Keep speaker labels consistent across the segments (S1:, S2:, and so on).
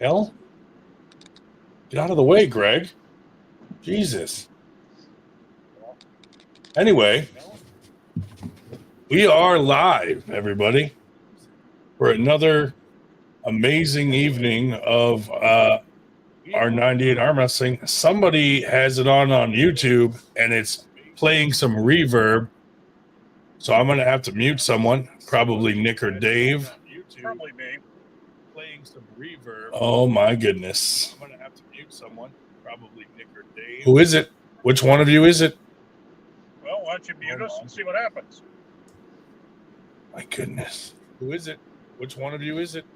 S1: hell? Get out of the way, Greg. Jesus. Anyway, we are live, everybody, for another amazing evening of our 98 arm wrestling. Somebody has it on YouTube, and it's playing some reverb. So I'm going to have to mute someone, probably Nick or Dave.
S2: Probably me.
S1: Playing some reverb. Oh, my goodness. I'm going to have to mute someone, probably Nick or Dave. Who is it? Which one of you is it?
S2: Well, why don't you mute us and see what happens?
S1: My goodness. Who is it? Which one of you is it?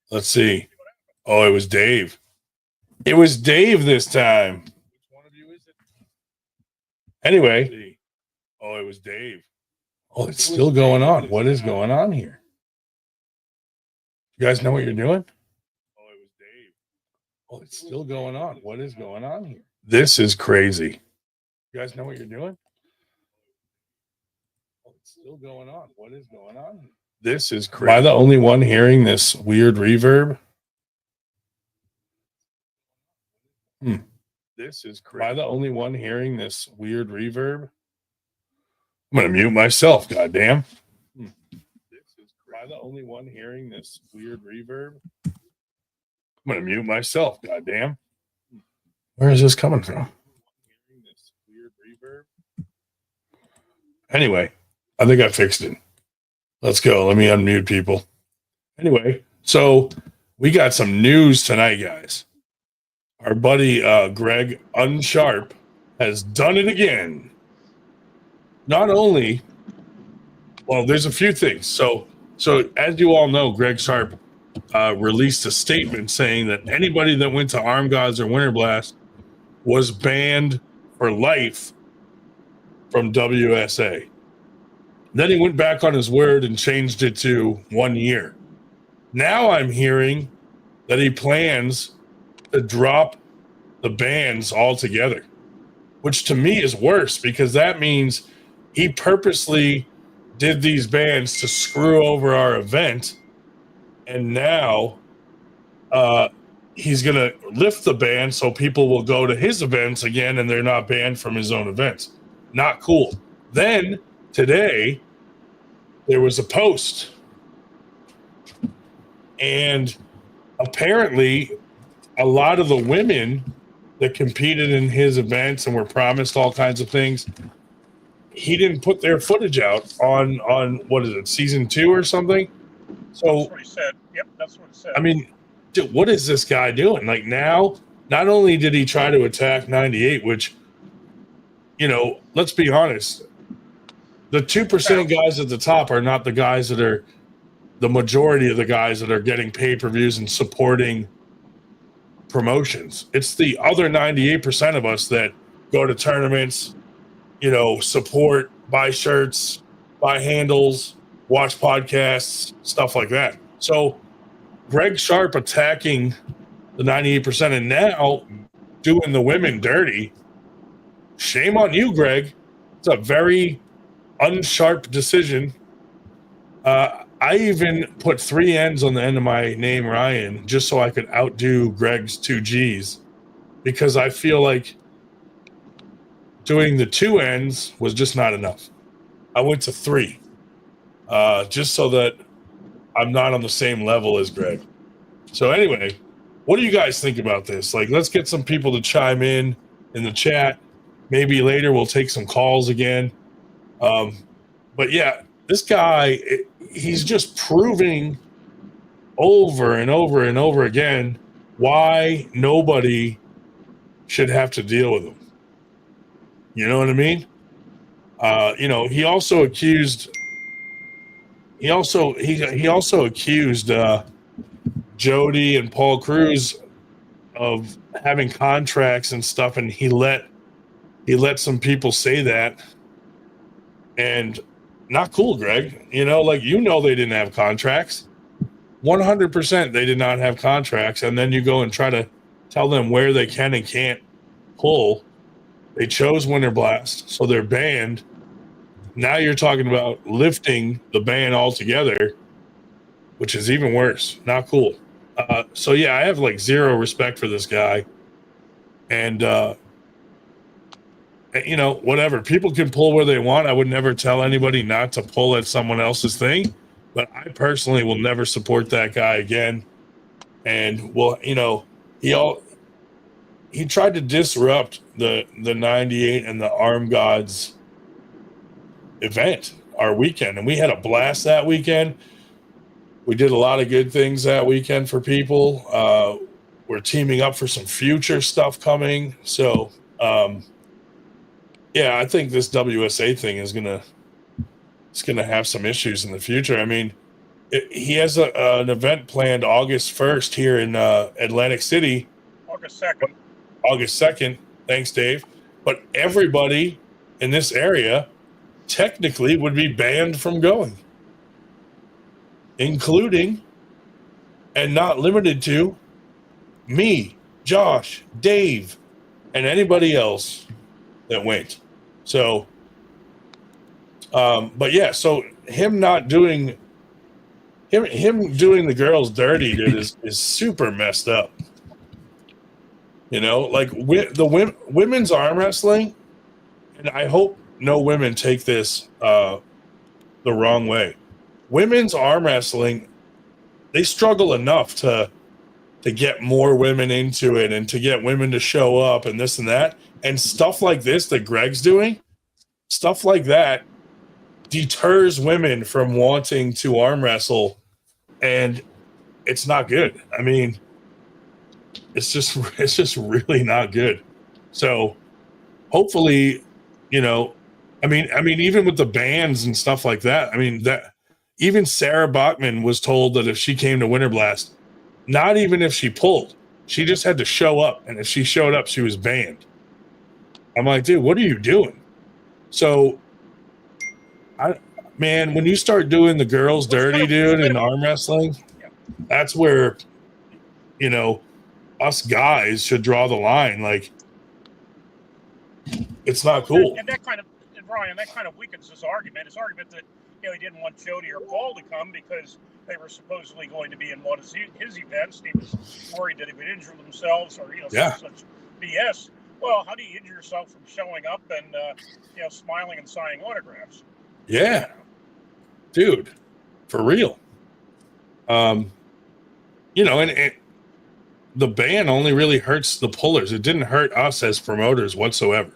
S1: Let's see. Oh, it was Dave. It was Dave this time. Which one of you is it? Anyway. Oh, it was Dave. Oh, it's still going on. What is going on here? You guys know what you're doing? Oh, it was Dave. Oh, it's still going on. What is going on here? This is crazy. You guys know what you're doing? Oh, it's still going on. What is going on here? This is crazy. Am I the only one hearing this weird reverb? This is crazy. Am I the only one hearing this weird reverb? I'm going to mute myself, goddamn. This is crazy. Am I the only one hearing this weird reverb? I'm going to mute myself, goddamn. Where is this coming from? This weird reverb. Anyway, I think I fixed it. Let's go. Let me unmute people. Anyway, so we got some news tonight, guys. Our buddy Greg Unsharp has done it again. Not only, well, there's a few things. So as you all know, Greg Sharp released a statement saying that anybody that went to Arm Gods or Winter Blast was banned for life from WSA. Then he went back on his word and changed it to 1 year. Now I'm hearing that he plans to drop the bans altogether, which to me is worse because that means he purposely did these bans to screw over our event, and now he's going to lift the ban so people will go to his events again and they're not banned from his own events. Not cool. Then today there was a post, and apparently a lot of the women that competed in his events and were promised all kinds of things, he didn't put their footage out on what is it, season 2 or something? So
S2: that's what he said. Yep, that's what he said.
S1: I mean, dude, what is this guy doing? Like, now, not only did he try to attack 98, which, you know, let's be honest, the 2% guys at the top are not the guys that are the majority of the guys that are getting pay-per-views and supporting promotions. It's the other 98% of us that go to tournaments, you know, support, buy shirts, buy handles, watch podcasts, stuff like that. So Greg Sharp attacking the 98% and now doing the women dirty. Shame on you, Greg. It's a very unsharp decision. I even put 3 N's on the end of my name, Ryan, just so I could outdo Greg's 2 G's, because I feel like doing the 2 N's was just not enough. I went to 3, just so that I'm not on the same level as Greg. So anyway, what do you guys think about this? Like, let's get some people to chime in the chat. Maybe later we'll take some calls again. But yeah, this guy, he's just proving over and over and over again why nobody should have to deal with him. You know what I mean? You know, he also accused Jody and Paul Cruz of having contracts and stuff, and he let some people say that, and not cool, Greg. You know, like, you know, they didn't have contracts. 100% they did not have contracts, and then you go and try to tell them where they can and can't pull. They chose Winter Blast, so they're banned. Now you're talking about lifting the ban altogether, which is even worse. Not cool. So yeah, I have like zero respect for this guy, and you know, whatever, people can pull where they want. I would never tell anybody not to pull at someone else's thing, but I personally will never support that guy again. And well, you know, he tried to disrupt the 98 and the Arm Gods event, our weekend, and we had a blast that weekend. We did a lot of good things that weekend for people. We're teaming up for some future stuff coming. So yeah, I think this WSA thing is gonna have some issues in the future. I mean, he has an event planned August 1st here in Atlantic City.
S2: August 2nd.
S1: August 2nd. Thanks, Dave. But everybody in this area technically would be banned from going, including and not limited to me, Josh, Dave, and anybody else that went. So, but yeah, so him not doing him doing the girls dirty, dude, is super messed up. You know, like the women's arm wrestling, and I hope no women take this the wrong way. Women's arm wrestling, they struggle enough to get more women into it and to get women to show up and this and that. And stuff like this that Greg's doing, stuff like that deters women from wanting to arm wrestle, and it's not good. I mean, it's just really not good. So hopefully, you know, I mean, even with the bans and stuff like that, I mean, that even Sarah Bachman was told that if she came to Winter Blast, not even if she pulled, she just had to show up, and if she showed up, she was banned. I'm like, dude, what are you doing? So, man, when you start doing the girls dirty, dude, in arm wrestling, that's where, you know, us guys should draw the line. Like, it's not cool.
S2: And that kind of, Ryan, that kind of weakens his argument. His argument that, you know, he didn't want Jody or Paul to come because they were supposedly going to be in one of his events. He was worried that he would injure themselves or, you know, such BS. Well, how do you injure yourself from showing up and, you know, smiling and signing autographs?
S1: Yeah. Dude, for real. You know, and the ban only really hurts the pullers. It didn't hurt us as promoters whatsoever.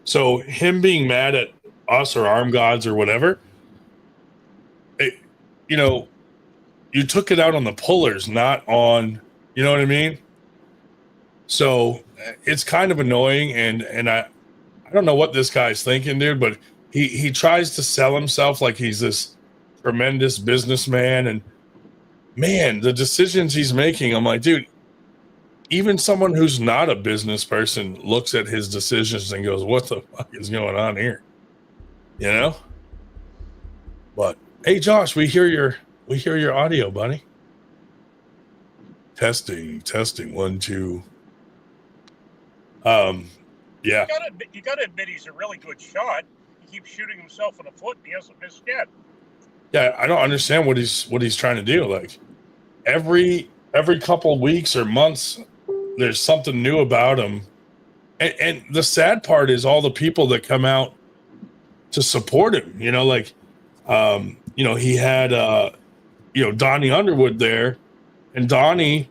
S1: So him being mad at us or Arm Gods or whatever, you know, you took it out on the pullers, not on, you know what I mean? So it's kind of annoying, and I don't know what this guy's thinking, dude, but he tries to sell himself like he's this tremendous businessman, and man, the decisions he's making, I'm like, dude, even someone who's not a business person looks at his decisions and goes, what the fuck is going on here? You know? But hey, Josh, we hear your audio, buddy. Testing 1 2. Yeah.
S2: You gotta admit he's a really good shot. He keeps shooting himself in the foot and he hasn't missed yet.
S1: Yeah, I don't understand what he's trying to do. Like every couple of weeks or months, there's something new about him. And the sad part is all the people that come out to support him, you know, like you know, he had you know, Donnie Underwood there, and Donnie,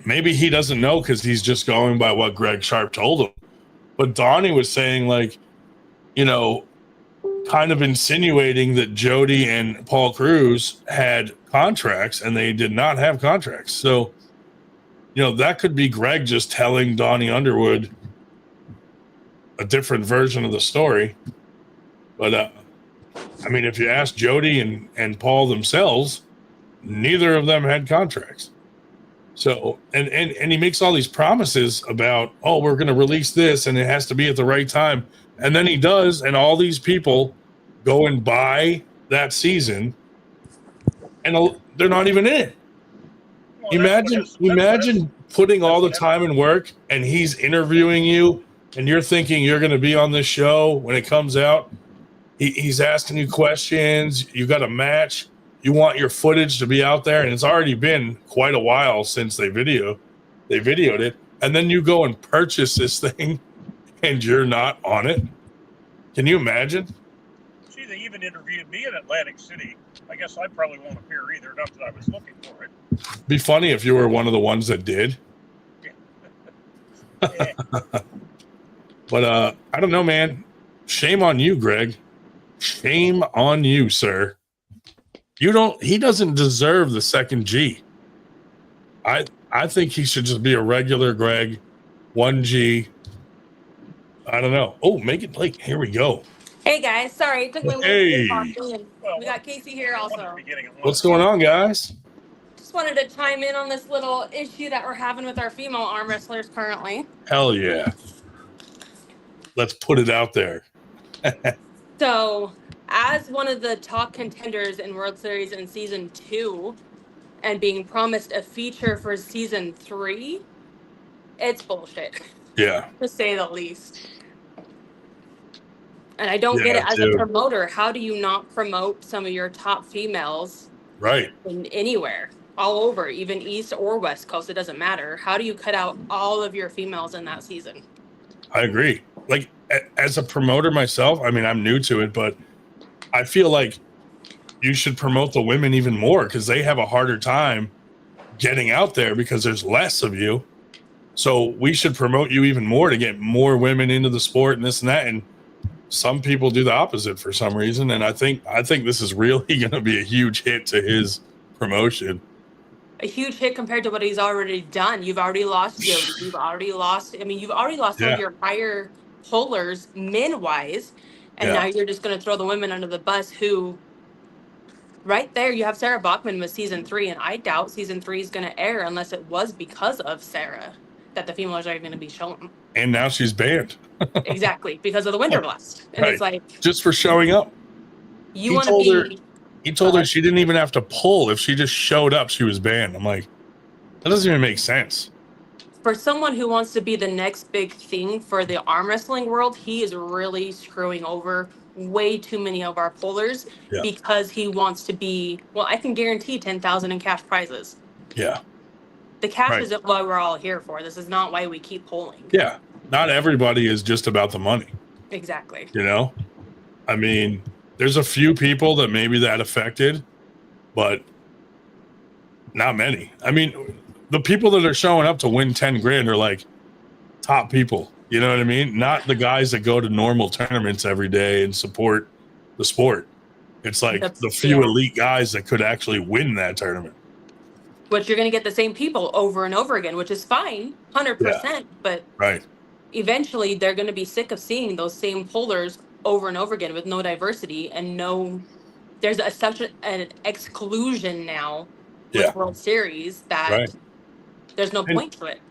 S1: maybe he doesn't know because he's just going by what Greg Sharp told him. But Donnie was saying, like, you know, kind of insinuating that Jody and Paul Cruz had contracts and they did not have contracts. So, you know, that could be Greg just telling Donnie Underwood a different version of the story. But, I mean, if you ask Jody and Paul themselves, neither of them had contracts. So, and he makes all these promises about, oh, we're going to release this and it has to be at the right time. And then he does, and all these people go and buy that season, and they're not even in it. Well, imagine putting all the time and work, and he's interviewing you, and you're thinking you're going to be on this show when it comes out. He's asking you questions. You got a match. You want your footage to be out there, and it's already been quite a while since they videoed it, and then you go and purchase this thing, and you're not on it. Can you imagine?
S2: See, they even interviewed me in Atlantic City. I guess I probably won't appear either. Not that I was looking for it.
S1: Be funny if you were one of the ones that did.
S2: Yeah.
S1: But I don't know, man. Shame on you, Greg. Shame on you, sir. He doesn't deserve the second G. I think he should just be a regular Greg, 1G. I don't know. Oh, make it Blake. Here we go.
S3: Hey guys, sorry it took me a
S1: Hey.
S3: minute to get we got Casey here also.
S1: What's going on, guys?
S3: Just wanted to chime in on this little issue that we're having with our female arm wrestlers currently.
S1: Hell yeah. Let's put it out there.
S3: So, as one of the top contenders in World Series in season 2 and being promised a feature for season 3, it's bullshit.
S1: Yeah.
S3: To say the least. And I don't get it as a promoter. How do you not promote some of your top females?
S1: Right.
S3: In anywhere, all over, even East or West Coast, it doesn't matter. How do you cut out all of your females in that season?
S1: I agree. Like, as a promoter myself, I mean, I'm new to it, but I feel like you should promote the women even more because they have a harder time getting out there because there's less of you. So we should promote you even more to get more women into the sport and this and that. And some people do the opposite for some reason. And I think this is really going to be a huge hit to his promotion.
S3: A huge hit compared to what he's already done. You've already lost Jody. You've already lost some of your higher pullers men-wise. And now you're just going to throw the women under the bus who, right there, you have Sarah Bachman with season 3. And I doubt season 3 is going to air unless it was because of Sarah that the females are going to be shown.
S1: And now she's banned.
S3: Exactly, because of the Winter Blast. And it's like,
S1: just for showing up.
S3: You want to be...
S1: He told her she didn't even have to pull. If she just showed up, she was banned. I'm like, that doesn't even make sense.
S3: For someone who wants to be the next big thing for the arm wrestling world, he is really screwing over way too many of our pullers because he wants to be, well, I can guarantee 10,000 in cash prizes.
S1: Yeah.
S3: The cash isn't what we're all here for. This is not why we keep pulling.
S1: Yeah. Not everybody is just about the money.
S3: Exactly.
S1: You know? I mean, there's a few people that maybe that affected, but not many. I mean, the people that are showing up to win 10 grand are like top people. You know what I mean? Not the guys that go to normal tournaments every day and support the sport. It's like the few elite guys that could actually win that tournament.
S3: Which you're going to get the same people over and over again, which is fine, 100%. But eventually they're going to be sick of seeing those same pullers over and over again with no diversity and there's such an exclusion now with World Series that there's no point to it.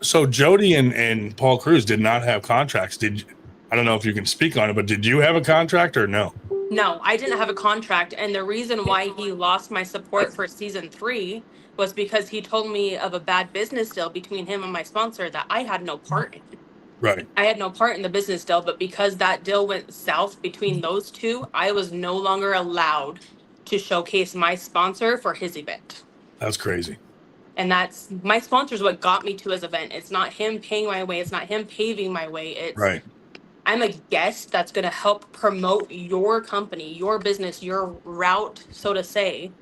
S1: So Jody and Paul Cruz did not have contracts. I don't know if you can speak on it, but did you have a contract or no?
S3: No, I didn't have a contract. And the reason why he lost my support for season 3 was because he told me of a bad business deal between him and my sponsor that I had no part in.
S1: Right.
S3: I had no part in the business deal, but because that deal went south between those two, I was no longer allowed to showcase my sponsor for his event.
S1: That's crazy.
S3: And that's my sponsor is what got me to his event. It's not him paying my way. It's not him paving my way. It's I'm a guest that's going to help promote your company, your business, your route, so to say.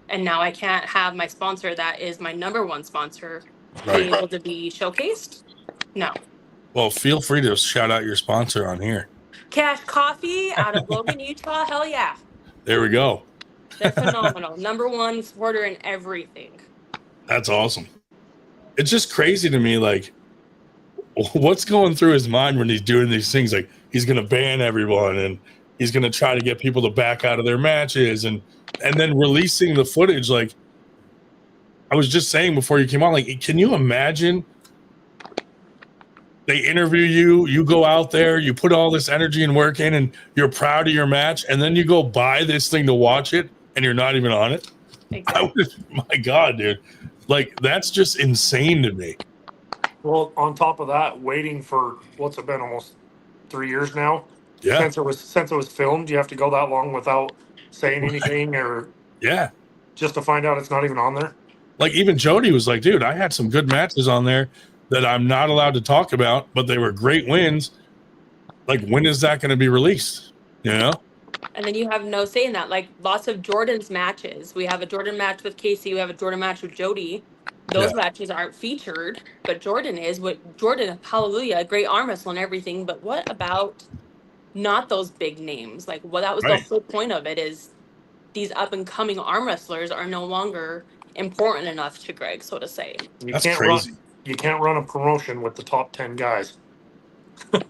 S3: And now I can't have my sponsor that is my number one sponsor be able to be showcased? No.
S1: Well, feel free to shout out your sponsor on here.
S3: Cash Coffee out of Logan, Utah. Hell yeah.
S1: There we go.
S3: They're phenomenal. Number one supporter in everything.
S1: That's awesome. It's just crazy to me, like, what's going through his mind when he's doing these things? Like, he's going to ban everyone and he's going to try to get people to back out of their matches and then releasing the footage. Like, I was just saying before you came on, like, can you imagine they interview you, you go out there, you put all this energy and work in and you're proud of your match, and then you go buy this thing to watch it and you're not even on it? Exactly. My God, dude. Like, that's just insane to me.
S4: Well, on top of that, waiting for what's it been, almost 3 years now?
S1: Yeah.
S4: Since it was filmed, you have to go that long without saying anything or just to find out it's not even on there.
S1: Like even Jody was like, dude, I had some good matches on there that I'm not allowed to talk about, but they were great wins. Like, when is that going to be released? You know?
S3: And then you have no say in that. Like lots of Jordan's matches. We have a Jordan match with Casey. We have a Jordan match with Jody. Those matches aren't featured, but Jordan is. What Jordan, hallelujah, great arm wrestle and everything. But what about not those big names? Like, well, that was the whole point of it. Is these up and coming arm wrestlers are no longer important enough to Greg, so to say.
S1: That's crazy.
S4: You can't run a promotion with the top 10 guys.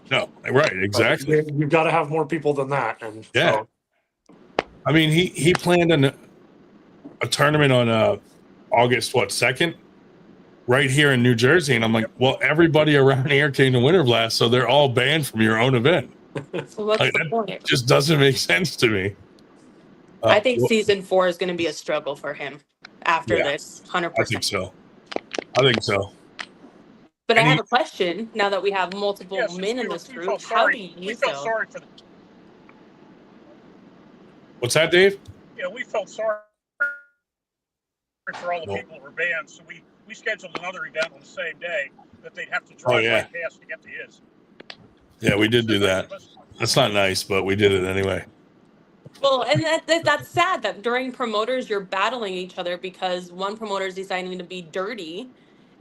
S1: No, right, exactly.
S4: You've got to have more people than that. And
S1: yeah, so. I mean, he planned a tournament on August 2nd, right here in New Jersey, and I'm like, well, everybody around here came to Winter Blast, so they're all banned from your own event.
S3: So what's the point?
S1: Just doesn't make sense to me.
S3: I think season 4 is going to be a struggle for him after this, 100%.
S1: I think so.
S3: But I have a question now that we have multiple men in this group. How do you feel?
S2: Sorry for
S1: What's that, Dave?
S2: Yeah, we felt sorry for all the people who were banned, so we scheduled another event on the same day that they'd have to drive right past to get to his.
S1: Yeah, we did do that. That's not nice, but we did it anyway.
S3: Well, and that's sad that during promoters you're battling each other because one promoter is deciding to be dirty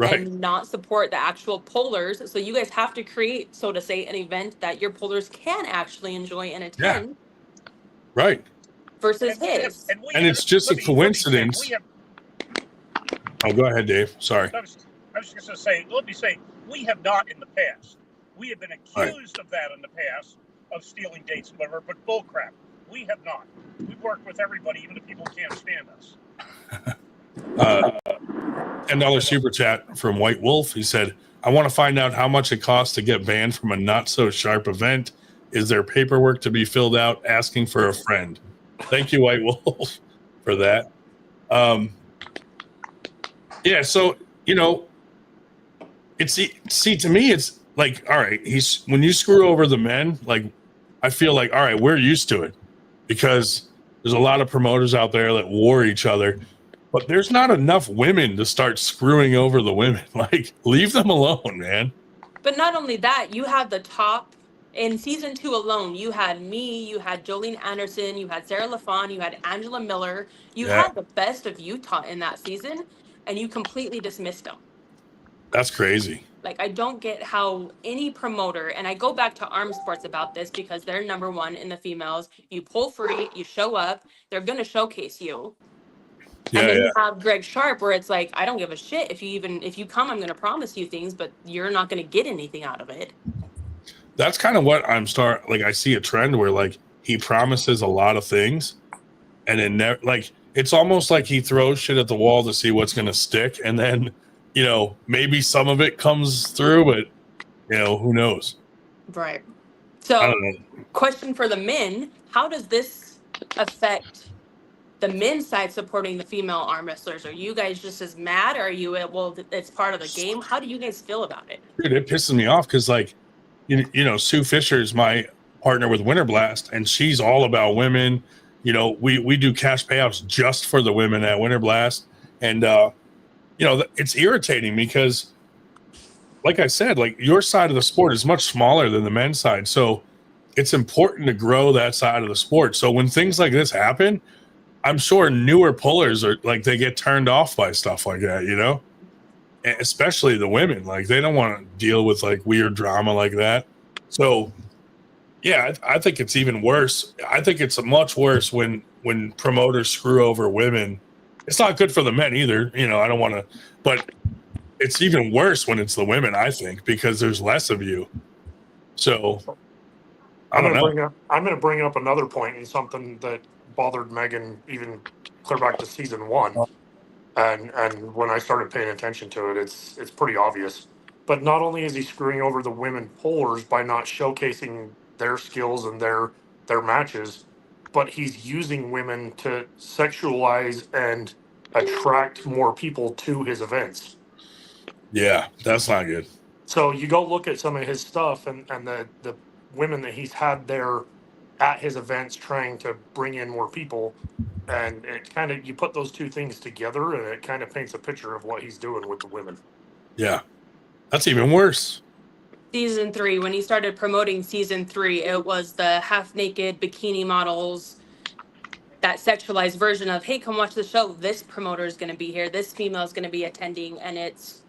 S3: and not support the actual pullers. So you guys have to create, so to say, an event that your pullers can actually enjoy and attend.
S1: Yeah. Right.
S3: Versus his.
S1: And it's just a coincidence. Oh, go ahead, Dave. Sorry.
S2: I was just going to say, let me say, we have not in the past. We have been accused of that in the past, of stealing dates and whatever, but bullcrap. We have not. We've worked with everybody, even if people can't stand us.
S1: $10 super chat from White Wolf. He said, I want to find out how much it costs to get banned from a not so sharp event. Is there paperwork to be filled out asking for a friend? Thank you, White Wolf, for that. Yeah, so, you know, to me, it's like, all right, when you screw over the men, like, I feel like, all right, we're used to it because there's a lot of promoters out there that war each other, but there's not enough women to start screwing over the women. Like, leave them alone, man.
S3: But not only that, you have the top in season 2 alone. You had me, you had Jolene Anderson, you had Sarah LaFawn, you had Angela Miller. You had the best of Utah in that season, and you completely dismissed them.
S1: That's crazy.
S3: Like, I don't get how any promoter, and I go back to Arm Sports about this because they're number 1 in the females. You pull free, you show up, they're going to showcase you.
S1: Yeah,
S3: and then you have Greg Sharp where it's like, I don't give a shit. If you come, I'm going to promise you things, but you're not going to get anything out of it.
S1: That's kind of what I see a trend where like he promises a lot of things and then like, it's almost like he throws shit at the wall to see what's going to stick. And then, you know, maybe some of it comes through, but you know, who knows?
S3: Right. So question for the men, how does this affect the men's side supporting the female arm wrestlers? Are you guys just as mad, or are you, well, it's part of the game? How do you guys feel about it?
S1: Dude, it pisses me off because like, you know, Sue Fisher is my partner with Winter Blast and she's all about women. You know, we do cash payouts just for the women at Winter Blast. And, you know, it's irritating because, like I said, like your side of the sport is much smaller than the men's side. So it's important to grow that side of the sport. So when things like this happen, I'm sure newer pullers are like, they get turned off by stuff like that, you know, and especially the women. Like they don't want to deal with like weird drama like that. So yeah, I think it's even worse. I think it's much worse when promoters screw over women. It's not good for the men either. You know, I don't want to, but it's even worse when it's the women, I think, because there's less of you. So I don't know.
S4: I'm going to bring up another point and something that bothered Megan even clear back to season 1. And when I started paying attention to it, it's pretty obvious. But not only is he screwing over the women pullers by not showcasing their skills and their matches, but he's using women to sexualize and attract more people to his events.
S1: Yeah, that's not good.
S4: So you go look at some of his stuff and the women that he's had there at his events trying to bring in more people. And it kind of, you put those two things together and it kind of paints a picture of what he's doing with the women.
S1: Yeah. That's even worse.
S3: Season 3, when he started promoting season 3, it was the half naked bikini models, that sexualized version of, hey, come watch the show. This promoter is going to be here. This female is going to be attending. And it's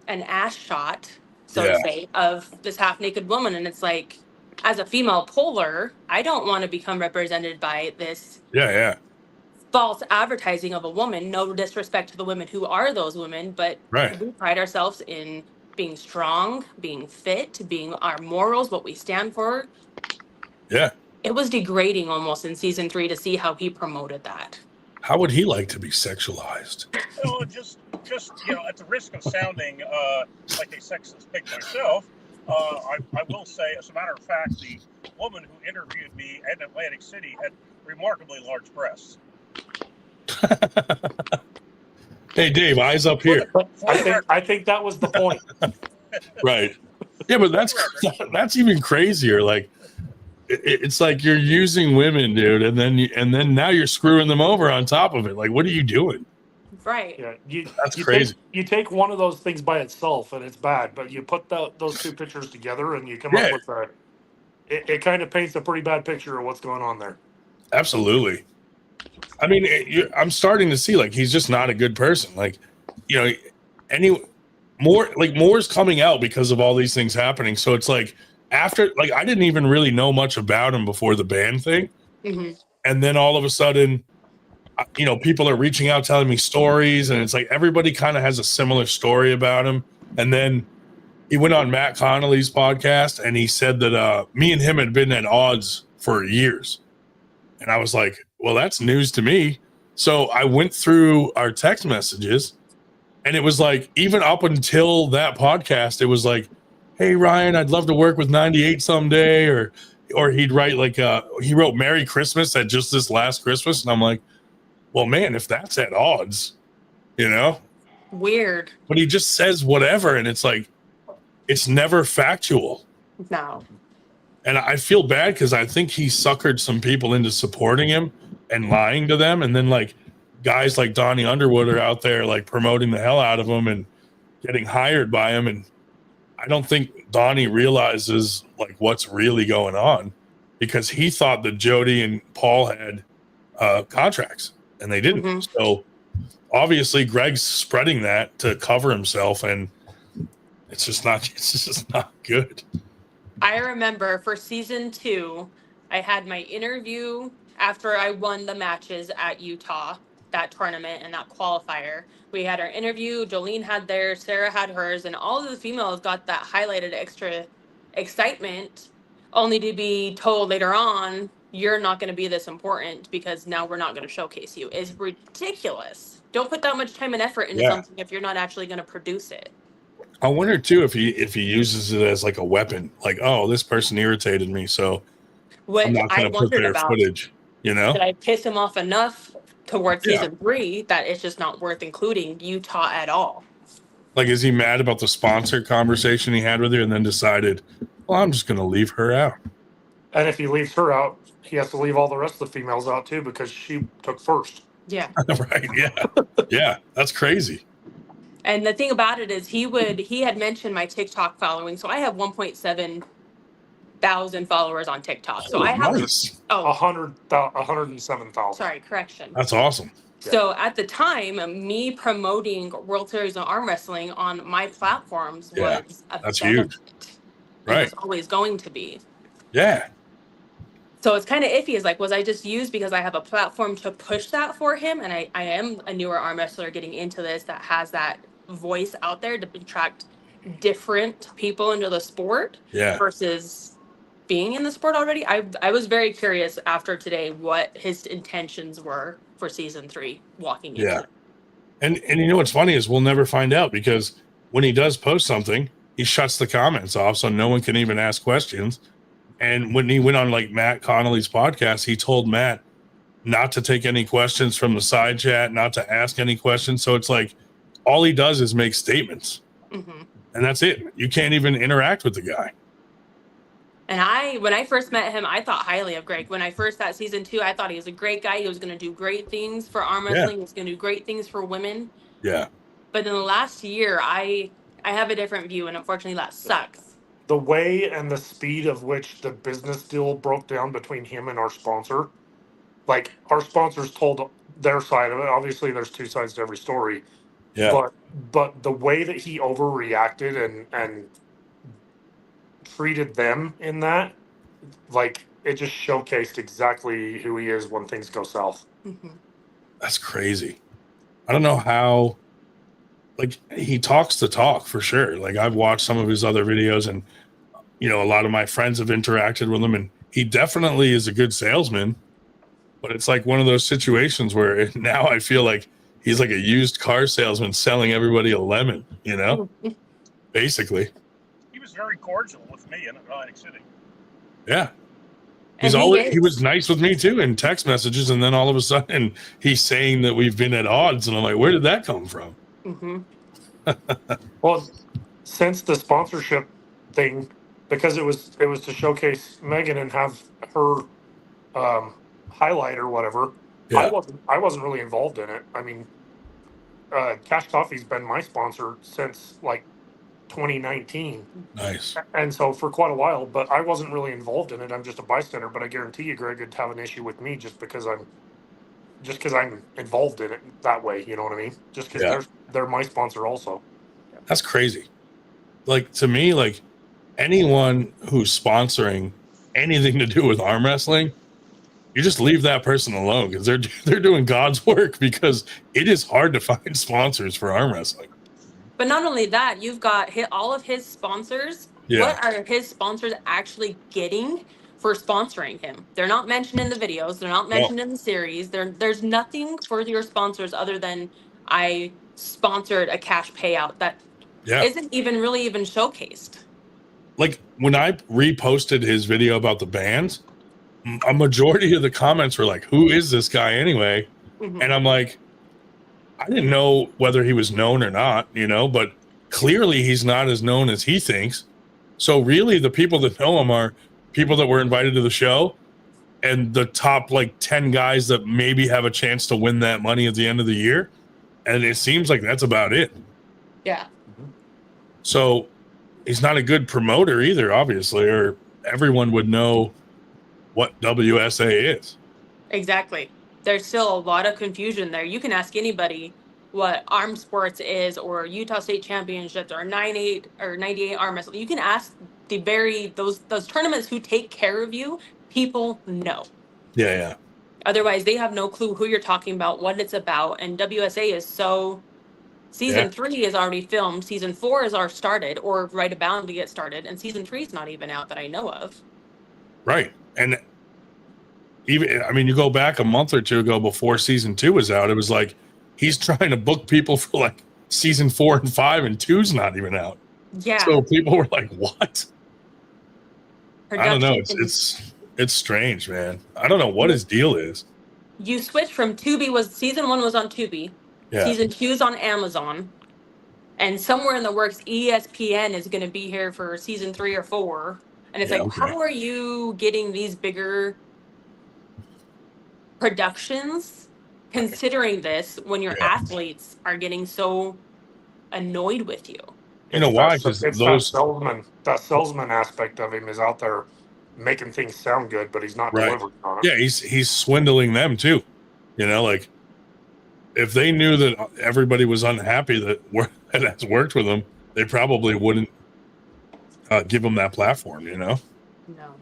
S3: an ass shot, so to say, of this half naked woman. And it's like, as a female polar, I don't want to become represented by this false advertising of a woman. No disrespect to the women who are those women, but we pride ourselves in being strong, being fit, being our morals, what we stand for.
S1: Yeah.
S3: It was degrading almost in season 3 to see how he promoted that.
S1: How would he like to be sexualized?
S2: Well, just at the risk of sounding like a sexist pig myself, I will say, as a matter of fact, the woman who interviewed me in Atlantic City had remarkably large breasts.
S1: Hey, Dave, eyes up here.
S4: I think that was the point.
S1: Right. Yeah, but that's even crazier. Like, it's like you're using women, dude, and then now you're screwing them over on top of it. Like, what are you doing?
S3: Right.
S4: Yeah,
S1: that's crazy.
S4: You take one of those things by itself and it's bad, but you put those two pictures together and you come up with it kind of paints a pretty bad picture of what's going on there.
S1: Absolutely. I mean, I'm starting to see, like, he's just not a good person. Like, more's coming out because of all these things happening. So it's like, after, like, I didn't even really know much about him before the ban thing.
S3: Mm-hmm.
S1: And then all of a sudden, people are reaching out, telling me stories, and it's like everybody kind of has a similar story about him. And then he went on Matt Connolly's podcast and he said that me and him had been at odds for years. And I was like, well, that's news to me. So I went through our text messages, and it was like, even up until that podcast, it was like, hey, Ryan, I'd love to work with 98 someday. Or he'd write like, he wrote Merry Christmas at just this last Christmas. And I'm like, well, man, if that's at odds,
S3: weird.
S1: But he just says whatever. And it's like, it's never factual.
S3: No.
S1: And I feel bad because I think he suckered some people into supporting him and lying to them. And then, like, guys like Donnie Underwood are out there, like, promoting the hell out of him and getting hired by him. And I don't think Donnie realizes, like, what's really going on, because he thought that Jody and Paul had contracts and they didn't. Mm-hmm. So obviously Greg's spreading that to cover himself, and it's just not good.
S3: I remember for season 2, I had my interview after I won the matches at Utah, that tournament and that qualifier. We had our interview, Jolene had theirs, Sarah had hers, and all of the females got that highlighted extra excitement, only to be told later on, you're not going to be this important because now we're not going to showcase you. It's ridiculous. Don't put that much time and effort into something if you're not actually going to produce it.
S1: I wonder too if he uses it as like a weapon, like, oh, this person irritated me, so I'm not going to put their footage. Did
S3: I piss him off enough towards season 3 that it's just not worth including Utah at all?
S1: Like, is he mad about the sponsor conversation he had with her and then decided, well, I'm just going to leave her out?
S4: And if he leaves her out, he has to leave all the rest of the females out too, because she took first.
S3: Yeah.
S1: Right. Yeah. Yeah. That's crazy.
S3: And the thing about it is he had mentioned my TikTok following. So I have 1.7 thousand followers on TikTok. So I have
S4: 107,000.
S3: Sorry, correction.
S1: That's awesome.
S3: So at the time, me promoting World Series of Arm Wrestling on my platforms was
S1: that's huge. Right.
S3: It's always going to be.
S1: Yeah.
S3: So it's kind of iffy. It's like, was I just used because I have a platform to push that for him? And I am a newer arm wrestler getting into this that has that voice out there to attract different people into the sport versus being in the sport already. I was very curious after today what his intentions were for season 3 walking into it.
S1: And you know what's funny is we'll never find out, because when he does post something, he shuts the comments off so no one can even ask questions. And when he went on like Matt Connolly's podcast, he told Matt not to take any questions from the side chat, not to ask any questions. So it's like all he does is make statements. Mm-hmm. And that's it. You can't even interact with the guy.
S3: And when I first met him, I thought highly of Greg. When I first got season 2, I thought he was a great guy. He was going to do great things for arm wrestling. He was going to do great things for women.
S1: Yeah.
S3: But in the last year, I have a different view, and unfortunately, that sucks.
S4: The way and the speed of which the business deal broke down between him and our sponsor, like our sponsors told their side of it. Obviously, there's two sides to every story.
S1: Yeah.
S4: But the way that he overreacted and treated them in that, like it just showcased exactly who he is when things go south.
S3: Mm-hmm.
S1: That's crazy. I don't know how, like, he talks the talk for sure. Like, I've watched some of his other videos, and you know, a lot of my friends have interacted with him, and he definitely is a good salesman. But it's like one of those situations where now I feel like he's like a used car salesman selling everybody a lemon, you know, basically.
S2: He was very cordial with me in Atlantic City.
S1: Yeah. He was nice with me too in text messages, and then all of a sudden he's saying that we've been at odds, and I'm like, where did that come from?
S3: Mm-hmm.
S4: Well, since the sponsorship thing, because it was to showcase Megan and have her highlight or whatever.
S1: Yeah.
S4: I wasn't really involved in it. I mean, Cash Coffee's been my sponsor since like 2019.
S1: Nice.
S4: And so for quite a while, but I wasn't really involved in it. I'm just a bystander. But I guarantee you, Greg would have an issue with me just because I'm involved in it that way. You know what I mean? Just because they're my sponsor also.
S1: That's crazy. Like, to me, like, anyone who's sponsoring anything to do with arm wrestling, you just leave that person alone, because they're doing God's work, because it is hard to find sponsors for arm wrestling.
S3: But not only that, you've got all of his sponsors.
S1: Yeah.
S3: What are his sponsors actually getting for sponsoring him? They're not mentioned in the videos. They're not mentioned in the series. There's nothing for your sponsors other than I sponsored a cash payout that isn't even showcased.
S1: Like, when I reposted his video about the bands, a majority of the comments were like, who is this guy anyway?
S3: Mm-hmm.
S1: And I'm like, I didn't know whether he was known or not, you know, but clearly he's not as known as he thinks. So really the people that know him are people that were invited to the show and the top like 10 guys that maybe have a chance to win that money at the end of the year. And it seems like that's about it.
S3: Yeah.
S1: So he's not a good promoter either, obviously, or everyone would know what WSA is.
S3: Exactly. There's still a lot of confusion there. You can ask anybody what arm sports is, or Utah State Championships, or 98 or 98 arm wrestling. You can ask those tournaments who take care of you. People know.
S1: Yeah.
S3: Otherwise, they have no clue who you're talking about, what it's about. And WSA is so. Season 3 is already filmed. Season 4 is already started, or right about to get started, and season 3 is not even out that I know of.
S1: Right. And even, I mean, you go back a month or two ago before season 2 was out, it was like he's trying to book people for like season 4 and 5, and 2's not even out.
S3: Yeah.
S1: So people were like, what? I don't know. It's strange, man. I don't know what his deal is.
S3: You switched from Tubi. Season 1 was on Tubi.
S1: Yeah.
S3: Season 2 is on Amazon. And somewhere in the works, ESPN is going to be here for season 3 or 4. And it's how are you getting these bigger productions considering this when your athletes are getting so annoyed with you?
S1: You know why? Because
S4: that salesman aspect of him is out there making things sound good, but he's not delivering on it.
S1: Yeah, he's swindling them too. You know, like, if they knew that everybody was unhappy that has worked with him, they probably wouldn't give him that platform, you know?
S3: No.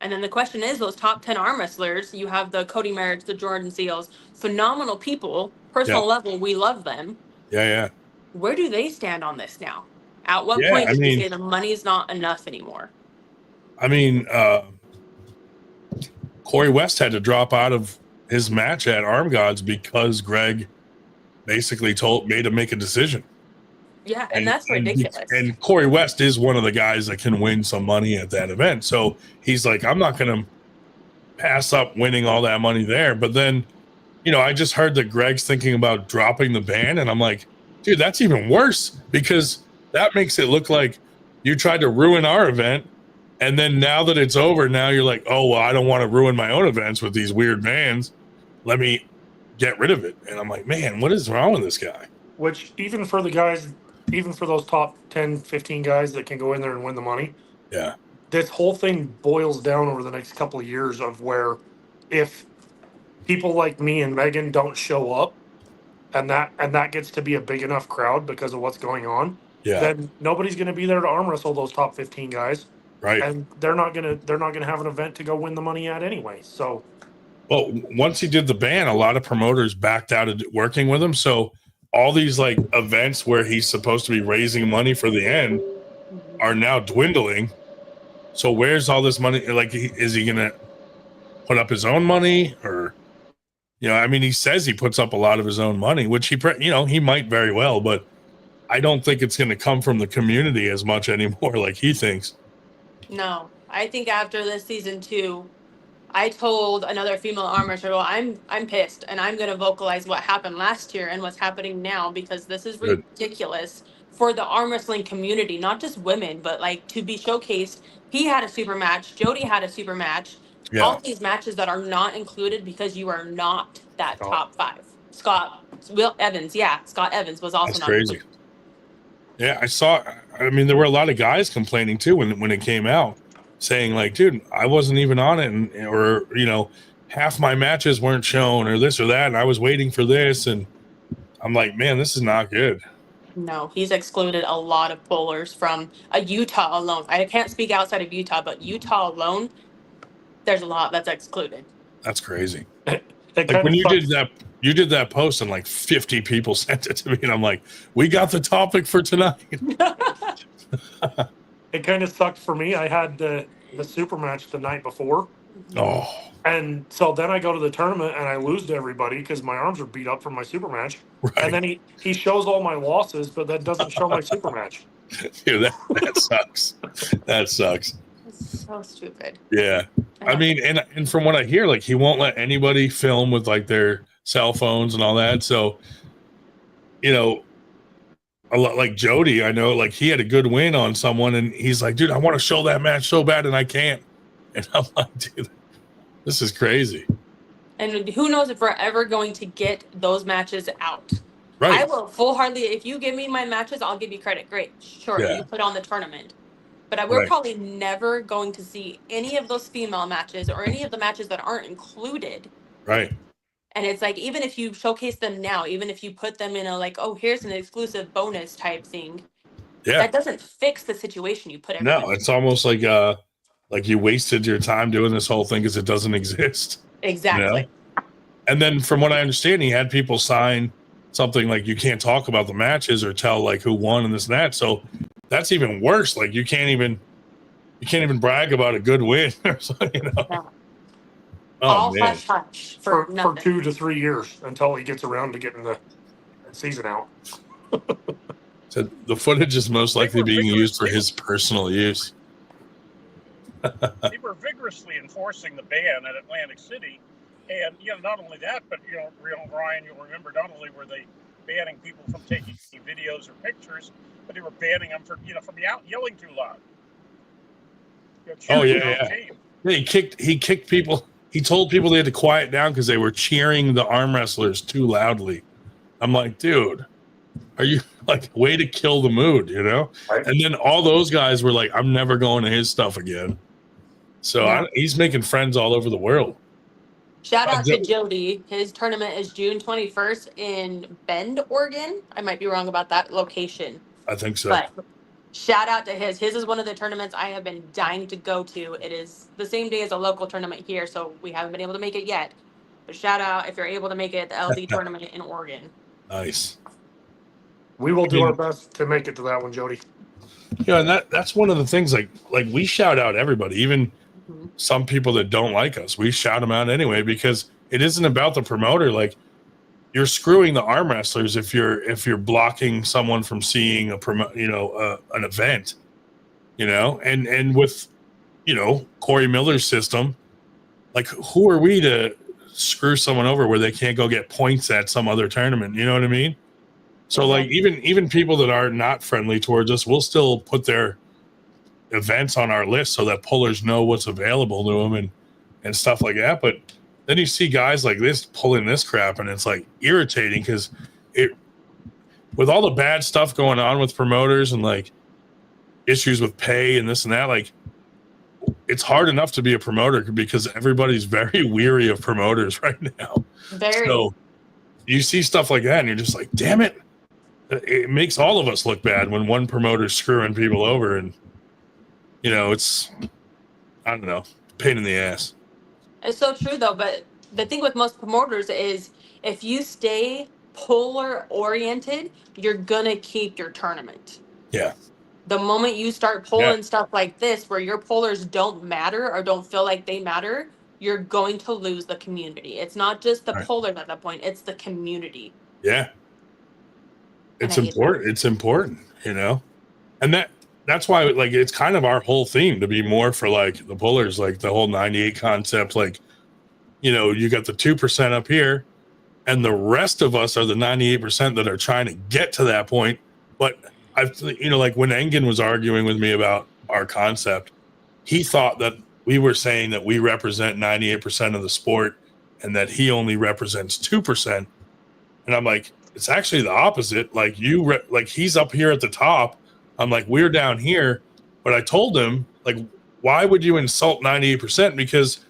S3: And then the question is, those top 10 arm wrestlers, you have the Cody Merritts, the Jordan Seals, phenomenal people, personal level, we love them.
S1: Yeah.
S3: Where do they stand on this now? At what point did you say the money's not enough anymore?
S1: I mean, Corey West had to drop out of his match at Arm Gods because Greg basically made him make a decision.
S3: Yeah, and that's ridiculous.
S1: And Corey West is one of the guys that can win some money at that event. So he's like, I'm not going to pass up winning all that money there. But then, you know, I just heard that Greg's thinking about dropping the ban. And I'm like, dude, that's even worse, because that makes it look like you tried to ruin our event And then now that it's over, now you're like, oh, well, I don't want to ruin my own events with these weird bands. Let me get rid of it. And I'm like, man, what is wrong with this guy?
S4: Which even for the guys, even for those top 10, 15 guys that can go in there and win the money,
S1: Yeah.
S4: this whole thing boils down over the next couple of years of where if people like me and Megan don't show up and that gets to be a big enough crowd because of what's going on, then nobody's going to be there to arm wrestle those top 15 guys.
S1: Right.
S4: And they're not going to have an event to go win the money at anyway. So,
S1: well, once he did the ban, a lot of promoters backed out of working with him. So all these like events where he's supposed to be raising money for the end are now dwindling. So where's all this money? Like, is he going to put up his own money, or, you know, I mean, he says he puts up a lot of his own money, which he might very well, but I don't think it's going to come from the community as much anymore, like he thinks.
S3: No, I think after this season 2, I told another female arm wrestler, well, I'm pissed, and I'm going to vocalize what happened last year and what's happening now, because this is ridiculous for the arm wrestling community, not just women, but like to be showcased. He had a super match. Jody had a super match. Yeah. All these matches that are not included because you are not that top 5. Scott Evans was also not
S1: crazy.
S3: Included.
S1: Yeah, I mean, there were a lot of guys complaining too when it came out, saying like, dude, I wasn't even on it, or, you know, half my matches weren't shown, or this or that, and I was waiting for this, and I'm like, man, this is not good.
S3: No, he's excluded a lot of pullers from Utah alone. I can't speak outside of Utah, but Utah alone, there's a lot that's excluded.
S1: That's crazy. Like when you did that post and like 50 people sent it to me, and I'm like, we got the topic for tonight.
S4: It kind of sucked for me. I had the super match the night before.
S1: Oh.
S4: And so then I go to the tournament and I lose to everybody because my arms are beat up from my super match. Right. And then he shows all my losses, but that doesn't show my super match.
S1: Dude, that sucks. That sucks.
S3: It's so stupid.
S1: Yeah. I mean, and from what I hear, like, he won't let anybody film with like their cell phones and all that. So, you know, a lot like Jody, I know, like, he had a good win on someone, and he's like, dude, I want to show that match so bad, and I can't. And I'm like, dude, this is crazy.
S3: And who knows if we're ever going to get those matches out.
S1: Right.
S3: I will full-heartedly, if you give me my matches, I'll give you credit. Great. Sure, you put on the tournament. But we're probably never going to see any of those female matches or any of the matches that aren't included.
S1: Right.
S3: And it's like, even if you showcase them now, even if you put them in a, like, oh, here's an exclusive bonus type thing. Yeah. That doesn't fix the situation. You put everything.
S1: No, it's almost like you wasted your time doing this whole thing because it doesn't exist.
S3: Exactly.
S1: You know? And then from what I understand, he had people sign something like you can't talk about the matches or tell like who won and this and that. So that's even worse. Like you can't even brag about a good win or something, you know. Yeah.
S3: Oh, all hush hush for
S4: 2 to 3 years until he gets around to getting the season out.
S1: So the footage is most likely being used for his personal use.
S2: They were vigorously enforcing the ban at Atlantic City, and not only that, but Ryan, you'll remember, not only were they banning people from taking videos or pictures, but they were banning them from yelling too loud.
S1: He kicked people. He told people they had to quiet down because they were cheering the arm wrestlers too loudly. I'm like, dude, are you like, way to kill the mood, you know? Right. And then all those guys were like, I'm never going to his stuff again. So he's making friends all over the world.
S3: Shout out to Jody. His tournament is June 21st in Bend, Oregon. I might be wrong about that location.
S1: I think so.
S3: But shout out to his. His is one of the tournaments I have been dying to go to. It is the same day as a local tournament here, so we haven't been able to make it yet. But shout out if you're able to make it, the LD tournament in Oregon.
S1: Nice.
S4: We will do our best to make it to that one, Jody.
S1: Yeah, and that's one of the things, like we shout out everybody, even some people that don't like us. We shout them out anyway, because it isn't about the promoter. Like, you're screwing the arm wrestlers if you're blocking someone from seeing an event, and with, Corey Miller's system, like, who are we to screw someone over where they can't go get points at some other tournament? You know what I mean? So like even people that are not friendly towards us will still put their events on our list so that pullers know what's available to them and stuff like that. But then you see guys like this pulling this crap, and it's like irritating because with all the bad stuff going on with promoters and like issues with pay and this and that, like it's hard enough to be a promoter because everybody's very weary of promoters right now.
S3: Very.
S1: So you see stuff like that and you're just like, damn it. It makes all of us look bad when one promoter's screwing people over, and it's, I don't know, pain in the ass.
S3: It's so true though, but the thing with most promoters is if you stay puller oriented, you're gonna keep your tournament.
S1: Yeah.
S3: The moment you start pulling stuff like this where your pullers don't matter or don't feel like they matter, you're going to lose the community. It's not just the pullers at that point, it's the community.
S1: Yeah. It's important. It's important, and that's why, like, it's kind of our whole theme to be more for like the pullers, like the whole 98 concept. Like, you got the 2% up here, and the rest of us are the 98% that are trying to get to that point. But like when Engen was arguing with me about our concept, he thought that we were saying that we represent 98% of the sport and that he only represents 2%. And I'm like, it's actually the opposite. Like like he's up here at the top. I'm like, we're down here. But I told him, like, why would you insult 98%? Because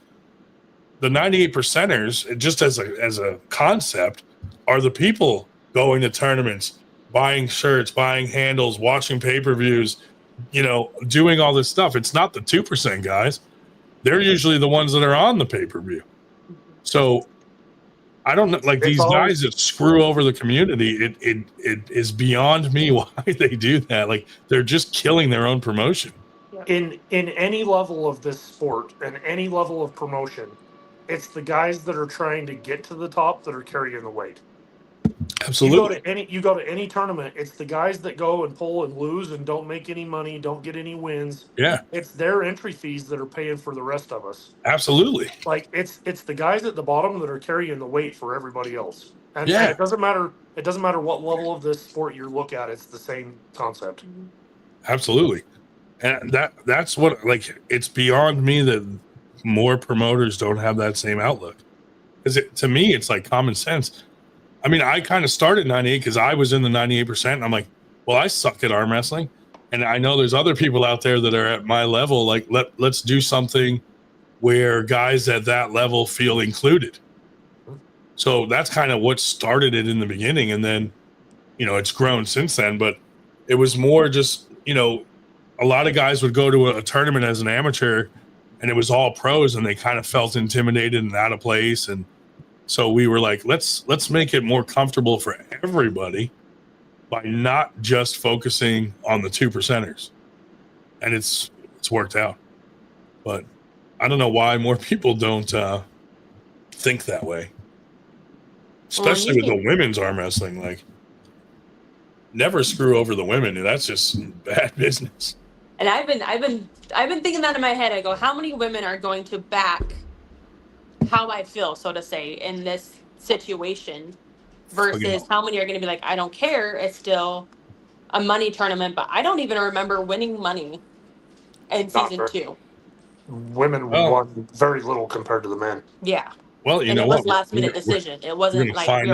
S1: the 98%ers, just as a concept, are the people going to tournaments, buying shirts, buying handles, watching pay-per-views, doing all this stuff. It's not the 2% guys. They're usually the ones that are on the pay-per-view. So I don't know, like these guys that screw over the community, it is beyond me why they do that. Like they're just killing their own promotion.
S4: In any level of this sport and any level of promotion, it's the guys that are trying to get to the top that are carrying the weight.
S1: Absolutely.
S4: You go to any tournament, it's the guys that go and pull and lose and don't make any money, don't get any wins.
S1: Yeah.
S4: It's their entry fees that are paying for the rest of us.
S1: Absolutely.
S4: Like it's the guys at the bottom that are carrying the weight for everybody else. And it doesn't matter what level of this sport you look at, it's the same concept.
S1: Absolutely. And that's what, like, it's beyond me that more promoters don't have that same outlook. Because to me, it's like common sense. I mean, I kind of started 98 because I was in the 98%. And I'm like, well, I suck at arm wrestling. And I know there's other people out there that are at my level. Like, let's do something where guys at that level feel included. So that's kind of what started it in the beginning. And then, it's grown since then. But it was more just, a lot of guys would go to a tournament as an amateur and it was all pros and they kind of felt intimidated and out of place. And so we were like, let's make it more comfortable for everybody by not just focusing on the 2%ers. And it's worked out. But I don't know why more people don't think that way. Especially with the women's arm wrestling. Like, never screw over the women. And that's just bad business.
S3: And I've been thinking that in my head. I go, how many women are going to back how I feel, so to say, in this situation versus how many are going to be like, I don't care. It's still a money tournament, but I don't even remember winning money in season 2.
S4: Women won very little compared to the men.
S3: Yeah.
S1: Well,
S3: it was last minute decision. It wasn't like
S1: we're going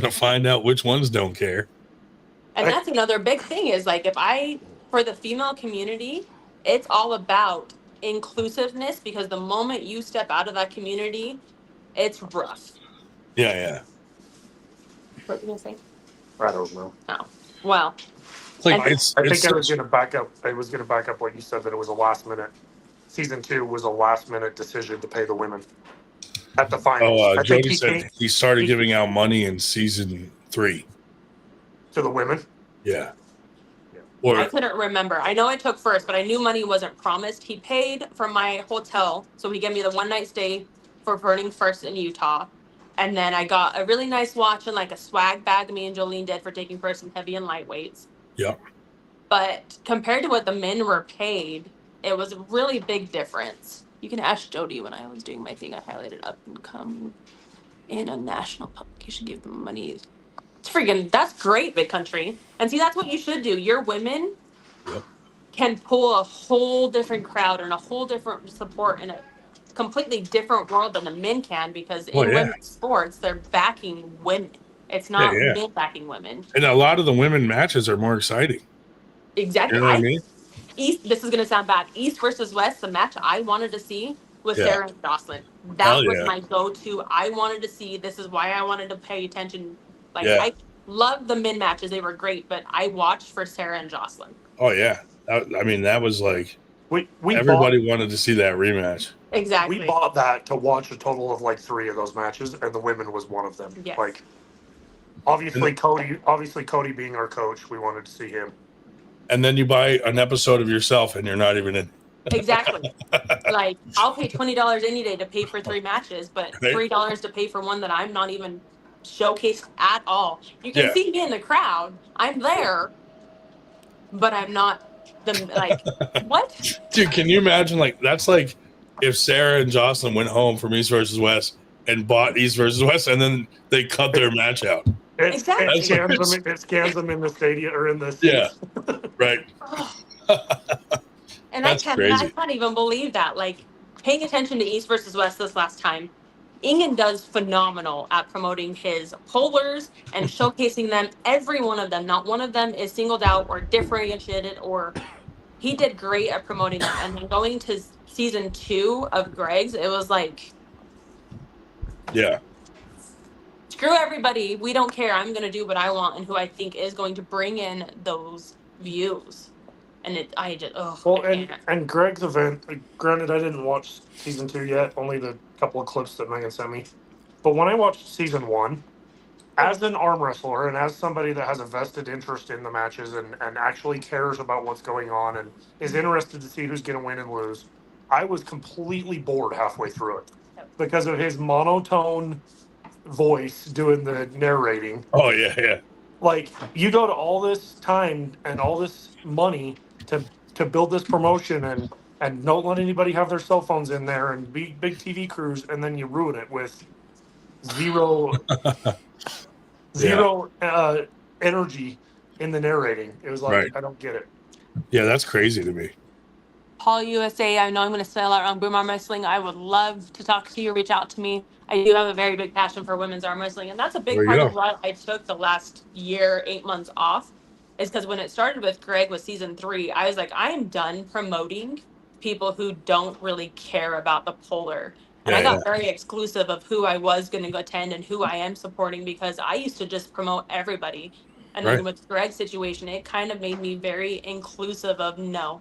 S1: to find out which ones don't care.
S3: And that's another big thing is like for the female community, it's all about inclusiveness because the moment you step out of that community, it's rough.
S1: Yeah.
S3: What were you gonna say?
S4: I don't know.
S3: Oh, well.
S4: I was gonna back up. I was gonna back up what you said, that it was a last minute. Season 2 was a last minute decision to pay the women at the finals.
S1: Jody said he started giving out money in season 3
S4: to the women.
S1: Yeah.
S3: I couldn't remember. I know I took first, but I knew money wasn't promised. He paid for my hotel, so he gave me the 1-night stay for Burning First in Utah. And then I got a really nice watch and like a swag bag me and Jolene did for taking first in heavy and lightweights.
S1: Yeah.
S3: But compared to what the men were paid, it was a really big difference. You can ask Jody when I was doing my thing. I highlighted up and come in a national publication, give them money. That's great, Big Country. And see, that's what you should do. Your women can pull a whole different crowd and a whole different support in a completely different world than the men can, because
S1: Well,
S3: in
S1: yeah.
S3: women's sports, they're backing women. It's
S1: Yeah,
S3: not
S1: yeah.
S3: men backing women.
S1: And a lot of the women matches are more exciting.
S3: Exactly.
S1: You know what I mean?
S3: This is going to sound bad. East versus West, the match I wanted to see was
S1: Yeah.
S3: Sarah and Jocelyn.
S1: Hell
S3: That was
S1: yeah.
S3: my go-to. I wanted to see. This is why I wanted to pay attention. Like,
S1: Yeah.
S3: I loved the men matches. They were great, but I watched for Sarah and Jocelyn.
S1: Oh yeah. I mean, that was like
S4: we
S1: everybody wanted to see that rematch.
S3: Exactly.
S4: We bought that to watch a total of like 3 of those matches, and the women was one of them.
S3: Yes.
S4: Like, obviously Cody being our coach, we wanted to see him.
S1: And then you buy an episode of yourself, and you're not even in.
S3: Exactly. Like, I'll pay $20 any day to pay for 3 matches, but $3 to pay for one that I'm not even showcased at all. You can see me in the crowd. I'm there, but I'm not what?
S1: Dude, can you imagine? Like, that's like if Sarah and Jocelyn went home from East versus West and bought East versus West, and then they cut their match out.
S3: Exactly.
S4: It scans them in the stadium or in the seats.
S1: Yeah. Right.
S3: And
S1: That's
S3: I can't even believe that. Like, paying attention to East versus West this last time, Ingen does phenomenal at promoting his polars and showcasing them. Every one of them, not one of them is singled out or differentiated, or he did great at promoting them. And then going to season 2 of Greg's, it was like,
S1: yeah,
S3: screw everybody. We don't care. I'm going to do what I want and who I think is going to bring in those views. And
S4: and Greg's event, granted, I didn't watch season 2 yet, only the couple of clips that Megan sent me. But when I watched season 1, as an arm wrestler and as somebody that has a vested interest in the matches and actually cares about what's going on and is interested to see who's going to win and lose, I was completely bored halfway through it because of his monotone voice doing the narrating.
S1: Oh yeah.
S4: Like, you go to all this time and all this money to build this promotion and don't let anybody have their cell phones in there and big TV crews, and then you ruin it with zero energy in the narrating. It was like, right. I don't get it.
S1: Yeah, that's crazy to me.
S3: Paul USA, I know I'm going to sell out on Boom Arm Wrestling. I would love to talk to you, reach out to me. I do have a very big passion for women's arm wrestling, and that's a big part of why I took the last year, 8 months off, is because when it started with Greg with season 3, I was like, I am done promoting people who don't really care about the polar. And I got very exclusive of who I was going to go attend and who I am supporting, because I used to just promote everybody. And then with Greg's situation, it kind of made me very inclusive of, no,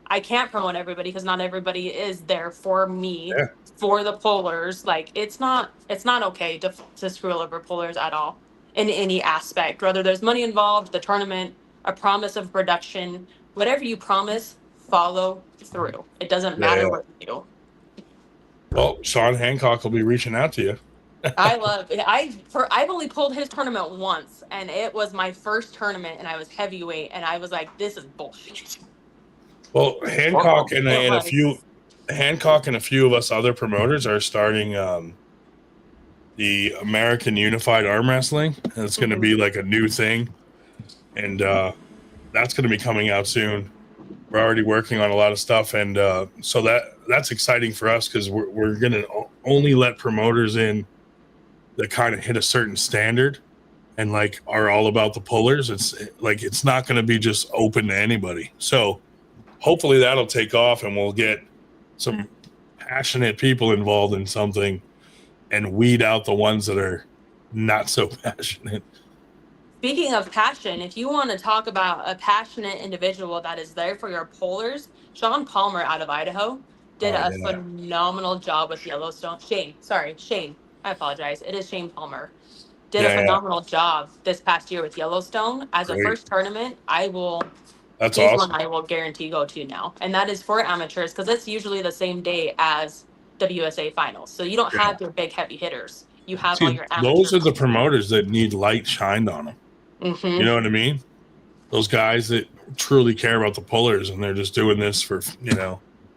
S3: I can't promote everybody because not everybody is there for me, for the polars. Like, it's not okay to screw over polars at all in any aspect. Whether there's money involved, the tournament, a promise of production, whatever you promise, follow through. It doesn't matter what you do.
S1: Well, Sean Hancock will be reaching out to you.
S3: I've only pulled his tournament once, and it was my first tournament, and I was heavyweight, and I was like, this is bullshit.
S1: Well, Hancock and a few of us other promoters are starting the American Unified Arm Wrestling, and it's going to be like a new thing, and that's going to be coming out soon. We're already working on a lot of stuff, and so that's exciting for us because we're going to only let promoters in that kind of hit a certain standard and like are all about the pullers. It's not going to be just open to anybody. So hopefully that'll take off, and we'll get some passionate people involved in something and weed out the ones that are not so passionate.
S3: Speaking of passion, if you want to talk about a passionate individual that is there for your pollers, Sean Palmer out of Idaho did a phenomenal job with Yellowstone. Shane. I apologize. It is Shane Palmer. Did a phenomenal job this past year with Yellowstone. As a first tournament, That's awesome. One I will guarantee go to now. And that is for amateurs, because it's usually the same day as WSA finals. So you don't have your big heavy hitters. You have all your amateurs.
S1: Those are the promoters that need light shined on them. Mm-hmm. You know what I mean? Those guys that truly care about the pullers, and they're just doing this for,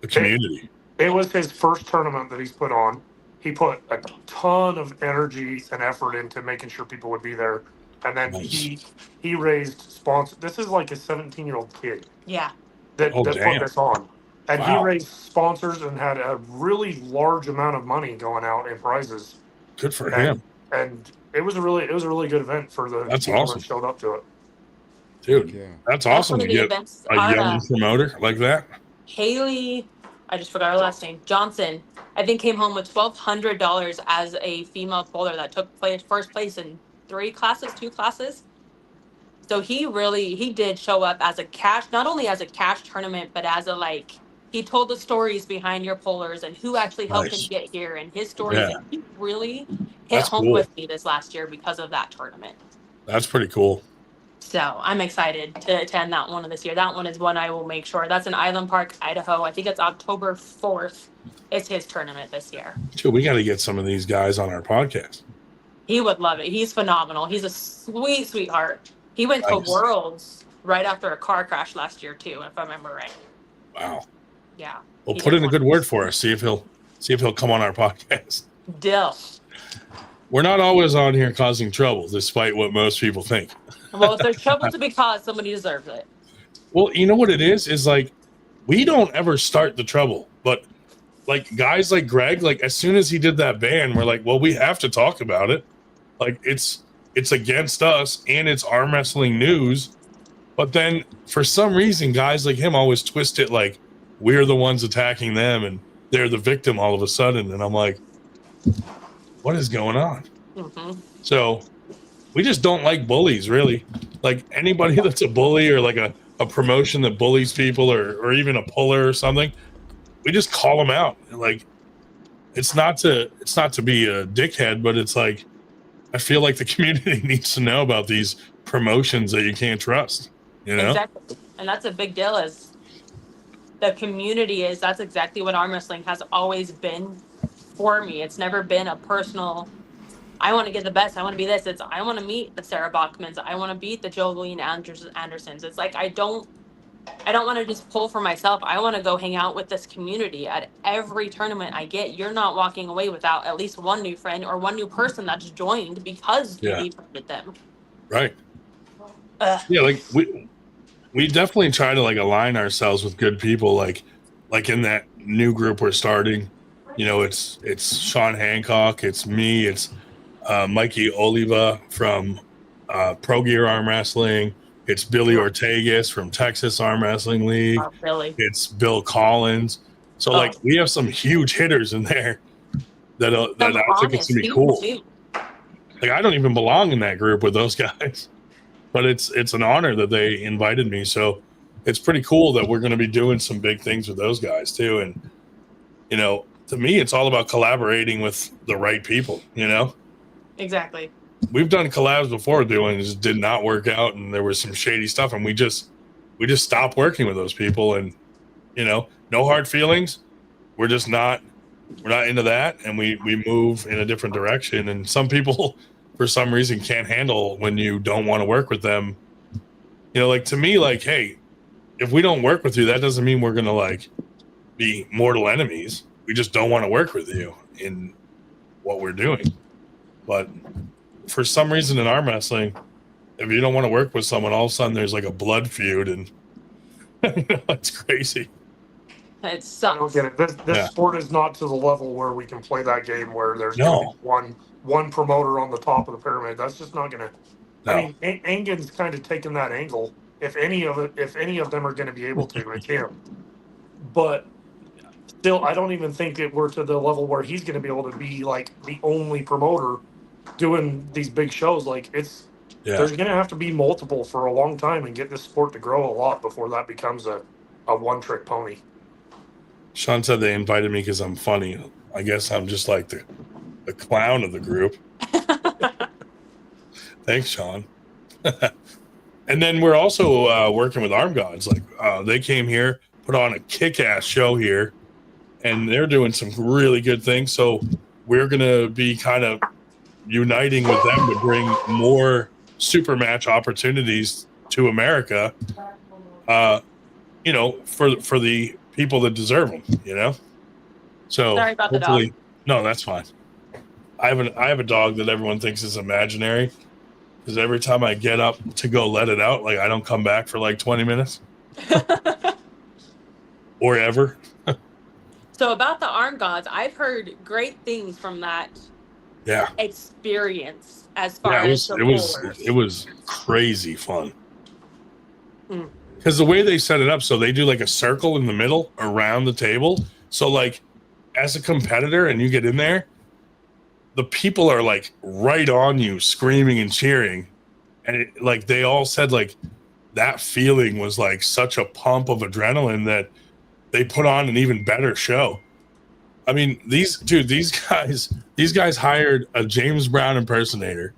S1: the community.
S4: It was his first tournament that he's put on. He put a ton of energy and effort into making sure people would be there. And then he raised sponsors. This is like a 17-year-old kid.
S3: Yeah.
S4: that put
S1: damn.
S4: this on. And he
S1: Wow.
S4: raised sponsors and had a really large amount of money going out in prizes.
S1: Good for
S4: And,
S1: him.
S4: and it was a really good event for the
S1: That's
S4: people
S1: awesome.
S4: that showed up to it.
S1: Dude,
S5: Yeah.
S1: that's
S3: That's
S1: awesome
S3: one
S1: to
S3: of the
S1: get
S3: events.
S1: a young promoter like that.
S3: Haley, I just forgot her last name, Johnson, I think came home with $1,200 as a female polar that took first place in two classes. So he did show up as a cash, not only as a cash tournament, but as a he told the stories behind your polars and who actually helped him
S1: Nice.
S3: get here and his stories.
S1: Yeah.
S3: And he really hit
S1: That's
S3: home
S1: cool.
S3: with me this last year because of that tournament.
S1: That's pretty cool.
S3: So I'm excited to attend that one this year. That one is one I will make sure. That's in Island Park, Idaho. I think it's October 4th. It's his tournament this year.
S1: Dude, we got to get some of these guys on our podcast.
S3: He would love it. He's phenomenal. He's a sweetheart. He went to
S1: Nice.
S3: Worlds right after a car crash last year too, if I remember right.
S1: Wow.
S3: Yeah.
S1: Well,
S3: He
S1: put
S3: did
S1: in a
S3: one.
S1: good word for us. See if he'll come on our podcast.
S3: Dill.
S1: We're not always on here causing trouble, despite what most people think.
S3: Well, if there's trouble to be caused, somebody deserves it.
S1: Well, you know what it is like we don't ever start the trouble, but like guys like Greg, like as soon as he did that ban, we're like, well, we have to talk about it. Like it's against us and it's arm wrestling news. But then for some reason, guys like him always twist it like we're the ones attacking them and they're the victim all of a sudden. And I'm like, what is going on?
S3: Mm-hmm.
S1: So we just don't like bullies, really. Like anybody that's a bully or like a promotion that bullies people or even a puller or something, we just call them out. Like it's not to be a dickhead, but it's like I feel like the community needs to know about these promotions that you can't trust. You know?
S3: Exactly. And that's a big deal is the community that's exactly what arm wrestling has always been for me. It's never been a personal, I want to get the best. I want to be this. It's I want to meet the Sarah Bachmans. I want to beat the Jolene Andersons. It's like I don't want to just pull for myself. I want to go hang out with this community at every tournament I get. You're not walking away without at least one new friend or one new person that's joined because you befriended them.
S1: Right. Yeah, like we definitely try to like align ourselves with good people. Like in that new group we're starting, you know, it's Sean Hancock, it's me, it's Mikey Oliva from Pro Gear Arm Wrestling. It's Billy Ortegas from Texas Arm Wrestling League.
S3: Oh, Billy.
S1: It's Bill Collins. So like we have some huge hitters in there that I think it's gonna be cool.
S3: Too.
S1: Like I don't even belong in that group with those guys, but it's an honor that they invited me. So it's pretty cool that we're going to be doing some big things with those guys too. And you know, to me, it's all about collaborating with the right people. You know,
S3: Exactly.
S1: we've done collabs before doing it just did not work out, and there was some shady stuff, and we just stopped working with those people. And you know, no hard feelings. We're not into that, and we move in a different direction. And some people for some reason can't handle when you don't want to work with them. You know, like to me, like, hey, if we don't work with you, that doesn't mean we're gonna like be mortal enemies. We just don't want to work with you in what we're doing. But for some reason in arm wrestling, if you don't want to work with someone, all of a sudden there's like a blood feud, and it's crazy.
S3: It
S4: I don't
S3: sucks.
S4: get it. This sport is not to the level where we can play that game where there's gonna be one promoter on the top of the pyramid. That's just not gonna.
S1: No.
S4: I mean, Engen's kind of taken that angle. If any of them are going to be able to, it's him. But still, I don't even think that we're to the level where he's going to be able to be like the only promoter doing these big shows. Like there's going to have to be multiple for a long time and get this sport to grow a lot before that becomes a one-trick pony.
S1: Sean said they invited me because I'm funny. I guess I'm just like the clown of the group. Thanks, Sean. And then we're also working with Arm Gods. Like they came here, put on a kick-ass show here, and they're doing some really good things. So we're going to be kind of uniting with them to bring more super match opportunities to America, you know, for the people that deserve them, you know? So
S3: Sorry about the dog.
S1: No, that's fine. I have a dog that everyone thinks is imaginary, because every time I get up to go let it out, like I don't come back for like 20 minutes. or ever.
S3: So about the Arm Gods, I've heard great things from that
S1: Yeah.
S3: experience as
S1: Yeah,
S3: far as the pullers.
S1: it was crazy fun.
S3: Hmm.
S1: Because the way they set it up, so they do like a circle in the middle around the table. So like as a competitor and you get in there, the people are like right on you, screaming and cheering. And it, like they all said like that feeling was like such a pump of adrenaline that they put on an even better show. I mean, these guys hired a James Brown impersonator,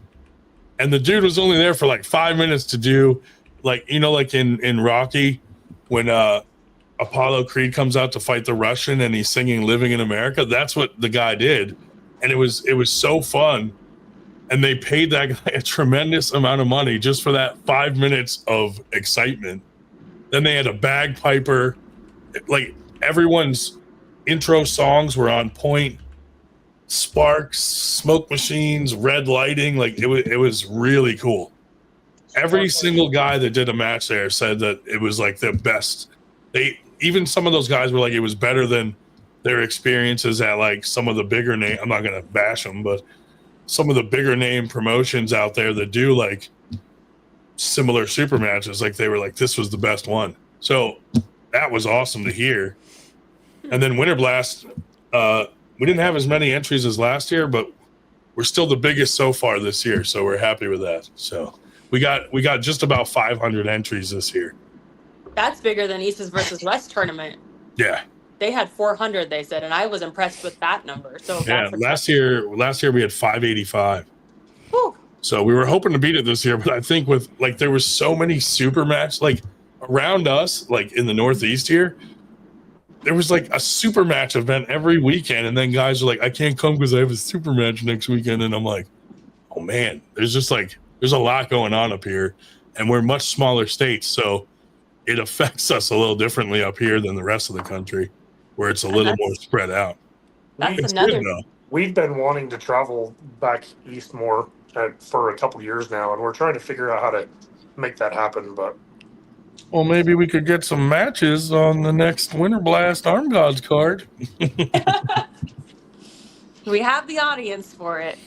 S1: and the dude was only there for like 5 minutes to do, like, you know, like in Rocky, when Apollo Creed comes out to fight the Russian and he's singing "Living in America." That's what the guy did, and it was so fun. And they paid that guy a tremendous amount of money just for that 5 minutes of excitement. Then they had a bagpiper, like everyone's intro songs were on point. Sparks, smoke machines, red lighting, like it was really cool. Every single guy that did a match there said that it was like the best. Even some of those guys were like it was better than their experiences at like some of the bigger name. I'm not gonna bash them, but some of the bigger name promotions out there that do like similar super matches, like they were like this was the best one. So that was awesome to hear. And then Winter Blast, we didn't have as many entries as last year, but we're still the biggest so far this year, so we're happy with that. So we got just about 500 entries this year.
S3: That's bigger than East's versus West tournament.
S1: Yeah.
S3: They had 400, they said, and I was impressed with that number. So
S1: yeah, last year we had 585.
S3: Whew.
S1: So we were hoping to beat it this year, but I think with like there was so many super matches like around us, like in the Northeast here, there was like a super match event every weekend, and then guys are like, I can't come because I have a super match next weekend, and I'm like, oh man, there's a lot going on up here, and we're much smaller states, so it affects us a little differently up here than the rest of the country, where it's a little more spread out.
S3: That's another.
S4: We've been wanting to travel back east more for a couple years now, and we're trying to figure out how to make that happen. But
S1: well, maybe we could get some matches on the next Winter Blast Arm Gods card.
S3: We have the audience for it.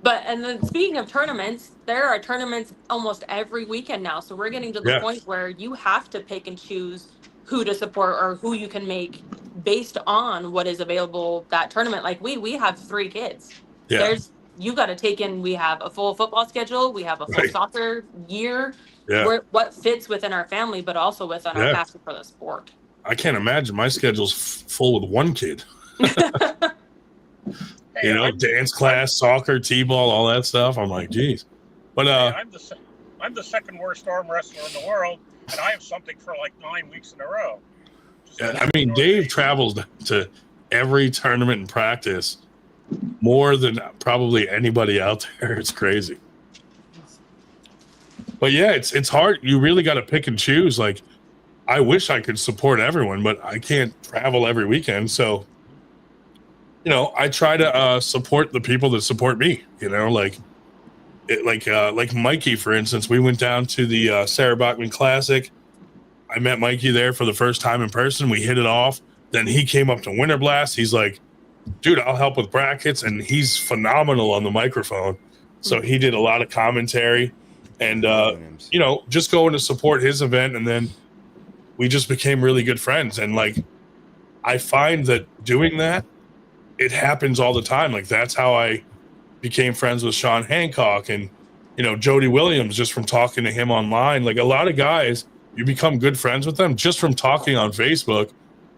S3: But, and then speaking of tournaments, there are tournaments almost every weekend now. So we're getting to the point where you have to pick and choose who to support or who you can make based on what is available that tournament. Like we have 3 kids.
S1: Yeah.
S3: You got to take in, we have a full football schedule. We have a full soccer year.
S1: Yeah.
S3: What fits within our family, but also within our passion for the sport.
S1: I can't imagine my schedule's full with 1 kid. You know, dance class, soccer, t-ball, all that stuff. I'm like, geez. But
S2: I'm the second worst arm wrestler in the world, and I have something for like 9 weeks in a row.
S1: I mean, Dave travels to every tournament and practice more than probably anybody out there. It's crazy. But yeah, it's hard. You really got to pick and choose. Like, I wish I could support everyone, but I can't travel every weekend. So, you know, I try to support the people that support me. You know, like Mikey, for instance. We went down to the Sarah Bachman Classic. I met Mikey there for the first time in person. We hit it off. Then he came up to Winter Blast. He's like, dude, I'll help with brackets. And he's phenomenal on the microphone. So he did a lot of commentary and, you know, just going to support his event. And then we just became really good friends. And like, I find that doing that, it happens all the time. Like, that's how I became friends with Sean Hancock and, you know, Jody Williams, just from talking to him online. Like, a lot of guys, you become good friends with them just from talking on Facebook,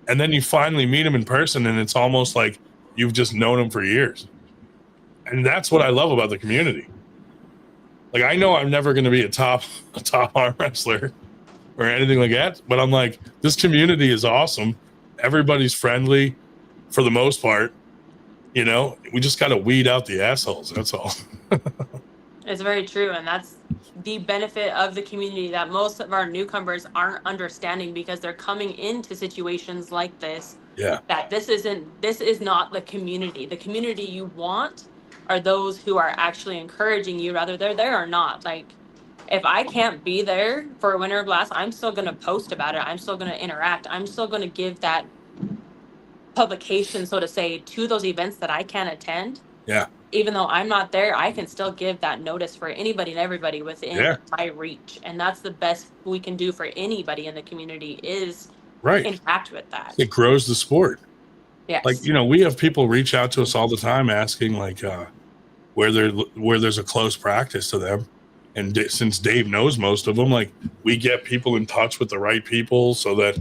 S1: and then you finally meet them in person, and it's almost like you've just known them for years. And that's what I love about the community. Like, I know I'm never going to be a top arm wrestler or anything like that, but I'm like, this community is awesome. Everybody's friendly for the most part. You know, we just got to weed out the assholes. That's all.
S3: It's very true. And that's the benefit of the community that most of our newcomers aren't understanding, because they're coming into situations like this.
S1: Yeah.
S3: That this is not the community. The community you want are those who are actually encouraging you, whether they're there or not. Like, If I can't be there for a Winter Blast, I'm still going to post about it. I'm still going to interact. I'm still going to give that publication, so to say, to those events that I can't attend.
S1: Yeah.
S3: Even though I'm not there, I can still give that notice for anybody and everybody within my reach. And that's the best we can do for anybody in the community is interact with that.
S1: It grows the sport.
S3: Yes.
S1: Like, you know, we have people reach out to us all the time asking like where there's a close practice to them. And since Dave knows most of them, like we get people in touch with the right people so that,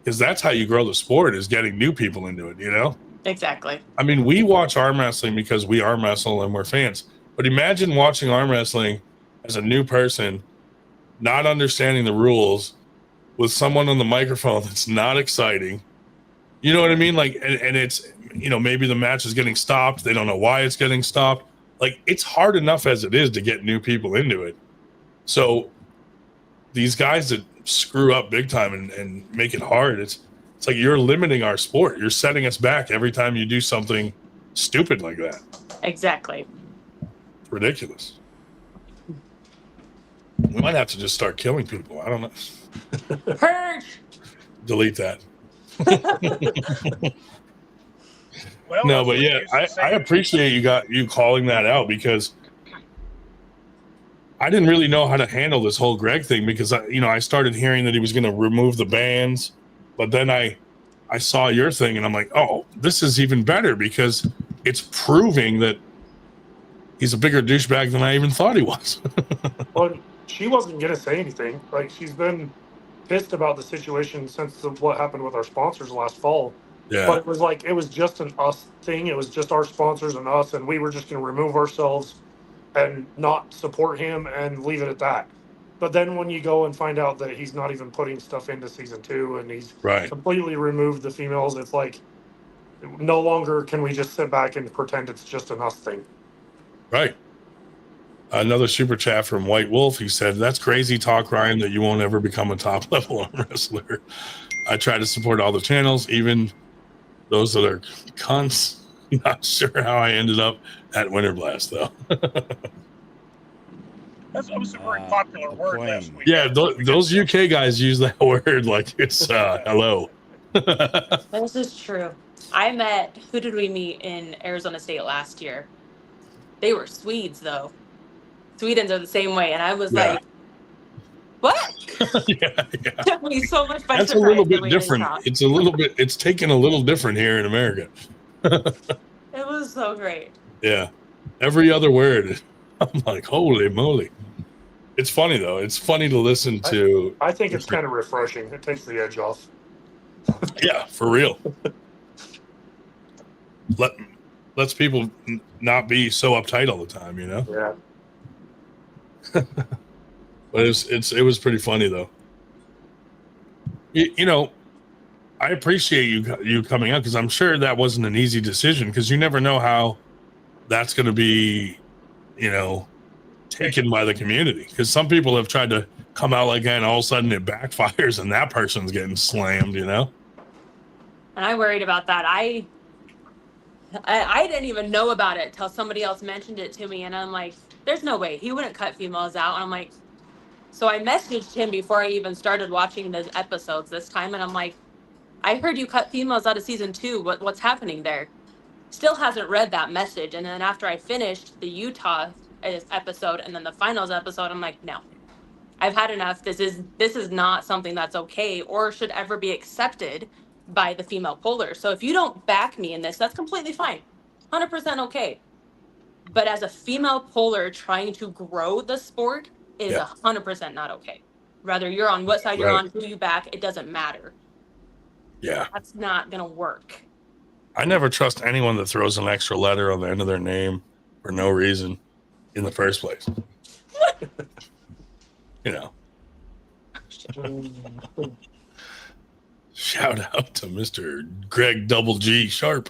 S1: because that's how you grow the sport is getting new people into it, you know?
S3: Exactly.
S1: I mean, we watch arm wrestling because we arm wrestle and we're fans. But imagine watching arm wrestling as a new person, not understanding the rules, with someone on the microphone that's not exciting. You know what I mean? Like, and it's, you know, maybe the match is getting stopped. They don't know why it's getting stopped. Like, it's hard enough as it is to get new people into it. So these guys that screw up big time and make it hard, it's like you're limiting our sport. You're setting us back every time you do something stupid like that.
S3: Exactly.
S1: It's ridiculous. We might have to just start killing people. I don't know.
S3: Purge!
S1: Delete that.
S2: Well,
S1: no, but yeah, I appreciate you calling that out, because I didn't really know how to handle this whole Greg thing, because I started hearing that he was going to remove the bans, but then I saw your thing and I'm like, oh, this is even better, because it's proving that he's a bigger douchebag than I even thought he was.
S4: Well, she wasn't going to say anything. Like, she's been pissed about the situation since what happened with our sponsors last fall.
S1: Yeah.
S4: But it was just an us thing. It was just our sponsors and us, and we were just going to remove ourselves and not support him and leave it at that. But then when you go and find out that he's not even putting stuff into season 2 and he's completely removed the females, it's like no longer can we just sit back and pretend it's just an us thing.
S1: Right. Another super chat from White Wolf. He said, "That's crazy talk, Ryan, that you won't ever become a top level arm wrestler. I try to support all the channels, even those that are cunts. Not sure how I ended up at Winter Blast, though."
S2: That was a very popular word last week.
S1: Yeah, those UK guys use that word like it's hello.
S3: This is true. Who did we meet in Arizona State last year? They were Swedes, though. Swedes are the same way. And I was like, what?
S1: Yeah.
S3: Took me so much by
S1: That's a little bit different. It's taken a little different here in America.
S3: It was so great.
S1: Yeah. Every other word, I'm like, holy moly. It's funny, though. It's funny to listen to.
S4: I think it's kind of refreshing. It takes the edge off.
S1: Yeah, for real. Lets people not be so uptight all the time, you know?
S4: Yeah.
S1: But it was pretty funny, though. You know, I appreciate you coming out, because I'm sure that wasn't an easy decision, because you never know how that's going to be, you know, taken by the community. Because some people have tried to come out like that, and all of a sudden it backfires, and that person's getting slammed, you know?
S3: And I worried about that. I didn't even know about it till somebody else mentioned it to me, and I'm like, there's no way he wouldn't cut females out. And I'm like, so I messaged him before I even started watching the episodes this time, and I'm like, I heard you cut females out of season 2. What's happening there? Still hasn't read that message. And then after I finished the Utah episode and then the finals episode, I'm like, no, I've had enough. This is not something that's okay or should ever be accepted by the female polar. So if you don't back me in this, that's completely fine. 100% okay. But as a female polar trying to grow the sport is 100% not okay. Whether you're on what side you're on, who you back, it doesn't matter.
S1: Yeah.
S3: That's not going to work.
S1: I never trust anyone that throws an extra letter on the end of their name for no reason in the first place. You know. Shout out to Mr. Greg Double G Sharp.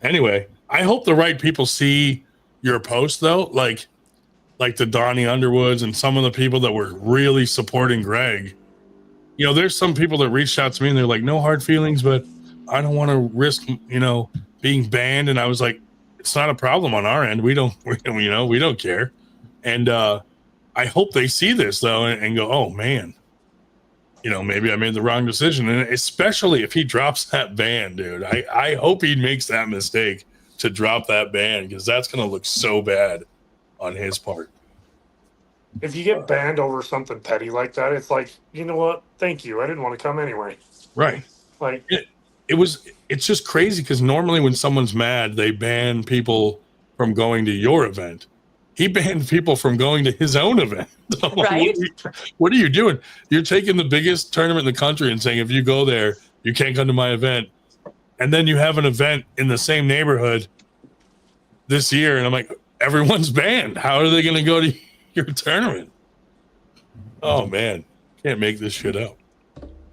S1: Anyway, I hope the right people see your post, though, like the Donnie Underwoods and some of the people that were really supporting Greg. You know, there's some people that reached out to me and they're like, no hard feelings, but I don't want to risk, you know, being banned. And I was like, it's not a problem on our end. We don't care. And I hope they see this though and go, oh man, maybe I made the wrong decision. And especially if he drops that ban, dude, I hope he makes that mistake to drop that ban, because that's going to look so bad on his part.
S4: If you get banned over something petty like that, it's like, you know what? Thank you. I didn't want to come anyway.
S1: Right.
S4: Like
S1: it's just crazy, because normally when someone's mad, they ban people from going to your event. He banned people from going to his own event.
S3: Right.
S1: What are you doing? You're taking the biggest tournament in the country and saying, if you go there, you can't come to my event. And then you have an event in the same neighborhood this year. And I'm like, everyone's banned. How are they going to go to your tournament? Oh man, can't make this shit up.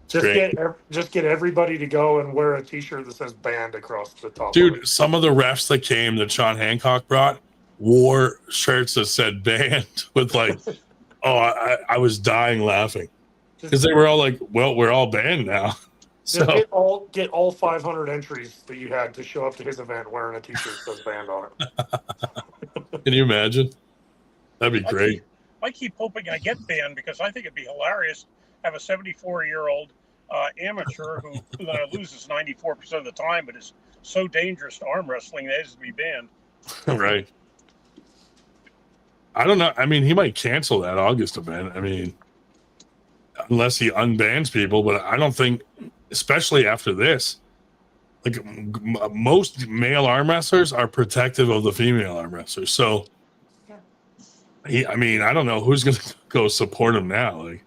S4: Just get everybody to go and wear a T-shirt that says "banned" across the top.
S1: Dude, some of the refs that came that Sean Hancock brought wore shirts that said "banned" with like, I was dying laughing, because they were all like, "Well, we're all banned now." So
S4: get all 500 entries that you had to show up to his event wearing a T-shirt that says "banned" on it.
S1: Can you imagine? That'd be great.
S2: I keep hoping I get banned, because I think it'd be hilarious to have a 74-year-old amateur who loses 94% of the time, but is so dangerous to arm wrestling that he has to be banned.
S1: Right. I don't know. I mean, he might cancel that August event. I mean, unless he unbans people, but I don't think, especially after this, like most male arm wrestlers are protective of the female arm wrestlers. So, I mean, I don't know who's going to go support him now. Like,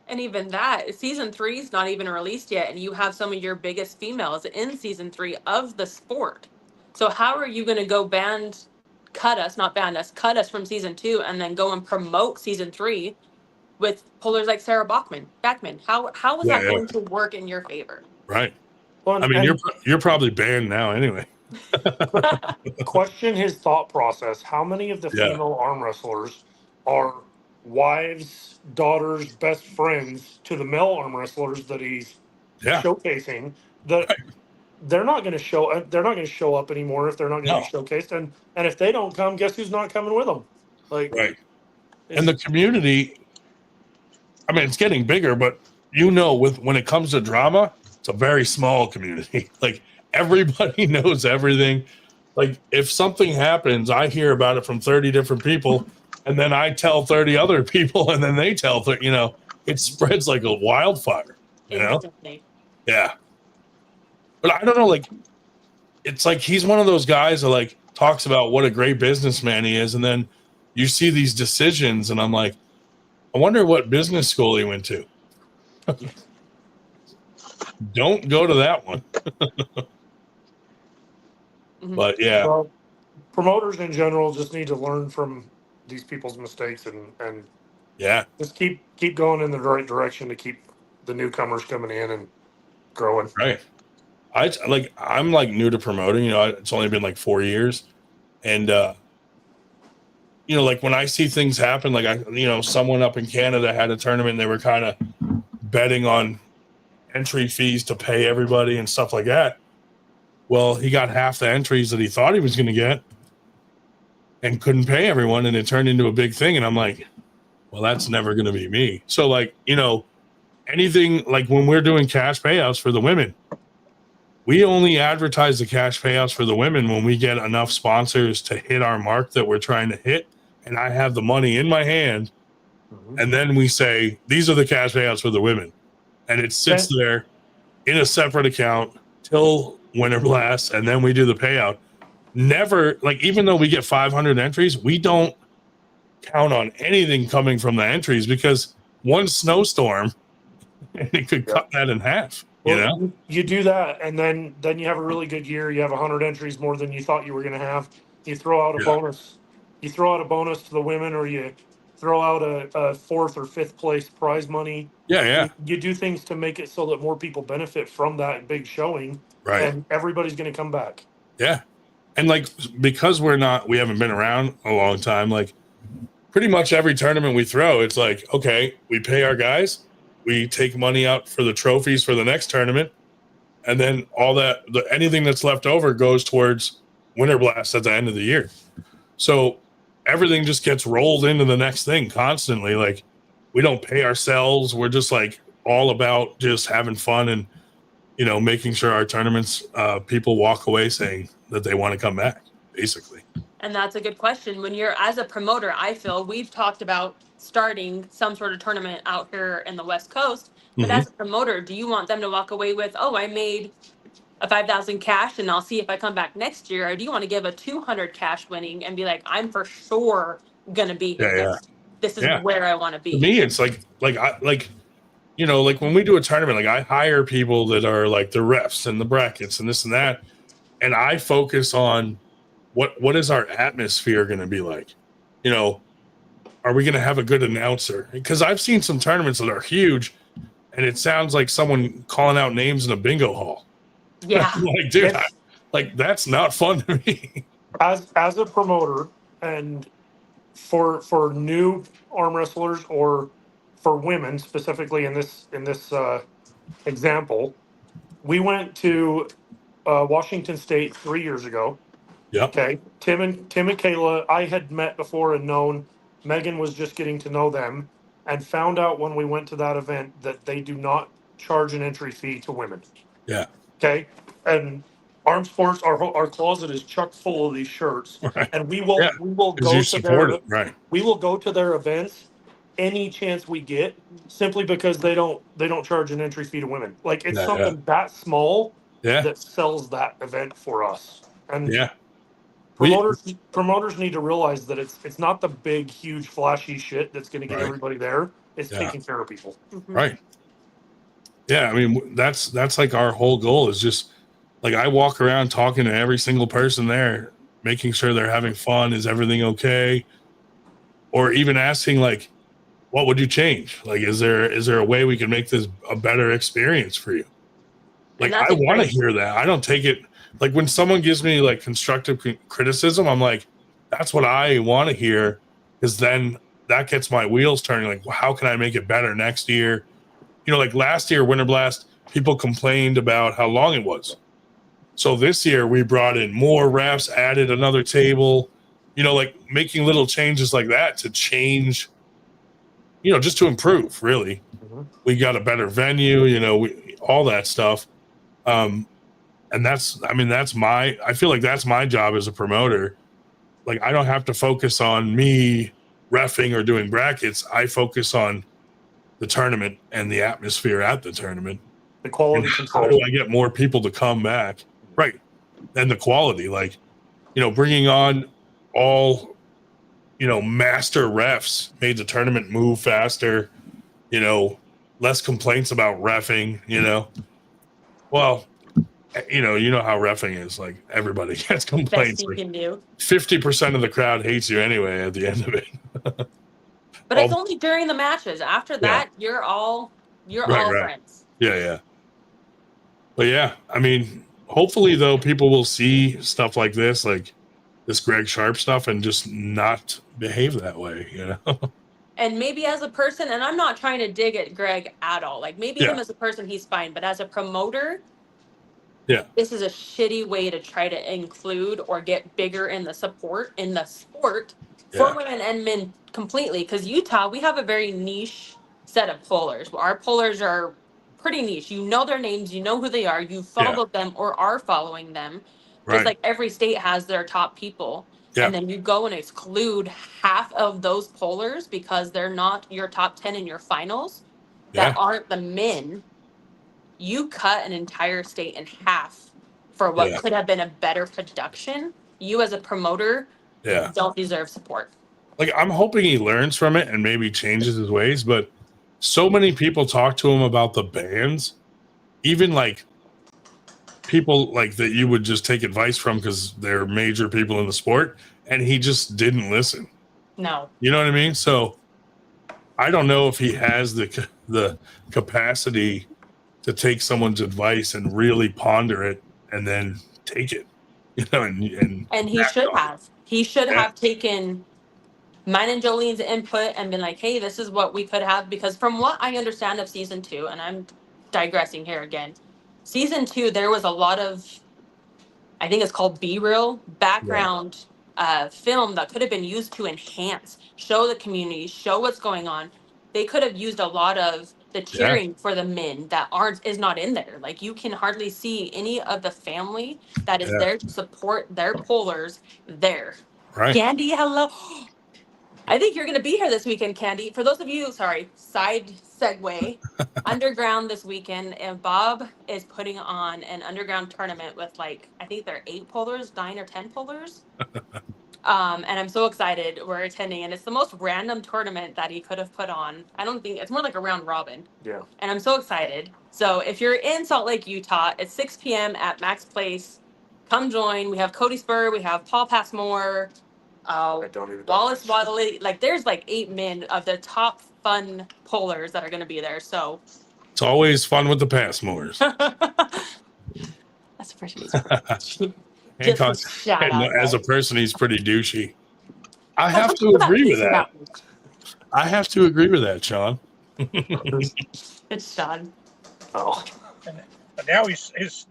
S3: and even that, season 3 is not even released yet, and you have some of your biggest females in season 3 of the sport. So how are you going to go cut us from season 2, and then go and promote season 3 with pullers like Sarah Backman? How is that going to work in your favor?
S1: Right. Well, I mean, you're probably banned now anyway.
S4: Question his thought process. How many of the female arm wrestlers are wives, daughters, best friends to the male arm wrestlers that he's showcasing? That they're not going to show up anymore if they're not going to be showcased. And if they don't come, guess who's not coming with them? Like,
S1: right. And the community, I mean, it's getting bigger, but when it comes to drama, it's a very small community. Like, everybody knows everything. Like, if something happens, I hear about it from 30 different people, and then I tell 30 other people, and then they tell 30, it spreads like a wildfire, Yeah. But I don't know, like, it's like he's one of those guys that like talks about what a great businessman he is, and then you see these decisions, and I'm like, I wonder what business school he went to. Don't go to that one. But
S4: well, promoters in general just need to learn from these people's mistakes and just keep going in the right direction to keep the newcomers coming in and growing.
S1: Right. I'm like new to promoting, it's only been like 4 years. And like when I see things happen, like someone up in Canada had a tournament and they were kind of betting on entry fees to pay everybody and stuff like that. Well, he got half the entries that he thought he was going to get and couldn't pay everyone, and it turned into a big thing. And I'm like, well, that's never going to be me. So like, anything like when we're doing cash payouts for the women, we only advertise the cash payouts for the women when we get enough sponsors to hit our mark that we're trying to hit. And I have the money in my hand. And then we say, these are the cash payouts for the women. And it sits there in a separate account till winter blast, and then we do the payout. Never, like, even though we get 500 entries, we don't count on anything coming from the entries, because one snowstorm, and it could cut that in half.
S4: You do that, and then you have a really good year. You have 100 entries more than you thought you were going to have. You throw out a bonus. You throw out a bonus to the women, or you throw out a 4th or 5th place prize money. You do things to make it so that more people benefit from that big showing,
S1: right?
S4: And everybody's going to come back.
S1: Yeah, and like, because we haven't been around a long time, like pretty much every tournament we throw, it's like, okay, we pay our guys, we take money out for the trophies for the next tournament, and then all that, anything that's left over goes towards Winter Blast at the end of the year. So everything just gets rolled into the next thing constantly. Like, we don't pay ourselves. We're just like all about just having fun and, you know, making sure our tournaments, people walk away saying that they want to come back, basically.
S3: And that's a good question. When you're, as a promoter, I feel we've talked about starting some sort of tournament out here in the West Coast. But as a promoter, do you want them to walk away with, oh, I made a 5,000 cash and I'll see if I come back next year? Or do you want to give a 200 cash winning and be like, I'm for sure going to be here next. This is where I want to be.
S1: To me, it's like, you know, like when we do a tournament, like I hire people that are like the refs and the brackets and this and that. And I focus on what is our atmosphere going to be like? You know, are we going to have a good announcer? Because I've seen some tournaments that are huge and it sounds like someone calling out names in a bingo hall.
S3: Yeah.
S1: Like, dude, like that's not fun to me.
S4: As a promoter, and for new arm wrestlers or for women specifically in this example, we went to Washington State 3 years ago.
S1: Yep.
S4: Okay. Tim and Kayla, I had met before and known. Megan was just getting to know them, and found out when we went to that event that they do not charge an entry fee to women.
S1: Yeah.
S4: Okay. And Arm Sports, our closet is chock full of these shirts,
S1: Right.
S4: and we will go to we will go to their events any chance we get, simply because they don't charge an entry fee to women. Like, it's something that small that sells that event for us. And promoters need to realize that it's not the big, huge, flashy shit that's going to get everybody there. It's taking care of people.
S1: Right. Yeah, I mean, that's like our whole goal is just like, I walk around talking to every single person there, making sure they're having fun. Is everything okay? Or even asking, like, what would you change? Like, is there a way we can make this a better experience for you? Like, I want to hear that. I don't take it like when someone gives me like constructive criticism, I'm like, that's what I want to hear, because then that gets my wheels turning. Like, well, how can I make it better next year? You know, like last year, Winter Blast, people complained about how long it was. So this year we brought in more refs, added another table, you know, like making little changes like that to change, you know, just to improve, really. We got a better venue, you know, all that stuff. And I feel like that's my job as a promoter. Like, I don't have to focus on me reffing or doing brackets. I focus on the tournament and the atmosphere at the tournament.
S4: The quality control.
S1: How do I get more people to come back? Right. And the quality, like, you know, bringing on all, you know, master refs made the tournament move faster, you know, less complaints about reffing, you know. Well, you know how reffing is. Like, everybody gets complaints.
S3: Best you can do.
S1: 50% of the crowd hates you anyway at the end of it.
S3: But it's only during the matches. After that, you're all friends.
S1: Yeah. But yeah, I mean, hopefully though, people will see stuff like this Greg Sharp stuff, and just not behave that way, you know.
S3: And maybe as a person, and I'm not trying to dig at Greg at all. Like, maybe him as a person, he's fine, but as a promoter, this is a shitty way to try to include or get bigger in the sport for women and men completely. Because Utah, we have a very niche set of pullers. Our pullers are pretty niche. You know their names, you know who they are, you followed them or are following them. Just like every state has their top people. And then you go and exclude half of those pullers because they're not your top 10 in your finals that aren't the men. You cut an entire state in half for what could have been a better production. You as a promoter don't deserve support.
S1: Like, I'm hoping he learns from it and maybe changes his ways, but so many people talk to him about the bans, even like people like that you would just take advice from because they're major people in the sport, and he just didn't listen.
S3: No.
S1: You know what I mean? So I don't know if he has the capacity to take someone's advice and really ponder it and then take it, you know, and
S3: he should have. He should have taken mine and Jolene's input and been like, hey, this is what we could have. Because from what I understand of season 2, and I'm digressing here again, season 2, there was a lot of I think it's called B-Reel, background film that could have been used to enhance, show the community, show what's going on. They could have used a lot of the cheering for the men that is not in there. Like you can hardly see any of the family that is there to support their pullers there.
S1: Right.
S3: Candy, hello. I think you're going to be here this weekend, Candy. For those of you, sorry, side segue, underground this weekend, and Bob is putting on an underground tournament with like, I think there are 8 pullers, 9 or 10 pullers. And I'm so excited we're attending, and it's the most random tournament that he could have put on. I don't think it's more like a round robin.
S4: Yeah.
S3: And I'm so excited. So if you're in Salt Lake, Utah, it's 6 p.m. at Max Place. Come join. We have Cody Spur, we have Paul Passmore, Wallace Wadley. Like there's like 8 men of the top fun pullers that are going to be there. So
S1: it's always fun with the Passmores.
S3: That's pretty.
S1: As a person, he's pretty douchey. I have to agree with that. I have to agree with that, Sean.
S3: It's Sean.
S4: Oh.
S2: And now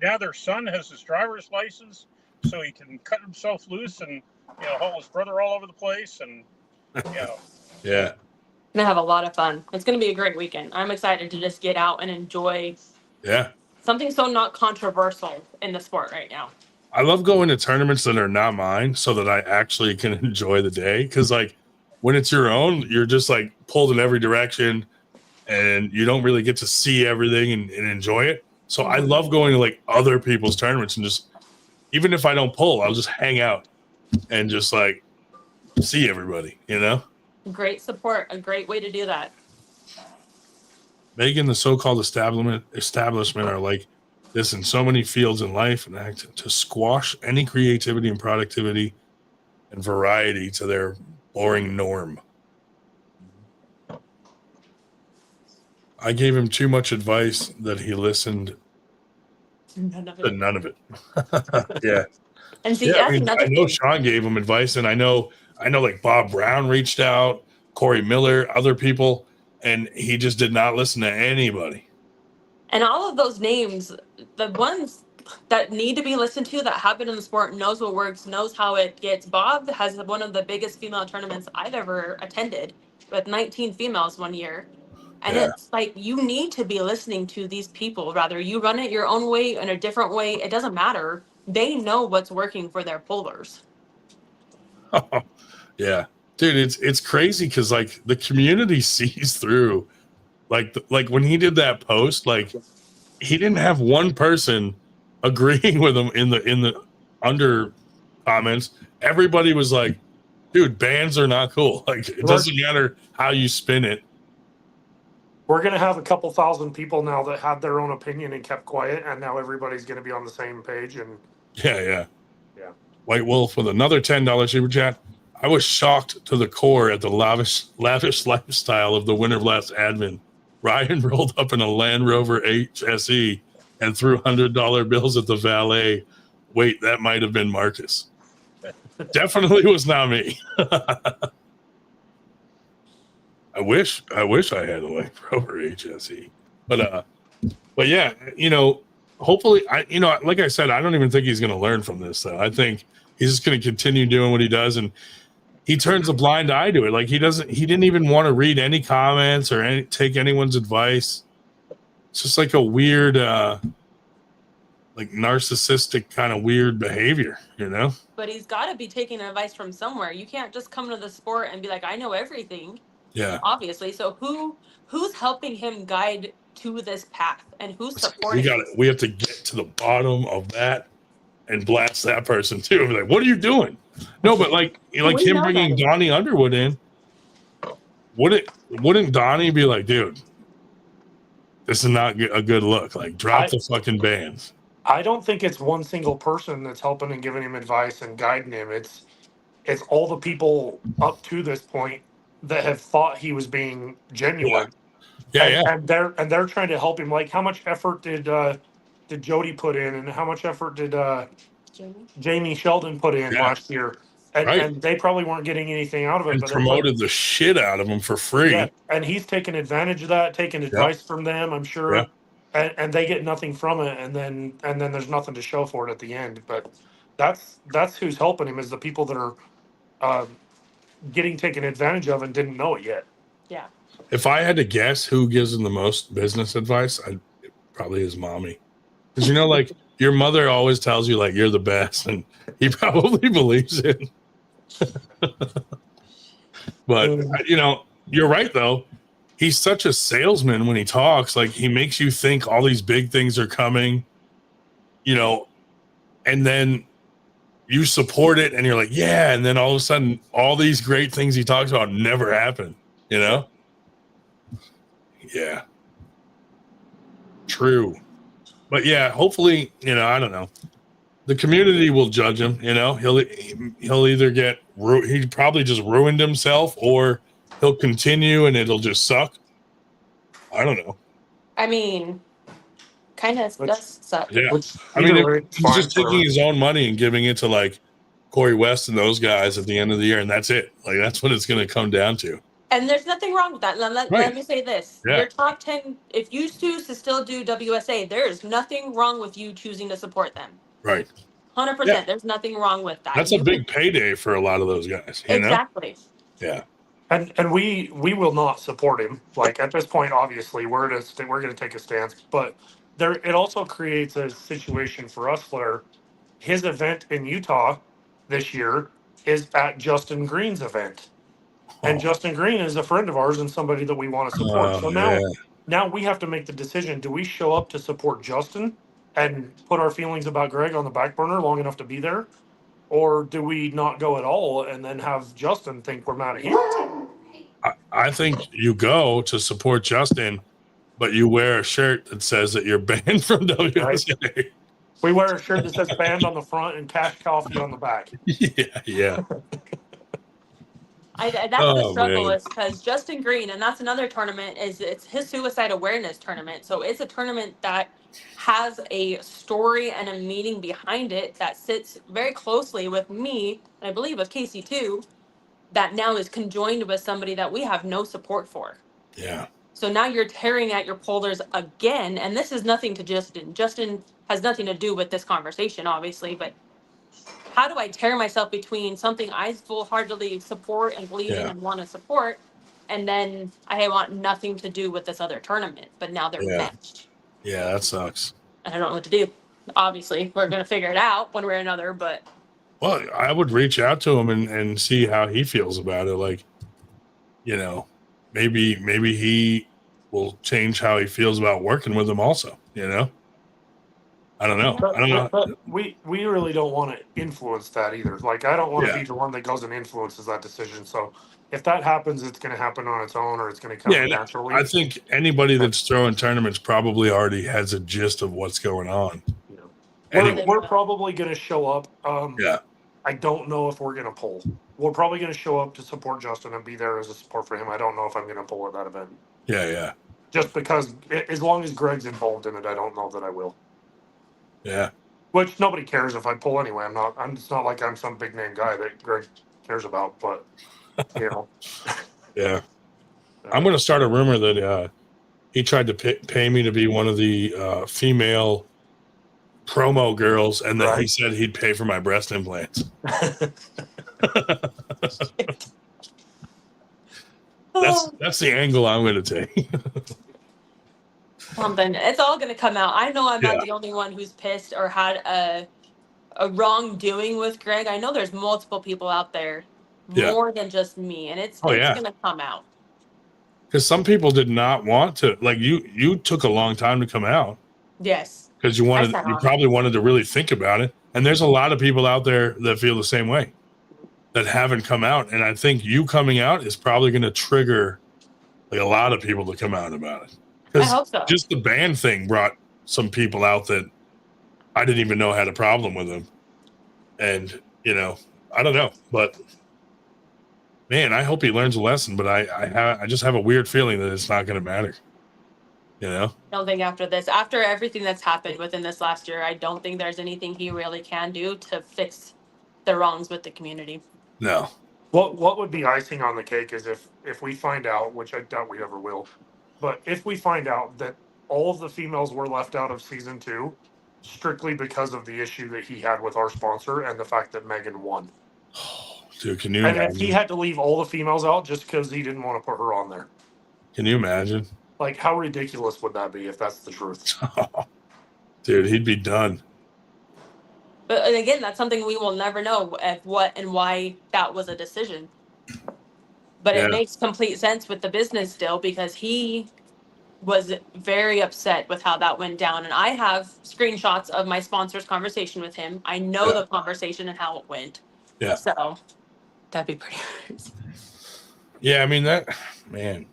S2: now their son has his driver's license, so he can cut himself loose and haul his brother all over the place, and
S1: Yeah.
S3: Gonna have a lot of fun. It's gonna be a great weekend. I'm excited to just get out and enjoy.
S1: Yeah.
S3: Something so not controversial in the sport right now.
S1: I love going to tournaments that are not mine so that I actually can enjoy the day. Because like when it's your own, you're just like pulled in every direction and you don't really get to see everything and enjoy it. So I love going to like other people's tournaments and just, even if I don't pull, I'll just hang out and just like see everybody,
S3: Great support. A great way to do that.
S1: Megan, the so-called establishment are like this in so many fields in life and act to squash any creativity and productivity and variety to their boring norm. I gave him too much advice that he listened to none of it. Yeah.
S3: And see, that's another
S1: I know
S3: thing.
S1: Sean gave him advice, and I know like Bob Brown reached out, Corey Miller, other people, and he just did not listen to anybody.
S3: And all of those names, the ones that need to be listened to, that have been in the sport, knows what works, knows how it gets. Bob has one of the biggest female tournaments I've ever attended with 19 females one year. And it's like, you need to be listening to these people. Rather you run it your own way, in a different way, it doesn't matter. They know what's working for their pullers.
S1: Oh, yeah. Dude, it's crazy because like the community sees through. Like when he did that post, like he didn't have one person agreeing with him in the under comments. Everybody was like, dude, bans are not cool. Like it doesn't matter how you spin it.
S4: We're going to have a couple thousand people now that had their own opinion and kept quiet, and now everybody's going to be on the same page. And
S1: Yeah. White Wolf with another $10 super chat. I was shocked to the core at the lavish lifestyle of the Winter Blast admin. Ryan rolled up in a Land Rover HSE and threw $100 bills at the valet. Wait, that might have been Marcus. Definitely was not me. I wish I had a Land Rover HSE, but yeah, hopefully, like I said, I don't even think he's going to learn from this. Though I think he's just going to continue doing what he does, and he turns a blind eye to it. Like he didn't even want to read any comments or take anyone's advice. It's just like a weird, like narcissistic kind of weird behavior, But
S3: he's got to be taking advice from somewhere. You can't just come to the sport and be like, I know everything.
S1: Yeah.
S3: Obviously. So who's helping him guide to this path, and who's supporting?
S1: We have to get to the bottom of that and blast that person too. Be like, what are you doing? No, but like him bringing Donnie Underwood in, wouldn't Donnie be like, dude, this is not a good look. Like, drop the fucking bans.
S4: I don't think it's one single person that's helping and giving him advice and guiding him. It's all the people up to this point that have thought he was being genuine.
S1: Yeah.
S4: And they're trying to help him. Like, how much effort did Jody put in, and how much effort did Jamie Sheldon put in last year? And they probably weren't getting anything out of it.
S1: And
S4: but
S1: promoted the shit out of him for free.
S4: Yeah, and he's taking advantage of that, taking advice from them, I'm sure. And they get nothing from it, and then there's nothing to show for it at the end. But That's who's helping him is the people that are getting taken advantage of and didn't know it yet.
S3: Yeah.
S1: If I had to guess who gives him the most business advice, I'd probably his mommy. Because like your mother always tells you like you're the best, and he probably believes it. But you're right though. He's such a salesman when he talks. Like he makes you think all these big things are coming, and then you support it and you're like, yeah. And then all of a sudden, all these great things he talks about never happen, Yeah. True. But yeah, hopefully, I don't know. The community will judge him, he'll either he probably just ruined himself or he'll continue and it'll just suck. I don't know.
S3: I mean, kind of does suck.
S1: Yeah. I mean, he's just taking his own money and giving it to like Corey West and those guys at the end of the year. And that's it. Like, that's what it's going to come down to.
S3: And there's nothing wrong with that. Let me say this.
S1: Yeah.
S3: Your top 10, if you choose to still do WSA, there's nothing wrong with you choosing to support them.
S1: Right.
S3: 100%. Yeah. There's nothing wrong with that.
S1: That's a big payday for a lot of those guys.
S3: Exactly.
S1: Yeah.
S4: And we will not support him. Like at this point, obviously, we're going to take a stance. But it also creates a situation for us where his event in Utah this year is at Justin Green's event. And Justin Green is a friend of ours and somebody that we want to support. So now we have to make the decision. Do we show up to support Justin and put our feelings about Greg on the back burner long enough to be there? Or do we not go at all and then have Justin think we're mad at him?
S1: I think you go to support Justin, but you wear a shirt that says that you're banned from WSA.
S4: Right. We wear a shirt that says banned on the front and Cash Coffee on the back.
S1: Yeah.
S3: That's the struggle is because Justin Green, and that's another tournament, it's his suicide awareness tournament. So it's a tournament that has a story and a meaning behind it that sits very closely with me, and I believe with Casey too, that now is conjoined with somebody that we have no support for.
S1: Yeah.
S3: So now you're tearing at your polders again, and this is nothing to Justin. Justin has nothing to do with this conversation, obviously, but how do I tear myself between something I full-heartedly support and believe in and want to support, and then I want nothing to do with this other tournament, but now they're matched.
S1: Yeah, that sucks.
S3: And I don't know what to do. Obviously, we're going to figure it out one way or another, but...
S1: Well, I would reach out to him and see how he feels about it. Like, maybe he will change how he feels about working with him also, I don't know.
S4: But we really don't want to influence that either. Like, I don't want to be the one that goes and influences that decision. So if that happens, it's going to happen on its own or it's going to come naturally.
S1: I think anybody that's throwing tournaments probably already has a gist of what's going on.
S4: We're probably going to show up. I don't know if we're going to pull. We're probably going to show up to support Justin and be there as a support for him. I don't know if I'm going to pull at that event.
S1: Yeah.
S4: Just because as long as Greg's involved in it, I don't know that I will.
S1: Yeah.
S4: Which nobody cares if I pull anyway. It's not like I'm some big name guy that Greg cares about, but
S1: Yeah. I'm going to start a rumor that he tried to pay me to be one of the female promo girls, and then he said he'd pay for my breast implants. That's the angle I'm going to take.
S3: Something. It's all going to come out. I know I'm not the only one who's pissed or had a wrongdoing with Greg. I know there's multiple people out there, more than just me, and it's going to come out.
S1: Because some people did not want to. Like you took a long time to come out.
S3: Yes.
S1: Because you probably wanted to really think about it. And there's a lot of people out there that feel the same way, that haven't come out. And I think you coming out is probably going to trigger like a lot of people to come out about it.
S3: I hope so.
S1: Just the band thing brought some people out that I didn't even know had a problem with them. And, I don't know. But, man, I hope he learns a lesson. But I just have a weird feeling that it's not going to matter. I
S3: don't think after everything that's happened within this last year, I don't think there's anything he really can do to fix the wrongs with the community.
S1: No.
S4: What would be icing on the cake is if we find out, which I doubt we ever will, but if we find out that all of the females were left out of season 2 strictly because of the issue that he had with our sponsor and the fact that Megan won.
S1: Dude, can you
S4: And
S1: imagine?
S4: if he had to leave all the females out just because he didn't want to put her on there.
S1: Can you imagine?
S4: Like, how ridiculous would that be if that's the truth?
S1: Dude, he'd be done.
S3: But and again, that's something we will never know at what and why that was a decision. But
S1: Yeah.
S3: it makes complete sense with the business deal because he was very upset with how that went down. And I have screenshots of my sponsor's conversation with him. I know the conversation and how it went.
S1: Yeah.
S3: So that'd be pretty crazy.
S1: Yeah, I mean man.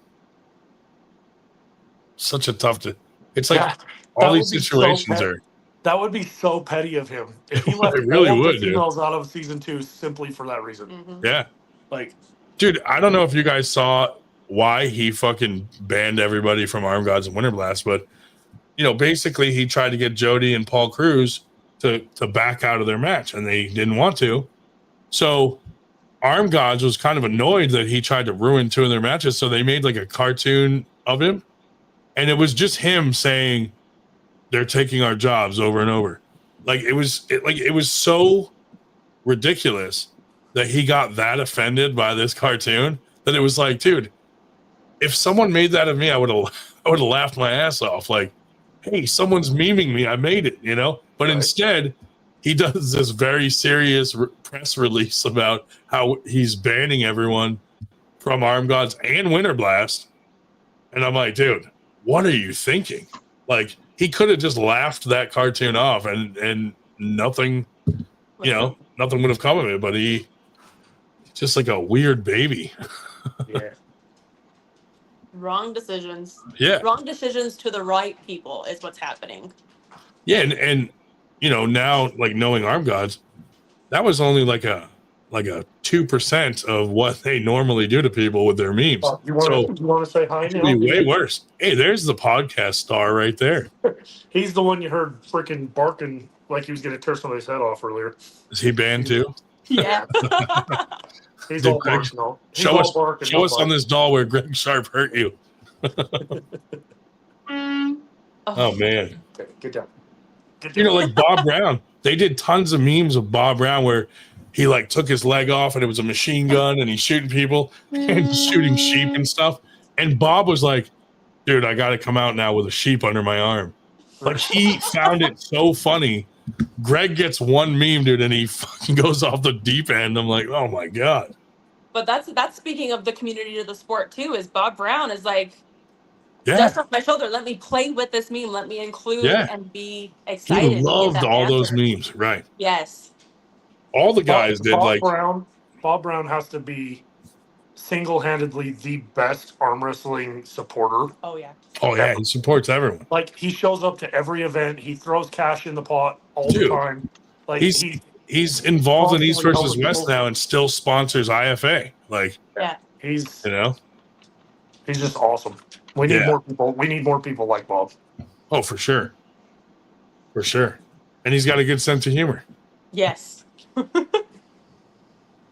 S1: Such a tough it's like all these situations are
S4: that would be so petty of him if he left
S1: it really
S4: all
S1: would,
S4: the females out of season 2 simply for that reason.
S3: Mm-hmm.
S1: Yeah.
S4: Like,
S1: dude, I don't know if you guys saw why he fucking banned everybody from Arm Gods and Winter Blast, but basically he tried to get Jody and Paul Cruz to back out of their match, and they didn't want to. So Arm Gods was kind of annoyed that he tried to ruin 2 of their matches, so they made like a cartoon of him, and it was just him saying they're taking our jobs over and over. Like it was so ridiculous that he got that offended by this cartoon that it was like, dude, if someone made that of me, I would have laughed my ass off. Like, hey, someone's memeing me. I made it, But instead, he does this very serious press release about how he's banning everyone from Arm Gods and Winter Blast. And I'm like, dude, what are you thinking? Like, he could have just laughed that cartoon off and nothing, nothing would have come of it. But he just like a weird baby.
S4: Yeah.
S3: Wrong decisions.
S1: Yeah.
S3: Wrong decisions to the right people is what's happening.
S1: Yeah, and now like knowing Arm Gods, that was only like a 2% of what they normally do to people with their memes.
S4: You want to say hi now?
S1: Be way worse. Hey, there's the podcast star right there.
S4: He's the one you heard freaking barking like he was going to tear somebody's head off earlier.
S1: Is he banned too?
S3: Yeah.
S4: He's
S1: Dude,
S4: all bark now.
S1: Show us on this doll where Greg Sharp hurt you. Oh man.
S4: Okay, good job.
S1: Like Bob Brown. They did tons of memes of Bob Brown where he like took his leg off and it was a machine gun and he's shooting people and shooting sheep and stuff. And Bob was like, dude, I got to come out now with a sheep under my arm. Like he found it so funny. Greg gets one meme, dude, and he fucking goes off the deep end. I'm like, oh my God.
S3: But that's speaking of the community of the sport too, is Bob Brown is like,
S1: yeah,
S3: dust off my shoulder. Let me play with this meme. Let me include and be excited.
S1: He loved all those memes, right?
S3: Yes.
S1: All the guys did.
S4: Bob Brown has to be single-handedly the best arm wrestling supporter.
S3: Oh yeah.
S1: Oh yeah, he supports everyone.
S4: Like he shows up to every event. He throws cash in the pot all the time. Like
S1: he's involved in East versus West now and still sponsors IFA. Like
S4: he's he's just awesome. We need more people. We need more people like Bob.
S1: Oh, for sure. For sure. And he's got a good sense of humor.
S3: Yes.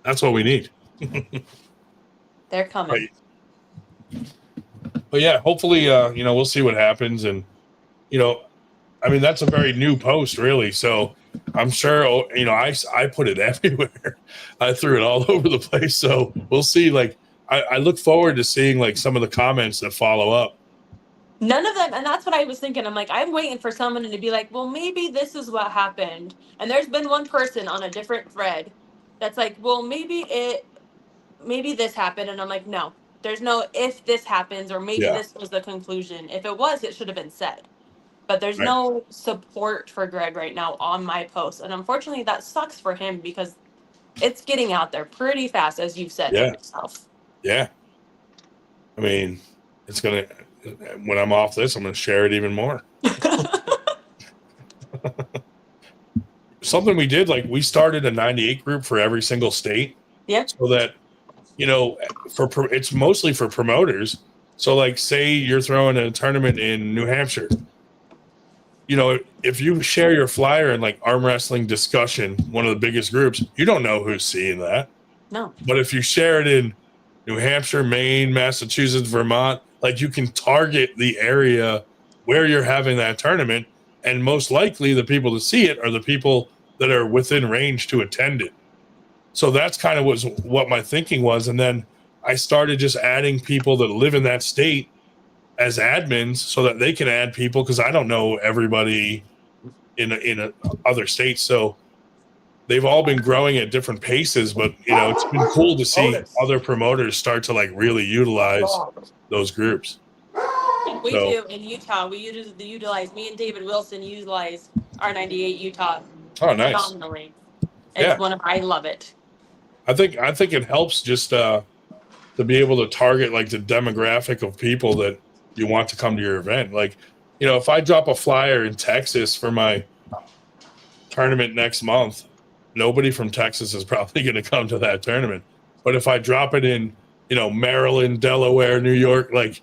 S1: That's what we need.
S3: They're coming.
S1: Right. But yeah, hopefully, we'll see what happens. And, I mean, that's a very new post, really. So I'm sure, I put it everywhere. I threw it all over the place. So we'll see. Like, I look forward to seeing, like, some of the comments that follow up.
S3: None of them, and that's what I was thinking. I'm like, I'm waiting for someone to be like, well, maybe this is what happened. And there's been one person on a different thread that's like, well, maybe this happened. And I'm like, no, there's no if this happens or maybe this was the conclusion. If it was, it should have been said. But there's no support for Greg right now on my post. And unfortunately, that sucks for him because it's getting out there pretty fast, as you've said yourself. Yeah.
S1: I mean, it's going to... When I'm off this, I'm going to share it even more. Something we did, like we started a 98 group for every single state.
S3: Yeah.
S1: So that, it's mostly for promoters. So like, say you're throwing a tournament in New Hampshire, if you share your flyer in like arm wrestling discussion, one of the biggest groups, you don't know who's seeing that.
S3: No.
S1: But if you share it in New Hampshire, Maine, Massachusetts, Vermont, like you can target the area where you're having that tournament And most likely the people that see it are the people that are within range to attend it. So that's kind of what my thinking was. And then I started just adding people that live in that state as admins so that they can add people, because I don't know everybody in other states. So they've all been growing at different paces, but it's been cool to see other promoters start to like really utilize those groups.
S3: We do in Utah. We utilize. Me and David Wilson utilize R98 Utah.
S1: Oh, nice.
S3: Phenomenally. It's I love it.
S1: I think it helps just to be able to target like the demographic of people that you want to come to your event. Like, if I drop a flyer in Texas for my tournament next month, nobody from Texas is probably going to come to that tournament. But if I drop it in, Maryland, Delaware, New York, like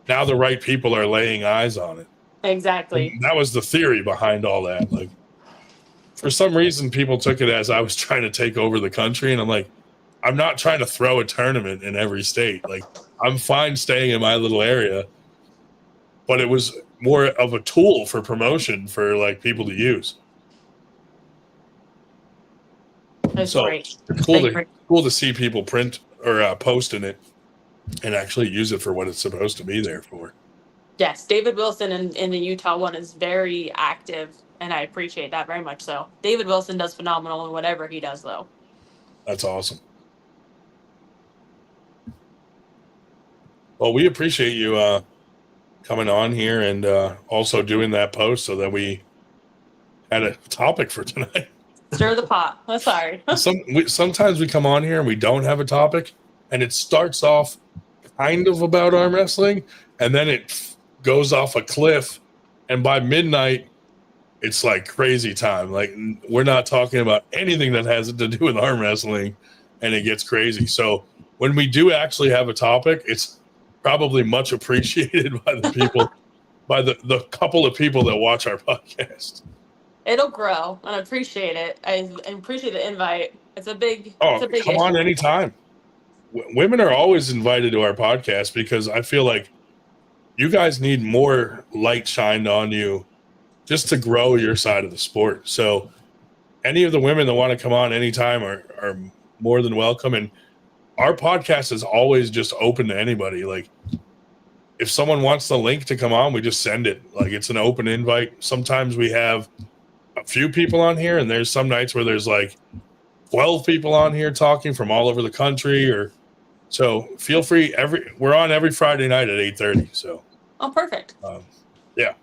S1: now the right people are laying eyes on it.
S3: Exactly.
S1: And that was the theory behind all that. Like, for some reason, people took it as I was trying to take over the country. And I'm like, I'm not trying to throw a tournament in every state. Like, I'm fine staying in my little area. But it was more of a tool for promotion for like people to use.
S3: That's great.
S1: It's cool to see people print or post in it and actually use it for what it's supposed to be there for.
S3: Yes, David Wilson in the Utah one is very active, and I appreciate that very much. So David Wilson does phenomenal in whatever he does, though.
S1: That's awesome. Well, we appreciate you coming on here and also doing that post so that we had a topic for tonight.
S3: Stir the pot. I'm sorry.
S1: Sometimes we come on here and we don't have a topic, and it starts off kind of about arm wrestling, and then it goes off a cliff, and by midnight, it's like crazy time. Like, we're not talking about anything that has to do with arm wrestling, and it gets crazy. So when we do actually have a topic, it's probably much appreciated by the people, by the couple of people that watch our podcast.
S3: It'll grow, and I appreciate it. I appreciate the invite. It's a big
S1: come
S3: issue.
S1: On anytime. Women are always invited to our podcast because I feel like you guys need more light shined on you just to grow your side of the sport. So any of the women that want to come on anytime are more than welcome. And our podcast is always just open to anybody. Like, if someone wants the link to come on, we just send it. Like, it's an open invite. Sometimes we have a few people on here, and there's some nights where there's like 12 people on here talking from all over the country. So feel free. We're on every Friday night at 8:30. So
S3: perfect.
S1: Yeah,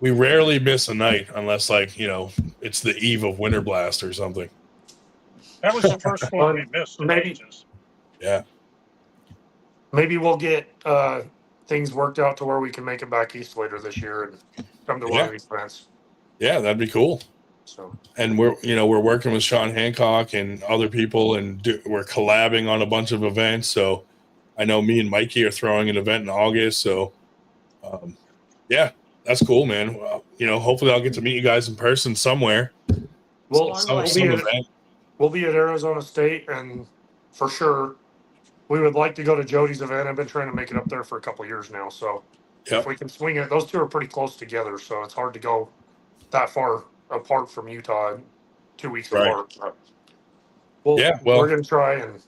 S1: we rarely miss a night unless it's the eve of Winter Blast or something.
S2: That was the first one we missed.
S4: Maybe.
S1: Yeah.
S4: Maybe we'll get things worked out to where we can make it back east later this year and come to one of these events.
S1: Yeah, that'd be cool.
S4: So,
S1: and we're working with Sean Hancock and other people, and we're collabing on a bunch of events. So I know me and Mikey are throwing an event in August. So that's cool, man. Well, hopefully I'll get to meet you guys in person somewhere.
S4: We'll be at Arizona State, and for sure we would like to go to Jody's event. I've been trying to make it up there for a couple of years now. So if we can swing it, those two are pretty close together. So it's hard to go that far apart from Utah 2 weeks apart. We're going to try, and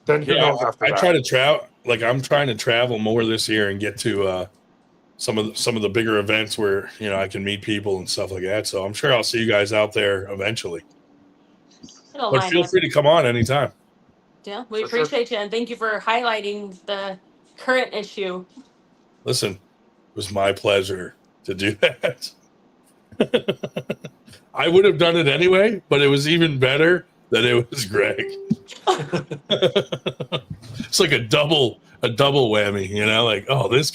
S4: then who knows after that.
S1: I try to travel. Like, I'm trying to travel more this year and get to some of the bigger events where, I can meet people and stuff like that. So I'm sure I'll see you guys out there eventually. But feel free to come on anytime.
S3: Yeah, we appreciate you, and thank you for highlighting the current issue.
S1: Listen, it was my pleasure to do that. I would have done it anyway, but it was even better that it was Greg. It's like a double whammy, like, oh, this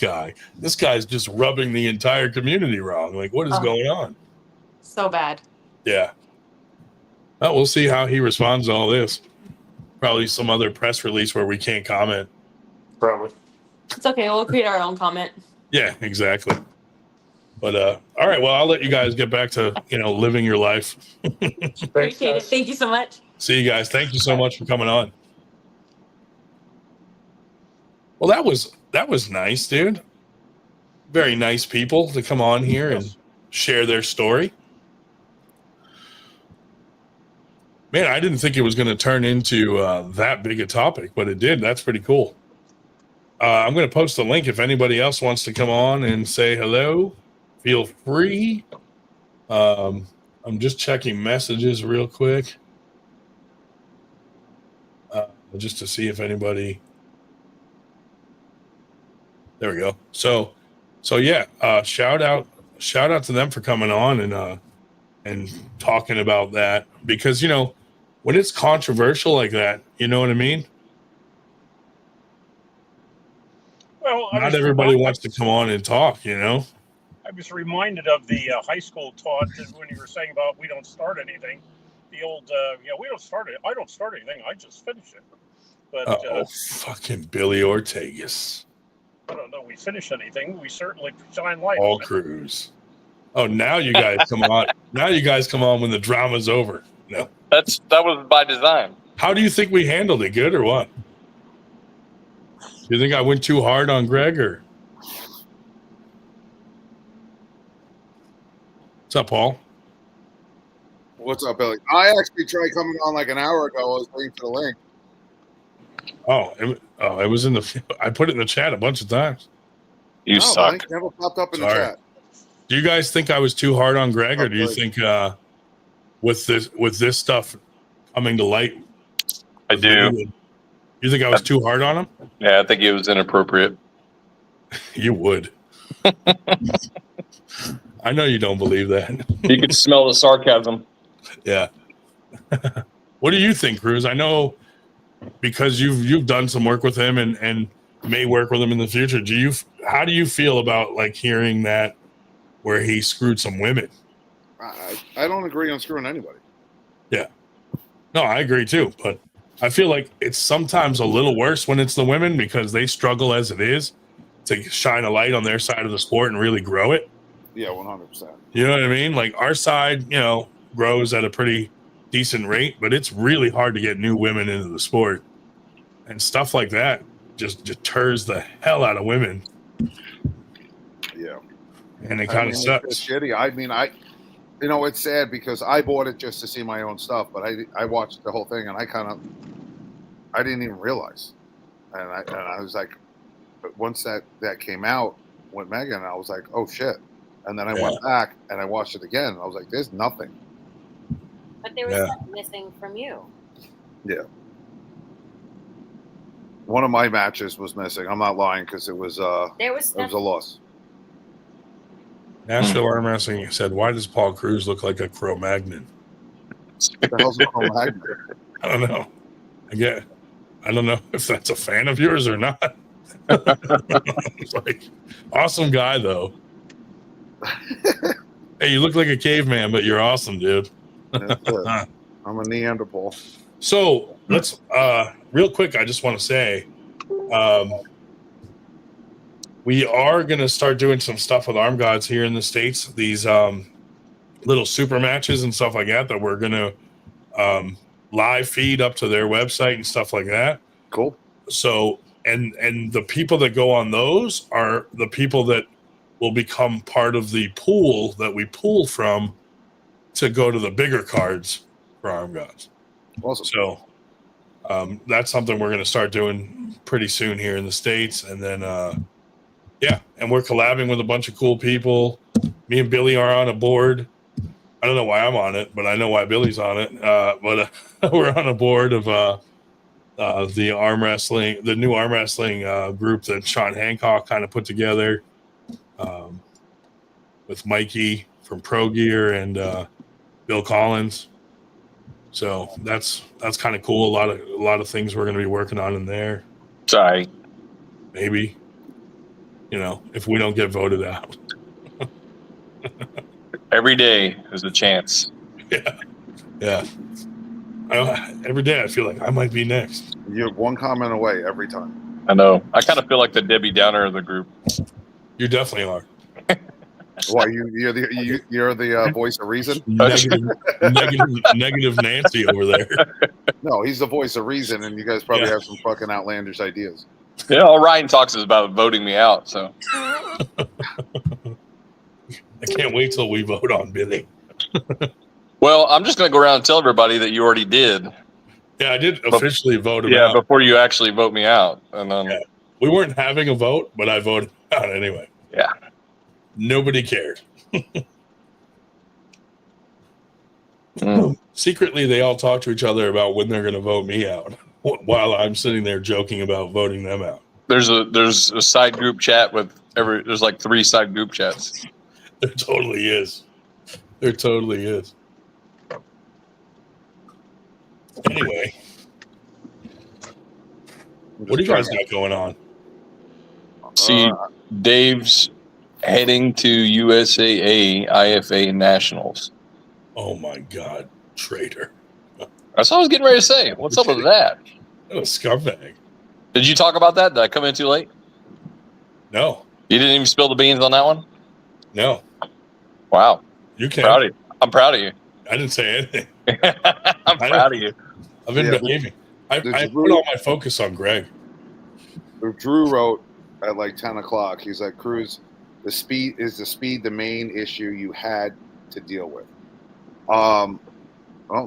S1: guy's just rubbing the entire community wrong. Like, what is going on?
S3: So bad.
S1: Yeah. Well, we'll see how he responds to all this. Probably some other press release where we can't comment.
S4: Probably.
S3: It's okay. We'll create our own comment.
S1: Yeah, exactly. But all right, well, I'll let you guys get back to living your life.
S3: Appreciate it. Thank you so much.
S1: See you guys. Thank you so much for coming on. Well, that was nice, dude. Very nice people to come on here and share their story. Man, I didn't think it was going to turn into that big a topic, but it did. That's pretty cool. I'm going to post a link if anybody else wants to come on and say hello. Feel free. I'm just checking messages real quick, just to see if anybody. There we go. So yeah. Shout out to them for coming on and talking about that, because when it's controversial like that, you know what I mean?
S2: Well,
S1: Not everybody wants to come on and talk,
S2: I was reminded of the high school taught that when you were saying about we don't start anything, the old, we don't start it. I don't start anything. I just finish it. But
S1: fucking Billy Ortegas.
S2: I don't know. We finish anything. We certainly shine light.
S1: All Cruz. Oh, now you guys come on. Now you guys come on when the drama's over. No,
S5: that was by design.
S1: How do you think we handled it? Good or what? You think I went too hard on Greg or? What's up, Paul?
S6: What's up, Billy? I actually tried coming on like an hour ago. I was waiting for the link.
S1: It was in the. I put it in the chat a bunch of times.
S5: You suck.
S6: Link never popped up in the chat.
S1: Do you guys think I was too hard on Greg, or do you think with this stuff coming to light?
S5: I do.
S1: You think I was too hard on him?
S5: Yeah, I think it was inappropriate.
S1: You would. I know you don't believe that.
S5: You could smell the sarcasm.
S1: Yeah. What do you think, Cruz? I know because you've done some work with him and may work with him in the future. How do you feel about like hearing that where he screwed some women?
S6: I don't agree on screwing anybody.
S1: Yeah. No, I agree too, but I feel like it's sometimes a little worse when it's the women because they struggle as it is to shine a light on their side of the sport and really grow it.
S6: Yeah, 100%.
S1: You know what I mean? Like our side, grows at a pretty decent rate, but it's really hard to get new women into the sport. And stuff like that just deters the hell out of women.
S6: Yeah.
S1: And it kind of sucks.
S6: It's shitty. I mean, it's sad because I bought it just to see my own stuff, but I watched the whole thing and I didn't even realize. And I was like, but once that came out with Megan, I was like, oh shit. And then I went back and I watched it again. And I was like, there's nothing.
S7: But there was something missing from you.
S6: Yeah. One of my matches was missing. I'm not lying because it was a loss.
S1: Nashville Armwrestling said, why does Paul Cruz look like a Cro-Magnon?
S6: What the hell's a Cro-Magnon?
S1: I don't know. I don't know if that's a fan of yours or not. It's like, awesome guy, though. Hey, you look like a caveman, but you're awesome, dude.
S6: I'm a Neanderthal.
S1: So let's real quick. I just want to say, we are going to start doing some stuff with Arm Gods here in the States. These little super matches and stuff like that we're going to live feed up to their website and stuff like that.
S6: Cool.
S1: So and the people that go on those are the people that will become part of the pool that we pull from to go to the bigger cards for Arm Gods.
S6: Awesome.
S1: So that's something we're going to start doing pretty soon here in the States. And then, and we're collabing with a bunch of cool people. Me and Billy are on a board. I don't know why I'm on it, but I know why Billy's on it. But we're on a board of the arm wrestling, the new arm wrestling group that Sean Hancock kind of put together with Mikey from Pro Gear and Bill Collins. So that's kind of cool. A lot of things we're going to be working on in there.
S5: Sorry.
S1: Maybe, if we don't get voted out.
S5: Every day is a chance.
S1: Yeah. Every day I feel like I might be next.
S6: You're one comment away every time.
S5: I know. I kind of feel like the Debbie Downer of the group.
S1: You definitely are.
S6: Why you're the voice of reason?
S1: Negative Nancy over there.
S6: No, he's the voice of reason, and you guys probably have some fucking outlandish ideas.
S5: Yeah, all Ryan talks is about voting me out. So
S1: I can't wait till we vote on Billy.
S5: Well, I'm just going to go around and tell everybody that you already did.
S1: Yeah, I did officially vote him
S5: Yeah,
S1: out.
S5: before you actually vote me out. And then,
S1: Yeah. We weren't having a vote, but I voted out anyway.
S5: Yeah.
S1: Nobody cared.
S5: Mm.
S1: Secretly, they all talk to each other about when they're going to vote me out while I'm sitting there joking about voting them out.
S5: There's a side group chat with there's like 3 side group chats.
S1: There totally is. There totally is. Anyway, what do you guys got going on?
S5: See, Dave's heading to USAA IFA Nationals.
S1: Oh my God, traitor.
S5: That's what I was getting ready to say. What's up with that?
S1: What a scumbag.
S5: Did you talk about that? Did I come in too late?
S1: No.
S5: You didn't even spill the beans on that one?
S1: No.
S5: Wow.
S1: You can.
S5: I'm proud of you.
S1: I didn't say anything.
S5: I'm proud of you.
S1: I've been behaving. I put all my focus on Greg.
S6: Drew wrote at like 10 o'clock. He's like, Cruz, the speed the main issue you had to deal with. Well,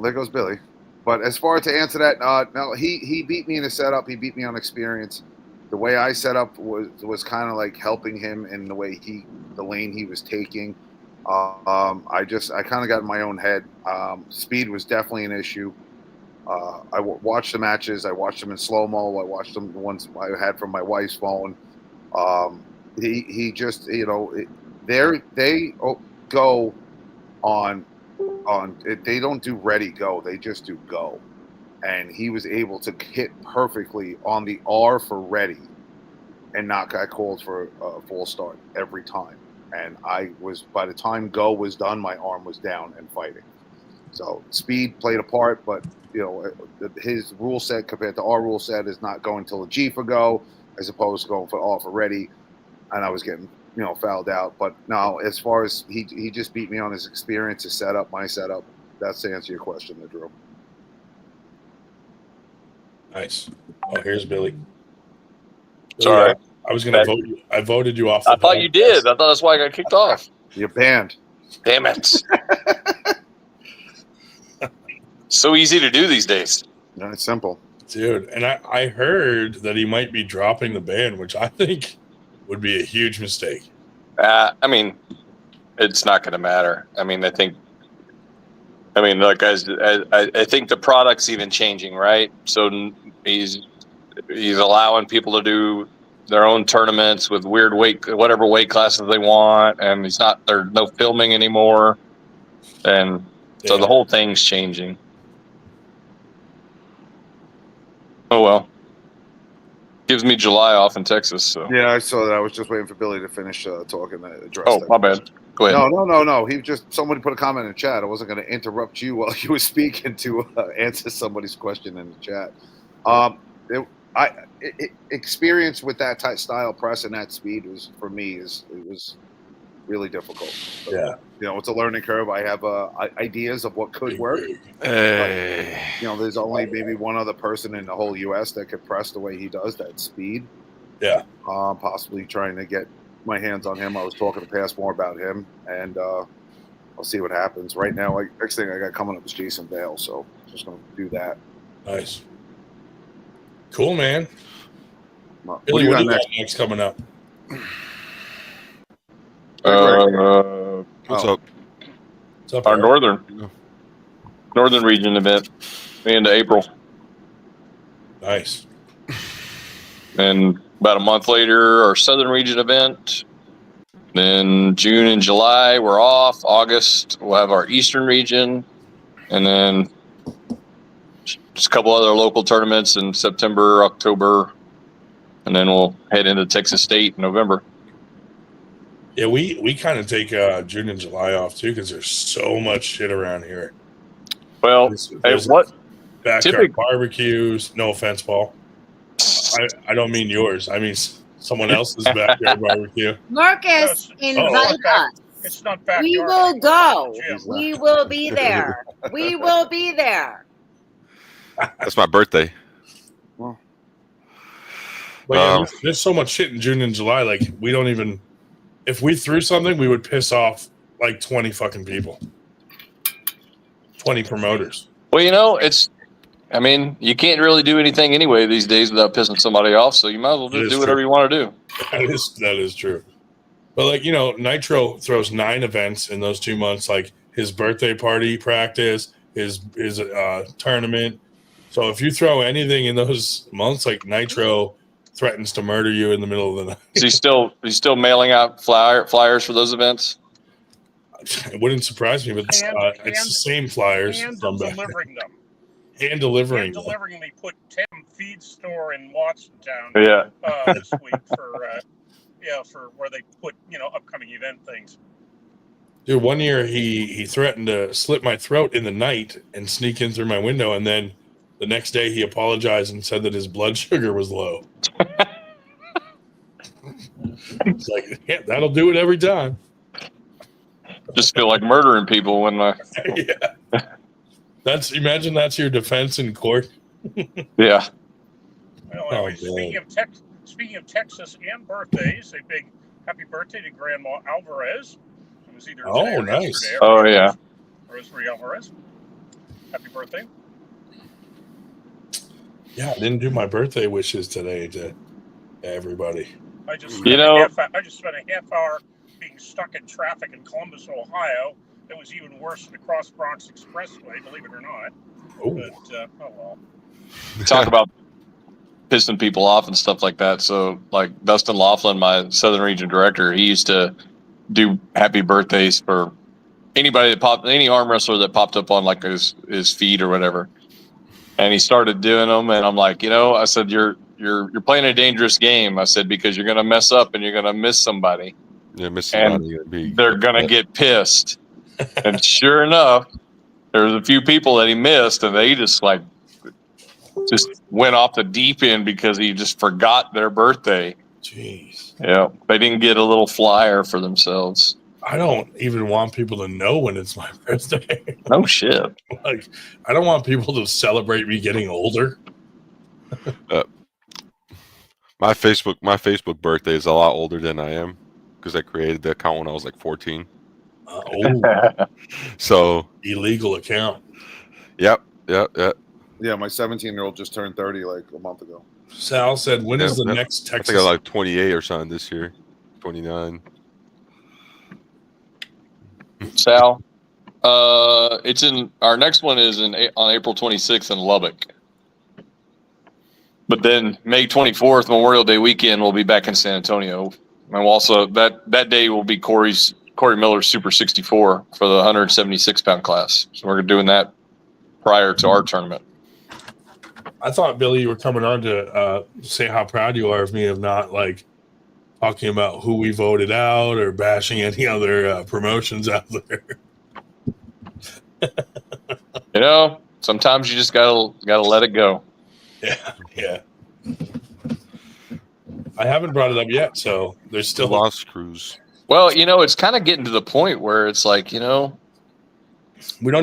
S6: there goes Billy. But as far as to answer that, no, he beat me in the setup. He beat me on experience. The way I set up was kind of like helping him in the way the lane he was taking. I kind of got in my own head. Speed was definitely an issue. I watched the matches. I watched them in slow-mo. I watched them the ones I had from my wife's phone. He just, they go on they don't do ready go. They just do go. And he was able to hit perfectly on the R for ready and not got called for a full start every time. And by the time go was done, my arm was down and fighting. So speed played a part, but his rule set compared to our rule set is not going till a G for go as opposed to going for R for ready. And I was getting, fouled out. But no, as far as he just beat me on his experience, his setup, my setup. That's to answer your question, Drew.
S1: Nice. Oh, here's Billy.
S5: Sorry.
S1: I was going to vote you. I voted you off.
S5: I thought you did. I thought that's why I got kicked off.
S6: You're banned.
S5: Damn it. So easy to do these days.
S6: No, it's simple.
S1: Dude, and I heard that he might be dropping the ban, which I think would be a huge mistake.
S5: I mean, it's not going to matter. I mean, look, guys, I think the product's even changing, right? So he's allowing people to do their own tournaments with weird whatever weight classes they want, and there's no filming anymore, and so the whole thing's changing. Oh well, gives me July off in Texas. So
S6: yeah, I saw that. I was just waiting for Billy to finish talking.
S5: My bad. Go ahead.
S6: No. Somebody put a comment in the chat. I wasn't going to interrupt you while you were speaking to answer somebody's question in the chat. Experience with that type style press and that speed was for me it was really difficult.
S1: Yeah,
S6: it's a learning curve. I have ideas of what could work. But, there's only maybe one other person in the whole U.S. that could press the way he does that speed.
S1: Yeah,
S6: possibly trying to get my hands on him. I was talking to Passmore about him, and I'll see what happens. Right now, next thing I got coming up is Jason Bale, so just going to do that.
S1: Nice. Cool, man.
S6: What
S1: Billy,
S6: do you
S1: what
S6: got
S1: do you
S6: next?
S1: got next coming up?
S8: What's up?
S1: What's up,
S5: Our
S1: Eric?
S5: northern region event, into April,
S1: Nice.
S5: and about a month later, our southern region event. Then June and July we're off. August we'll have our eastern region, and then just a couple other local tournaments in September, October, and then we'll head into Texas State in November.
S1: Yeah, we kind of take June and July off too because there's so much shit around here.
S5: Well,
S1: There's
S5: what
S1: backyard barbecues? No offense, Paul. I don't mean yours. I mean someone else's backyard barbecue.
S7: Marcus, invite us.
S2: It's not backyard.
S7: We will go.
S2: Jim.
S7: We will be there. We will be there.
S8: That's my birthday.
S1: But yeah, there's so much shit in June and July. Like we don't even, if we threw something, we would piss off like 20 fucking people, 20 promoters.
S5: Well, you know, I mean, you can't really do anything anyway these days without pissing somebody off. So you might as well just do whatever you want to do.
S1: That is true. But like, you know, Nitro throws 9 events in those 2 months, like his birthday party practice, his tournament. So if you throw anything in those months, like Nitro threatens to murder you in the middle of the night.
S5: Is he still mailing out flyers for those events?
S1: It wouldn't surprise me, but it's the same flyers from back
S2: delivering them.
S1: And delivering.
S2: They put Tim Feed Store in Watsontown. This week for where they put upcoming event things.
S1: Dude, one year he threatened to slit my throat in the night and sneak in through my window, and then the next day he apologized and said that his blood sugar was low. It's like, yeah, that'll do it every time.
S5: Just feel like murdering people when
S1: yeah. Imagine that's your defense in court.
S5: Yeah.
S2: Well, anyway, speaking of Texas and birthdays, a big happy birthday to Grandma Alvarez. It was either today or
S1: nice.
S2: yesterday.
S5: Oh yeah.
S2: Rosemary Alvarez. Happy birthday.
S1: Yeah, I didn't do my birthday wishes today to everybody.
S2: I just spent a half hour being stuck in traffic in Columbus, Ohio. It was even worse than the Cross Bronx Expressway, believe it or not.
S1: Oh.
S2: But, oh well.
S5: Talk about pissing people off and stuff like that. So, like Dustin Laughlin, my Southern Region director, he used to do happy birthdays for anybody any arm wrestler that popped up on like his feed or whatever. And he started doing them, and I'm like, I said, you're playing a dangerous game. I said, because you're gonna mess up and you're gonna miss somebody.
S8: Yeah, miss somebody.
S5: They're gonna get pissed. And sure enough, there's a few people that he missed, and they just went off the deep end because he just forgot their birthday.
S1: Jeez.
S5: Yeah, they didn't get a little flyer for themselves.
S1: I don't even want people to know when it's my birthday.
S5: No shit.
S1: Like, I don't want people to celebrate me getting older.
S8: My Facebook birthday is a lot older than I am because I created the account when I was like 14. So
S1: illegal account.
S8: Yep.
S6: Yeah, my 17-year-old just turned 30 like a month ago.
S1: Sal said, when is the next Texas?
S8: I think I'm like 28 or something this year. 29.
S5: Sal, it's in our next one is on April 26th in Lubbock. But then May 24th, Memorial Day weekend, we'll be back in San Antonio. And we'll also that day will be Corey Miller's Super 64 for the 176-pound class. So we're doing that prior to our tournament.
S1: I thought, Billy, you were coming on to say how proud you are of me of not like talking about who we voted out or bashing any other promotions out there.
S5: Sometimes you just gotta let it go.
S1: Yeah. I haven't brought it up yet, so there's still
S8: Lost Cruise.
S5: Well, it's kind of getting to the point where it's like,
S1: we don't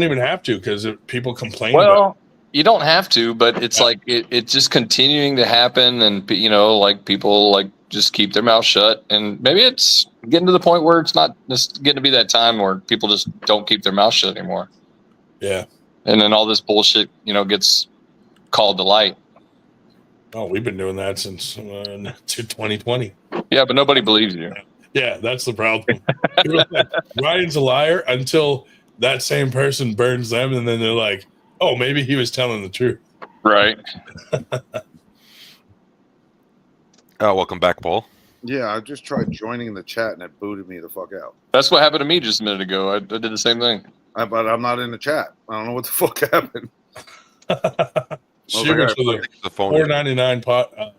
S1: even have to because people complain.
S5: Well, you don't have to, but it's like it's just continuing to happen, and like people like just keep their mouth shut, and maybe it's getting to the point where it's not just getting to be that time where people just don't keep their mouth shut anymore.
S1: Yeah,
S5: and then all this bullshit, gets called to light.
S1: Oh, we've been doing that since 2020.
S5: Yeah, but nobody believes you.
S1: Yeah, that's the problem. Ryan's a liar until that same person burns them, and then they're like, oh, maybe he was telling the truth.
S5: Right.
S8: Welcome back, Paul.
S6: Yeah, I just tried joining the chat, and it booted me the fuck out.
S5: That's what happened to me just a minute ago. I did the same thing.
S6: But I'm not in the chat. I don't know what the fuck happened.
S1: Super for the $4.99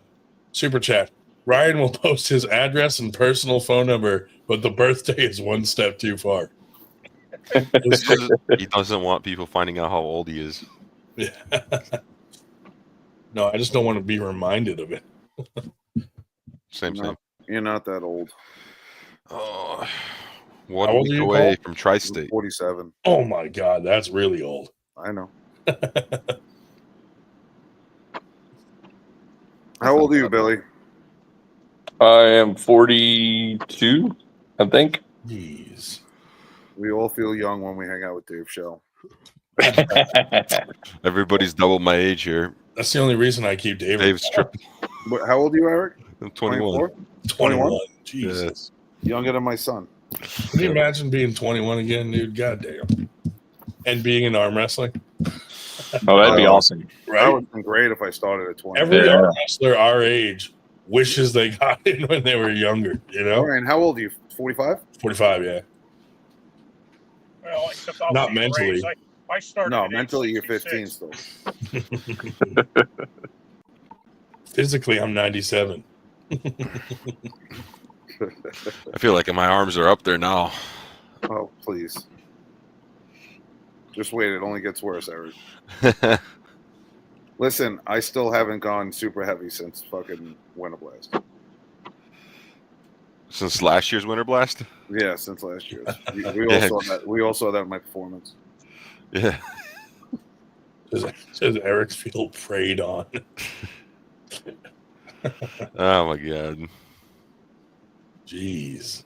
S1: super chat. Ryan will post his address and personal phone number, but the birthday is one step too far.
S8: He doesn't want people finding out how old he is.
S1: Yeah. No, I just don't want to be reminded of it.
S8: Same.
S6: You're not that old.
S8: Oh, 1 week away from Tri-State.
S6: 47.
S1: Oh my God, that's really old.
S6: I know. How old are you, Billy?
S5: I am 42, I think.
S1: Jeez.
S6: We all feel young when we hang out with Dave Shell.
S8: Everybody's double my age here.
S1: That's the only reason I keep David.
S8: Dave's tripping.
S6: How old are you, Eric?
S8: I'm 21.
S1: 21. Jesus.
S6: Younger than my son.
S1: Can you imagine being 21 again, dude? God damn. And being in arm wrestling.
S5: Oh, that'd be awesome.
S6: Right? That would have been great if I started at 20.
S1: Every arm wrestler our age wishes they got in when they were younger, you know?
S6: Ryan, how old are you? 45?
S1: 45, yeah.
S2: Well, except I'll
S1: Not
S2: be
S1: mentally.
S2: raised. I started.
S6: No,
S2: at
S6: mentally you're
S2: 66.
S6: 15 still.
S1: Physically, I'm 97.
S8: I feel like my arms are up there now.
S6: Oh, please. Just wait. It only gets worse, Eric. Listen, I still haven't gone super heavy since fucking Winter Blast.
S8: Since last year's Winter Blast?
S6: Yeah, since last year. We all saw that. We all saw that in my performance.
S8: Yeah.
S1: Does Eric's feel preyed on?
S8: Oh my god.
S1: Jeez.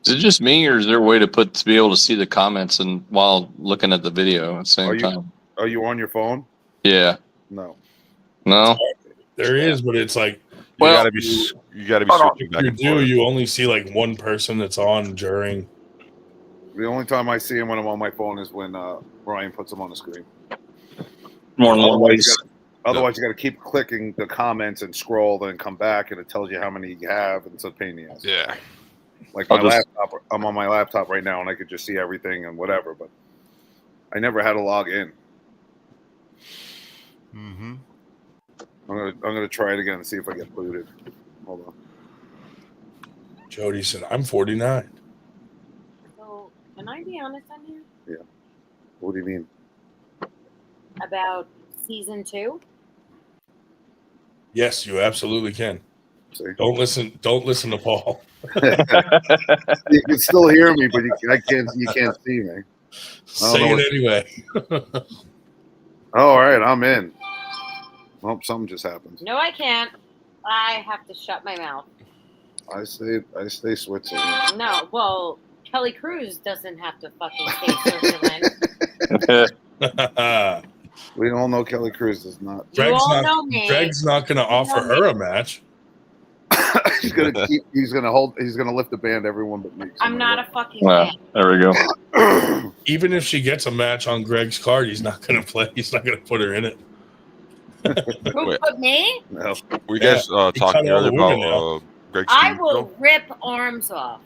S5: Is it just me, or is there a way to be able to see the comments and while looking at the video at the same time?
S6: Are you on your phone?
S5: Yeah.
S6: No.
S5: No.
S1: There is, but it's like
S8: you gotta be switching back and forth.
S1: You only see like one person that's on during.
S6: The only time I see him when I'm on my phone is when Ryan puts them on the screen.
S5: More than one way.
S6: Otherwise, you got to keep clicking the comments and scroll, then come back, and it tells you how many you have, and it's a pain in the ass.
S8: Yeah.
S6: Like my laptop, I'm on my laptop right now, and I could just see everything and whatever, but I never had to log in.
S8: Mm-hmm.
S6: I'm gonna try it again and see if I get booted. Hold on.
S1: Jody said, "I'm 49."
S7: So, can I be honest on here?
S6: Yeah. What do you mean?
S7: About season 2?
S1: Yes, you absolutely can.
S6: See?
S1: Don't listen to Paul.
S6: You can still hear me, but you can't see me.
S1: Say it anyway.
S6: All right, I'm in. Oh, something just happened.
S7: No, I can't. I have to shut my mouth.
S6: I stay Switzerland.
S7: No, well, Kelly Cruz doesn't have to fucking stay Switzerland.
S6: We all know Kelly Cruz does not.
S1: Greg's not going to offer her a match.
S6: He's gonna lift the band, everyone but me.
S7: I'm not a fucking
S5: fan. There we
S6: go.
S1: Even if she gets a match on Greg's card, he's not going to play. He's not going to put her in it.
S7: Who put me?
S6: No.
S8: We guys talking earlier about Greg's
S7: I will rip arms off.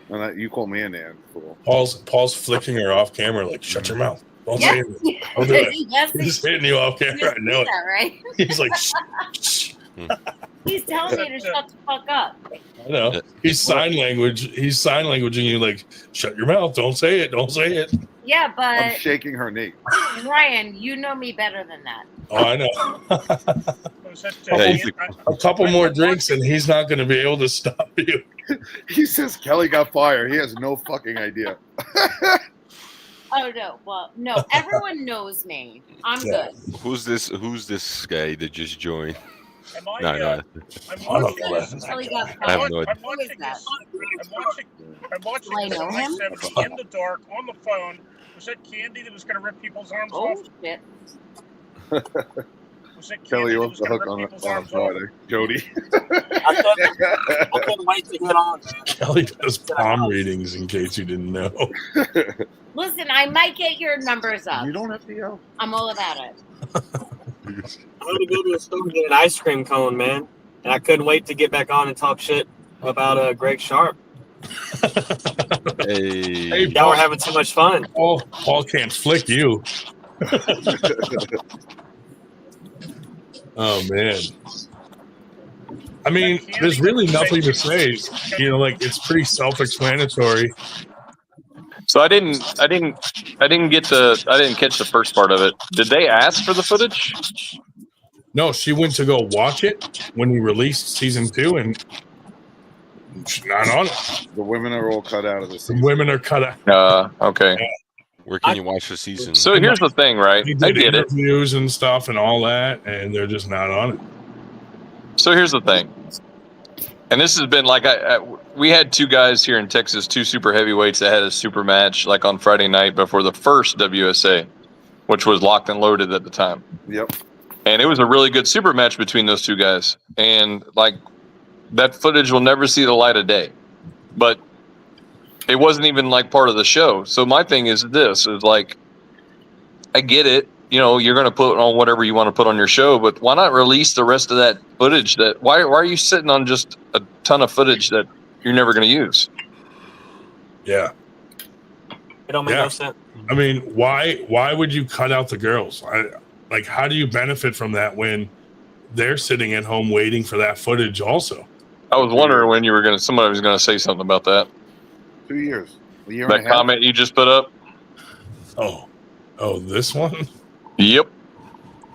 S6: And you call me an ant fool.
S1: Paul's flicking her off camera like, shut your mouth. Don't say anything. Don't do it.
S7: Yes,
S1: he's hitting you off camera. I know it.
S7: That, right?
S1: He's like, shh.
S7: He's telling me to shut the fuck up.
S1: I know. He's sign language. He's sign languaging you like, shut your mouth. Don't say it. Don't say it.
S7: Yeah, but
S6: I'm shaking her knee.
S7: Ryan, you know me better than that.
S1: Oh, I know. A couple more drinks and he's not going to be able to stop you.
S6: He says Kelly got fired. He has no fucking idea.
S7: Oh no! Well, no. Everyone knows me. I'm good.
S8: Who's this guy that just joined?
S2: I
S8: No.
S2: I'm watching
S8: I have no idea.
S2: I'm watching
S7: I know him?
S2: in the dark on the phone. Was that Candy that was going to rip people's arms off?
S7: Shit.
S2: Was that
S6: Kelly
S2: Candy that
S6: off
S2: was
S6: the
S2: going
S6: hook
S2: to
S6: on
S2: rip people's arms off?
S6: Friday. Jody.
S9: I couldn't wait to get on.
S1: Kelly does palm readings in case you didn't know.
S7: Listen, I might get your numbers up.
S6: You don't have to yell.
S7: I'm all about it.
S9: I'm going to go to a store and get an ice cream cone, man. And I couldn't wait to get back on and talk shit about Greg Sharp.
S8: Hey,
S9: y'all were having too much fun.
S1: Paul can't flick you. Oh man. I mean, there's really nothing to say. You know, like it's pretty self-explanatory.
S5: So I didn't catch the first part of it. Did they ask for the footage?
S1: No, she went to go watch it when he released season 2, and she's not on it.
S6: The women are all cut out of the season.
S1: The women are cut out.
S5: Okay.
S1: Yeah.
S8: Where can you watch the season?
S5: So here's the thing, right?
S1: They
S5: I
S1: did
S5: get it.
S1: interviews and stuff and all that, and they're just not on it.
S5: So here's the thing. And this has been like we had two guys here in Texas, two super heavyweights that had a super match like on Friday night before the first WSA, which was Locked and Loaded at the time.
S6: Yep.
S5: And it was a really good super match between those two guys. And like that footage will never see the light of day. But it wasn't even like part of the show. So my thing is this is like, I get it. You know, you're going to put on whatever you want to put on your show, but why not release the rest of that footage? Why are you sitting on just a ton of footage that you're never going to use?
S1: Yeah.
S9: It don't make no sense.
S1: I mean, why would you cut out the girls? Like, how do you benefit from that when they're sitting at home waiting for that footage also?
S5: I was wondering when somebody was going to say something about that.
S6: 2 years. A year
S5: That
S6: and a half.
S5: comment you just put up?
S1: Oh, this one?
S5: Yep.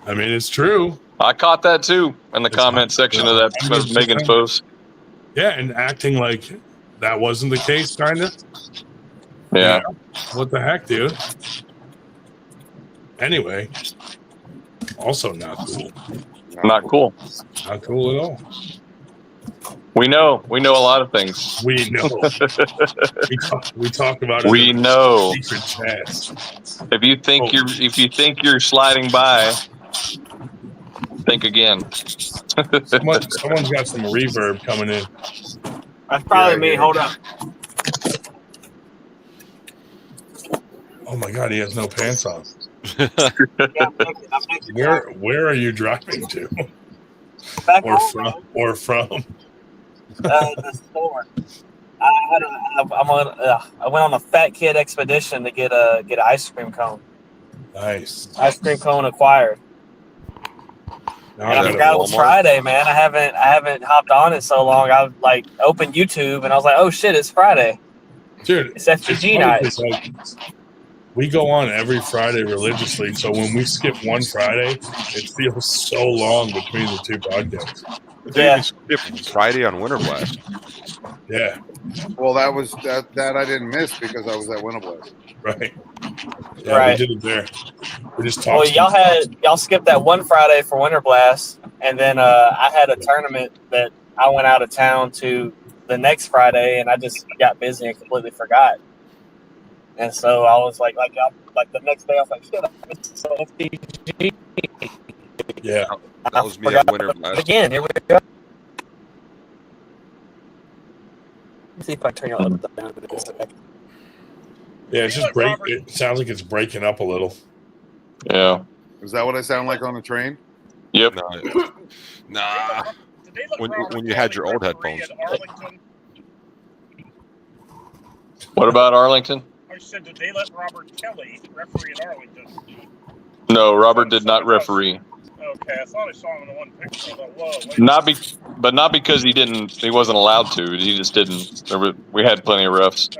S1: I mean, it's true.
S5: I caught that too in the comment section of that of Megan's post.
S1: Yeah, and acting like that wasn't the case, kind of.
S5: Yeah.
S1: What the heck, dude? Anyway, also not cool.
S5: Not cool.
S1: Not cool at all.
S5: We know a lot of things.
S1: We know. we talk about it.
S5: We know.
S1: Secret chats.
S5: If you think you're sliding by, think again.
S1: Someone's got some reverb coming in.
S9: That's probably me. Hold up.
S1: Oh my god, he has no pants on.
S9: Yeah, I'm making
S1: Where are you driving to?
S9: back
S1: Or
S9: home,
S1: from?
S9: the store. I went on a fat kid expedition to get an ice cream cone.
S1: Nice.
S9: Ice cream cone acquired.
S1: Now
S9: And I forgot it was Friday, man. I haven't hopped on it so long. I like opened YouTube and I was like, oh shit, it's Friday.
S1: Dude,
S9: It's FTG night.
S1: like, we go on every Friday religiously, so when we skip one Friday, it feels so long between the two podcasts.
S9: Yeah.
S8: Friday on Winter Blast.
S1: Yeah,
S6: Well, that was that I didn't miss because I was at Winter Blast.
S1: right. Yeah,
S9: Right.
S1: we did it there. We just talked.
S9: Well, y'all skipped that one Friday for Winter Blast, and then I had a tournament that I went out of town to the next Friday, and I just got busy and completely forgot. And so I was like the next day, I was like, shit, I missed FTG.
S1: Yeah.
S8: That was me at Winter Blast.
S9: Again, here we go. Let's see if I turn your level down to this.
S1: Yeah, it's just it sounds like it's breaking up a little.
S5: Yeah.
S6: Is that what I sound like on the train?
S5: Yep.
S8: Nah.
S2: Did they let
S8: When
S2: Robert
S8: you had
S2: Kelly
S8: your old
S2: referee
S8: headphones.
S2: at Arlington?
S5: What about Arlington?
S2: I said, did they let Robert Kelly referee at Arlington?
S5: No, Robert did not referee.
S2: Okay, I thought I saw him in the one picture. I thought, whoa, wait.
S5: But not because he wasn't allowed to. He just didn't. We had plenty of refs.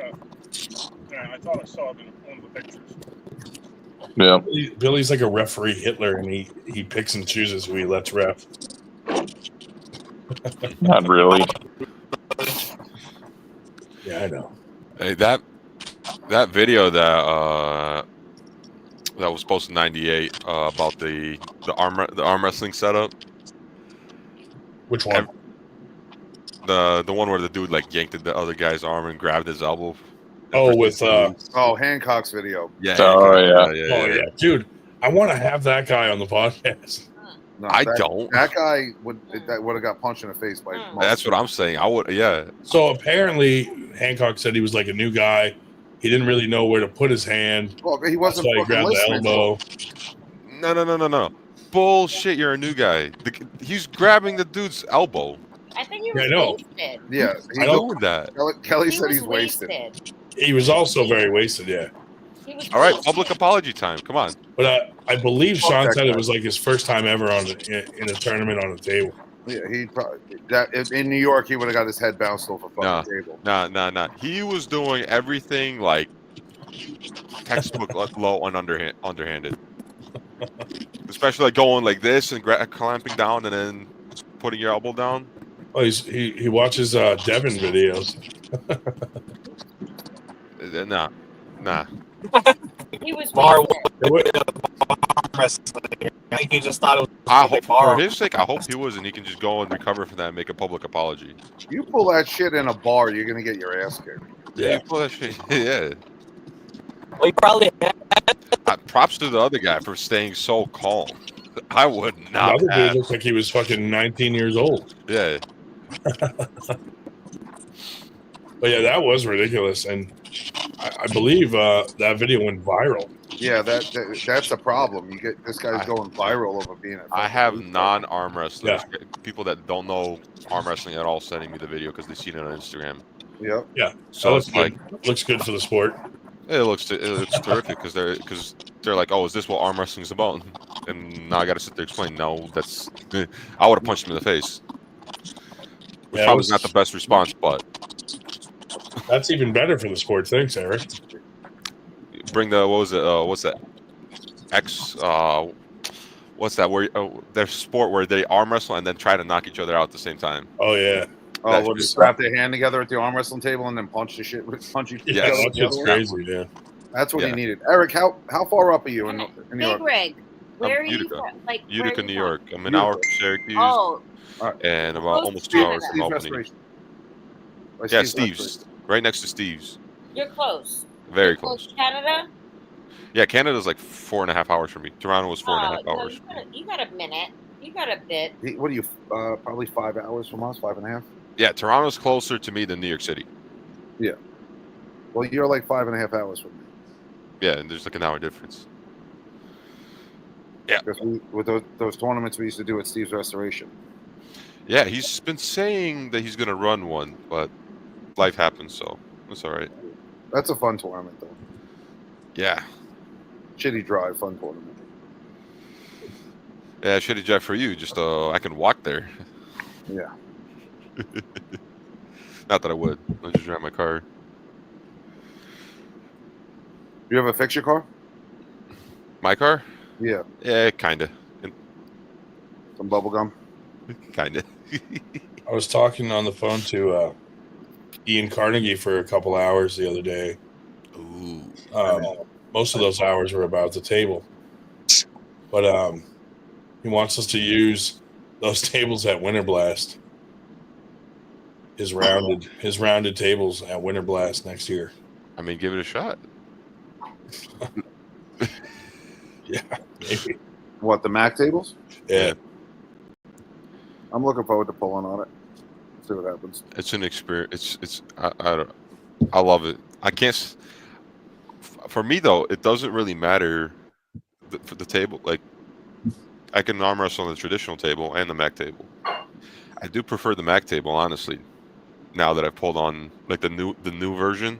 S2: Yeah, I thought I saw him in one of the pictures.
S5: Yeah.
S1: Billy's like a referee Hitler, and he picks and chooses who he lets ref.
S5: Not really.
S1: Yeah, I know.
S8: Hey, that video that was posted in '98 about the arm wrestling setup.
S1: Which one?
S8: The one where the dude like yanked the other guy's arm and grabbed his elbow.
S1: Oh, with
S6: Hancock's video.
S8: Yeah.
S5: Oh yeah.
S1: yeah, dude. I want to have that guy on the podcast.
S6: No,
S8: I don't.
S6: That guy would have got punched in the face by.
S8: That's what I'm saying. I would. Yeah.
S1: So apparently, Hancock said he was like a new guy. He didn't really know where to put his hand.
S6: Well, he wasn't.
S1: So he grabbed the elbow.
S8: No. Bullshit. You're a new guy. He's grabbing the dude's elbow.
S7: I think he was
S1: I know.
S7: wasted.
S6: Yeah,
S8: I know that.
S6: Kelly
S7: He
S6: said
S7: was
S6: he's wasted.
S1: He was also very wasted. Yeah.
S7: He was
S8: All right.
S7: wasted.
S8: Public apology time. Come on.
S1: But I believe Sean
S6: that
S1: said it
S6: guy.
S1: was like his first time ever in a tournament on the table.
S6: Yeah, he probably in New York he would have got his head bounced off a fucking table.
S8: Nah. He was doing everything like textbook low and underhanded. Especially like going like this and clamping down and then putting your elbow down.
S1: Oh, he watches Devin videos.
S8: Nah.
S7: He was
S9: Bar
S7: wasted.
S9: wrestling. I think he just thought it was
S8: I
S9: a big
S8: hope, for
S9: bar.
S8: his sake, I hope he was, and he can just go and recover from that and make a public apology.
S6: You pull that shit in a bar, you're gonna get your ass kicked.
S8: Yeah, you pull that shit. Yeah.
S9: Well, he probably
S8: Props to the other guy for staying so calm. I would
S1: The
S8: not
S1: other dude
S8: have.
S1: looked like he was fucking 19 years old.
S8: Yeah.
S1: But yeah, that was ridiculous, and I believe that video went viral.
S6: Yeah, that's the problem. You get this guy's going viral over being.
S8: I have non-arm wrestlers, people that don't know arm wrestling at all, sending me the video because they've seen it on Instagram.
S6: Yep.
S1: Yeah.
S8: So
S1: it's like looks good for the sport.
S8: It looks terrific because they're like, oh, is this what arm wrestling is about? And now I got to sit there and explain. No, that's I would have punched him in the face. Which probably is not the best response, but
S1: that's even better for the sport. Thanks, Eric.
S8: Bring the what's that? What's that? Where there's sport where they arm wrestle and then try to knock each other out at the same time.
S1: Oh yeah.
S6: Oh, we'll just wrap their hand together at the arm wrestling table and then punch each
S1: Yeah, that's just crazy. Yeah.
S6: That's what he needed. Eric, how far up are you in New York?
S7: Big Rig. Where are you
S8: Utica.
S7: from? Like
S8: Utica, New York. I'm an
S6: Utica.
S8: hour from Syracuse.
S7: Oh.
S8: And about almost 2 hours from Albany. Yeah, Steve's. Right next to Steve's.
S7: You're close.
S8: Very close.
S7: Canada?
S8: Yeah, Canada's like 4.5 hours from me. Toronto was 4.5 hours.
S7: You got a minute. You got a bit.
S6: What are you? Probably 5 hours from us, 5.5.
S8: Yeah, Toronto's closer to me than New York City.
S6: Yeah. Well, you're like 5.5 hours from me.
S8: Yeah, and there's like an hour difference. Yeah.
S6: Because with those tournaments we used to do at Steve's Restoration.
S8: Yeah, he's been saying that he's going to run one, but life happens, so that's all right.
S6: That's a fun tournament, though.
S8: Yeah.
S6: Shitty drive, fun tournament.
S8: Yeah, shitty drive for you. Just I can walk there.
S6: Yeah.
S8: Not that I would. I just drive my car.
S6: You ever fix your car?
S8: My car?
S6: Yeah.
S8: Yeah, kind of.
S6: Some bubble gum?
S8: Kind of.
S1: I was talking on the phone to Ian Carnegie for a couple hours the other day.
S8: Ooh.
S1: Most of those hours were about the table. But he wants us to use those tables at Winter Blast. His rounded tables at Winter Blast next year.
S8: I mean, give it a shot.
S1: Yeah, maybe.
S6: What, the Mac tables?
S1: Yeah.
S6: I'm looking forward to pulling on it. See what happens.
S8: It's an experience. I love it. I can't. For me though, it doesn't really matter for the table. Like, I can arm wrestle on the traditional table and the Mac table. I do prefer the Mac table, honestly. Now that I've pulled on like the new version,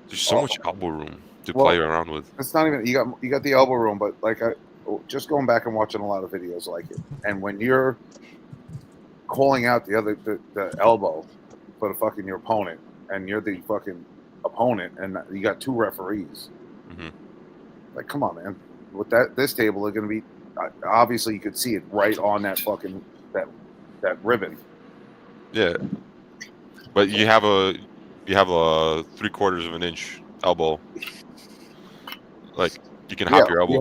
S8: there's so much elbow room to play around with.
S6: It's not even you got the elbow room, but like just going back and watching a lot of videos like it, and when you're calling out the elbow for the fucking your opponent, and you're the fucking opponent, and you got two referees.
S8: Mm-hmm.
S6: Like, come on, man. With this table, they're going to be obviously you could see it right on that fucking that ribbon.
S8: Yeah, but you have a 3/4 of an inch elbow. Like, you can hop your elbow.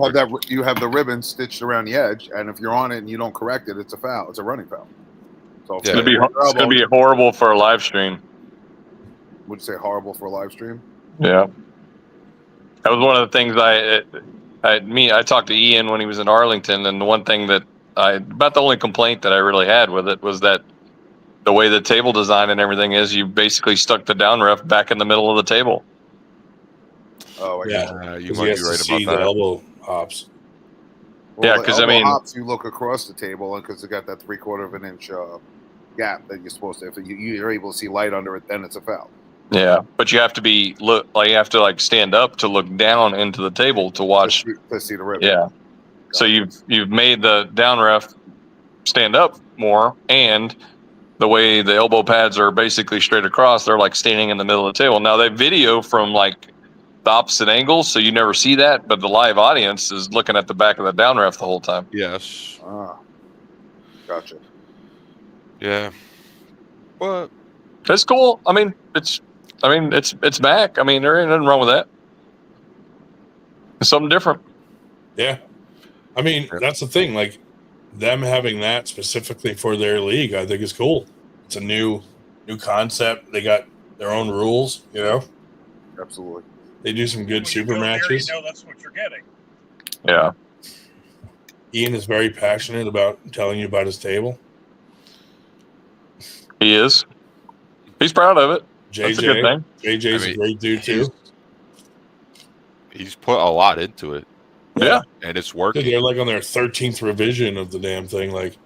S6: You have the ribbon stitched around the edge, and if you're on it and you don't correct it, it's a foul. It's a running foul. So
S5: it's gonna be horrible for a live stream.
S6: Would you say horrible for a live stream?
S5: Yeah, that was one of the things I talked to Ian when he was in Arlington, and the one thing that about the only complaint that I really had with it was that the way the table design and everything is, you basically stuck the down ref back in the middle of the table.
S6: Oh,
S8: yeah, you might be right about
S1: the elbow hops.
S6: Well,
S5: yeah, because I mean,
S6: hops, you look across the table because it got that 3/4 of an inch gap that you're supposed to. If you're able to see light under it, then it's a foul.
S5: Yeah, but you have to you have to stand up to look down into the table to watch
S6: to see the ribbon.
S5: Yeah, so you've made the down ref stand up more, and the way the elbow pads are basically straight across, they're like standing in the middle of the table. Now they video from like the opposite angles, so you never see that, but the live audience is looking at the back of the down ref the whole time.
S8: Yes.
S6: Ah, gotcha.
S8: Yeah, but
S5: it's cool. I mean, it's back. I mean, there ain't nothing wrong with that. It's something different.
S1: Yeah. I mean, that's the thing. Like them having that specifically for their league, I think is cool. It's a new concept. They got their own rules. You know,
S6: Absolutely.
S1: they do some good
S2: When
S1: super
S2: you go
S1: matches.
S2: there, you know that's what you're getting.
S5: Yeah.
S1: Ian is very passionate about telling you about his table.
S5: He is. He's proud of it. That's a good thing.
S1: JJ's a great dude too.
S8: He's put a lot into it.
S5: Yeah.
S8: And it's working.
S1: Dude, they're like on their 13th revision of the damn thing, like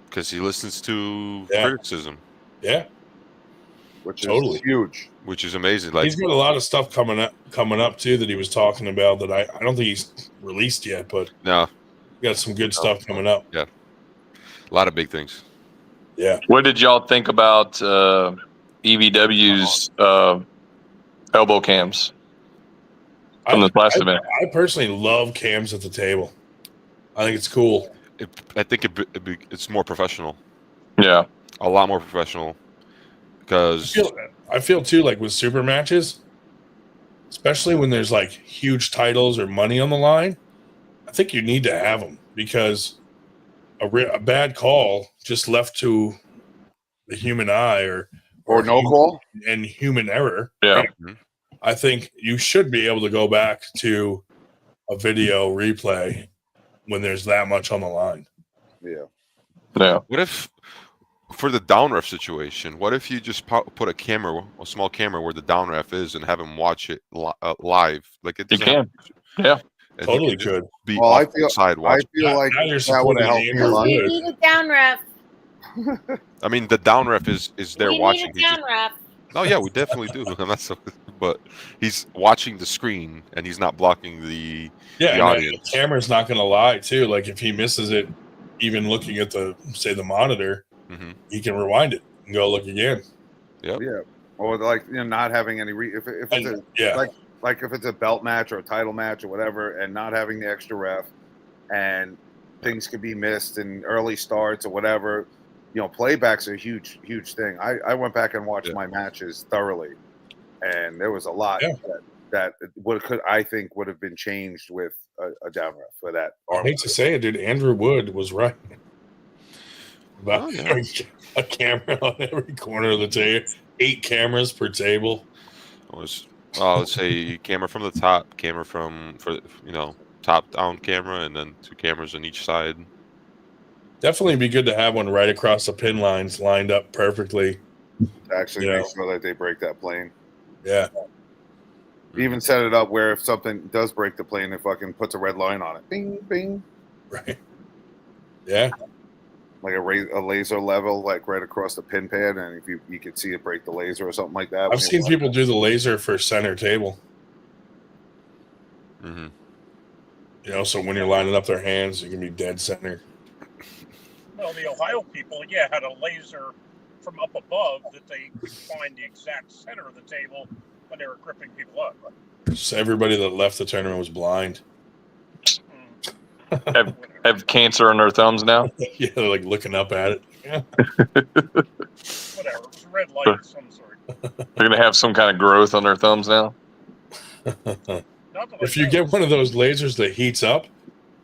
S8: because he listens to criticism.
S1: Yeah.
S6: Which is huge.
S8: Which is amazing. Like
S1: he's got a lot of stuff coming up too that he was talking about that I don't think he's released yet, but
S8: no.
S1: Got some good stuff coming up.
S8: Yeah. A lot of big things.
S1: Yeah.
S5: What did y'all think about EVW's elbow cams from the last event?
S1: I personally love cams at the table. I think it's cool.
S8: I think it's more professional.
S5: Yeah.
S8: A lot more professional. Because
S1: I feel too, like with super matches, especially when there's like huge titles or money on the line, I think you need to have them because a bad call just left to the human eye or
S6: no call
S1: and human error.
S5: Yeah.
S1: Right? I think you should be able to go back to a video replay when there's that much on the line.
S6: Yeah.
S5: Yeah.
S8: What if, for the down ref situation, what if you just put a small camera where the down ref is and have him watch it live? Like it
S5: you can. Yeah.
S8: And
S1: totally could.
S8: Be
S6: well,
S8: off
S6: I feel
S8: like
S6: that would help me a lot.
S7: You need a down ref.
S8: I mean, the down ref is there
S7: We
S8: watching.
S7: need a down ref.
S8: Oh yeah, we definitely do. I'm not so, but he's watching the screen and he's not blocking the audience.
S1: The camera's not going to lie too. Like if he misses it, even looking at the monitor, he can rewind it and go look again.
S8: Yep.
S6: Yeah. Or like not having any if it's like if it's a belt match or a title match or whatever, and not having the extra ref, and things could be missed in early starts or whatever. Playback's a huge thing. I went back and watched my matches thoroughly, and there was a lot that I think would have been changed with a down ref for that.
S1: I hate to say it, dude. Andrew Wood was right about a camera on every corner of the table. 8 cameras per table.
S8: Let's say camera from the top, camera top down camera, and then 2 cameras on each side.
S6: Definitely be good to have one right across the pin lines lined up perfectly.
S10: Actually, make sure that they break that plane.
S6: Yeah.
S10: Even set it up where if something does break the plane, it fucking puts a red line on it. Bing, bing.
S6: Right. Yeah.
S10: Like a laser level, like right across the pin pad, and if you could see it break the laser or something like that.
S6: I've seen people do the laser for center table.
S8: Mm-hmm.
S6: You know, so when you're lining up their hands, you can be dead center.
S2: Well, the Ohio people, had a laser from up above that they could find the exact center of the table when they were gripping people up.
S6: So everybody that left the tournament was blind.
S5: Have cancer on their thumbs now?
S6: Yeah, they're like looking up at it. Yeah.
S2: Whatever. It was a red light of some sort.
S5: They're going to have some kind of growth on their thumbs now?
S6: If you get one of those lasers that heats up,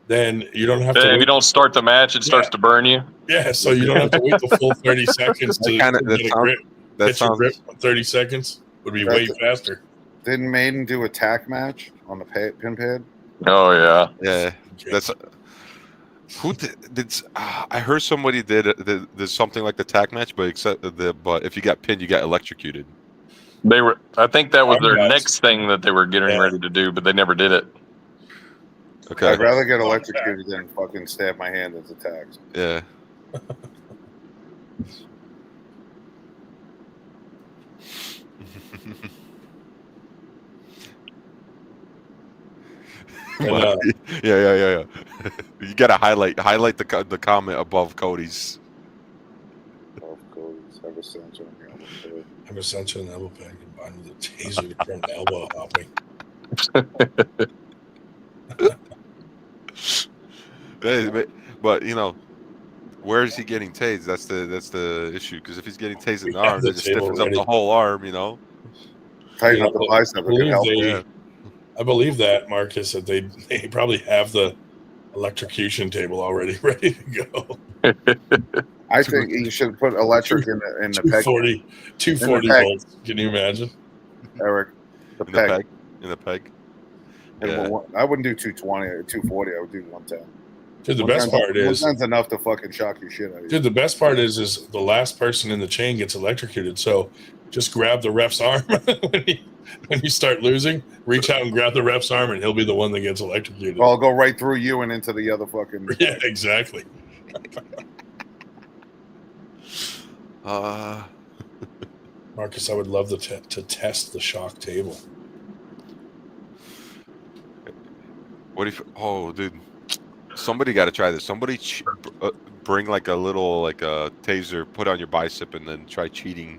S6: then you don't have to.
S5: If you don't start the match, it starts to burn you.
S6: Yeah, so you don't have to wait the full 30 seconds to get a grip. Get your grip in 30 seconds would be way faster.
S10: Didn't Maiden do a tack match on the pin pad?
S5: Oh yeah,
S8: yeah. That's who did. I heard somebody did something like the tack match, but but if you got pinned, you got electrocuted.
S5: They were. I think that was their next thing that they were getting ready to do, but they never did it.
S8: Okay.
S10: I'd rather get electrocuted than fucking stab my hand as a tack.
S8: Yeah. Yeah. You gotta highlight the comment above Cody's.
S10: Above Cody's, ever since
S6: Ever since an elbow pad combined with a taser to prevent elbow hopping.
S8: But where is he getting tased? That's the issue. Because if he's getting tased in the arm, that just stiffens up the whole arm.
S10: Tighten up the bicep. It can help.
S6: I believe that, Marcus, that they probably have the
S1: electrocution table already ready to go.
S10: I think you should put electric in the peg.
S1: 240
S10: peg.
S1: volts. Can you imagine?
S10: Eric, the
S8: In
S10: peg.
S8: the peg. In the peg. Yeah.
S10: I wouldn't do 220 or 240. I would do 110.
S1: Dude, the best part is
S10: 110's enough to fucking shock your shit out of you.
S1: Dude, the best part is the last person in the chain gets electrocuted. So just grab the ref's arm when you start losing. Reach out and grab the ref's arm, and he'll be the one that gets electrocuted.
S10: Well, I'll go right through you and into the other fucking.
S1: Yeah, exactly. Marcus, I would love to test the shock table.
S8: What if? Oh, dude, somebody got to try this. Somebody bring like a little a taser, put on your bicep, and then try cheating.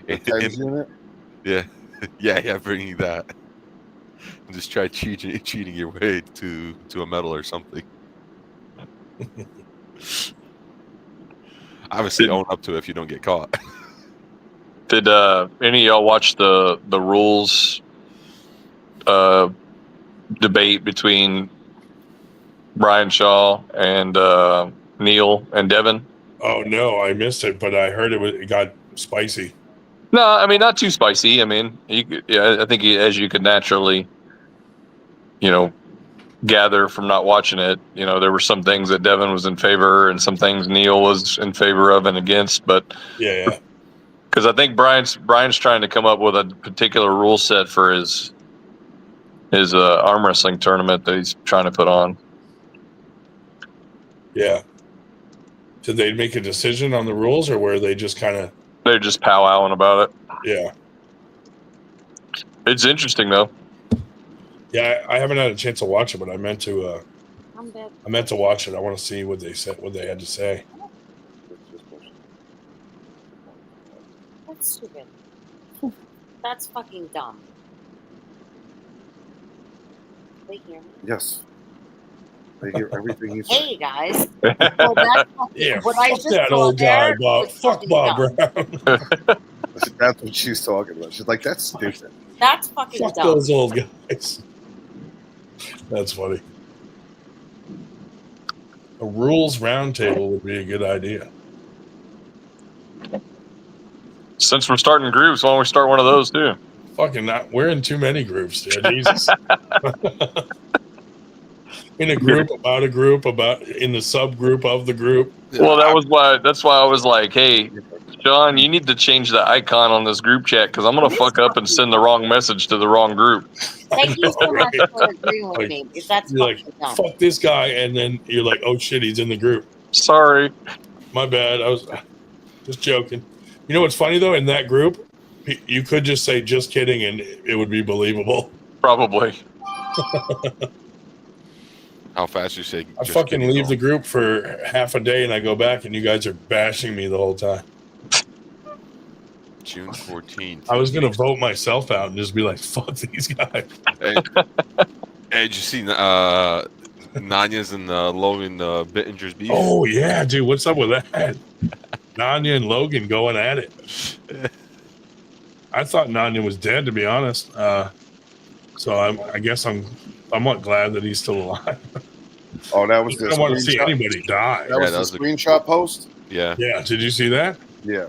S10: Unit?
S8: Yeah, yeah, bringing that. And just try cheating your way to a medal or something. Obviously, own up to it if you don't get caught.
S5: Did any of y'all watch the rules debate between Brian Shaw and Neil and Devin?
S1: Oh no, I missed it, but I heard it got spicy.
S5: No, I mean not too spicy. I mean, I think as you could naturally, gather from not watching it, there were some things that Devin was in favor and some things Neil was in favor of and against. But
S1: yeah,
S5: because I think Brian's trying to come up with a particular rule set for his arm wrestling tournament that he's trying to put on.
S1: Yeah. Did they make a decision on the rules, or were they just kind of?
S5: They're just powwowing about it.
S1: Yeah.
S5: It's interesting though.
S1: Yeah, I haven't had a chance to watch it, but I meant to.
S7: I'm dead.
S1: I meant to watch it. I want to see what they said, what they had to say.
S7: That's stupid. That's fucking dumb. They hear me?
S10: Yes. They hear everything you say.
S7: Hey guys. Well, that's
S1: Yeah,
S7: what I
S1: fuck
S7: just
S1: that
S7: saw
S1: old guy,
S7: there
S1: Bob.
S7: was
S1: Fuck
S7: fucking
S1: Bob
S7: dumb.
S1: Brown.
S10: That's what she's talking about. She's like, that's stupid.
S7: That's fucking
S1: Fuck
S7: dumb.
S1: those old guys. That's funny. A rules roundtable would be a good idea.
S5: Since we're starting groups, why don't we start one of those too?
S1: Fucking not. We're in too many groups, dude. Jesus. In a group, about in the subgroup of the group.
S5: Well, that's why I was like, hey, John, you need to change the icon on this group chat because I'm gonna fuck up and send the wrong message to the wrong group.
S7: Thank you so much for agreeing with
S1: Like,
S7: me because that's
S1: You're
S7: fucking
S1: like,
S7: dumb.
S1: fuck this guy, and then you're like, oh shit, he's in the group.
S5: Sorry.
S1: My bad. I was just joking. You know what's funny though? In that group, you could just say "just kidding" and it would be believable.
S5: Probably.
S8: How fast you say?
S1: I fucking leave the group for half a day and I go back and you guys are bashing me the whole time.
S8: June 14th.
S1: I was gonna vote myself out and just be like, "Fuck these guys."
S8: Hey, did you see Nanya's and Logan Bittinger's beef?
S1: Oh yeah, dude. What's up with that? Nanya and Logan going at it. I thought Nanya was dead, to be honest. So I guess I'm somewhat glad that he's still alive.
S10: Oh, that was
S1: I don't want to see anybody die.
S10: That was the screenshot post?
S8: Yeah.
S1: Yeah. Did you see that?
S10: Yeah.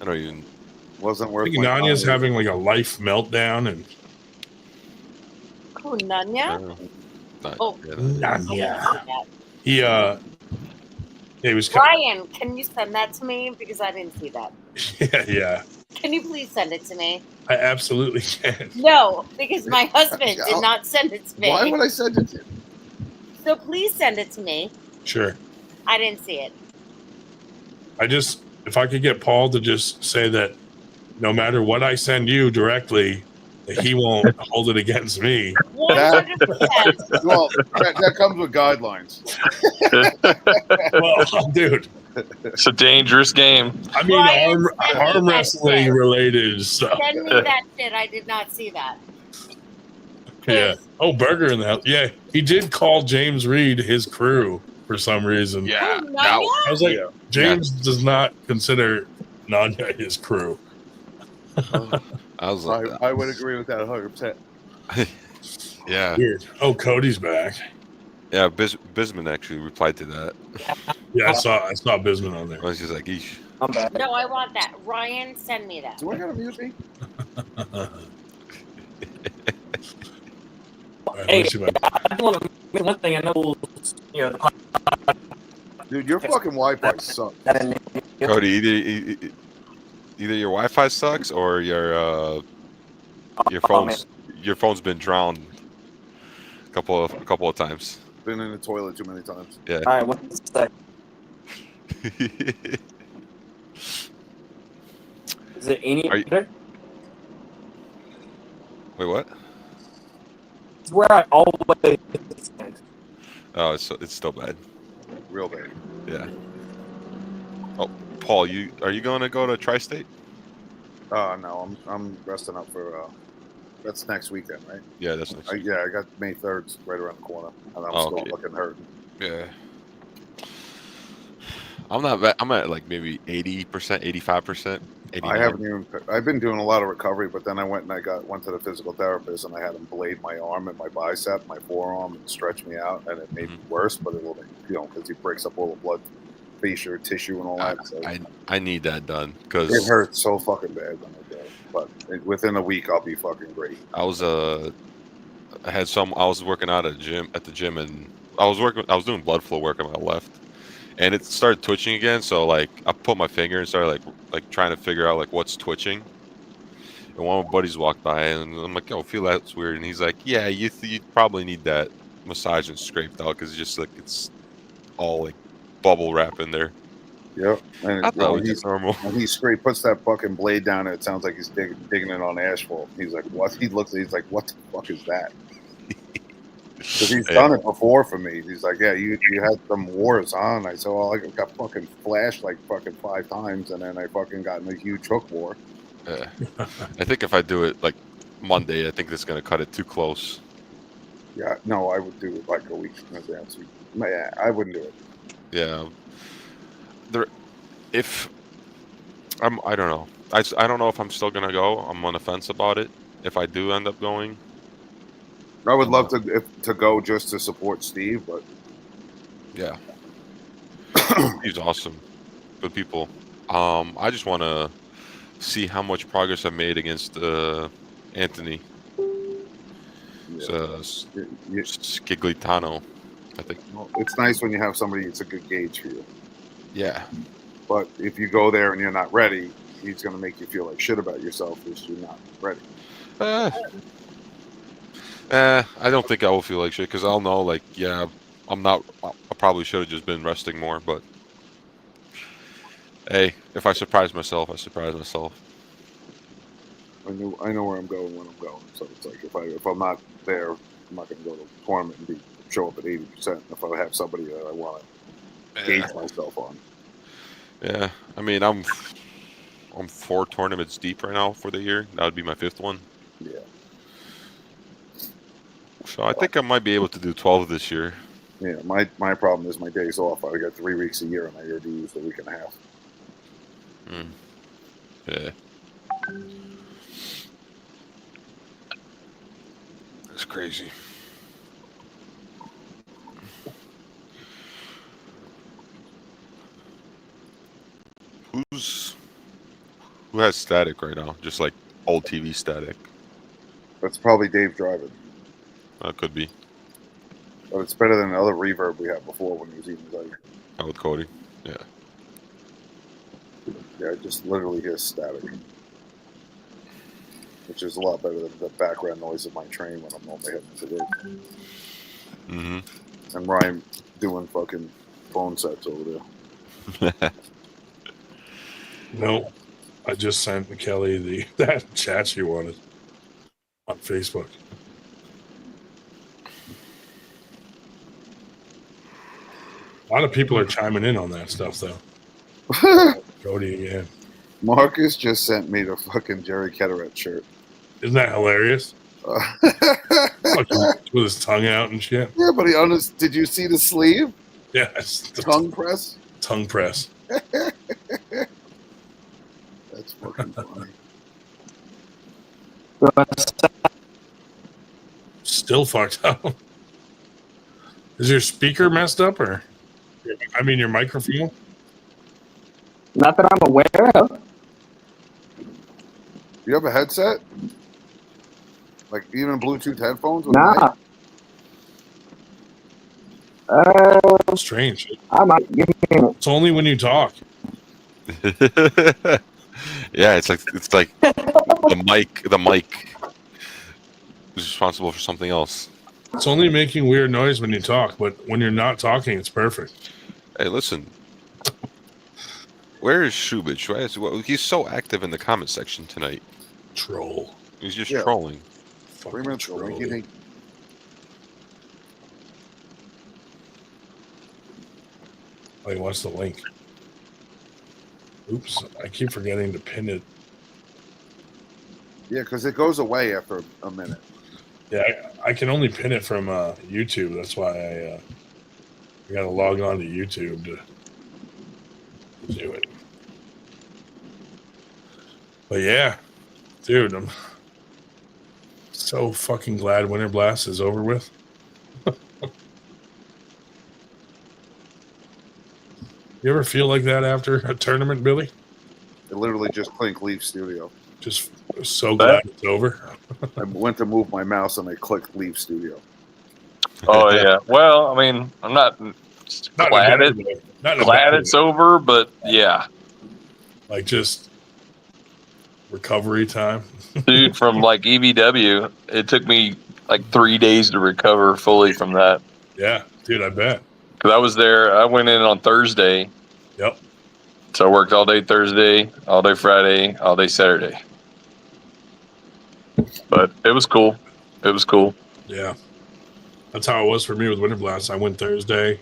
S8: I don't even.
S10: Wasn't
S1: I
S10: worth
S1: think
S10: my
S1: Nanya's
S10: time.
S1: having like a life meltdown and
S7: Oh, Nanya? Oh.
S1: Nanya. He was
S7: Ryan, can you send that to me? Because I didn't see that.
S1: yeah.
S7: Can you please send it to me?
S1: I absolutely can.
S7: No, because my husband did not send it to me.
S10: Why would I send it to you?
S7: So please send it to me.
S1: Sure.
S7: I didn't see it.
S1: If I could get Paul to just say that no matter what I send you directly, that he won't hold it against me.
S7: 100%.
S10: Well, that comes with guidelines.
S1: Well, dude,
S5: it's a dangerous game.
S1: I mean, arm wrestling related stuff.
S7: Send me that shit. I did not see that.
S1: Yeah. Oh, Burger in the house. Yeah, he did call James Reed his crew for some reason.
S8: Yeah.
S7: Oh,
S8: Now,
S7: Nanya?
S1: I was like, James does not consider Nanya his crew.
S8: I was like,
S10: I would agree with that 100%.
S8: yeah.
S1: Weird. Oh, Cody's back.
S8: Yeah, Bisman actually replied to that.
S1: Yeah, I saw Bisman on there.
S8: I was just like, eesh.
S9: I'm back.
S7: No, I want that. Ryan, send me that.
S6: Do I gotta mute me?
S1: All right, let
S9: Hey,
S1: me see my.
S9: I do want to make one thing. I know, you know,
S6: Dude, your fucking Wi-Fi sucks.
S8: Cody, either your Wi-Fi sucks or your phone's been drowned a couple of times.
S6: Been in the toilet too many times.
S8: Yeah.
S9: All right, 1 sec. Is it any better?
S8: Wait, what?
S9: It's where I always stand.
S8: Oh, it's still bad.
S6: Real bad.
S8: Yeah. Oh, Paul, are you going to go to Tri-State?
S6: No, I'm resting up for. That's next weekend, right?
S8: Yeah, that's next week.
S6: Yeah, I got May 3rd right around the corner, and I'm still looking hurt.
S8: Yeah. I'm not bad. I'm at like maybe 80%, 85%.
S6: I've been doing a lot of recovery, but then I went to the physical therapist, and I had him blade my arm and my bicep, my forearm, and stretch me out, and it made it worse. But it will, because he breaks up all the blood, fascia, tissue, and all that. So
S8: I need that done because
S6: it hurts so fucking bad when I do it. But within a week, I'll be fucking great.
S8: I was working out at the gym, and I was doing blood flow work on my left. And it started twitching again, so like I put my finger and started like trying to figure out like what's twitching. And one of my buddies walked by, and I'm like, "Oh, feel that's weird." And he's like, "Yeah, you probably need that massage and scraped out because it's all like bubble wrap in there."
S6: Yep. And
S8: I thought it was just normal.
S6: When he puts that fucking blade down, it sounds like he's digging it on asphalt. He's like, "What?" He's like, "What the fuck is that?" Because he's done it before for me. He's like, "Yeah, you had some wars on." I said, "Well, I got fucking flashed like fucking 5 times, and then I fucking got in a huge hook war."
S8: Yeah. I think if I do it like Monday, I think it's gonna cut it too close.
S6: Yeah, no, I would do it like a week in advance. Yeah, I wouldn't do it.
S8: Yeah. I don't know. I don't know if I'm still gonna go. I'm on the fence about it. If I do end up going,
S6: I would love to go just to support Steve, but
S8: yeah, he's awesome. Good people. I just want to see how much progress I made against Anthony. Sciglitano, I think.
S6: Well, it's nice when you have somebody that's a good gauge for you.
S8: Yeah.
S6: But if you go there and you're not ready, he's going to make you feel like shit about yourself because you're not ready.
S8: I don't think I will feel like shit because I'll know, like, yeah, I'm not. I probably should have just been resting more, but hey, if I surprise myself, I surprise myself.
S6: I know where I'm going when I'm going. So it's like if I'm not there, I'm not going to go to the tournament and show up at 80%. If I have somebody that I want to gauge myself on.
S8: Yeah, I mean, I'm 4 tournaments deep right now for the year. That would be my 5th one.
S6: Yeah.
S8: So I think I might be able to do 12 this year.
S6: Yeah, my problem is my days off. I got 3 weeks a year, and I already used a week and a half.
S8: Yeah. That's crazy. Who has static right now? Just like old TV static.
S6: That's probably Dave driving.
S8: That could be.
S6: But it's better than the other reverb we had before when he was eating like.
S8: Oh, with Cody. Yeah.
S6: Yeah, just literally his static. Which is a lot better than the background noise of my train when I'm on my head to work.
S8: Mm-hmm.
S6: And Ryan doing fucking phone sets over there.
S1: No, I just sent Kelly that chat she wanted on Facebook. A lot of people are chiming in on that stuff, though. Cody again.
S6: Marcus just sent me the fucking Jerry Ketterer shirt.
S1: Isn't that hilarious? With his tongue out and shit.
S6: Yeah, but did you see the sleeve?
S1: Yeah.
S6: Tongue press?
S1: Tongue press.
S6: That's fucking funny.
S1: Still fucked up. Is your speaker messed up, or I mean your microphone?
S9: Not that I'm aware of.
S6: You have a headset? Like even Bluetooth headphones? With
S9: Nah.
S1: Strange.
S9: I might give me a minute.
S1: It's only when you talk.
S8: Yeah, it's like the mic is responsible for something else.
S1: It's only making weird noise when you talk, but when you're not talking, it's perfect.
S8: Hey, listen. Where is Shubich? Why is, well, he's so active in the comment section tonight.
S1: Troll.
S8: He's just trolling.
S6: 3 minutes ago,
S1: Oh, he wants the link. Oops, I keep forgetting to pin it.
S6: Yeah, because it goes away after a minute.
S1: Yeah, I can only pin it from YouTube. That's why I got to log on to YouTube to do it. But yeah, dude, I'm so fucking glad Winter Blast is over with. You ever feel like that after a tournament, Billy?
S6: It literally just clinked leave studio.
S1: Just so glad it's over.
S6: I went to move my mouse and I clicked leave studio.
S5: Oh yeah. Well, I mean, I'm not glad it's over, but yeah.
S1: Like just recovery time.
S5: Dude, from like EBW, it took me like 3 days to recover fully from that.
S1: Yeah, dude, I bet.
S5: Because I was there, I went in on Thursday.
S1: Yep.
S5: So I worked all day Thursday, all day Friday, all day Saturday. But it was cool. It was cool.
S1: Yeah. That's how it was for me with Winter Blast. I went Thursday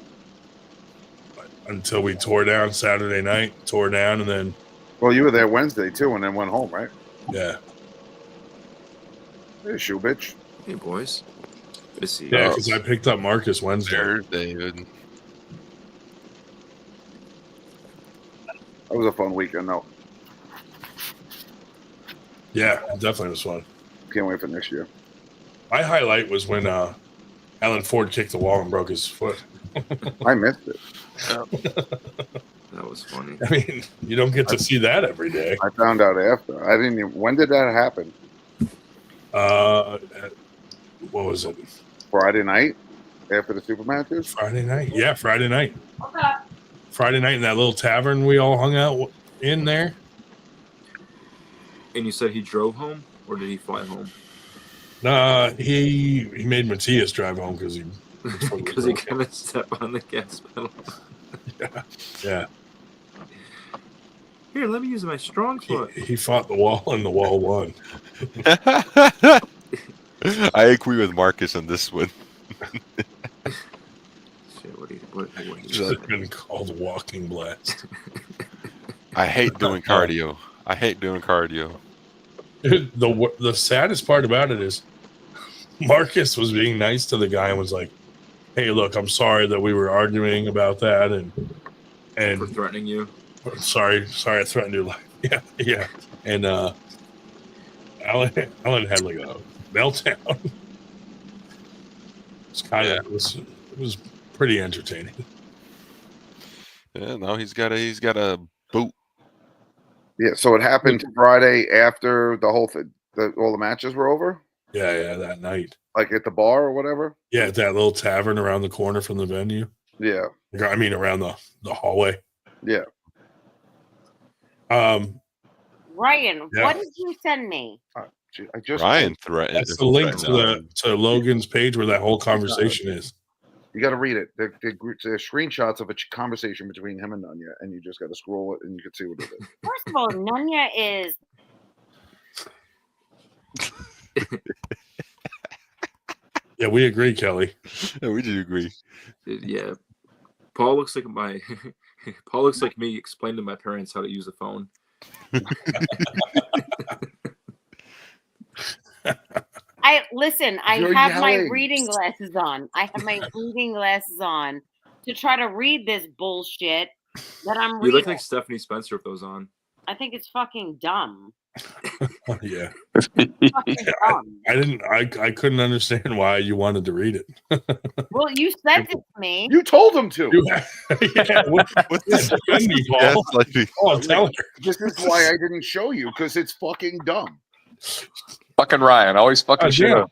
S1: until we tore down Saturday night, tore down, and then.
S6: Well, you were there Wednesday too, and then went home, right?
S1: Yeah.
S6: Hey, shoe bitch.
S11: Hey, boys. Good to see you.
S1: Yeah, because I picked up Marcus Wednesday.
S8: There's David.
S6: That was a fun weekend, though.
S1: Yeah, it definitely was fun.
S6: Can't wait for next year.
S1: My highlight was when Alan Ford kicked the wall and broke his foot.
S6: I missed it.
S11: That was funny.
S1: I mean, you don't get to see that every day.
S6: I found out after. I didn't even. When did that happen?
S1: What was it?
S6: Friday night after the super matches.
S1: Friday night. Yeah, Friday night. Okay. Friday night in that little tavern we all hung out in there.
S11: And you said he drove home, or did he fly home?
S1: He made Matthias drive home because he
S11: kind of stepped on the gas pedal.
S1: Yeah.
S11: Here, let me use my strong foot.
S1: He fought the wall and the wall won.
S8: I agree with Marcus on this one.
S11: What
S1: It's been called walking blast.
S8: I hate doing cardio.
S1: Dude, the saddest part about it is Marcus was being nice to the guy and was like, "Hey, look, I'm sorry that we were arguing about that and
S11: for threatening you.
S1: Sorry, I threatened your life." Yeah. And Alan had like a meltdown. It's kind of it was pretty entertaining.
S8: Yeah, no, he's got a boot.
S6: Yeah, so it happened Friday after the whole thing, all the matches were over.
S1: Yeah, that night.
S6: Like at the bar or whatever.
S1: Yeah, at that little tavern around the corner from the venue.
S6: Yeah.
S1: I mean, around the hallway.
S6: Yeah.
S7: Ryan, what did you send me?
S6: I just
S8: Ryan threatened.
S1: That's the link to Logan's page where that whole conversation is.
S6: You got to read it. They're screenshots of a conversation between him and Nunya, and you just got to scroll it, and you can see what it is.
S7: First of all, Nunya is.
S1: Yeah, we agree, Kelly.
S8: Yeah, we do agree.
S11: Yeah, Paul looks like Paul looks like me explaining to my parents how to use a phone.
S7: I have my reading glasses on. I have my reading glasses on to try to read this bullshit that I'm reading.
S11: You look like Stephanie Spencer with those on.
S7: I think it's fucking dumb.
S1: Yeah.
S7: Fucking dumb.
S1: I couldn't understand why you wanted to read it.
S7: Well, you sent it to me.
S6: You told him to.
S1: Yeah, defend me, Paul. Oh, tell her.
S6: This is why I didn't show you, because it's fucking dumb.
S5: Fucking Ryan, always fucking shit up.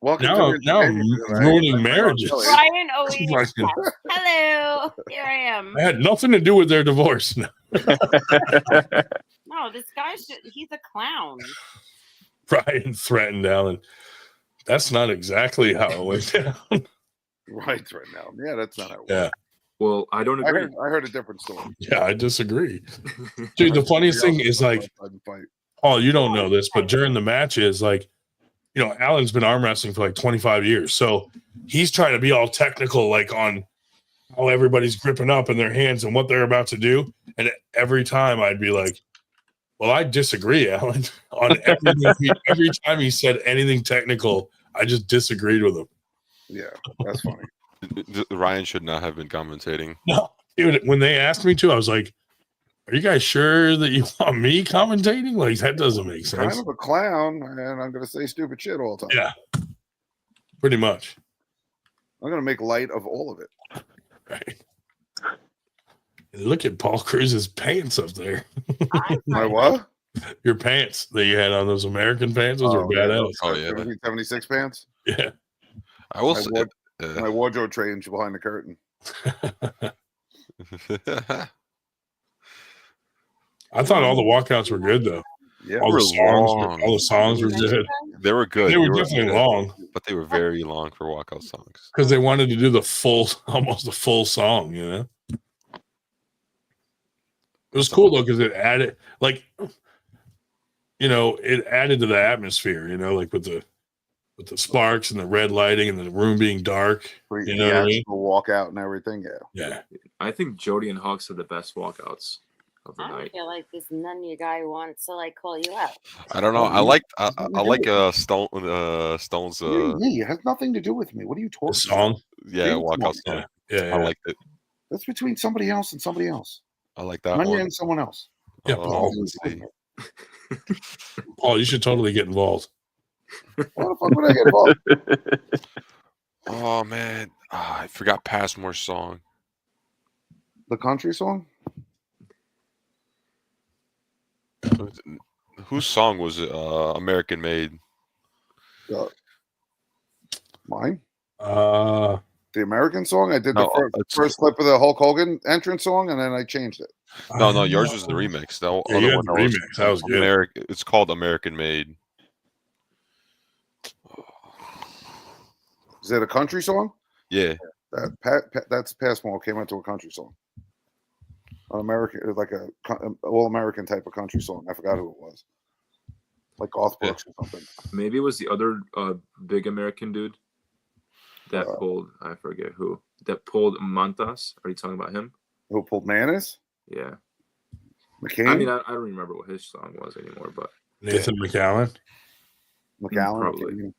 S6: Welcome
S1: Now
S6: to
S1: I'm ruining marriages.
S7: Ryan always says, hello, here I am.
S1: I had nothing to do with their divorce. No.
S7: No, this guy he's a clown.
S1: Ryan threatened Alan. That's not exactly how it went down.
S6: Right now. Yeah, that's not how it
S1: Yeah.
S11: Well, I don't agree.
S6: I heard a different story.
S1: Yeah, I disagree. Dude, the funniest thing is like, Paul, you don't know this, but during the matches, like, you know, Alan's been arm wrestling for like 25 years. So he's trying to be all technical, like on how everybody's gripping up in their hands and what they're about to do. And every time I'd be like, well, I disagree, Alan. On everything, every time he said anything technical, I just disagreed with him.
S6: Yeah, that's funny.
S8: Ryan should not have been commentating.
S1: No, dude, when they asked me to, I was like, are you guys sure that you want me commentating? Like, that doesn't make sense.
S6: Kind of a clown, and I'm going to say stupid shit all the time.
S1: Yeah, pretty much.
S6: I'm going to make light of all of it.
S1: Right. Look at Paul Cruz's pants up there.
S6: My what?
S1: Your pants that you had on, those American pants, those are badass.
S8: Oh, yeah.
S6: 76 pants?
S1: Yeah.
S8: I will say
S6: my wardrobe change behind the curtain.
S1: I thought all the walkouts were good though.
S6: Yeah,
S1: all the songs were good.
S8: They were good.
S1: They were definitely long,
S8: but they were very long for walkout songs
S1: because they wanted to do the full, almost the full song. You know, it was cool though because it added, like, you know, it added to the atmosphere. You know, like with the sparks and the red lighting and the room being dark. You know what I mean?
S6: Walkout and everything.
S1: Yeah.
S11: I think Jody and Hawks are the best walkouts of the
S7: I
S11: night.
S7: feel like this none of you guy wants to like call you out.
S8: I don't know. I like Stone's.
S6: It has nothing to do with me. What are you talking
S1: song?
S8: Yeah, walkout song.
S1: Yeah,
S8: I liked it.
S6: That's between somebody else and somebody else.
S8: I like that
S6: None
S8: one.
S6: and someone else.
S1: Yeah, Paul. Paul, you should totally get involved.
S6: What the fuck would I get involved?
S8: Oh man, I forgot Passmore's song.
S6: The country song?
S8: Whose song was it? American Made.
S6: Mine?
S1: The
S6: American song? I did the first clip of the Hulk Hogan entrance song, and then I changed it.
S8: No, yours was the remix. The other one
S1: remix. That was good.
S8: It's called American Made.
S6: Is it a country song?
S8: Yeah.
S6: That's Passmore came into a country song. An American, like a all American type of country song. I forgot who it was. Like Garth Brooks or something.
S11: Maybe it was the other big American dude that pulled. I forget who. That pulled Mantas. Are you talking about him?
S6: Who pulled Manis?
S11: Yeah.
S6: McCain?
S11: I mean, I don't remember what his song was anymore, but
S1: Nathan McAllen.
S11: Probably.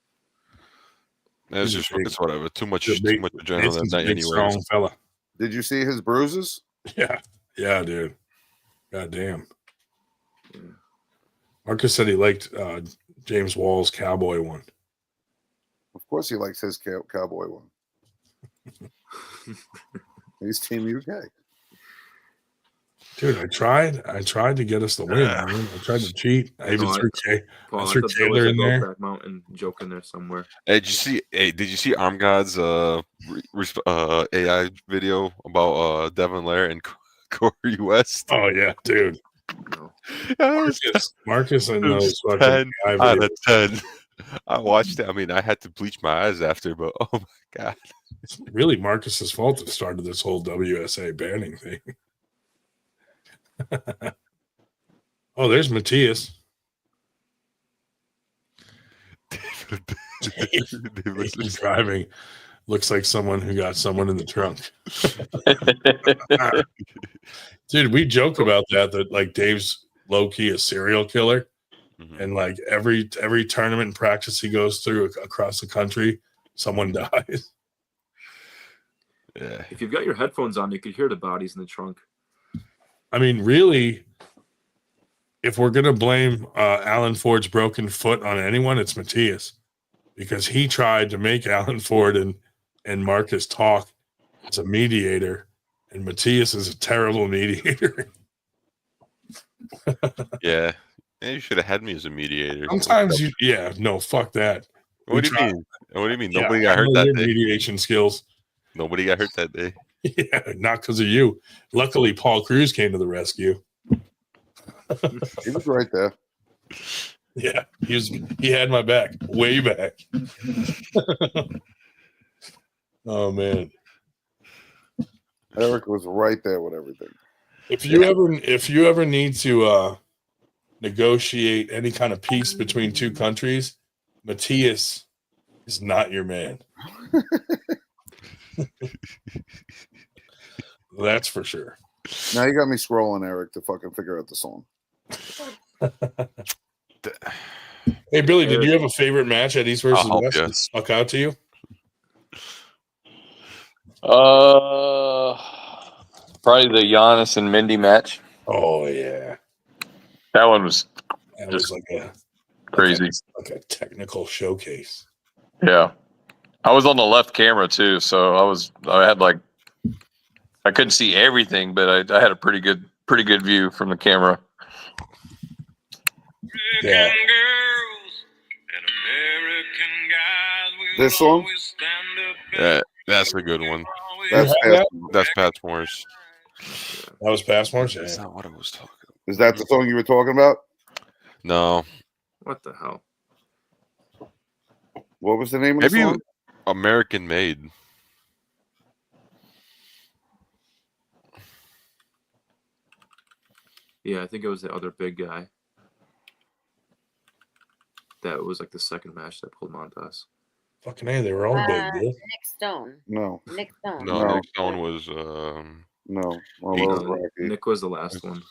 S8: It's just it's whatever. Too much adrenaline that night anyway.
S1: Strong fella.
S6: Did you see his bruises?
S1: Yeah, dude. God damn. Yeah. Marcus said he liked James Wall's cowboy one.
S6: Of course, he likes his cowboy one. He's Team UK.
S1: Dude, I tried to get us the win. Man. I tried to cheat. I even threw Taylor in there.
S11: Back Mountain joke in there somewhere.
S8: Hey, did you see Arm God's AI video about Devin Lair and Corey West?
S1: Oh yeah, dude.
S11: No.
S1: Marcus and those
S8: 10 out of 10. I watched it. I mean, I had to bleach my eyes after, but oh my god.
S1: It's really Marcus's fault that started this whole WSA banning thing. Oh, there's Matthias. David's driving. Looks like someone who got someone in the trunk. Dude, we joke about that like Dave's low-key a serial killer. Mm-hmm. And like every tournament and practice he goes through across the country, someone dies.
S8: Yeah.
S11: If you've got your headphones on, you could hear the bodies in the trunk.
S1: I mean, really, if we're gonna blame Alan Ford's broken foot on anyone, it's Matthias, because he tried to make Alan Ford and Marcus talk as a mediator, and Matthias is a terrible mediator.
S8: Yeah. You should have had me as a mediator.
S1: Sometimes fuck that.
S8: What do you mean? What do you mean?
S1: Yeah,
S8: Nobody got hurt
S1: your
S8: that day.
S1: mediation skills.
S8: Nobody got hurt that day.
S1: Yeah, not because of you. Luckily, Paul Cruz came to the rescue.
S6: He was right there.
S1: Yeah, he had my back, way back. Oh man,
S6: Eric was right there with everything.
S1: if you ever need to negotiate any kind of peace between two countries, Matthias is not your man. That's for sure.
S6: Now you got me scrolling, Eric, to fucking figure out the song.
S1: Hey Billy, did you have a favorite match at East versus
S8: I'll
S1: West
S8: help you.
S1: that stuck out to you?
S5: Probably the Giannis and Mindy match.
S1: Oh yeah,
S5: That one was
S1: was like a
S5: crazy.
S1: like a technical showcase.
S5: Yeah, I was on the left camera too, so I couldn't see everything, but I had a pretty good view from the camera.
S1: Yeah.
S6: This song?
S8: That's a good one.
S6: That's
S8: That's Passmore's.
S1: That was Passmore's.
S8: That's not what I was talking about.
S6: Is that the song you were talking about?
S8: No.
S11: What the hell?
S6: What was the name of the
S8: Maybe
S6: song?
S8: American Made.
S11: Yeah, I think it was the other big guy. That was like the second match that pulled Montas.
S1: Fucking A, they were all big, dude.
S7: Nick Stone.
S6: No.
S7: Nick Stone.
S8: No,
S6: No.
S8: Nick Stone was
S6: No. Well,
S8: Eight.
S6: that was Rocky.
S11: Nick was the last one.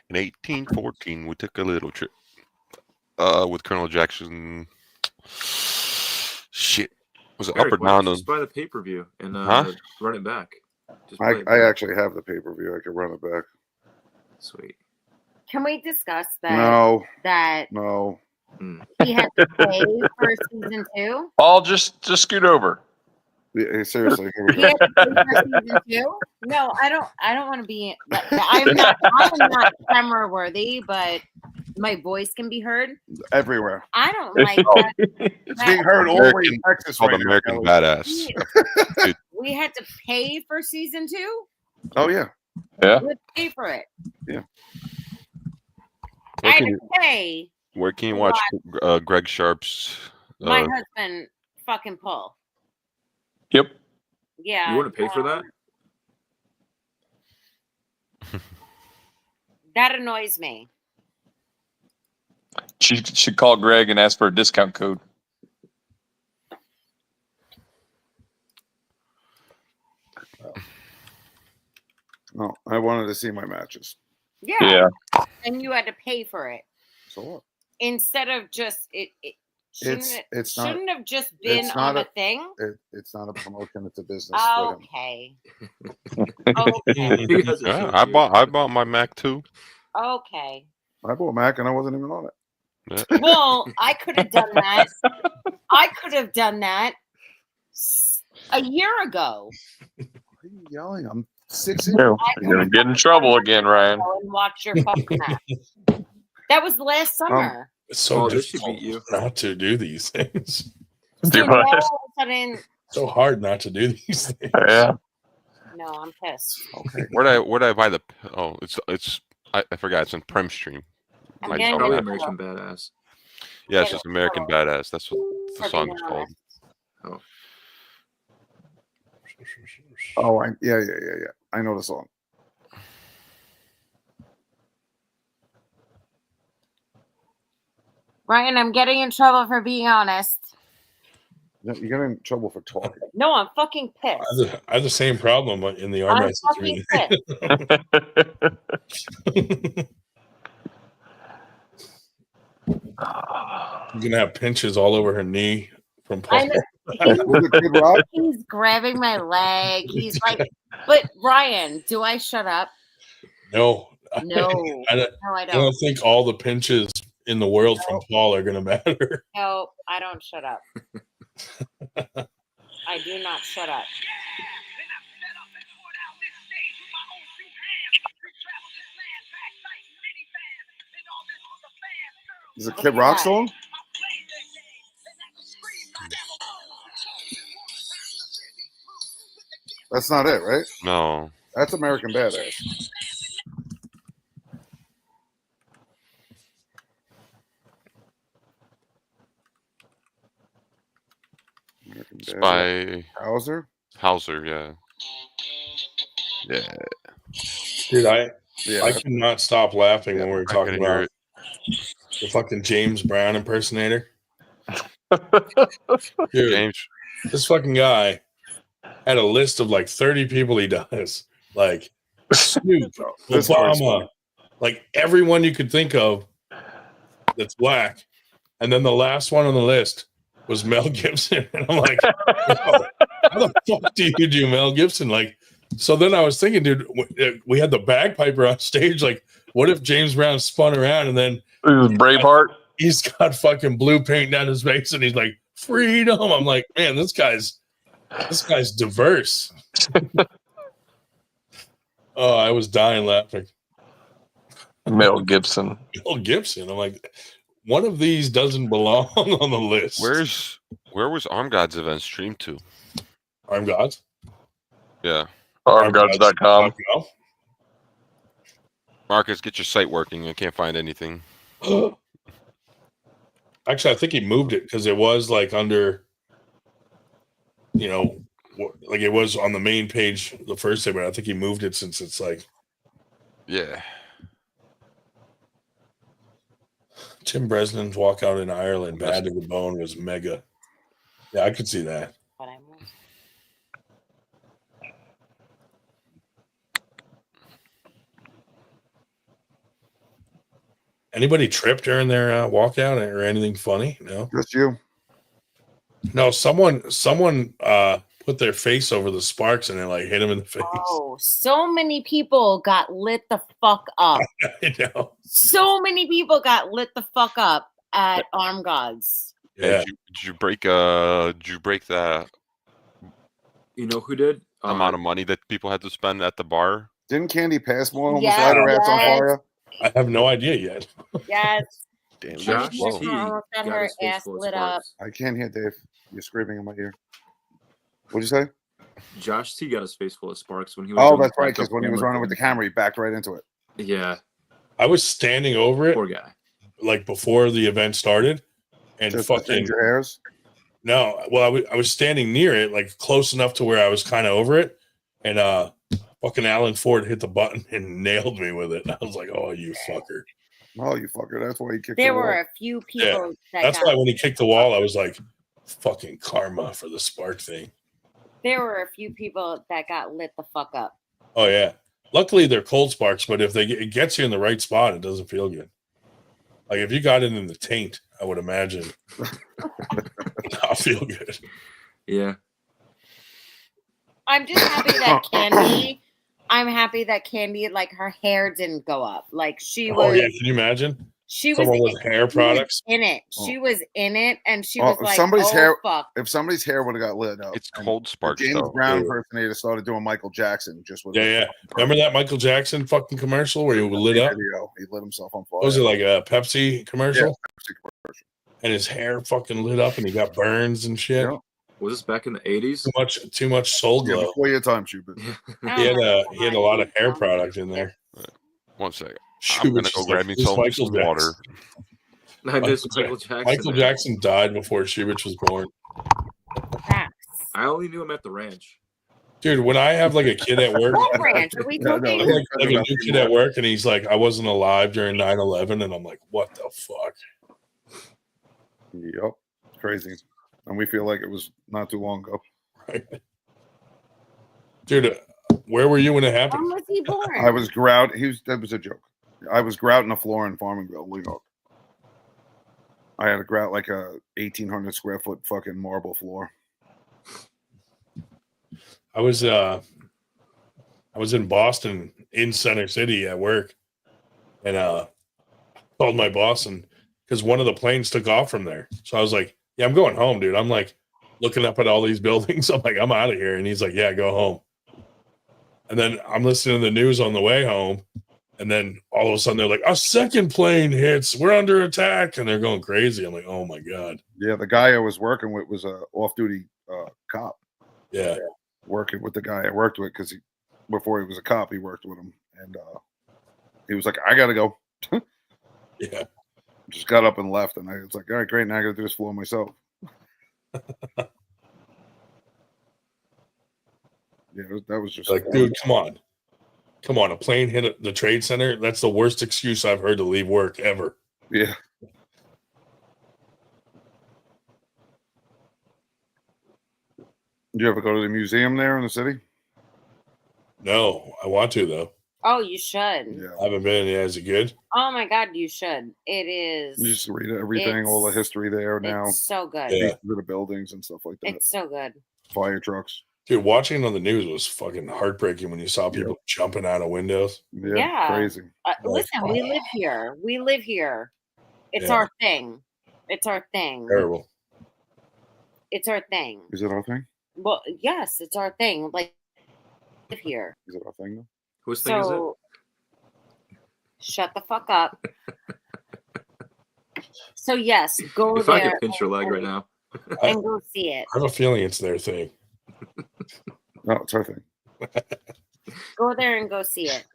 S8: in 1814. We took a little trip with Colonel Jackson. Shit, was it
S11: Eric,
S8: up or
S11: why don't
S8: down?
S11: you just buy the pay-per-view and run it back. Just play it
S6: I
S11: back.
S6: actually have the pay-per-view. I can run it back.
S11: Sweet.
S7: Can we discuss that?
S6: No.
S7: That
S6: No.
S7: he had to pay for season 2?
S5: Paul, just scoot over.
S6: Yeah, seriously. Here we
S7: He
S6: go.
S7: had to pay for season 2? No, I don't want to be. I'm not camera worthy, but my voice can be heard.
S6: Everywhere.
S7: I don't like that.
S6: It's being heard all over in Texas
S8: Called
S6: right now.
S8: American Badass. Dude.
S7: We had to pay for season 2?
S6: Oh, yeah.
S5: Yeah.
S7: We had to pay for it.
S6: Yeah.
S7: I had to pay
S8: Where can you watch Greg Sharp's?
S7: my husband fucking pull.
S5: Yep.
S7: Yeah.
S11: You want to pay for that?
S7: That annoys me.
S5: She should call Greg and ask for a discount code.
S6: No, I wanted to see my matches.
S7: Yeah. And you had to pay for it.
S6: So what?
S7: Instead of just it
S6: It's not.
S7: shouldn't have just been
S6: it's
S7: on
S6: not
S7: a thing.
S6: It's not a promotion. It's a business.
S7: Okay. Okay.
S8: Yeah, I bought my Mac too.
S7: Okay.
S6: I bought Mac and I wasn't even on it.
S8: Yeah.
S7: Well, I could have done that. I could have done that a year ago.
S6: Why are you yelling? I'm 6
S5: You're gonna get in trouble again, Ryan.
S7: And watch your fucking match. That was last summer.
S1: It's so
S11: Oh, this should
S1: difficult
S11: beat you.
S1: not to do these things.
S7: So now all of a sudden,
S1: So hard not to do these things.
S5: Yeah.
S7: no, I'm pissed.
S6: Okay.
S8: Where'd I buy the? Oh, I forgot. It's on Prem Stream.
S7: I'm
S8: My
S7: getting
S8: song.
S11: Probably
S7: it.
S11: American Badass.
S8: Yeah, it's just American Badass. That's what the
S7: For
S8: song
S7: being
S8: is called.
S7: honest.
S6: Oh, yeah. I know the song.
S7: Ryan, I'm getting in trouble for being honest.
S6: You get in trouble for talking.
S7: No, I'm fucking pissed.
S1: I have the same problem in the arm
S7: I'm
S1: wrestling
S7: fucking
S1: community.
S7: pissed.
S1: You're gonna have pinches all over her knee from
S7: I
S1: Paul.
S7: know.
S6: Was it Kid Rock?
S7: He's grabbing my leg. He's like, but Ryan, do I shut up?
S1: No,
S7: No,
S1: I
S7: no, I
S1: don't
S7: don't.
S1: think all the pinches in the world from Paul are going to matter.
S7: No, I don't shut up. I do not shut up.
S6: Is it Kid Rock song? That's not it, right?
S8: No.
S6: That's American Badass. American
S8: It's
S6: Badass.
S8: by
S6: Hauser?
S8: Hauser, yeah. Yeah.
S1: Dude, I
S6: Yeah.
S1: could not stop laughing
S8: Yeah,
S1: when we were
S8: I
S1: talking
S8: can hear
S1: about the fucking James Brown impersonator. Dude,
S8: James.
S1: this fucking guy had a list of like 30 people he does. Like Snoop,
S6: This guy's
S1: Obama,
S6: funny.
S1: like everyone you could think of that's black. And then the last one on the list was Mel Gibson. And I'm like, yo, how the fuck do you do Mel Gibson? Like, so then I was thinking, dude, we had the bagpiper on stage. Like, what if James Brown spun around and then
S5: Braveheart?
S1: he's got fucking blue paint down his face and he's like, freedom. I'm like, man, this guy's diverse. Oh, I was dying laughing.
S5: Mel Gibson.
S1: Mel Gibson. I'm like, one of these doesn't belong on the list.
S8: Where was Arm Gods event streamed to?
S1: Arm Gods?
S8: Yeah.
S5: Armgods.com.
S8: Marcus, get your site working. I can't find anything.
S1: Actually, I think he moved it because it was like under, you know, like it was on the main page the first day, but I think he moved it since it's like.
S8: Yeah.
S1: Tim Breslin's walkout in Ireland, bad to the bone, was mega. Yeah, I could see that. Anybody trip during their walkout or anything funny? No,
S6: just you.
S1: No, someone put their face over the sparks and they like hit him in the face.
S7: Oh, so many people got lit the fuck up.
S1: I know.
S7: So many people got lit the fuck up at Arm Gods.
S8: Yeah. Did you break the
S11: You know who did?
S8: amount of money that people had to spend at the bar?
S6: Didn't Candy Passmore almost
S7: Yes,
S6: light her ass on
S7: yes.
S6: fire?
S1: I have no idea yet.
S7: Yes.
S8: Damn,
S11: Josh
S8: that's slow.
S11: T
S7: almost got
S11: got
S7: her
S11: his face
S7: ass
S11: full of
S7: lit up.
S11: sparks.
S6: I can't hear Dave. You're screaming in my ear. What'd you say?
S11: Josh T got his face full of sparks when he was.
S6: Oh,
S11: doing
S6: that's
S11: the
S6: right.
S11: backup
S6: Because when he was
S11: camera
S6: running with the
S11: thing.
S6: camera, he backed right into it.
S11: Yeah,
S1: I was standing over it,
S11: poor guy.
S1: like before the event started, and
S6: Just to
S1: fucking
S6: change your hairs.
S1: no. Well, I was standing near it, like close enough to where I was kind of over it, and fucking Alan Ford hit the button and nailed me with it. I was like, "Oh, you fucker!"
S6: Oh, you fucker. That's why he kicked
S7: There
S6: the wall.
S7: were a few people that
S1: That's
S7: got
S1: why when he kicked the wall, I was like, "Fucking karma for the spark thing."
S7: there were a few people that got lit the fuck up.
S1: Oh yeah. Luckily, they're cold sparks, but if it gets you in the right spot, it doesn't feel good. Like if you got it in the taint, I would imagine I'll feel good.
S11: Yeah,
S7: I'm just happy that Candy. I'm happy that Candy, like her hair didn't go up. Like she was.
S1: Oh yeah, can you imagine?
S7: She was
S1: Someone with hair products.
S7: in it. She was in it, and she
S6: Oh,
S7: was
S6: if
S7: like,
S6: somebody's
S7: "Oh
S6: hair-
S7: fuck!"
S6: If somebody's hair would have got lit up,
S8: It's
S6: and
S8: cold sparks,
S6: James
S8: though.
S6: Brown
S1: Yeah.
S6: impersonator started doing Michael Jackson just with
S1: Yeah. Remember that Michael Jackson fucking commercial where he lit up?
S6: video. He lit himself on fire.
S1: What was it, like a Pepsi commercial?
S6: Yeah, Pepsi commercial.
S1: And his hair fucking lit up and he got burns and shit.
S6: Yeah.
S11: was this back in the '80s?
S1: Too much soul
S6: Yeah,
S1: glow.
S6: before your time, Schubert.
S1: He had a lot of hair product in there.
S8: One second. I'm
S1: Schubert's
S8: gonna
S1: just
S8: go
S1: like,
S8: grab me
S1: "This
S8: some
S1: Michael
S8: water.
S11: I missed Michael Jackson.
S1: Michael Jackson died before Schubert was born.
S11: I only knew him at the ranch.
S1: Dude, when I have like a kid at work,
S7: What ranch are we
S6: Yeah, no,
S7: talking?
S1: I have, like a new kid at work, and he's like, I wasn't alive during 9/11, and I'm like, what the fuck?
S6: Yep. Crazy. And we feel like it was not too long ago.
S1: Right. Dude, where were you when it
S7: When
S1: happened?
S7: was he born?
S6: I was grout. That was a joke. I was grouting the floor in Farmingville, New York. I had to grout like a 1,800 square foot fucking marble floor.
S1: I was in Boston in Center City at work, and called my boss, and because one of the planes took off from there. So I was like, yeah, I'm going home, dude. I'm like looking up at all these buildings. I'm like, I'm out of here. And he's like, yeah, go home. And then I'm listening to the news on the way home. And then all of a sudden they're like, a second plane hits. We're under attack. And they're going crazy. I'm like, oh my God.
S10: Yeah, the guy I was working with was a off-duty cop.
S1: Yeah.
S10: Working with the guy I worked with because before he was a cop, he worked with him. And he was like, I got to go.
S1: Yeah.
S10: Just got up and left. And I was like, all right, great. Now I got to do this floor myself. Yeah, that was just
S1: like, dude, come on. Come on. A plane hit the trade center. That's the worst excuse I've heard to leave work ever.
S10: Yeah. Do you ever go to the museum there in the city?
S1: No, I want to, though.
S7: Oh, you should.
S10: Yeah.
S1: I haven't been. Yeah, is it good?
S7: Oh my God, you should. It is.
S10: You just read everything, all the history there now.
S7: It's so good.
S1: Yeah.
S10: The buildings and stuff like that.
S7: It's so good.
S10: Fire trucks.
S1: Dude, watching on the news was fucking heartbreaking when you saw people jumping out of windows.
S10: Yeah. Crazy.
S7: Listen, we live here. We live here. It's our thing. It's our thing.
S1: Terrible.
S7: It's our thing.
S10: Is it our thing?
S7: Well, yes, it's our thing. Like, live here.
S10: Is it our thing though?
S11: Whose thing is it?
S7: Shut the fuck up. So yes, go
S11: If
S7: there.
S11: I could pinch your leg right now.
S7: And go see it.
S1: I have a feeling it's their thing.
S10: No, it's our thing.
S7: Go there and go see it.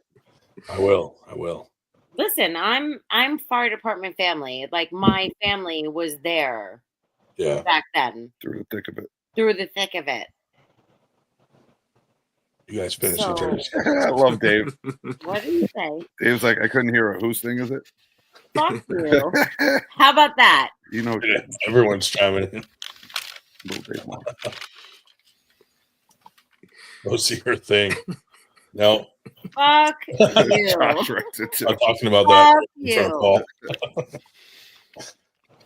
S1: I will. I will.
S7: Listen, I'm fire department family. Like my family was there.
S1: Yeah.
S7: Back then.
S10: Through the thick of it.
S7: Through the thick of it.
S1: You guys finish each other's.
S10: I love Dave.
S7: What did you say?
S10: Dave's like, I couldn't hear a whose thing is it?
S7: Fuck you. How about that?
S10: You know,
S1: Yeah, everyone's chiming in.
S10: little Dave Mark.
S1: Go see her thing. No,
S7: Fuck you.
S10: Josh writes it too.
S1: I'm talking about that.
S7: Fuck
S1: in front of
S7: you.
S1: Paul.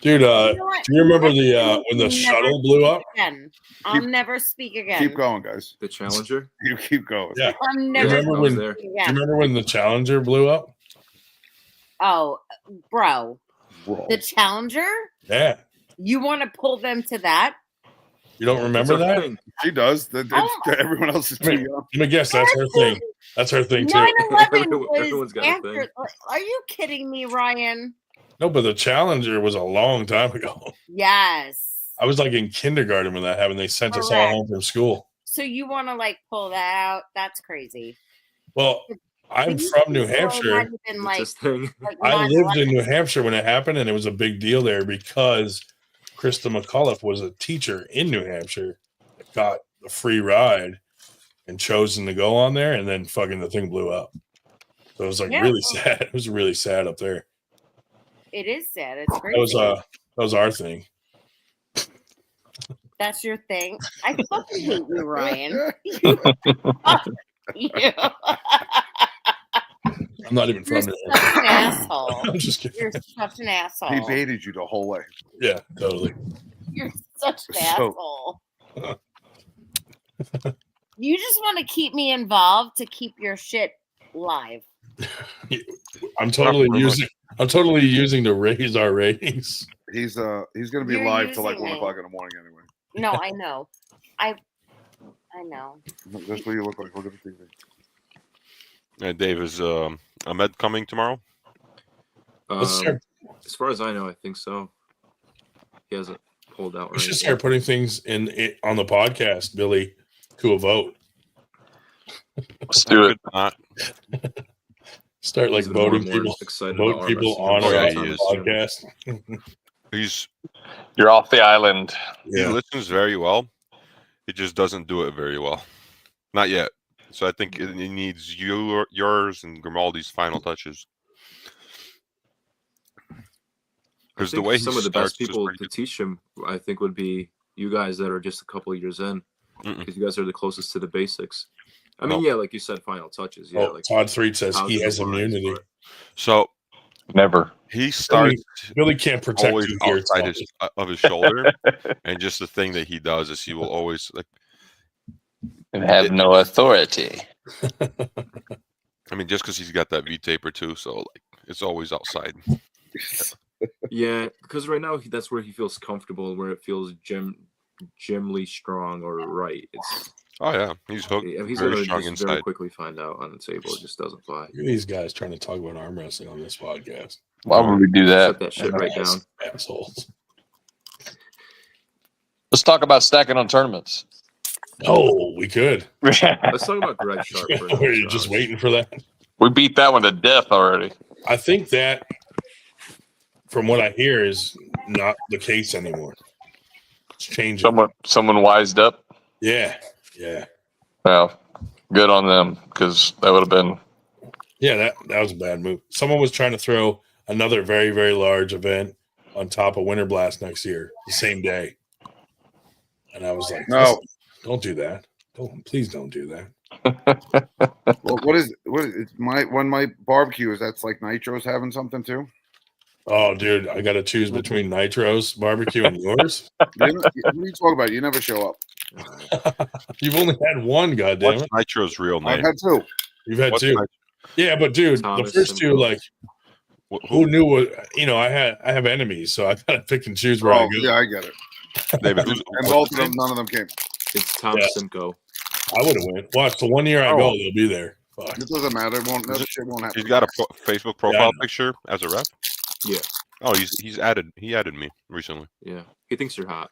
S1: Dude,
S7: You know what?
S1: do you remember the when the
S7: Never
S1: shuttle blew up?
S7: Again. I'll never speak again.
S10: Keep going, guys.
S11: The Challenger?
S10: You keep going.
S1: Yeah.
S7: I'm
S1: Do you
S7: never
S1: remember
S11: I was
S1: when?
S11: there.
S1: Do you
S7: again.
S1: remember when the Challenger blew up?
S7: Oh, bro.
S10: Bro.
S7: The Challenger?
S1: Yeah.
S7: You want to pull them to that?
S1: You don't remember
S11: That's our
S1: that?
S11: thing.
S10: She does.
S7: Oh.
S10: Everyone else is too young.
S1: Let me guess. That's her thing. That's her thing too.
S7: 9/11 was
S11: Everyone's got a
S7: after. Are you kidding me, Ryan?
S1: No, but the Challenger was a long time ago.
S7: Yes.
S1: I was like in kindergarten when that happened. They sent us all
S7: Correct.
S1: home from school.
S7: So you want to like pull that out? That's crazy.
S1: Well, I'm
S7: These
S1: from New
S7: people
S1: Hampshire.
S7: might have been,
S11: It's
S7: like,
S11: his thing.
S7: like
S1: I lived in
S7: 9/11.
S1: New Hampshire when it happened, and it was a big deal there because Krista McAuliffe was a teacher in New Hampshire that got the free ride and chosen to go on there, and then fucking the thing blew up. So it was like
S7: Yeah.
S1: really sad. It was really sad up there.
S7: It is sad. It's
S1: That
S7: crazy.
S1: was our thing.
S7: That's your thing. I fucking hate you, Ryan. You.
S1: I'm not even
S7: You're
S1: from New
S7: such
S1: Hampshire.
S7: an asshole.
S1: I'm just kidding.
S7: You're such an asshole.
S10: He baited you the whole way.
S1: Yeah, totally.
S7: You're such an
S10: So-
S7: asshole. You just want to keep me involved to keep your shit live.
S1: I'm totally using to raise our ratings.
S10: He's gonna be
S7: You're
S10: live till like
S7: using
S10: 1
S7: me.
S10: o'clock in the morning anyway.
S7: No, I know. I know.
S10: That's what you look like. Look at the TV.
S8: Dave, is Ahmed coming tomorrow?
S1: Let's start,
S11: As far as I know, I think so. He hasn't pulled out.
S1: we
S11: Right?
S1: should start putting things in it on the podcast, Billy, to a vote.
S5: Let's do it.
S8: Not.
S1: Start like
S11: He's more
S1: voting
S11: and more
S1: people,
S11: excited
S1: vote
S11: about
S1: people
S11: arm
S1: on or
S11: wrestling.
S1: off
S8: Oh,
S1: the
S8: yeah, he is.
S1: podcast.
S8: He's
S5: You're off the island.
S8: He listens very well. He just doesn't do it very well. Not yet. So I think it needs yours and Grimaldi's final touches.
S11: I
S8: Because the
S11: think
S8: way
S11: some
S8: he
S11: of the
S8: starts
S11: best
S8: is
S11: people
S8: pretty
S11: to
S8: good.
S11: teach him, I think, would be you guys that are just a couple of years in, because you guys are the closest to the basics. I mean, yeah, like you said, final touches. Yeah, like
S1: Todd Threed says
S11: how
S1: he
S11: to
S1: has
S11: do lines,
S1: immunity.
S11: but-
S8: So
S5: Never.
S8: he starts
S1: Billy can't protect
S8: always
S1: you here.
S8: outside of his shoulder, and just the thing that he does is he will always like.
S5: And have no authority.
S8: I mean, just because he's got that V taper too, so like It's always outside.
S11: Yeah, because right now that's where he feels comfortable, where it feels gymly strong or right. It's
S8: Oh yeah, he's hooked.
S11: he's
S8: Very
S11: gonna
S8: strong
S11: just
S8: inside.
S11: very quickly find out on the table. It just doesn't fly.
S1: Look at these guys trying to talk about arm wrestling on this podcast.
S5: Why would we do that?
S11: Shut that shit right down.
S1: Assholes.
S5: Let's talk about stacking on tournaments.
S1: Oh, we could.
S11: Let's talk about Greg Sharp first.
S1: Were you just waiting for that?
S5: We beat that one to death already.
S1: I think that, from what I hear, is not the case anymore. It's changing.
S5: Someone wised up.
S1: Yeah.
S5: Well, good on them, because that would have been.
S1: Yeah, that was a bad move. Someone was trying to throw another very, very large event on top of Winter Blast next year, the same day. And I was like, no, don't do that. Please don't do that.
S10: Well, what is my barbecues? That's like Nitro's having something too.
S1: Oh, dude, I got to choose between Nitro's barbecue and yours.
S10: What are you talking about? You never show up.
S1: You've only had one, goddamn it.
S8: Nitro's real name?
S10: I've had two.
S1: You've had two. Yeah, but dude,
S11: Thomas
S1: the first two,
S11: Simcoe.
S1: like, who knew what? I have enemies, so I gotta pick and choose where I go.
S10: Yeah, I get it.
S8: David,
S10: And both of them, none of them came.
S11: It's Tom Simcoe.
S1: I would have went. Watch, the 1 year I go, they'll be there. Fuck.
S10: It doesn't matter. That shit won't happen.
S8: He's got a Facebook profile picture as a rep.
S11: Yeah.
S8: Oh, he added me recently.
S11: Yeah. He thinks you're hot.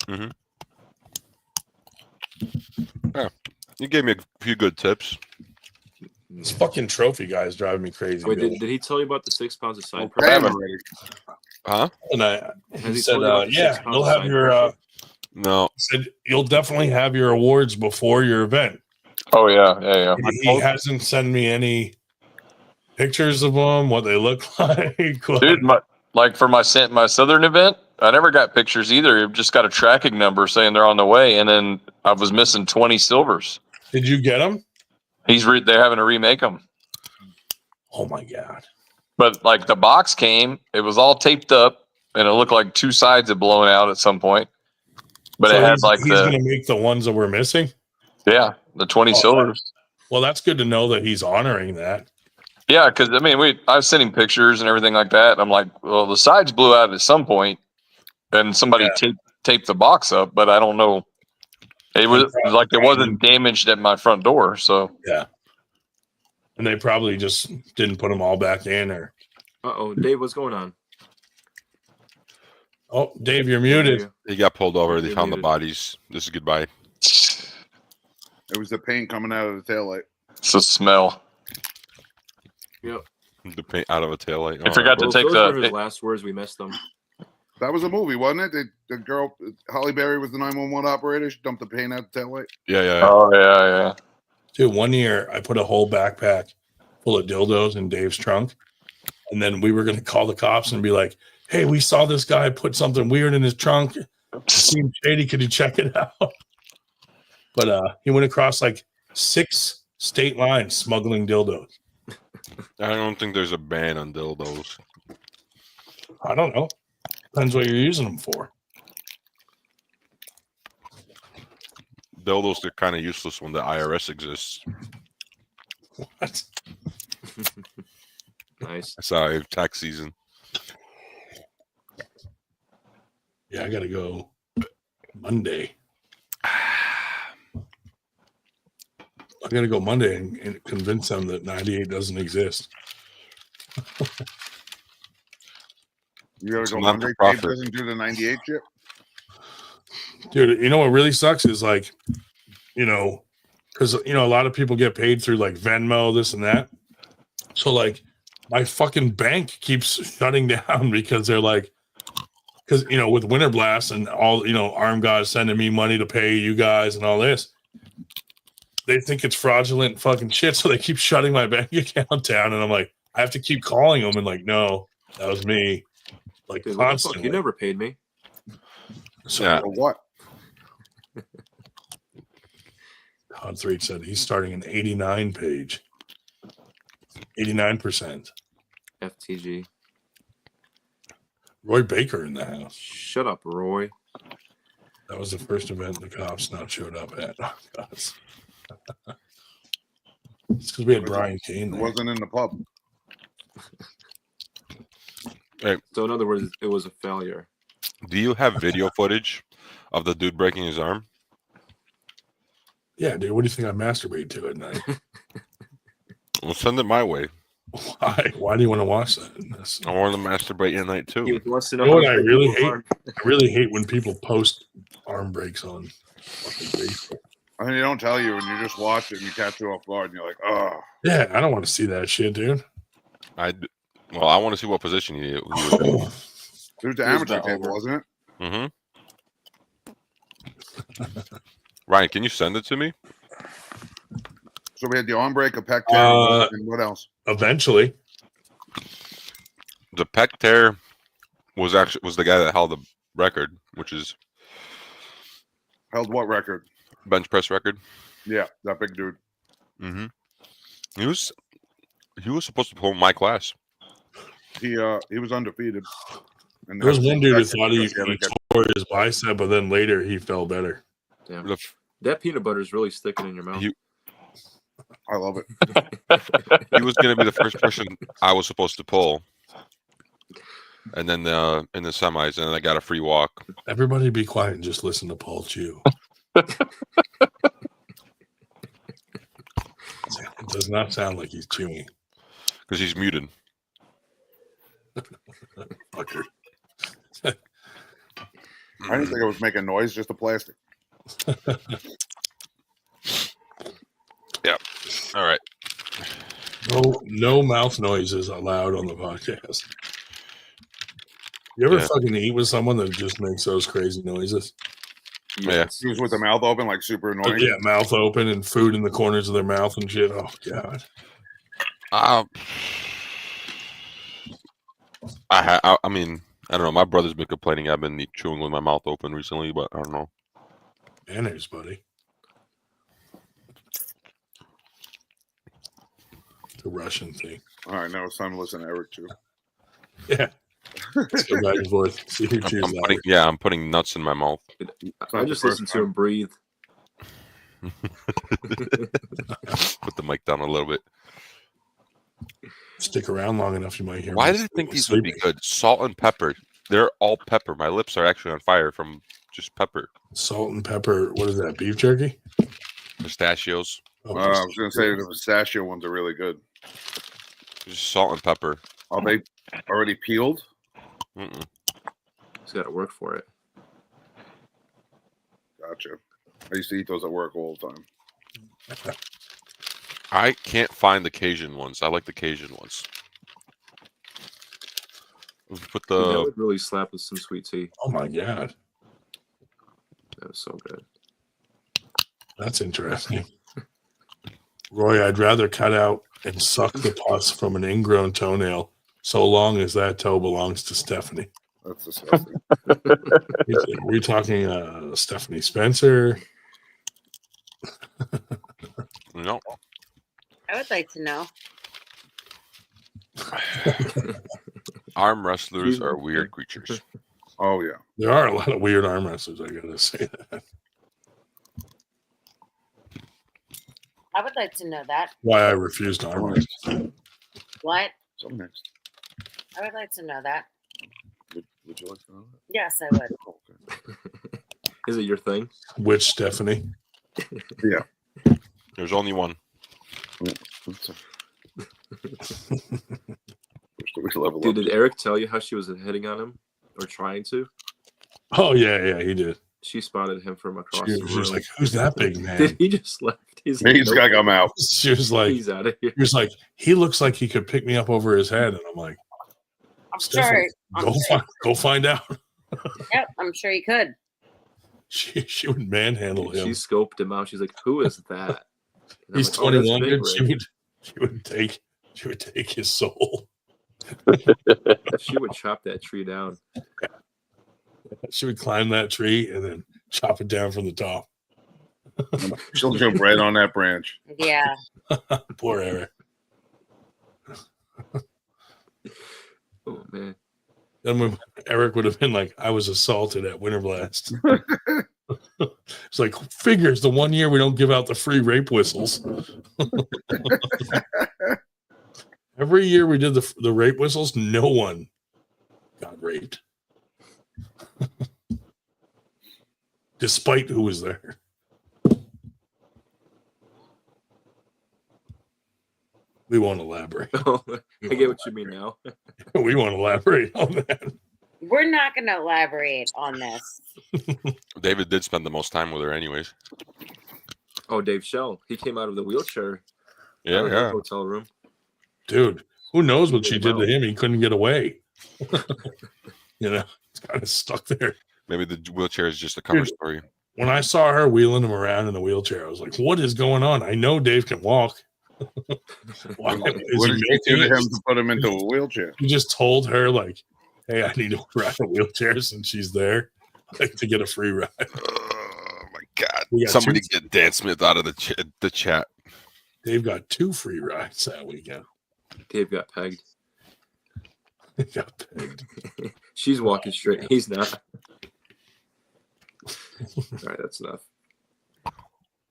S8: Mm-hmm. Yeah. You gave me a few good tips.
S1: This fucking trophy guy is driving me crazy.
S11: Wait,
S1: Billy.
S11: did he tell you about the 6 pounds of side
S10: Hey,
S11: pressure?
S8: Huh?
S1: And
S11: Has
S1: he
S11: he
S1: said,
S11: told you about the 6
S1: yeah,
S11: pounds
S1: you'll
S11: of
S1: have
S11: side
S1: your.
S11: pressure?
S8: No.
S1: He said you'll definitely have your awards before your event.
S5: Oh yeah.
S1: He hasn't sent me any pictures of them, what they look like.
S5: Dude, for my Southern event, I never got pictures either. Just got a tracking number saying they're on the way, and then I was missing 20 silvers.
S1: Did you get them?
S5: They're having to remake them.
S1: Oh my god!
S5: But like the box came, it was all taped up, and it looked like two sides had blown out at some point. But
S1: So
S5: it had
S1: he's going to make the ones that we're missing.
S5: Yeah, the 20 silvers.
S1: Well, that's good to know that he's honoring that.
S5: Yeah, because I mean, I was sending pictures and everything like that. And I'm like, well, the sides blew out at some point, and somebody taped the box up, but I don't know. It was like it wasn't damaged at my front door, so
S1: yeah. And they probably just didn't put them all back in, or.
S11: Dave, what's going on?
S1: Oh, Dave, you're muted.
S8: He got pulled over. They found the bodies. This is goodbye.
S10: It was the paint coming out of the taillight.
S5: It's the smell.
S11: Yep.
S8: The paint out of a taillight.
S5: I forgot to take
S11: those were his last words. We missed them.
S10: That was a movie, wasn't it? The girl, Holly Berry, was the 911 operator. She dumped the paint out the taillight.
S8: Yeah.
S5: Oh, yeah.
S1: Dude, 1 year I put a whole backpack full of dildos in Dave's trunk. And then we were going to call the cops and be like, hey, we saw this guy put something weird in his trunk. It seemed shady. Could you check it out? But he went across like 6 state lines smuggling dildos.
S8: I don't think there's a ban on dildos.
S1: I don't know. Depends what you're using them for.
S8: Dildos are kind of useless when the IRS exists.
S1: What?
S11: Nice.
S8: That's how tax season.
S1: Yeah, I got to go Monday. I got to go Monday and convince them that 98 doesn't exist.
S10: You got to go Monday. Dave doesn't do the 98 shit.
S1: Dude, you know what really sucks is like, because, a lot of people get paid through like Venmo, this and that. So like my fucking bank keeps shutting down because they're like, because, with Winter Blast and all, Arm Guys sending me money to pay you guys and all this, they think it's fraudulent fucking shit. So they keep shutting my bank account down. And I'm like, I have to keep calling them and like, no, that was me. Like,
S11: Dude,
S1: constantly.
S11: You never paid me.
S1: So,
S8: Yeah.
S10: For what?
S1: Todd 3 said he's starting an 89 page. 89%.
S11: FTG.
S1: Roy Baker in the house.
S11: Shut up, Roy.
S1: That was the first event the cops not showed up at. Oh, God. It's because we had Brian Kane
S10: It
S1: there.
S10: wasn't in the pub.
S8: Hey,
S11: So in other words, it was a failure.
S8: do you have video footage of the dude breaking his arm?
S1: Yeah, dude. What do you think I masturbate to at night?
S8: Well, send it my way.
S1: Why? Why do you want to watch that?
S8: I want to masturbate at night too.
S11: He wants to know
S1: You know what
S11: how
S1: I
S11: to
S1: really
S11: people
S1: hate?
S11: are.
S1: I really hate when people post arm breaks on fucking Facebook.
S10: I mean, they don't tell you, and you just watch it, and you catch it off guard, and you're like, oh.
S1: Yeah, I don't want to see that shit, dude.
S8: I want to see what position he was in.
S10: It was the amateur table, wasn't it?
S8: Mm-hmm. Ryan, can you send it to me?
S10: So we had the arm break, a pec tear, and what else?
S1: Eventually.
S8: The pec tear was the guy that held the record, which is
S10: Held what record?
S8: bench press record.
S10: Yeah, that big dude.
S8: Mm-hmm. He was supposed to pull my class.
S10: He was undefeated. And
S1: There was one dude who thought he
S10: get-
S1: tore his bicep, but then later he felt better.
S11: Damn. That peanut butter is really sticking in your mouth.
S10: I love it.
S8: He was going to be the first person I was supposed to pull, and then in the semis, and then I got a free walk.
S1: Everybody be quiet and just listen to Paul chew. It does not sound like he's chewing.
S8: Because he's muted.
S1: Fucker.
S10: I didn't think I was making noise, just the plastic.
S8: Yeah. All right.
S1: No mouth noises allowed on the podcast. You ever fucking eat with someone that just makes those crazy noises?
S8: Yeah.
S10: He was with the mouth open, like super annoying.
S1: Yeah, mouth open and food in the corners of their mouth and shit. Oh god.
S8: I mean, I don't know. My brother's been complaining I've been chewing with my mouth open recently, but I don't know.
S1: Manners, buddy. The Russian thing.
S10: All right, now it's time to listen to Eric too.
S1: Yeah. Let's go back and forth. See who cheers louder.
S8: I'm putting nuts in my mouth.
S11: I just listen to him breathe.
S8: Put the mic down a little bit.
S1: Stick around long enough, you might hear.
S8: Why
S1: me
S8: did I think these would
S1: sleeping.
S8: be good? Salt and pepper. They're all pepper. My lips are actually on fire from just pepper.
S1: Salt and pepper. What is that? Beef jerky?
S8: Pistachios.
S1: Oh,
S10: I was going to say the pistachio ones are really good.
S8: Just salt and pepper.
S10: Are they already peeled?
S8: Mm-mm.
S11: He's got to work for it.
S10: Gotcha. I used to eat those at work all the time.
S8: I can't find the Cajun ones. I like the Cajun ones. Put
S11: Dude, that
S8: the
S11: would really slap with some sweet tea.
S1: Oh my god.
S11: That was so good.
S1: That's interesting. Roy, I'd rather cut out and suck the pus from an ingrown toenail so long as that toe belongs to Stephanie.
S10: That's disgusting.
S1: Are we talking Stephanie Spencer?
S8: no.
S7: I would like to know.
S8: Arm wrestlers are weird creatures.
S10: Oh yeah.
S1: There are a lot of weird arm wrestlers, I gotta say that.
S7: I would like to know that.
S1: Why I refuse to arm wrestle.
S7: What?
S10: So next.
S7: I would like to know that.
S10: Would you like to know that?
S7: Yes, I would.
S10: Okay.
S11: Is it your thing?
S1: Which Stephanie?
S10: Yeah.
S8: There's only one.
S11: Dude, did Eric tell you how she was hitting on him or trying to?
S1: Oh yeah, he did.
S11: She spotted him from across
S1: She
S11: the room.
S1: was like, "Who's that big man?"
S11: Did he just left?
S10: He's got to come out.
S1: She was like,
S11: "He's out of here."
S1: He was like, "He looks like he could pick me up over his head," and I'm like,
S7: I'm sure.
S1: Go find out."
S7: Yep, I'm sure you could.
S1: She would manhandle him.
S11: She scoped him out. She's like, "Who is that?" And
S1: He's
S11: I'm like, "Oh, that's
S1: 21.
S11: Big
S1: Dude.
S11: Rig."
S1: She would take his soul.
S11: She would chop that tree down.
S1: She would climb that tree and then chop it down from the top.
S10: She'll jump right on that branch.
S7: Yeah.
S1: Poor Eric.
S11: Oh man.
S1: Then when Eric would have been like, "I was assaulted at Winter Blast." It's like, figures the 1 year we don't give out the free rape whistles. Every year we did the rape whistles, no one got raped. Despite who was there. We won't elaborate.
S11: Oh, I get what you mean now.
S1: We won't elaborate on that.
S7: We're not going to elaborate on this.
S8: David did spend the most time with her, anyways.
S11: Oh, Dave Shell. He came out of the wheelchair.
S8: Yeah,
S11: out of
S8: yeah.
S11: the hotel room.
S1: Dude, who knows what she did to him? He couldn't get away. You know, it's kind of stuck there.
S8: Maybe the wheelchair is just a cover story.
S1: When I saw her wheeling him around in a wheelchair, I was like, what is going on? I know Dave can walk.
S6: What did you do to him to put him into a wheelchair?
S1: He just told her, like, hey, I need to ride a wheelchair since she's there, like, to get a free ride.
S8: Oh, my God. Somebody get Dan Smith out of the chat.
S1: Dave got 2 free rides that weekend.
S11: Dave got pegged.
S1: He got pegged.
S11: She's walking straight. He's not. All right, that's enough.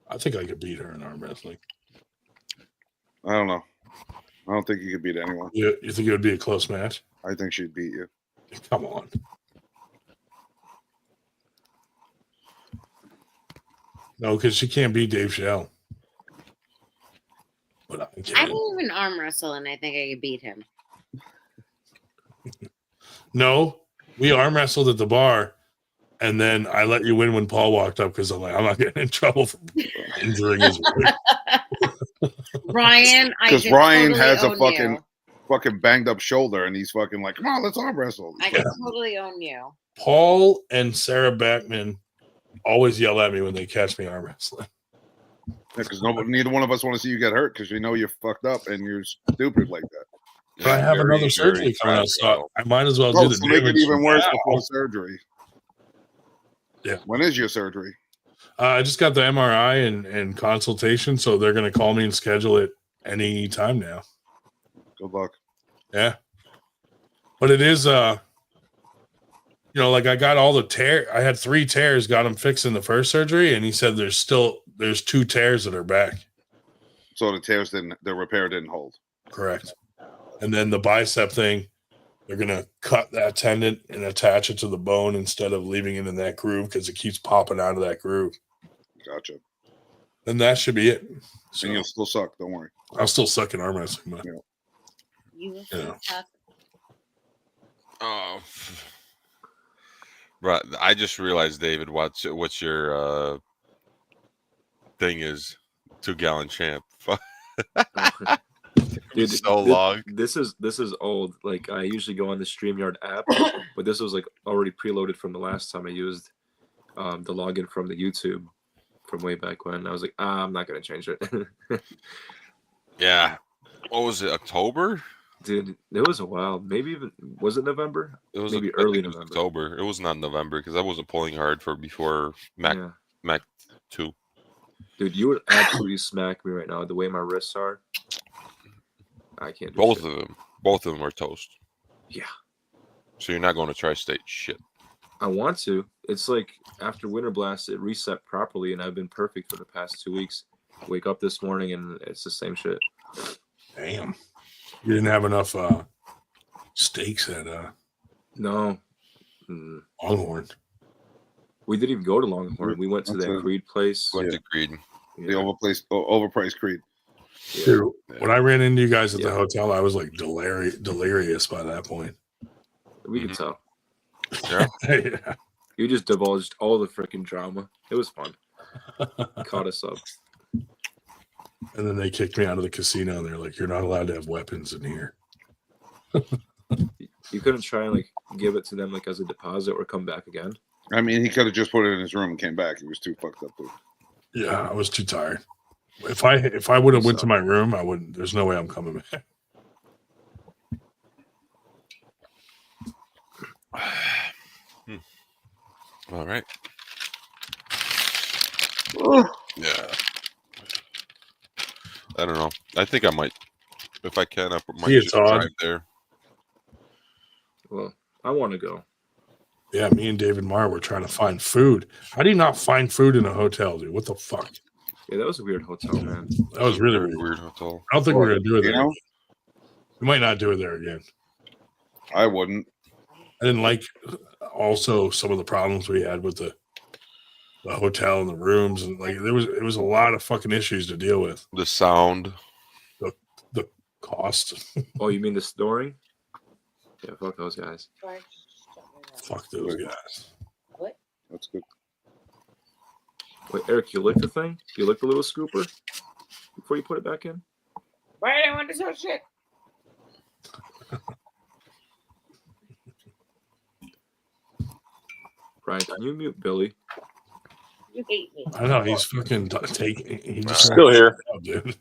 S1: I think I could beat her in arm wrestling.
S6: I don't know. I don't think you could beat anyone.
S1: You think it would be a close match?
S6: I think she'd beat you.
S1: Come on. No, because she can't beat Dave Shell. But I
S7: didn't even arm wrestle, and I think I could beat him.
S1: No, we arm wrestled at the bar, and then I let you win when Paul walked up because I'm like, I'm not getting in trouble for injuring his wife.
S7: Ryan,
S6: because Ryan has a fucking banged up shoulder, and he's fucking like, come on, let's arm wrestle.
S7: I can totally own you.
S1: Paul and Sarah Backman always yell at me when they catch me arm wrestling.
S6: Because neither one of us want to see you get hurt because we know you're fucked up and you're stupid like that.
S1: But I have another surgery coming up, so I might as well do the
S6: make it even worse
S1: now.
S6: before surgery.
S1: Yeah.
S6: When is your surgery?
S1: I just got the MRI and consultation, so they're going to call me and schedule it any time now.
S6: Good luck.
S1: Yeah. But it is, like I got all the tear. I had 3 tears, got them fixed in the first surgery, and he said there's 2 tears that are back.
S6: So the repair didn't hold.
S1: Correct. And then the bicep thing, they're going to cut that tendon and attach it to the bone instead of leaving it in that groove because it keeps popping out of that groove.
S6: Gotcha.
S1: And that should be it. So,
S6: and you'll still suck. Don't worry.
S1: I'll still suck in arm wrestling. But,
S7: You will still suck.
S8: Oh. Right. I just realized, David, what's your thing is 2-gallon champ.
S11: Dude,
S8: so long.
S11: This is old. Like, I usually go on the StreamYard app, but this was like already preloaded from the last time I used the login from the YouTube from way back when. I was like, I'm not gonna change it.
S8: Yeah. What was it? October?
S11: Dude, it was a while. Maybe even was it November?
S8: It was
S11: maybe early November.
S8: October. It was not November because I wasn't pulling hard before Mac 2.
S11: Dude, you would absolutely smack me right now. The way my wrists are, I can't do
S8: Both
S11: shit.
S8: of them. Both of them are toast.
S11: Yeah.
S8: So you're not going to Tri-State shit.
S11: I want to. It's like after Winter Blast, it reset properly, and I've been perfect for the past 2 weeks. Wake up this morning, and it's the same shit.
S1: Damn. You didn't have enough steaks at
S11: No.
S1: Longhorn.
S11: We didn't even go to Longhorn. We went to that Creed place.
S8: Went to Creed.
S6: The overpriced Creed.
S11: Yeah.
S1: Dude, when I ran into you guys at the hotel, I was like delirious by that point.
S11: We could tell.
S8: Yeah.
S1: Yeah.
S11: You just divulged all the freaking drama. It was fun. Caught us up.
S1: And then they kicked me out of the casino, and they're like, "You're not allowed to have weapons in here."
S11: You couldn't try and like give it to them like as a deposit or come back again.
S6: I mean, he could have just put it in his room and came back. He was too fucked up, dude.
S1: Yeah, I was too tired. If I would have went to my room, I wouldn't. There's no way I'm coming back.
S8: All right. Yeah. I don't know. I think I might. If I can, I might just drive there.
S11: Well, I want to go.
S1: Yeah, me and David Marr were trying to find food. How do you not find food in a hotel, dude? What the fuck?
S11: Yeah, that was a weird hotel, man.
S1: That was really
S8: weird hotel.
S1: I don't think we're gonna do it. We might not do it there again.
S10: I wouldn't.
S1: I didn't like also some of the problems we had with the hotel and the rooms, and like it was a lot of fucking issues to deal with.
S8: The sound,
S1: the cost.
S11: Oh, you mean the snoring? Yeah, fuck those guys.
S1: Fuck those guys.
S7: What?
S10: That's good.
S11: Wait, Eric, you lick the thing? You lick the little scooper before you put it back in?
S7: Why do I want to sell shit?
S11: Brian, can you mute Billy?
S7: You hate me.
S1: I know he's fucking taking. He just
S5: Still here.
S1: out, dude.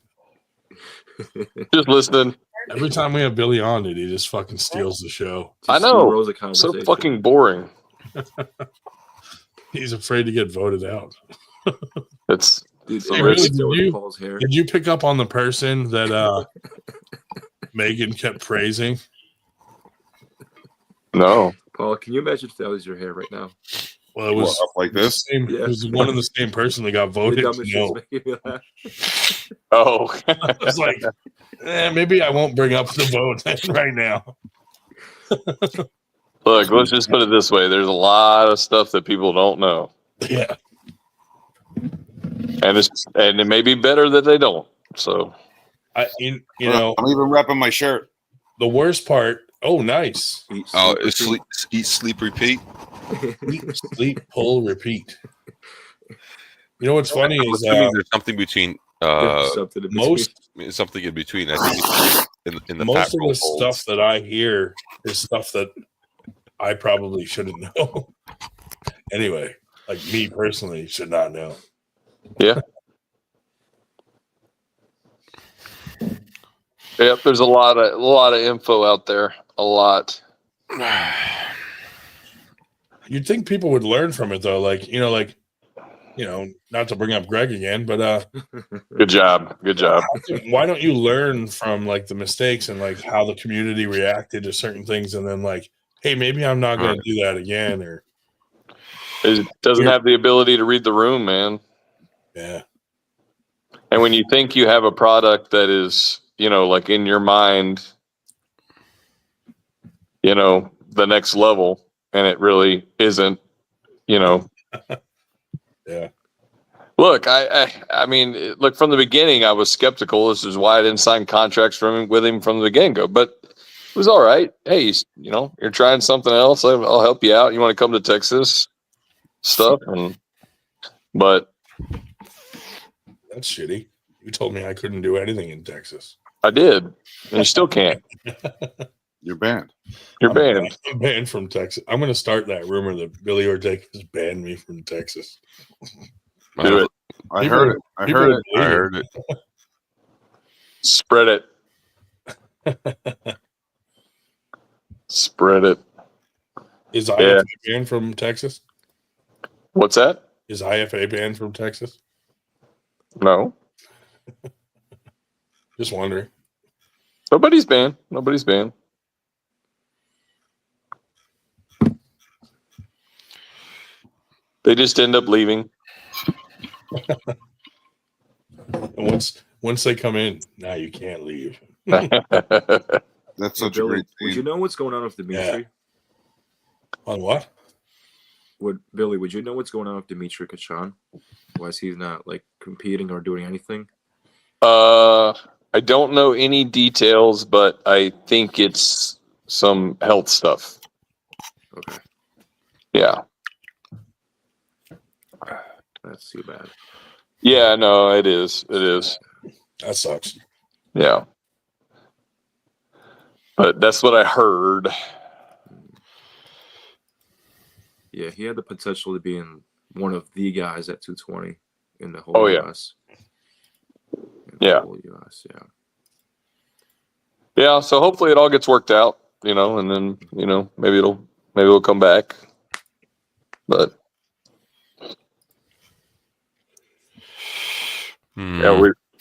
S5: Just listening.
S1: Every time we have Billy on, dude, he just fucking steals the show.
S5: I know.
S11: Rose a
S5: So
S11: conversation.
S5: fucking boring.
S1: He's afraid to get voted out.
S5: It's
S11: Dude,
S1: Hey,
S11: somebody
S1: really,
S11: still
S1: did
S11: with
S1: you-
S11: Paul's hair.
S1: Did you pick up on the person that Megan kept praising?
S5: no.
S11: Paul, can you imagine if that was your hair right now?
S1: Well, it was
S10: What, up like
S1: the
S10: this?
S1: same.
S11: Yeah.
S1: It was one and the same person that got
S11: The
S1: voted.
S11: dumbest
S1: No,
S11: shit's making me laugh.
S5: Oh.
S1: I was like, maybe I won't bring up the vote right now.
S5: Look, let's just put it this way. There's a lot of stuff that people don't know.
S1: Yeah,
S5: And it may be better that they don't. So
S1: you know,
S10: I'm even repping my shirt.
S1: the worst part. Oh, nice.
S11: Eat,
S8: oh,
S11: sleep,
S8: it's eat, sleep, repeat.
S1: Sleep, pull, repeat. You know what's funny
S8: I'm
S1: is
S8: assuming there's something between
S11: something in between.
S8: something in between. I think it's in the
S1: most
S8: fat
S1: of the
S8: roll folds.
S1: stuff that I hear is stuff that I probably shouldn't know. Anyway, like me personally should not know.
S5: yeah. Yep, there's a lot of info out there. A lot.
S1: You'd think people would learn from it though, not to bring up Greg again, but
S5: Good job. Good job.
S1: why don't you learn from like the mistakes and like how the community reacted to certain things, and then like, hey, maybe I'm not going to do that again, or
S5: It doesn't have the ability to read the room, man.
S1: yeah,
S5: And when you think you have a product that is, like in your mind, the next level, and it really isn't,
S1: yeah.
S5: Look, I mean, look, from the beginning, I was skeptical. This is why I didn't sign contracts with him from the get-go. But it was all right. Hey, you're trying something else. I'll help you out. You want to come to Texas? Stuff, but
S1: That's shitty. You told me I couldn't do anything in Texas.
S5: I did, and you still can't.
S10: You're banned.
S5: You're banned.
S1: I'm banned from Texas. I'm going to start that rumor that Billy Ortega has banned me from Texas.
S5: Do it.
S10: I
S1: People-
S10: heard it. I
S1: people
S10: heard it.
S1: believe
S8: I heard it.
S5: Spread it. Spread it.
S1: Is IFA banned from Texas?
S5: What's that?
S1: Is IFA banned from Texas?
S5: No.
S1: Just wondering.
S5: Nobody's banned. Nobody's banned. They just end up leaving.
S1: And once they come in, now you can't leave.
S10: That's
S11: Hey,
S10: such a
S11: Billy,
S10: great
S11: would you
S10: team.
S11: know what's going on with Dimitri?
S1: On what?
S11: Billy, would you know what's going on with Dimitri Kachan? Why is he not like competing or doing anything?
S5: I don't know any details, but I think it's some health stuff.
S11: Okay,
S5: Yeah.
S11: that's too bad.
S5: Yeah, no, it is. It is.
S1: That sucks.
S5: Yeah. But that's what I heard.
S11: Yeah, he had the potential to be in one of the guys at 220 in the whole
S5: Oh, yeah.
S11: US.
S5: Yeah.
S11: Whole US, yeah.
S5: Yeah, so hopefully it all gets worked out, and then, maybe it'll come back. But yeah,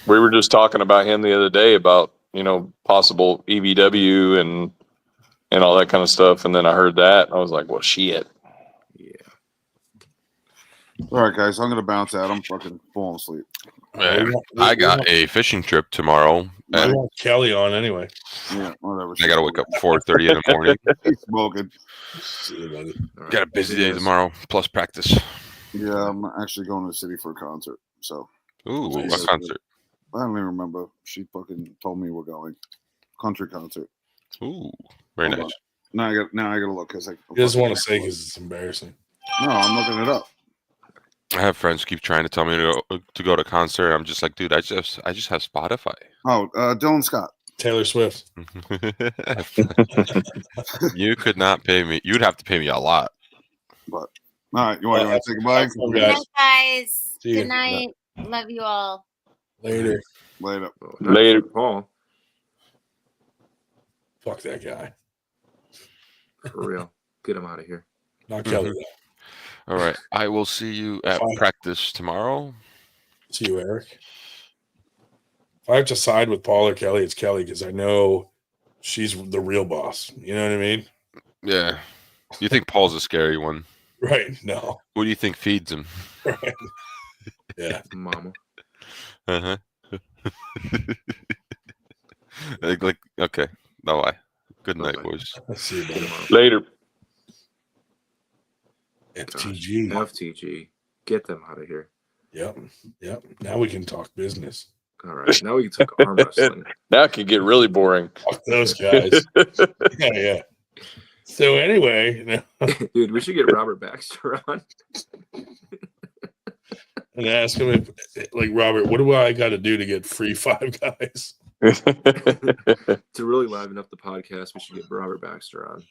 S5: we were just talking about him the other day about, possible EVW and all that kind of stuff, and then I heard that and I was like, well, shit.
S11: Yeah.
S10: All right, guys, I'm gonna bounce out. I'm fucking falling asleep.
S8: Man, I got a fishing trip tomorrow.
S1: I want Kelly on anyway.
S10: Yeah, whatever.
S8: I gotta wake up 4:30 in the morning.
S10: He's smoking.
S1: See you, buddy.
S11: All
S8: Got a
S11: right.
S8: busy
S11: See you
S8: day
S11: guys.
S8: tomorrow, plus practice.
S10: Yeah, I'm actually going to the city for a concert. So
S8: Ooh,
S1: Nice.
S8: what concert?
S10: I don't even remember. She fucking told me we're going. Country concert.
S8: Ooh, very
S10: Hold
S8: nice.
S10: on. Now I gotta look because
S1: He doesn't want to say because it's embarrassing.
S10: No, I'm looking it up.
S8: I have friends keep trying to tell me to go to concert. I'm just like, dude, I just have Spotify.
S10: Oh, Dylan Scott.
S1: Taylor Swift.
S8: You could not pay me. You'd have to pay me a lot.
S10: But all right, you want to say goodbye?
S1: Have fun,
S7: Good
S1: guys.
S7: night, guys.
S1: See ya.
S7: Good night. Love you all.
S1: Later.
S10: Later.
S11: Oh, not
S5: Later.
S11: Paul,
S1: Fuck that guy.
S11: for real. Get him out of here.
S1: Not Kelly. though.
S8: All right. I will see you at
S1: Fine.
S8: practice tomorrow.
S1: See you, Eric. If I have to side with Paul or Kelly, it's Kelly because I know she's the real boss. You know what I mean?
S8: Yeah. You think Paul's a scary one?
S1: Right. No.
S8: What do you think feeds him?
S1: Right. Yeah.
S11: Mama.
S8: Uh-huh. like okay. No lie. Good night,
S11: Bye-bye.
S8: boys.
S1: Let's see you, buddy.
S5: Later.
S1: FTG.
S11: FTG. Get them out of here.
S1: Yep. Yep. Now we can talk business.
S11: All right. Now we can talk arm wrestling.
S5: Now it can get really boring.
S1: Fuck those guys. Yeah. Yeah. So anyway,
S11: Dude, we should get Robert Baxter on.
S1: and ask him if, like, Robert, what do I got to do to get free Five Guys?
S11: To really liven up the podcast, we should get Robert Baxter on.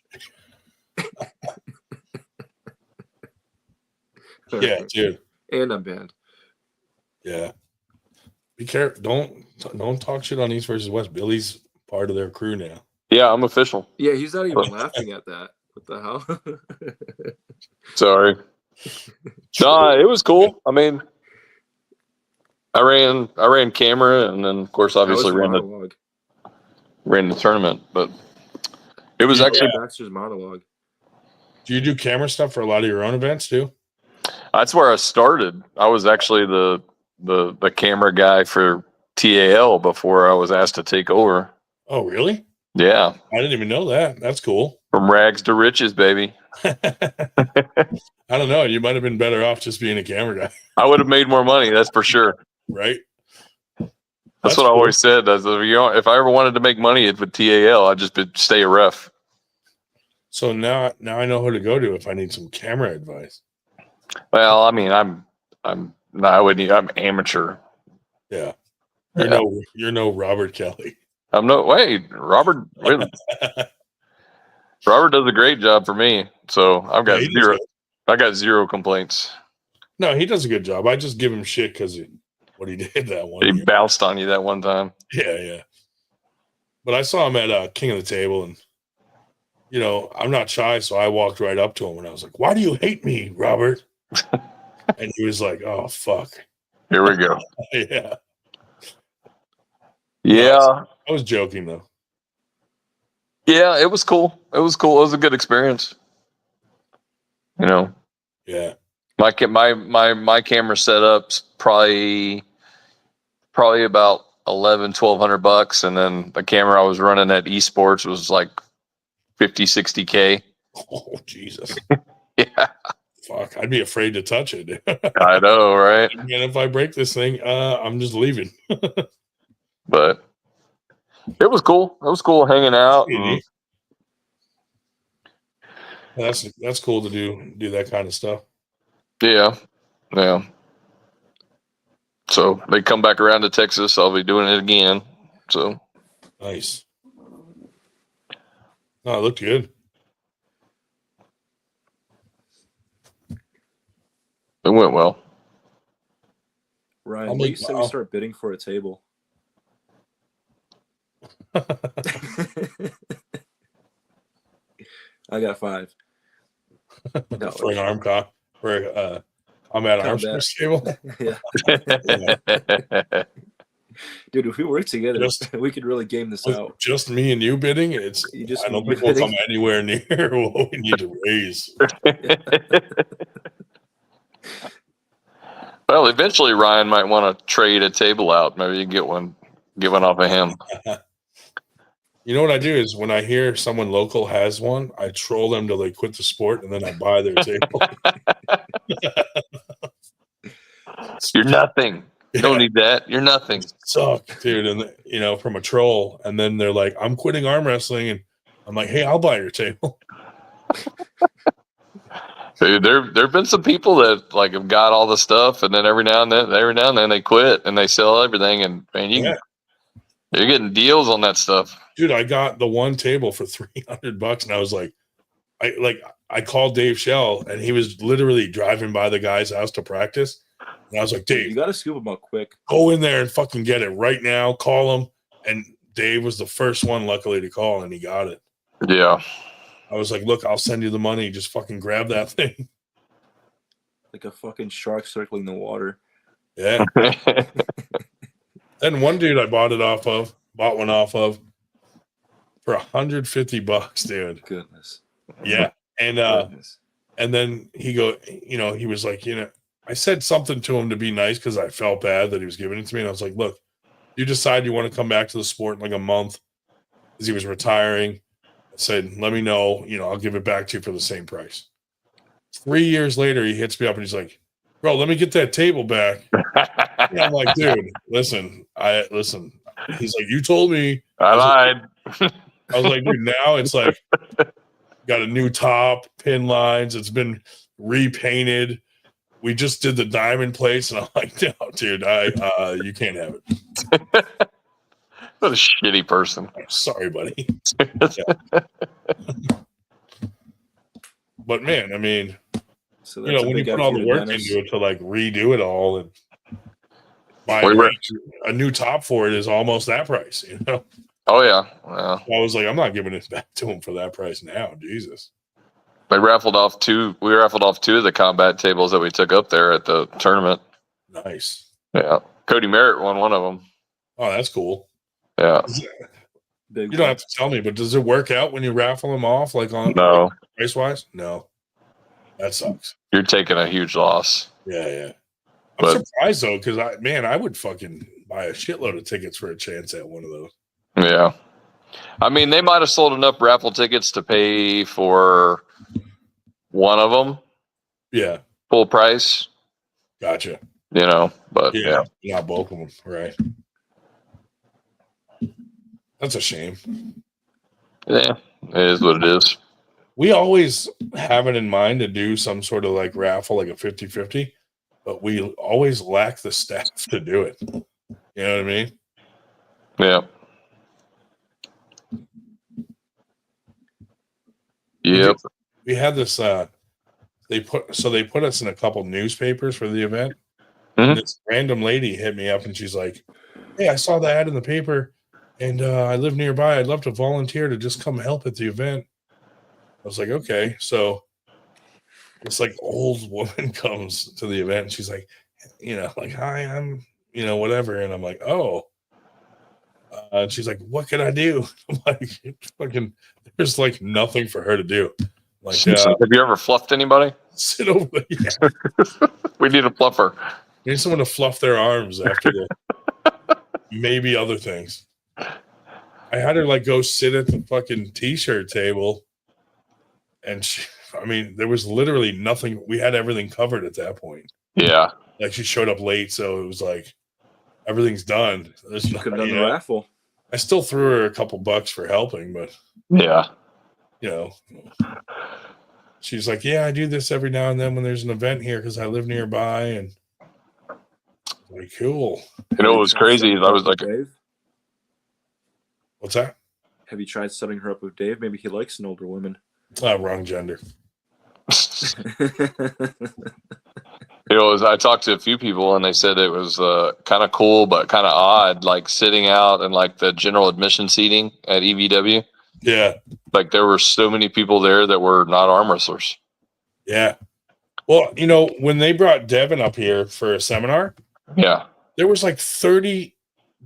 S1: Yeah, dude.
S11: And I'm banned.
S1: Yeah. Be careful. Don't talk shit on East versus West. Billy's part of their crew now.
S5: Yeah, I'm official.
S11: Yeah, he's not even laughing at that. What the hell?
S5: Sorry. No, it was cool. I mean, I ran camera, and then of course, obviously
S11: That was
S5: ran
S11: monologue.
S5: the tournament. But it was actually
S11: Baxter's monologue.
S1: Do you do camera stuff for a lot of your own events too?
S5: that's where I started. I was actually the camera guy for TAL before I was asked to take over.
S1: Oh, really?
S5: Yeah,
S1: I didn't even know that. That's cool.
S5: from rags to riches, baby.
S1: I don't know. You might have been better off just being a camera guy,
S5: I would have made more money, that's for sure.
S1: right?
S5: That's what I always said. If I ever wanted to make money with TAL, I'd just stay a ref.
S1: So now I know who to go to if I need some camera advice.
S5: Well, I mean, I'm amateur.
S1: Yeah.
S5: Yeah.
S1: You're no Robert Kelly.
S5: Robert does a great job for me. So I've got
S1: Yeah, he does
S5: zero.
S1: good.
S5: I got zero complaints.
S1: No, he does a good job. I just give him shit because what he did that one
S5: He
S1: year.
S5: bounced on you that one time.
S1: Yeah, yeah. But I saw him at King of the Table, and I'm not shy, so I walked right up to him and I was like, "Why do you hate me, Robert?" And he was like, "Oh, fuck."
S5: Here we go.
S1: Yeah.
S5: Yeah.
S1: I was joking though.
S5: Yeah, it was cool. It was cool. It was a good experience.
S1: Yeah.
S5: My camera setup's probably about $1,200, and then the camera I was running at esports was like 50-60K.
S1: Oh, Jesus.
S5: Yeah,
S1: Fuck. I'd be afraid to touch it.
S5: I know, right?
S1: And if I break this thing, I'm just leaving.
S5: But it was cool. It was cool hanging out.
S1: Mhm. That's cool to do that kind of stuff.
S5: Yeah. So they come back around to Texas. I'll be doing it again. So
S1: Nice. Oh, it looked good.
S5: it went well.
S11: Ryan,
S1: I'll
S11: what do you
S1: make
S11: say
S1: my-
S11: we start bidding for a table? I got 5. No,
S1: For an arm cock. I'm at arm
S11: Combat.
S1: table.
S11: yeah. Dude, if we work together, we could really game this
S1: With
S11: out.
S1: just me and you bidding, I don't think we'll come anywhere near what we need to raise.
S5: Well, eventually Ryan might want to trade a table out. Maybe you can get one off of him.
S1: You know what I do is when I hear someone local has one, I troll them till they quit the sport, and then I buy their table.
S5: You're nothing. You don't need that. You're nothing.
S1: Suck, dude. And from a troll, and then they're like, "I'm quitting arm wrestling," and I'm like, "Hey, I'll buy your table."
S5: Dude, there've been some people that like have got all the stuff, and then every now and then they quit and they sell everything, and man, you're getting deals on that stuff.
S1: Dude, I got the one table for $300, and I was like, I called Dave Shell, and he was literally driving by the guy's house to practice, and I was like, Dave,
S11: you got to scoop them up quick.
S1: Go in there and fucking get it right now. Call him, and Dave was the first one, luckily, to call, and he got it.
S5: Yeah.
S1: I was like, look, I'll send you the money. Just fucking grab that thing.
S11: Like a fucking shark circling the water.
S1: Yeah. Then one dude I bought one off of for $150, dude.
S11: Goodness.
S1: Yeah. And then he was like, I said something to him to be nice because I felt bad that he was giving it to me. And I was like, look, you decide you want to come back to the sport in like a month because he was retiring. I said, let me know, I'll give it back to you for the same price. 3 years later, he hits me up and he's like, bro, let me get that table back. And I'm like, dude, listen. He's like, you told me.
S5: I lied.
S1: I was like, dude, now it's like, got a new top, pin lines. It's been repainted. We just did the diamond plates. And I'm like, no, dude, you can't have it.
S5: What a shitty person.
S1: I'm sorry, buddy. Yeah. But man, I mean,
S11: so
S1: when you put all the work into it to like redo it all and buy a new top for it is almost that price,
S5: Oh yeah. Well,
S1: I was like, I'm not giving it back to him for that price now. Jesus.
S5: We raffled off two of the combat tables that we took up there at the tournament.
S1: Nice.
S5: Yeah. Cody Merritt won one of them.
S1: Oh, that's cool.
S5: Yeah.
S1: You don't have to tell me, but does it work out when you raffle them off, like on price wise? No. That sucks.
S5: You're taking a huge loss.
S1: Yeah. I'm surprised though, because I would fucking buy a shitload of tickets for a chance at one of those.
S5: Yeah. I mean, they might have sold enough raffle tickets to pay for one of them.
S1: Yeah.
S5: Full price.
S1: Gotcha.
S5: But yeah.
S1: Not both of them. Right. That's a shame.
S5: Yeah. It is what it is.
S1: We always have it in mind to do some sort of like raffle, like a 50-50, but we always lack the staff to do it. You know what I mean?
S5: Yeah. Yep.
S1: We had this. They put us in a couple newspapers for the event.
S5: Mm-hmm.
S1: And this random lady hit me up and she's like, "Hey, I saw the ad in the paper, and I live nearby. I'd love to volunteer to just come help at the event." I was like, "Okay." So this like old woman comes to the event and she's like, like, "Hi, I'm whatever," and I'm like, "Oh." And she's like, "What can I do?" I'm like, "Fucking, there's like nothing for her to do." Like,
S5: have you ever fluffed anybody?
S1: Sit over there. Yeah.
S5: We need a fluffer.
S1: We need someone to fluff their arms after the maybe other things. I had her like go sit at the fucking t-shirt table, and there was literally nothing. We had everything covered at that point.
S5: Yeah.
S1: Like she showed up late, so it was like everything's done.
S11: You could have done the raffle.
S1: I still threw her a couple bucks for helping, but
S5: yeah.
S1: She's like, "Yeah, I do this every now and then when there's an event here because I live nearby." And I'm like, cool.
S5: It was crazy. I was like,
S11: Dave?
S1: What's that?
S11: Have you tried setting her up with Dave? Maybe he likes an older woman.
S1: Wrong gender.
S5: I talked to a few people and they said it was kind of cool but kind of odd, like sitting out in like the general admission seating at EVW.
S1: Yeah.
S5: Like there were so many people there that were not arm wrestlers.
S1: Yeah. Well, when they brought Devin up here for a seminar,
S5: yeah,
S1: there was like 30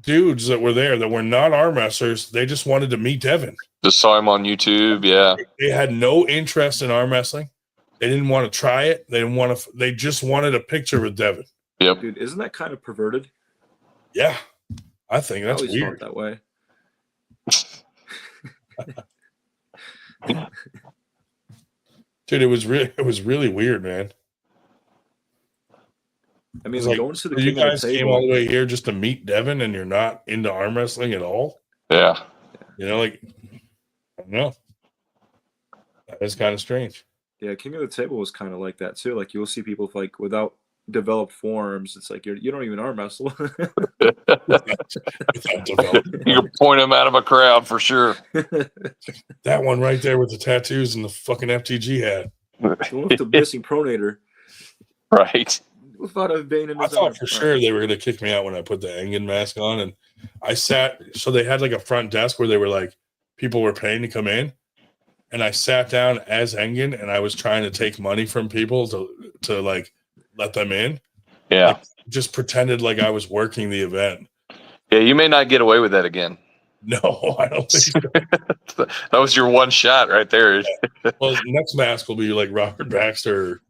S1: dudes that were there that were not arm wrestlers. They just wanted to meet Devin.
S5: Just saw him on YouTube. Yeah.
S1: They had no interest in arm wrestling. They didn't want to try it. They just wanted a picture with Devin.
S5: Yep.
S11: Dude, isn't that kind of perverted?
S1: Yeah, I think that's
S11: I always
S1: weird.
S11: felt that way.
S1: Dude, it was really weird, man.
S11: I mean,
S1: It's like,
S11: going to the
S1: so you
S11: king of
S1: guys
S11: the
S1: came all
S11: table.
S1: the way here just to meet Devin, and you're not into arm wrestling at all.
S5: Yeah.
S1: You know, like, I don't know. That is kind of strange.
S11: Yeah, king of the table was kind of like that too. Like you'll see people like without developed forms. It's like you don't even arm wrestle.
S1: Without developing.
S5: You can point him out of a crowd for sure.
S1: That one right there with the tattoos and the fucking FTG hat.
S11: The one with the missing pronator.
S5: Right.
S11: Without a vein in
S1: I
S11: his
S1: thought
S11: arm.
S1: for sure they were going to kick me out when I put the Engen mask on, and I sat. So they had like a front desk where they were like, people were paying to come in, and I sat down as Engen, and I was trying to take money from people to like let them in.
S5: Yeah.
S1: Like, just pretended like I was working the event.
S5: Yeah, you may not get away with that again.
S1: No, I don't think so.
S5: That was your one shot right there.
S1: Well, next mask will be like Robert Baxter.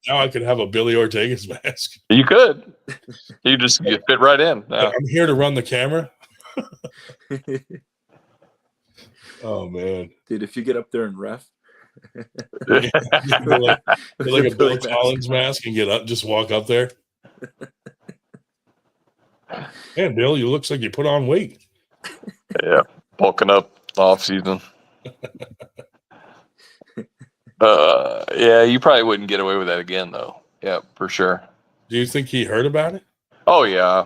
S1: Now I could have a Billy Ortega's mask.
S5: You could. You just fit right in.
S1: I'm here to run the camera. Oh man,
S11: dude! If you get up there and ref,
S1: like a Bill Collins mask and get up, just walk up there. Man, Bill, you looks like you put on weight.
S5: Yeah, bulking up off season. Yeah, you probably wouldn't get away with that again, though. Yeah, for sure.
S1: Do you think he heard about it?
S5: Oh yeah.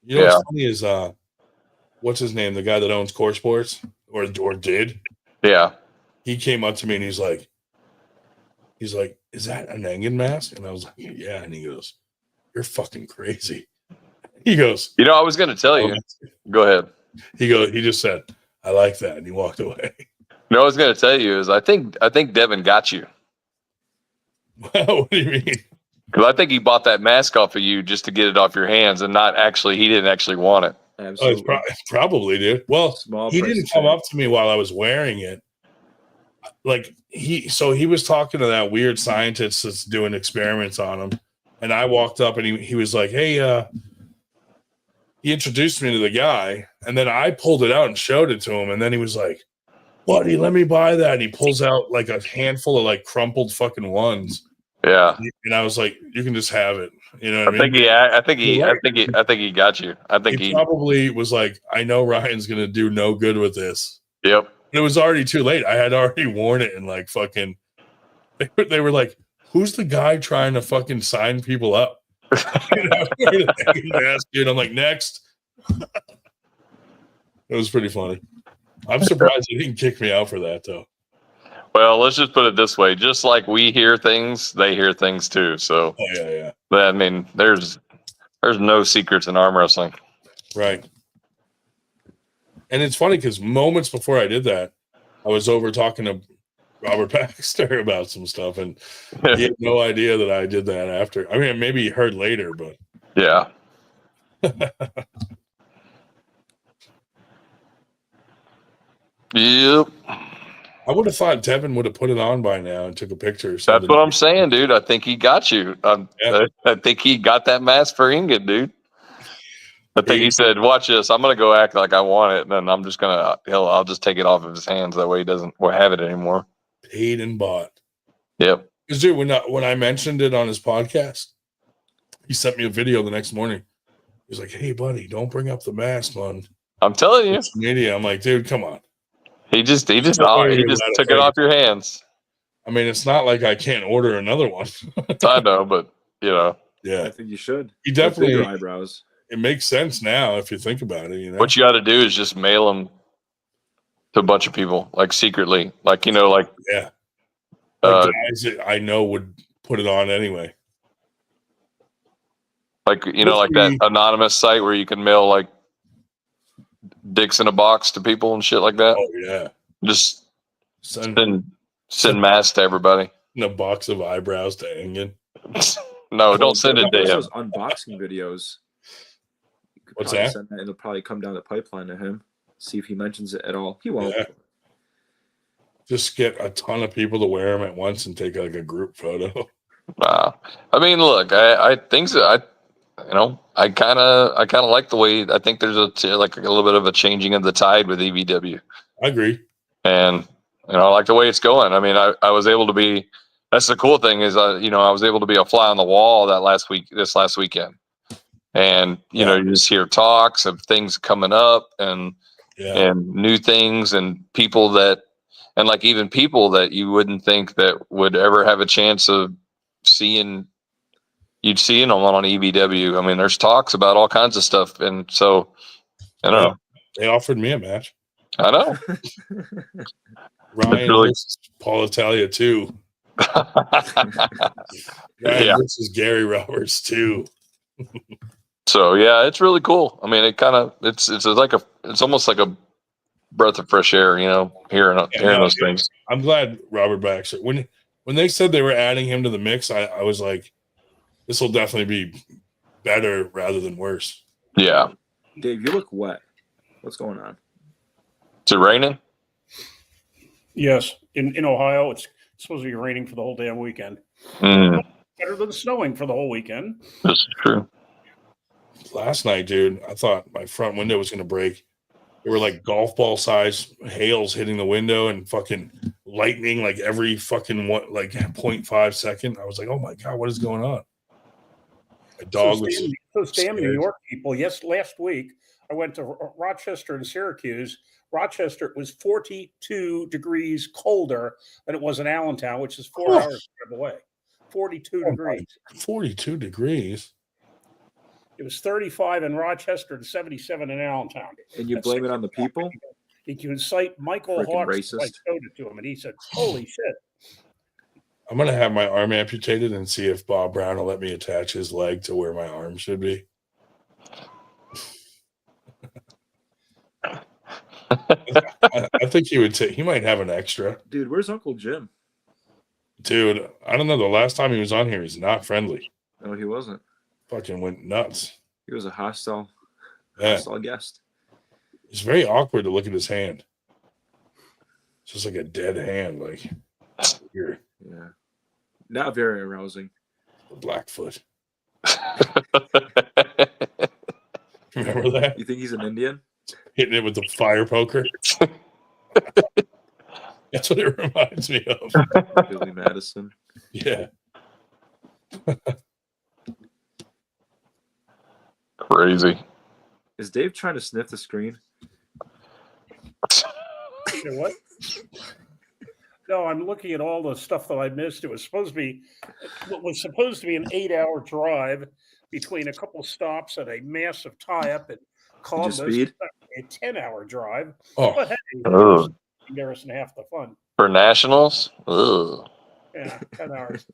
S1: You know what's funny is what's his name? The guy that owns Core Sports or did.
S5: Yeah.
S1: He came up to me and he's like, "Is that an Engen mask?" And I was like, "Yeah." And he goes, "You're fucking crazy." He goes,
S5: I was going to tell you. Go ahead.
S1: He just said, "I like that," and he walked away.
S5: No, I was going to tell you is I think Devin got you.
S1: What do you mean?
S5: Because I think he bought that mask off of you just to get it off your hands, and he didn't actually want it.
S11: Absolutely.
S1: Oh, it's probably, dude. Well, he didn't come up to me while I was wearing it. Like he was talking to that weird scientist that's doing experiments on him, and I walked up and he was like, "Hey," he introduced me to the guy, and then I pulled it out and showed it to him, and then he was like, "Buddy, let me buy that." And he pulls out like a handful of like crumpled fucking ones.
S5: Yeah.
S1: And I was like, "You can just have it." You know what I mean?
S5: I think he got you. I think
S1: he probably was like, "I know Ryan's gonna do no good with this."
S5: Yep.
S1: It was already too late. I had already worn it and like fucking. They were like, "Who's the guy trying to fucking sign people up?" And I'm like, "Next." It was pretty funny. I'm surprised he didn't kick me out for that though.
S5: Well, let's just put it this way: just like we hear things, they hear things too. So,
S1: yeah.
S5: I mean, there's no secrets in arm wrestling,
S1: right? And it's funny because moments before I did that, I was over talking to Robert Baxter about some stuff, and he had no idea that I did that after. I mean, maybe he heard later, but
S5: yeah. Yep.
S1: I would have thought Devin would have put it on by now and took a picture.
S5: That's what I'm saying, dude. I think he got you. I think he got that mask for Engen, dude. I think he said, "Watch this. I'm gonna go act like I want it, and then I'm just I'll just take it off of his hands. That way he doesn't have it anymore."
S1: Paid and bought.
S5: Yep.
S1: Because dude, when I mentioned it on his podcast, he sent me a video the next morning. He's like, "Hey, buddy, don't bring up the mask on."
S5: I'm telling you,
S1: media. I'm like, dude, come on.
S5: He just took it off your hands.
S1: I mean, it's not like I can't order another one.
S5: I know, but
S1: yeah,
S11: I think you should.
S1: He definitely
S11: your eyebrows.
S1: It makes sense now if you think about it. You know,
S5: what you got to do is just mail them to a bunch of people, like secretly, like
S1: guys that I know would put it on anyway.
S5: Like like that anonymous site where you can mail like dicks in a box to people and shit like that.
S1: Oh yeah,
S5: just send masks to everybody.
S1: In a box of eyebrows to Engen.
S5: No, don't send it to him.
S11: Those unboxing videos.
S1: What's that?
S11: Send that? It'll probably come down the pipeline to him. See if he mentions it at all. He won't.
S1: Yeah. Just get a ton of people to wear them at once and take like a group photo.
S5: I mean, look, I think so. I kind of like the way. I think there's a little bit of a changing of the tide with EVW.
S1: I agree.
S5: And I like the way it's going. I mean, I was able to be. That's the cool thing is, I was able to be a fly on the wall this last weekend, and you just hear talks of things coming up and new things and people that, and like even people that you wouldn't think that would ever have a chance of seeing. You'd see them on EVW. I mean, there's talks about all kinds of stuff, and so I don't know.
S1: They offered me a match.
S5: I know.
S1: Ryan versus Paul Italia too. Ryan versus Gary Roberts too.
S5: So yeah, it's really cool. I mean, it's almost like a breath of fresh air, hearing those things.
S1: I'm glad Robert Baxter. When they said they were adding him to the mix, I was like, this will definitely be better rather than worse.
S5: Yeah.
S11: Dave, you look wet. What's going on?
S5: Is it raining?
S2: Yes. In Ohio, it's supposed to be raining for the whole damn weekend. Better than snowing for the whole weekend.
S5: This is true.
S1: Last night, dude, I thought my front window was going to break. There were like golf ball size hails hitting the window and fucking lightning like every fucking 0.5 second. I was like, oh my God, what is going on? My dog was
S2: damn New York people. Yes, last week I went to Rochester and Syracuse. Rochester was 42 degrees colder than it was in Allentown, which is 4 hours away. 42 degrees.
S1: 42 degrees.
S2: It was 35 in Rochester and 77 in Allentown.
S11: And you blame it on the people?
S2: You can cite Michael Hawks. I showed it to him, and he said, holy shit.
S1: I'm going to have my arm amputated and see if Bob Brown will let me attach his leg to where my arm should be. I think he would he might have an extra.
S11: Dude, where's Uncle Jim?
S1: Dude, I don't know. The last time he was on here, he's not friendly.
S11: No, he wasn't.
S1: Fucking went nuts.
S11: He was a hostile guest.
S1: It's very awkward to look at his hand. It's just like a dead hand, like weird.
S11: Yeah. Not very arousing.
S1: The Blackfoot. Remember that?
S11: You think he's an Indian?
S1: Hitting it with the fire poker. That's what it reminds me of.
S11: Billy Madison.
S1: Yeah.
S5: Crazy.
S11: Is Dave trying to sniff the screen?
S2: You know what? No, I'm looking at all the stuff that I missed. It was supposed to be an 8-hour drive between a couple stops and a massive tie-up at Columbus. A 10-hour drive.
S1: Oh.
S2: But hey, embarrassing half the fun.
S5: For nationals? Ugh.
S2: Yeah, 10 hours.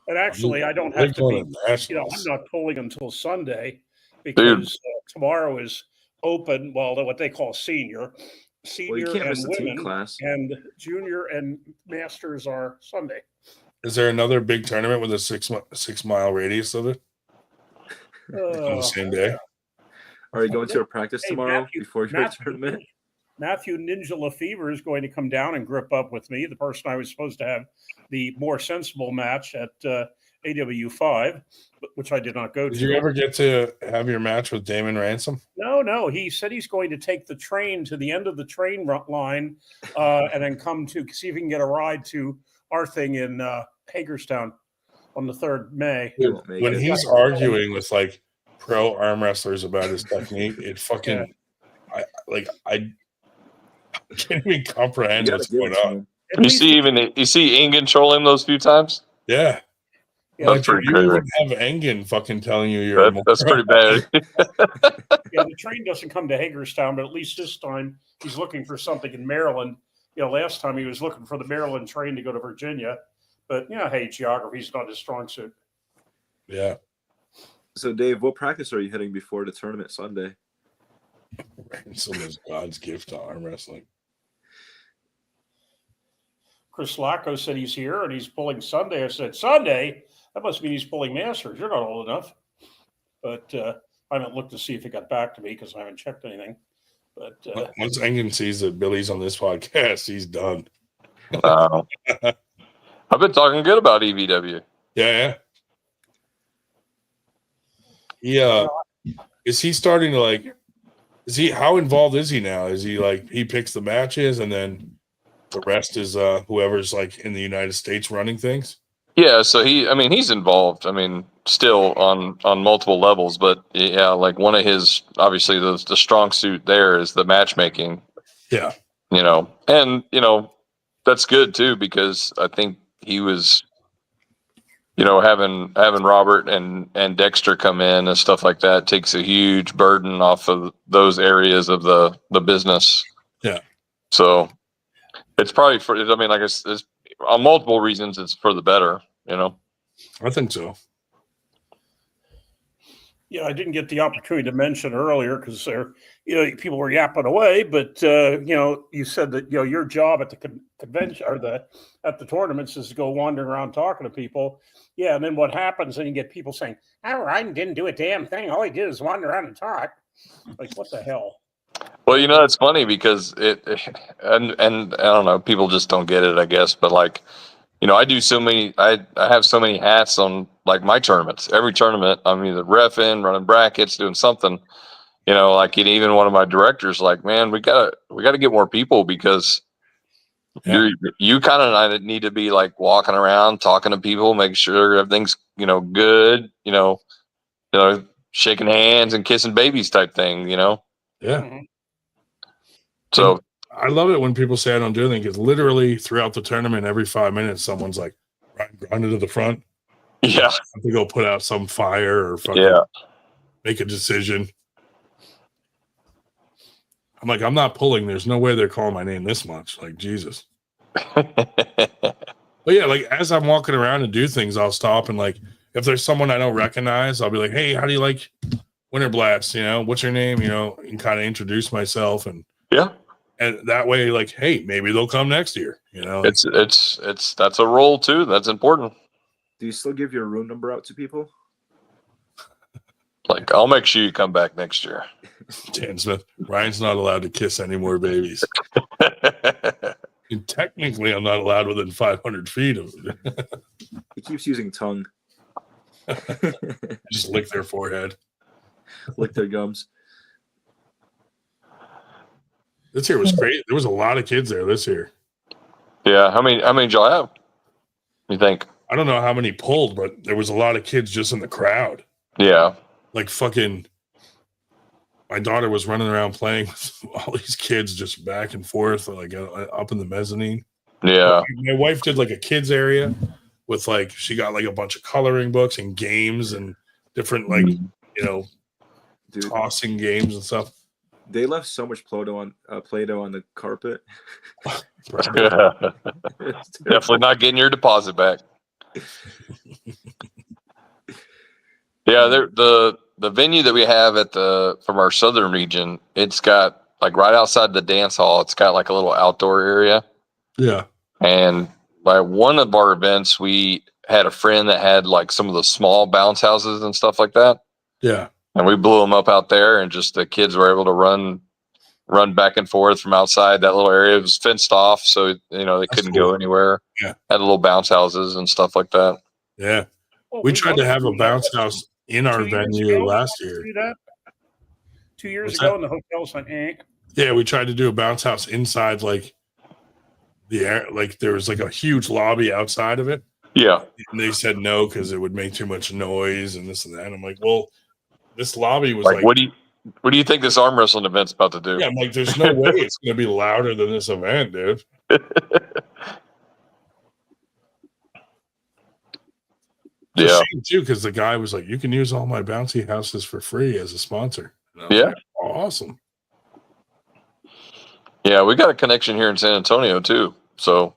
S2: And actually, I don't have to be, I'm not pulling until Sunday because tomorrow is open, what they call senior and women, and junior and masters are Sunday.
S1: Is there another big tournament with a 6 mile radius of it on the same day?
S11: Are you going to a practice tomorrow before your tournament?
S2: Matthew Ninja Lefevre is going to come down and grip up with me, the person I was supposed to have the more sensible match at AW5, which I did not go to.
S1: Did you ever get to have your match with Damon Ransom?
S2: No. He said he's going to take the train to the end of the train line and then come to see if he can get a ride to our thing in Hagerstown on the 3rd May.
S1: When he's arguing with like pro arm wrestlers about his technique, it fucking I can't even comprehend what's going on.
S5: You see Engen troll him those few times?
S1: Yeah.
S5: That's pretty
S1: you
S5: crazy.
S1: Even have Engen fucking telling you you're
S5: that's pretty bad.
S2: Yeah, the train doesn't come to Hagerstown, but at least this time he's looking for something in Maryland. Last time he was looking for the Maryland train to go to Virginia. But hey, geography's not his strong suit.
S1: Yeah.
S11: So Dave, what practice are you hitting before the tournament Sunday?
S1: Ransom is God's gift to arm wrestling.
S2: Chris Lacko said he's here and he's pulling Sunday. I said, Sunday? That must mean he's pulling Masters. You're not old enough. But I haven't looked to see if he got back to me because I haven't checked anything. But
S1: once Engen sees that Billy's on this podcast, he's done.
S5: Wow. I've been talking good about EVW.
S1: Yeah. Is he starting to like? Is he? How involved is he now? Is he like he picks the matches and then the rest is whoever's like in the United States running things?
S5: Yeah, so he's involved. I mean, still on multiple levels, but yeah, like one of his obviously the strong suit there is the matchmaking.
S1: Yeah.
S5: And that's good too because I think he was, having Robert and Dexter come in and stuff like that takes a huge burden off of those areas of the business.
S1: Yeah.
S5: So it's probably for. I mean, like it's on multiple reasons. It's for the better.
S1: I think so.
S2: Yeah, I didn't get the opportunity to mention earlier because people were yapping away. But you said that your job at the convention or at the tournaments is to go wandering around talking to people. Yeah, and then what happens? And you get people saying, "Oh, Ryan didn't do a damn thing. All he did is wander around and talk." Like, what the hell?
S5: Well, it's funny because and I don't know, people just don't get it, I guess. But like, I do so many. I have so many hats on like my tournaments. Every tournament, I'm either reffing, running brackets, doing something. Like even one of my directors, like, man, we gotta get more people because you kind of need to be like walking around, talking to people, making sure everything's good. Shaking hands and kissing babies type thing.
S1: Yeah.
S2: Mm-hmm.
S5: So
S1: I love it when people say I don't do anything because literally throughout the tournament, every 5 minutes, someone's like, run into the front.
S5: Yeah.
S1: I have to go put out some fire or make a decision. I'm like, I'm not pulling. There's no way they're calling my name this much. Like, Jesus. But yeah, like as I'm walking around and do things, I'll stop and like, if there's someone I don't recognize, I'll be like, hey, how do you like Winter Blast? What's your name? And kind of introduce myself and that way, like, hey, maybe they'll come next year.
S5: It's that's a role too. That's important.
S11: Do you still give your room number out to people?
S5: Like, I'll make sure you come back next year.
S1: Dan Smith, Ryan's not allowed to kiss any more babies. And technically, I'm not allowed within 500 feet of it.
S11: He keeps using tongue.
S1: Just lick their forehead.
S11: Lick their gums.
S1: This year was great. There was a lot of kids there this year.
S5: Yeah. How many did y'all have? You think?
S1: I don't know how many pulled, but there was a lot of kids just in the crowd.
S5: Yeah.
S1: Like fucking, my daughter was running around playing with all these kids just back and forth, like up in the mezzanine.
S5: Yeah.
S1: My wife did like a kids area with like, she got like a bunch of coloring books and games and different like, tossing games and stuff.
S11: They left so much Play-Doh on the carpet.
S5: Definitely not getting your deposit back. Yeah, the venue that we have from our southern region, it's got like right outside the dance hall, it's got like a little outdoor area.
S1: Yeah.
S5: And by one of our events, we had a friend that had like some of the small bounce houses and stuff like that.
S1: Yeah.
S5: And we blew them up out there, and just the kids were able to run back and forth from outside that little area. It was fenced off, so they couldn't go anywhere.
S1: Yeah.
S5: Had little bounce houses and stuff like that.
S1: Yeah. We tried to have a bounce house in our venue last year.
S2: 2 years ago in the hotels on Inc.
S1: Yeah, we tried to do a bounce house inside like the air, like there was like a huge lobby outside of it.
S5: Yeah.
S1: And they said no because it would make too much noise and this and that. And I'm like, well, this lobby was
S5: like what do you think this arm wrestling event's about to do?
S1: Yeah, I'm like, there's no way it's gonna be louder than this event, dude.
S5: Yeah,
S1: too, because the guy was like, you can use all my bouncy houses for free as a sponsor.
S5: Yeah.
S1: Like, oh, awesome.
S5: Yeah, we got a connection here in San Antonio too. So,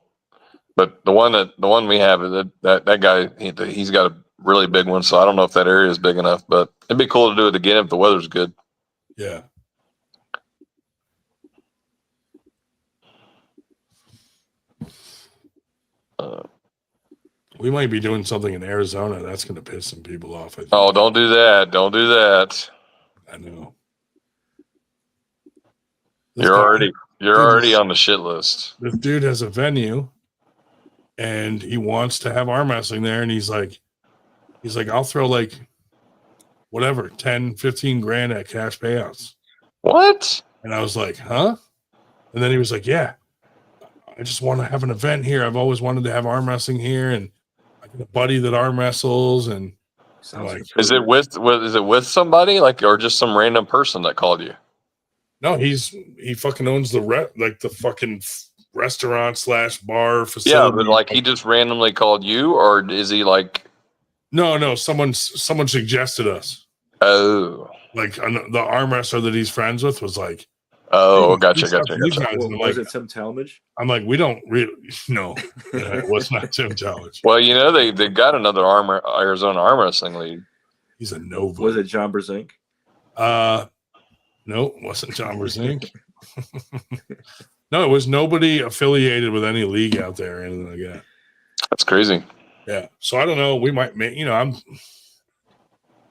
S5: but the one we have, that guy, he's got a really big one. So I don't know if that area is big enough, but it'd be cool to do it again if the weather's good.
S1: Yeah. We might be doing something in Arizona that's going to piss some people off. I think.
S5: Oh, don't do that! Don't do that!
S1: I know.
S5: You're already on the shit list.
S1: This dude has a venue and he wants to have arm wrestling there. And he's like, I'll throw like whatever, 10, 15 grand at cash payouts.
S5: What?
S1: And I was like, huh? And then he was like, yeah, I just want to have an event here. I've always wanted to have arm wrestling here. And I got a buddy that arm wrestles. And I'm like,
S5: is it with somebody like, or just some random person that called you?
S1: no, he fucking owns the fucking restaurant / bar facility.
S5: Yeah, but like he just randomly called you, or is he like?
S1: No, someone suggested us.
S5: Oh,
S1: like the arm wrestler that he's friends with was like,
S5: oh,
S1: hey,
S5: gotcha.
S11: Was it Tim Talmadge?
S1: I'm like, we don't really no, it was not Tim Talmadge.
S5: Well, you know they got another Arizona arm wrestling league.
S1: He's a Nova.
S11: Was it John Brzenk?
S1: No, it wasn't John Brzenk. No, it was nobody affiliated with any league out there or anything like that.
S5: That's crazy.
S1: Yeah. So I don't know. We might make, I'm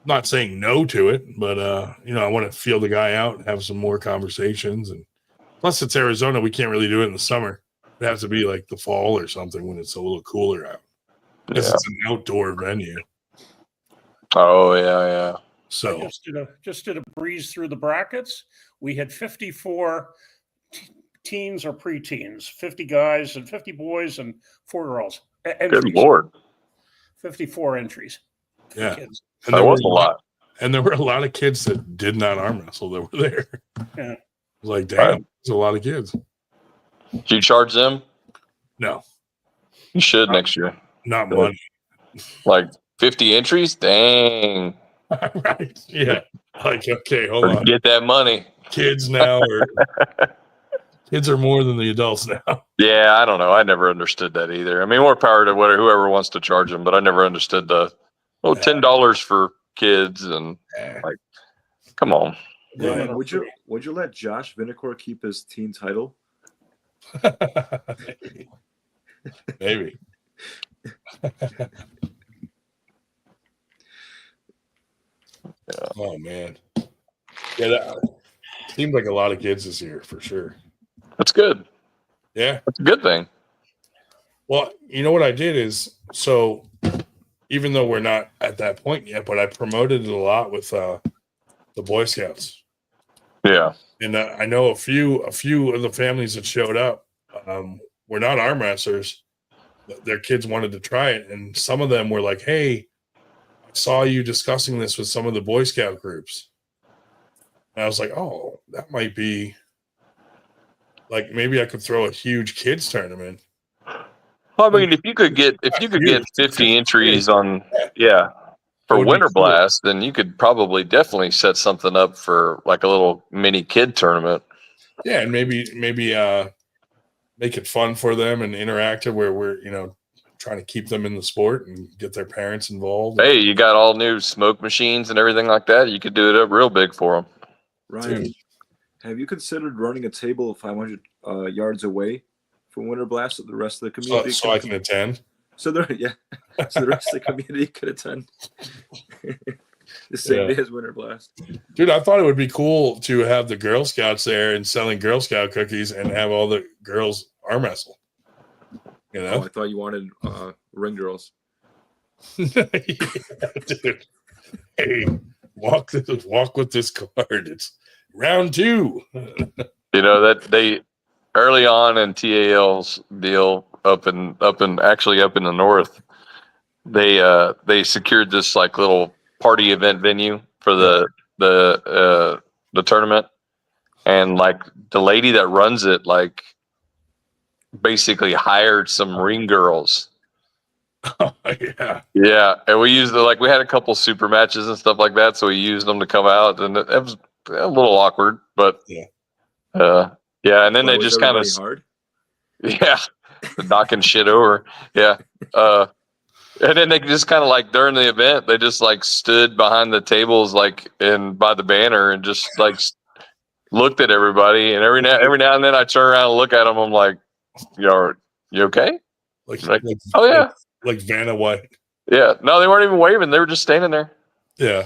S1: not saying no to it, but I want to feel the guy out and have some more conversations. And plus it's Arizona. We can't really do it in the summer. It has to be like the fall or something when it's a little cooler out. Because it's an outdoor venue.
S5: Oh yeah.
S1: So
S2: just did a breeze through the brackets. We had 54 teens or preteens, 50 guys and 50 boys and 4 girls.
S5: Good Lord.
S2: 54 entries.
S1: Yeah.
S2: Kids.
S1: And
S5: that was a lot.
S1: And there were a lot of kids that did not arm wrestle that were there.
S2: Yeah.
S1: I was like, damn, there's a lot of kids.
S5: Do you charge them?
S1: No.
S5: You should next year.
S1: Not money.
S5: Like 50 entries? Dang.
S1: Right. Yeah. Like, okay, hold on.
S5: Get that money.
S1: Kids now kids are more than the adults now.
S5: Yeah, I don't know. I never understood that either. I mean, more power to whoever wants to charge them, but I never understood the $10 for kids and like, come on.
S11: Yeah. Would you let Josh Vinicor keep his team title?
S1: Maybe.
S5: Yeah.
S1: Oh man. Yeah, that seemed like a lot of kids this year for sure.
S5: That's good.
S1: Yeah.
S5: That's a good thing.
S1: Well, you know what I did is, so even though we're not at that point yet, but I promoted it a lot with the Boy Scouts.
S5: Yeah.
S1: And I know a few of the families that showed up were not arm wrestlers, but their kids wanted to try it. And some of them were like, hey, I saw you discussing this with some of the Boy Scout groups. And I was like, oh, that might be like, maybe I could throw a huge kids tournament.
S5: Well, I mean, if you could get 50 entries on, for Winter Blast, then you could probably definitely set something up for like a little mini kid tournament.
S1: Yeah, and maybe make it fun for them and interactive, where we're trying to keep them in the sport and get their parents involved.
S5: Hey, you got all new smoke machines and everything like that. You could do it up real big for them.
S11: Ryan, have you considered running a table 500 yards away from Winter Blast so the rest of the community
S1: so I can attend?
S11: So the rest of the community could attend the same day as Winter Blast.
S1: Dude, I thought it would be cool to have the Girl Scouts there and selling Girl Scout cookies and have all the girls arm wrestle.
S11: Oh, I thought you wanted ring girls.
S1: Yeah, dude. Hey, walk with this card. It's round 2.
S5: That they early on in TAL's deal up in the north, they secured this like little party event venue for the tournament, and like the lady that runs it like basically hired some ring girls.
S1: Oh,
S5: yeah, and we used we had a couple super matches and stuff like that, so we used them to come out, and it was a little awkward, but and then they just kind of
S11: hard.
S5: Yeah, knocking shit over. Yeah. And then they just kind of like during the event, they just like stood behind the tables, like by the banner, and just like looked at everybody. And every now and then I turn around and look at them. I'm like, you okay? Like oh yeah.
S1: Like Vanna White.
S5: Yeah. No, they weren't even waving. They were just standing there.
S1: Yeah.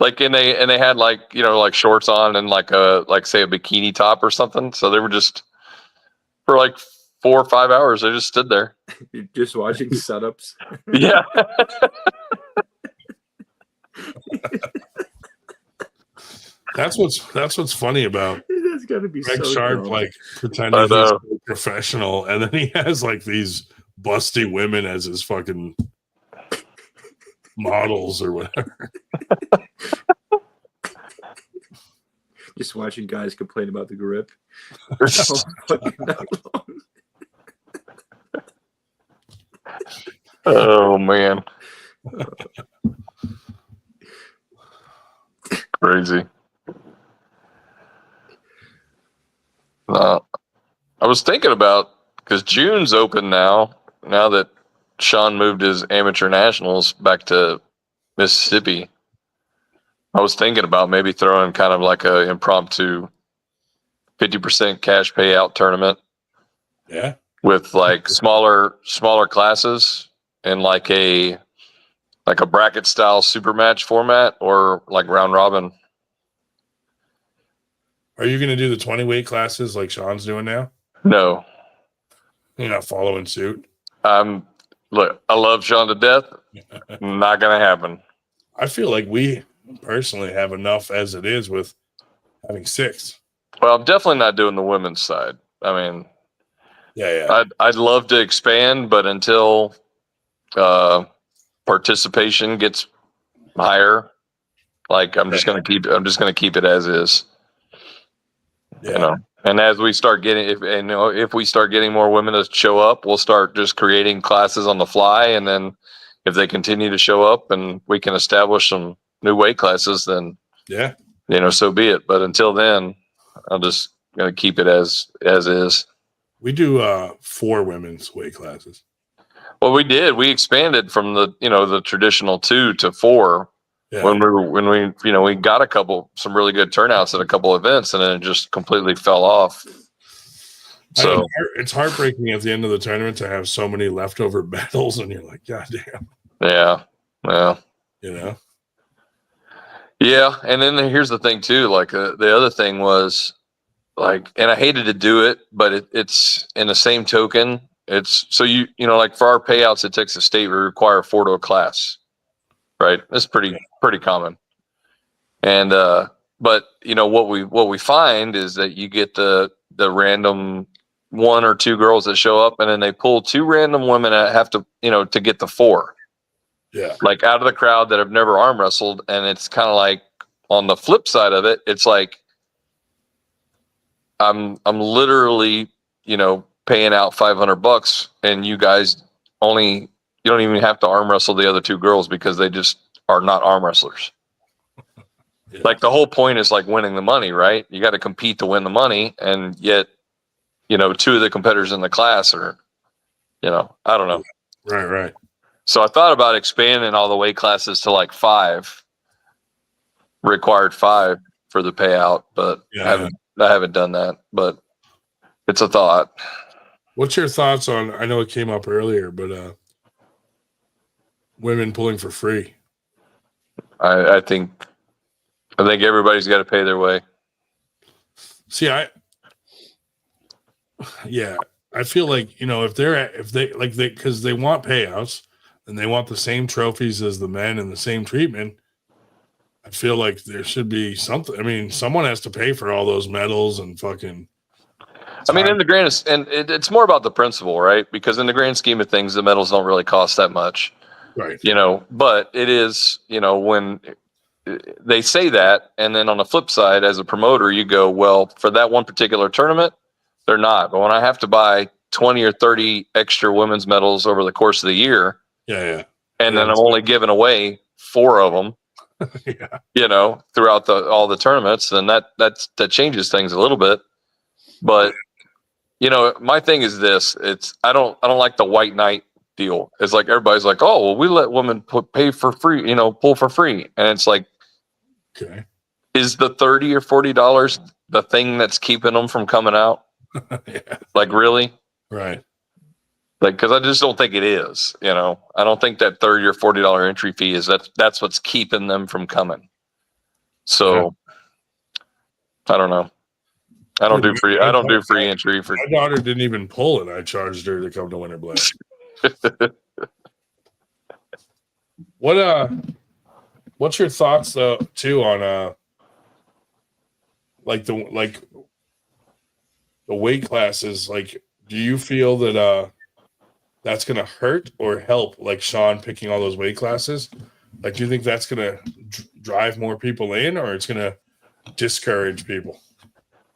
S5: Like, and they had like, like shorts on and like say a bikini top or something. So they were just for like 4 or 5 hours. I just stood there.
S11: You're just watching setups.
S5: Yeah.
S1: That's what's funny about
S11: That's gotta be
S1: Greg
S11: so
S1: Sharp,
S11: dumb.
S1: like pretending
S5: I
S1: he's
S5: know.
S1: so professional, and then he has like these busty women as his fucking models or whatever.
S11: Just watching guys complain about the grip. All fucking night long.
S5: Oh man. Crazy. I was thinking about, because June's open now that Sean moved his amateur nationals back to Mississippi. I was thinking about maybe throwing kind of like a impromptu 50% cash payout tournament.
S1: Yeah.
S5: With like smaller classes and like a bracket style super match format, or like round robin.
S1: Are you going to do the 20 weight classes like Sean's doing now?
S5: No.
S1: You're not following suit?
S5: Look, I love Sean to death. Not going to happen.
S1: I feel like we personally have enough as it is with having 6.
S5: Well, I'm definitely not doing the women's side. I mean,
S1: yeah.
S5: I'd love to expand, but until participation gets higher, like I'm just going to keep it as is.
S1: Yeah.
S5: You know, and as we start getting, if we start getting more women to show up, we'll start just creating classes on the fly. And then if they continue to show up and we can establish some new weight classes, then
S1: yeah,
S5: so be it. But until then, I'm just going to keep it as is.
S1: We do 4 women's weight classes.
S5: Well, we did. We expanded from the traditional 2 to 4. Yeah. When we got some really good turnouts at a couple events, and then it just completely fell off. So
S1: it's heartbreaking at the end of the tournament to have so many leftover medals, and you're like, God damn.
S5: Yeah. Well, Yeah, and then here's the thing too. Like the other thing was, like, and I hated to do it, but it's in the same token. It's so like for our payouts at Texas State, we require 4 to a class. Right, that's pretty common, and but what we find is that you get the random 1 or 2 girls that show up, and then they pull 2 random women that have to to get the 4, like out of the crowd that have never arm wrestled, and it's kind of like on the flip side of it, it's like I'm literally paying out $500, and you guys you don't even have to arm wrestle the other 2 girls because they just are not arm wrestlers. Yeah. Like the whole point is like winning the money, right? You got to compete to win the money. And yet, 2 of the competitors in the class are, I don't know.
S1: Right.
S5: So I thought about expanding all the weight classes to like 5, required 5 for the payout, but I haven't done that, but it's a thought.
S1: What's your thoughts on, I know it came up earlier, but women pulling for free?
S5: I think everybody's got to pay their way.
S1: See, I feel like, if they because they want payouts and they want the same trophies as the men and the same treatment, I feel like there should be something. I mean, someone has to pay for all those medals and fucking.
S5: I mean, in the grand, and it's more about the principle, right? Because in the grand scheme of things, the medals don't really cost that much.
S1: Right.
S5: But it is, when they say that, and then on the flip side, as a promoter, you go, well, for that one particular tournament, they're not. But when I have to buy 20 or 30 extra women's medals over the course of the year, and then I'm only giving away 4 of them, throughout all the tournaments, then that changes things a little bit. But my thing is this: I don't like the white knight deal. It's like everybody's like, oh, well, we let women pay for free, pull for free, and it's like,
S1: okay,
S5: is the $30 or $40 the thing that's keeping them from coming out? Like, really?
S1: Right.
S5: Like, because I just don't think it is. I don't think that $30 or $40 entry fee is that's what's keeping them from coming. So I don't know. I don't do free. I don't do free
S1: My
S5: entry for.
S1: daughter didn't even pull it. I charged her to come to Winter Blast. What's your thoughts though too on like the weight classes? Like, do you feel that that's gonna hurt or help, like Sean picking all those weight classes? Like, do you think that's gonna drive more people in, or it's gonna discourage people?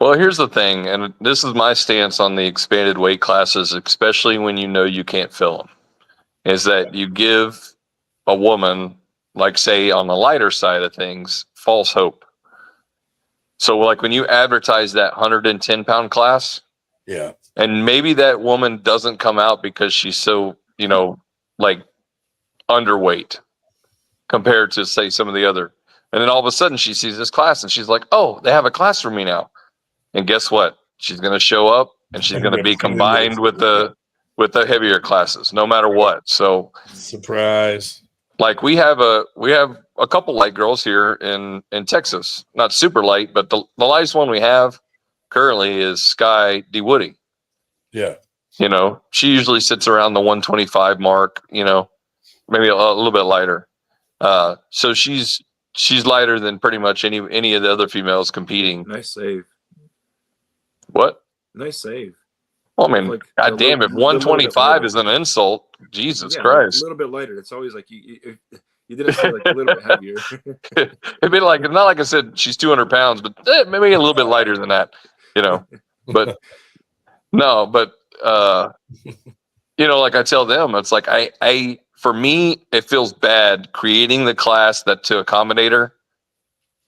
S5: Well, here's the thing, and this is my stance on the expanded weight classes, especially when you know you can't fill them, is that you give a woman, like say on the lighter side of things, false hope. So like when you advertise that 110-pound class,
S1: yeah,
S5: and maybe that woman doesn't come out because she's so, like underweight compared to say some of the other, and then all of a sudden she sees this class and she's like, oh, they have a class for me now. And guess what? She's going to show up and she's going to be combined with the heavier classes, no matter what. So
S1: surprise.
S5: Like we have a couple light girls here in Texas, not super light, but the lightest one we have currently is Sky D Woody.
S1: Yeah.
S5: She usually sits around the 125 mark, maybe a little bit lighter. So she's lighter than pretty much any of the other females competing.
S11: Nice save.
S5: What?
S11: Nice save.
S5: Well, I mean, God damn, if 125 is an insult, Jesus Christ.
S11: A little bit lighter. It's always like you didn't say like a little bit heavier.
S5: It'd be like, not like I said, she's 200 pounds, but maybe a little bit lighter than that, But no, but like I tell them, it's like for me, it feels bad creating the class that to accommodate her,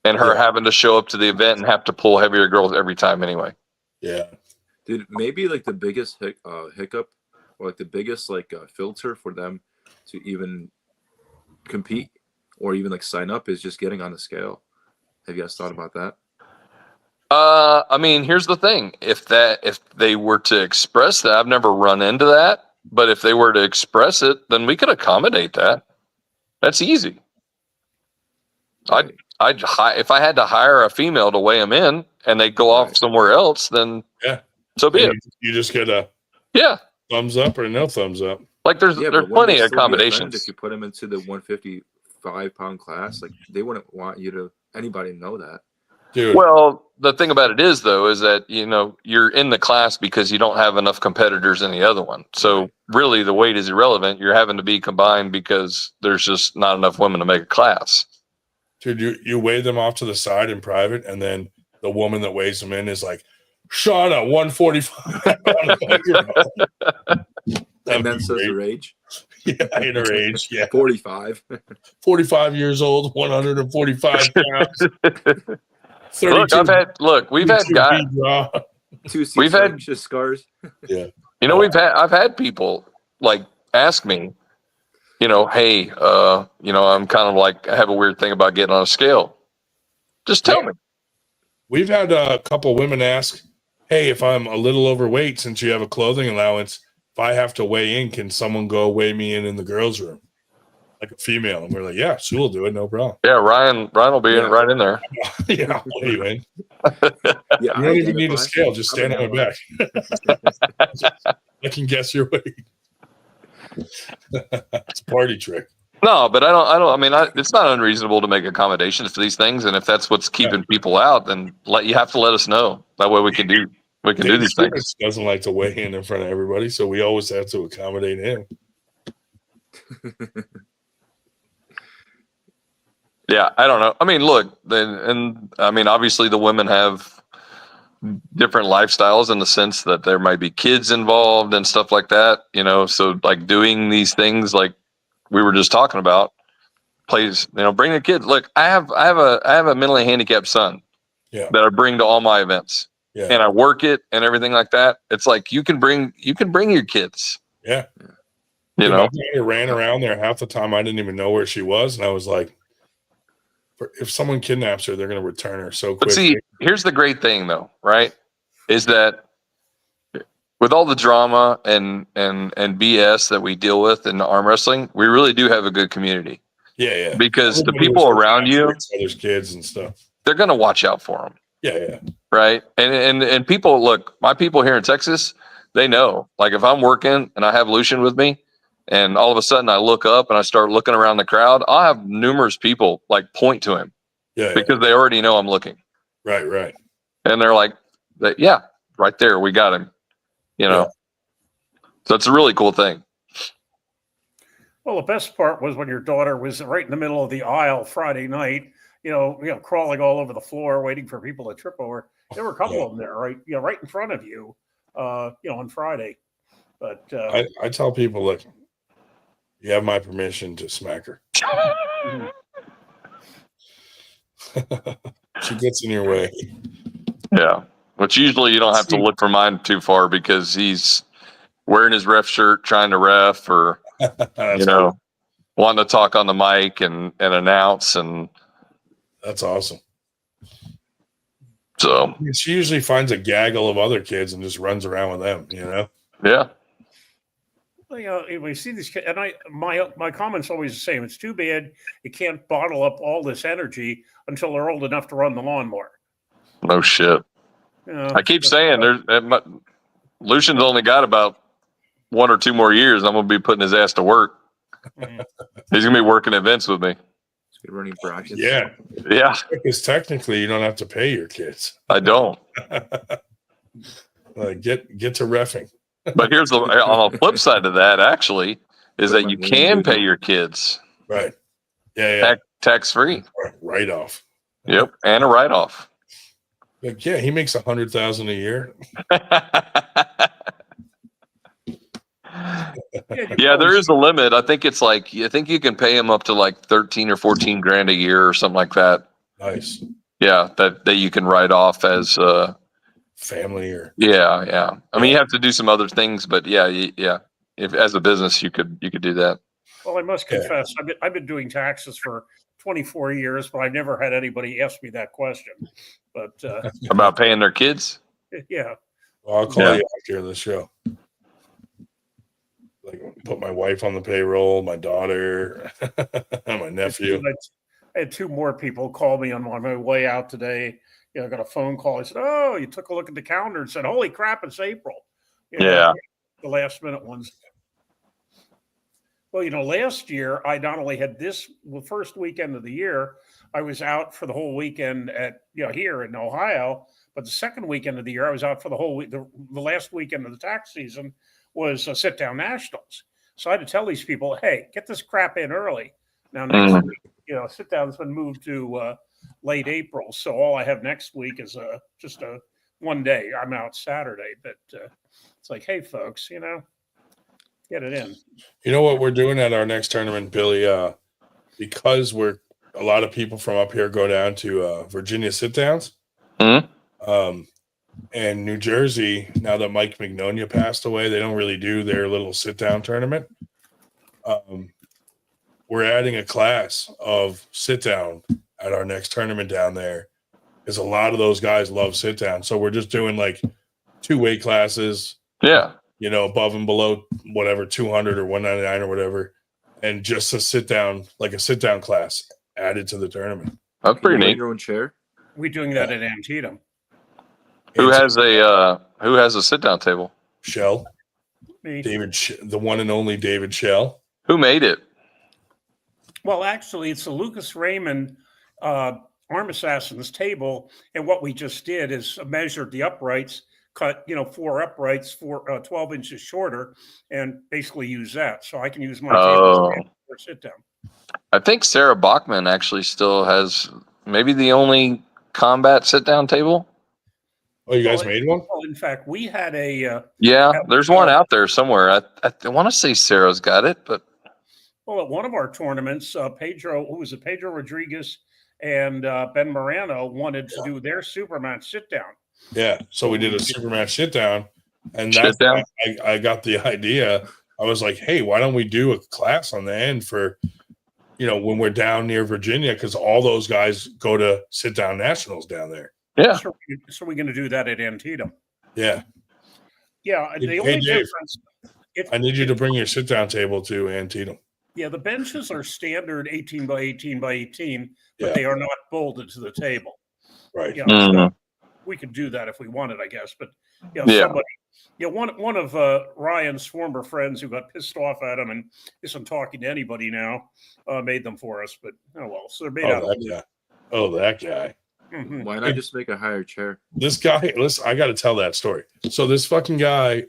S5: and her having to show up to the event and have to pull heavier girls every time anyway.
S1: Yeah.
S11: Dude, maybe like the biggest hiccup, or like the biggest filter for them to even compete or even like sign up is just getting on the scale. Have you guys thought about that?
S5: I mean, here's the thing: if they were to express that, I've never run into that, but if they were to express it, then we could accommodate that. That's easy.
S11: Right.
S5: If I had to hire a female to weigh them in and they go off somewhere else, then so be it.
S1: You just get a thumbs up or no thumbs up.
S5: Like there's plenty of accommodations.
S11: If you put them into the 155-pound class, like they wouldn't want anybody to know that.
S1: Dude.
S5: Well, the thing about it is though, is that you're in the class because you don't have enough competitors in the other one. So really, the weight is irrelevant. You're having to be combined because there's just not enough women to make a class.
S1: Dude, you weigh them off to the side in private, and then the woman that weighs them in is like, Shauna, 145.
S11: And then says her age.
S1: Yeah, in her age. Yeah.
S11: 45.
S1: 45 years old, 145 pounds.
S5: We've had guys.
S11: We've had scars.
S1: Yeah.
S5: I've had people like ask me, hey, I'm kind of like, I have a weird thing about getting on a scale. Just tell me.
S1: We've had a couple women ask, hey, if I'm a little overweight, since you have a clothing allowance, if I have to weigh in, can someone go weigh me in the girls' room? Like a female. And we're like, yeah, she will do it. No problem.
S5: Yeah. Ryan will be right in there.
S1: Yeah. I'll weigh you in. You don't even need a scale. Just stand on my back. I can guess your weight. It's a party trick.
S5: No, but I mean, it's not unreasonable to make accommodations for these things. And if that's what's keeping people out, then you have to let us know. That way we can do these things.
S1: Doesn't like to weigh in front of everybody. So we always have to accommodate him.
S5: Yeah. I don't know. I mean, look, obviously the women have different lifestyles in the sense that there might be kids involved and stuff like that, so like doing these things like we were just talking about, please, bring the kids. Look, I have a mentally handicapped son that I bring to all my events and I work it and everything like that. It's like, you can bring your kids.
S1: Yeah. My daughter ran around there half the time. I didn't even know where she was. And I was like, if someone kidnaps her, they're going to return her so quick.
S5: But see, here's the great thing though, right? Is that with all the drama and BS that we deal with in arm wrestling, we really do have a good community.
S1: Yeah.
S5: Because the people around you,
S1: there's kids and stuff.
S5: they're going to watch out for them.
S1: Yeah.
S5: Right. And people, look, my people here in Texas, they know, like if I'm working and I have Lucian with me and all of a sudden I look up and I start looking around the crowd, I'll have numerous people like point to him because they already know I'm looking.
S1: Right.
S5: And they're like, yeah, right there. We got him, you know? So it's a really cool thing.
S2: Well, the best part was when your daughter was right in the middle of the aisle Friday night, crawling all over the floor, waiting for people to trip over. There were a couple of them there, right in front of you, on Friday. But
S1: I tell people, look, you have my permission to smack her. She gets in your way.
S5: Yeah. Which usually you don't have to look for mine too far because he's wearing his ref shirt, trying to ref, or wanting to talk on the mic and announce, and
S1: that's awesome.
S5: So
S1: she usually finds a gaggle of other kids and just runs around with them,
S5: Yeah.
S2: Well, we see these kids, and my comment's always the same. It's too bad you can't bottle up all this energy until they're old enough to run the lawnmower.
S5: No shit. I keep saying Lucian's only got about 1 or 2 more years. I'm going to be putting his ass to work. He's going to be working events with me.
S11: Running brackets.
S1: Yeah. Because technically, you don't have to pay your kids.
S5: I don't.
S1: Like get to reffing.
S5: But here's on the flip side of that, actually, is that you can pay your kids.
S1: Right. Yeah.
S5: Tax free.
S1: Write off.
S5: Yep, and a write off.
S1: Like, yeah, he makes $100,000 a year.
S5: Yeah, there is a limit. I think it's like you can pay him up to like 13 or 14 grand a year or something like that.
S1: Nice.
S5: Yeah, that you can write off as
S1: family or
S5: yeah. I mean, you have to do some other things, but yeah. If as a business, you could do that.
S2: Well, I must confess, I've been doing taxes for 24 years, but I've never had anybody ask me that question. But
S5: about paying their kids.
S2: Yeah.
S1: Well, I'll call you after the show. Like, put my wife on the payroll, my daughter, my nephew.
S2: I had 2 more people call me on my way out today. I got a phone call. I said, "Oh, you took a look at the calendar and said, holy crap, it's April." The last minute ones. Well, last year I not only had the first weekend of the year, I was out for the whole weekend at here in Ohio, but the second weekend of the year I was out for the whole week. The last weekend of the tax season was sit down nationals. So I had to tell these people, hey, get this crap in early. Now next week, sit down's been moved to late April. So all I have next week is just a one day. I'm out Saturday, but it's like, hey folks, get it in.
S1: You know what we're doing at our next tournament, Billy? Because a lot of people from up here go down to Virginia sit downs. And New Jersey, now that Mike Mignonia passed away, they don't really do their little sit-down tournament. We're adding a class of sit-down at our next tournament down there because a lot of those guys love sit-down. So we're just doing like 2 weight classes.
S5: Yeah.
S1: Above and below, whatever, 200 or 199 or whatever. And just a sit-down, like a sit-down class added to the tournament.
S5: That's pretty neat.
S11: Your own chair?
S2: We're doing that at Antietam.
S5: Who has a sit down table?
S1: Shell.
S2: Me.
S1: The one and only David Shell.
S5: Who made it?
S2: Well, actually, it's the Lucas Raymond Arm Assassins table, and what we just did is measured the uprights, cut 4 uprights 12 inches shorter, and basically use that. So I can use my table for sit down.
S5: I think Sarah Bachman actually still has maybe the only combat sit down table.
S1: Oh, you guys made one?
S2: Well, in fact, we had a
S5: there's one out there somewhere. I want to say Sarah's got it, but
S2: at one of our tournaments, Pedro Rodriguez and Ben Morano wanted to do their Supermatch sit down.
S1: Yeah, so we did a Supermatch sit down, and that's why I got the idea. I was like, hey, why don't we do a class on the end for when we're down near Virginia, because all those guys go to sit down nationals down there.
S5: Yeah.
S2: So we're going to do that at Antietam.
S1: Yeah.
S2: Yeah. The only difference.
S1: I need you to bring your sit down table to Antietam.
S2: Yeah. The benches are standard 18 by 18 by 18, but they are not bolted to the table.
S1: Right.
S2: So we could do that if we wanted, I guess. But somebody, one of Ryan's former friends who got pissed off at him and isn't talking to anybody now, made them for us. But oh well, so they're made out of
S1: that guy. Oh, that guy.
S2: Mm-hmm.
S11: Why not just make a higher chair?
S1: This guy, listen, I got to tell that story. So this fucking guy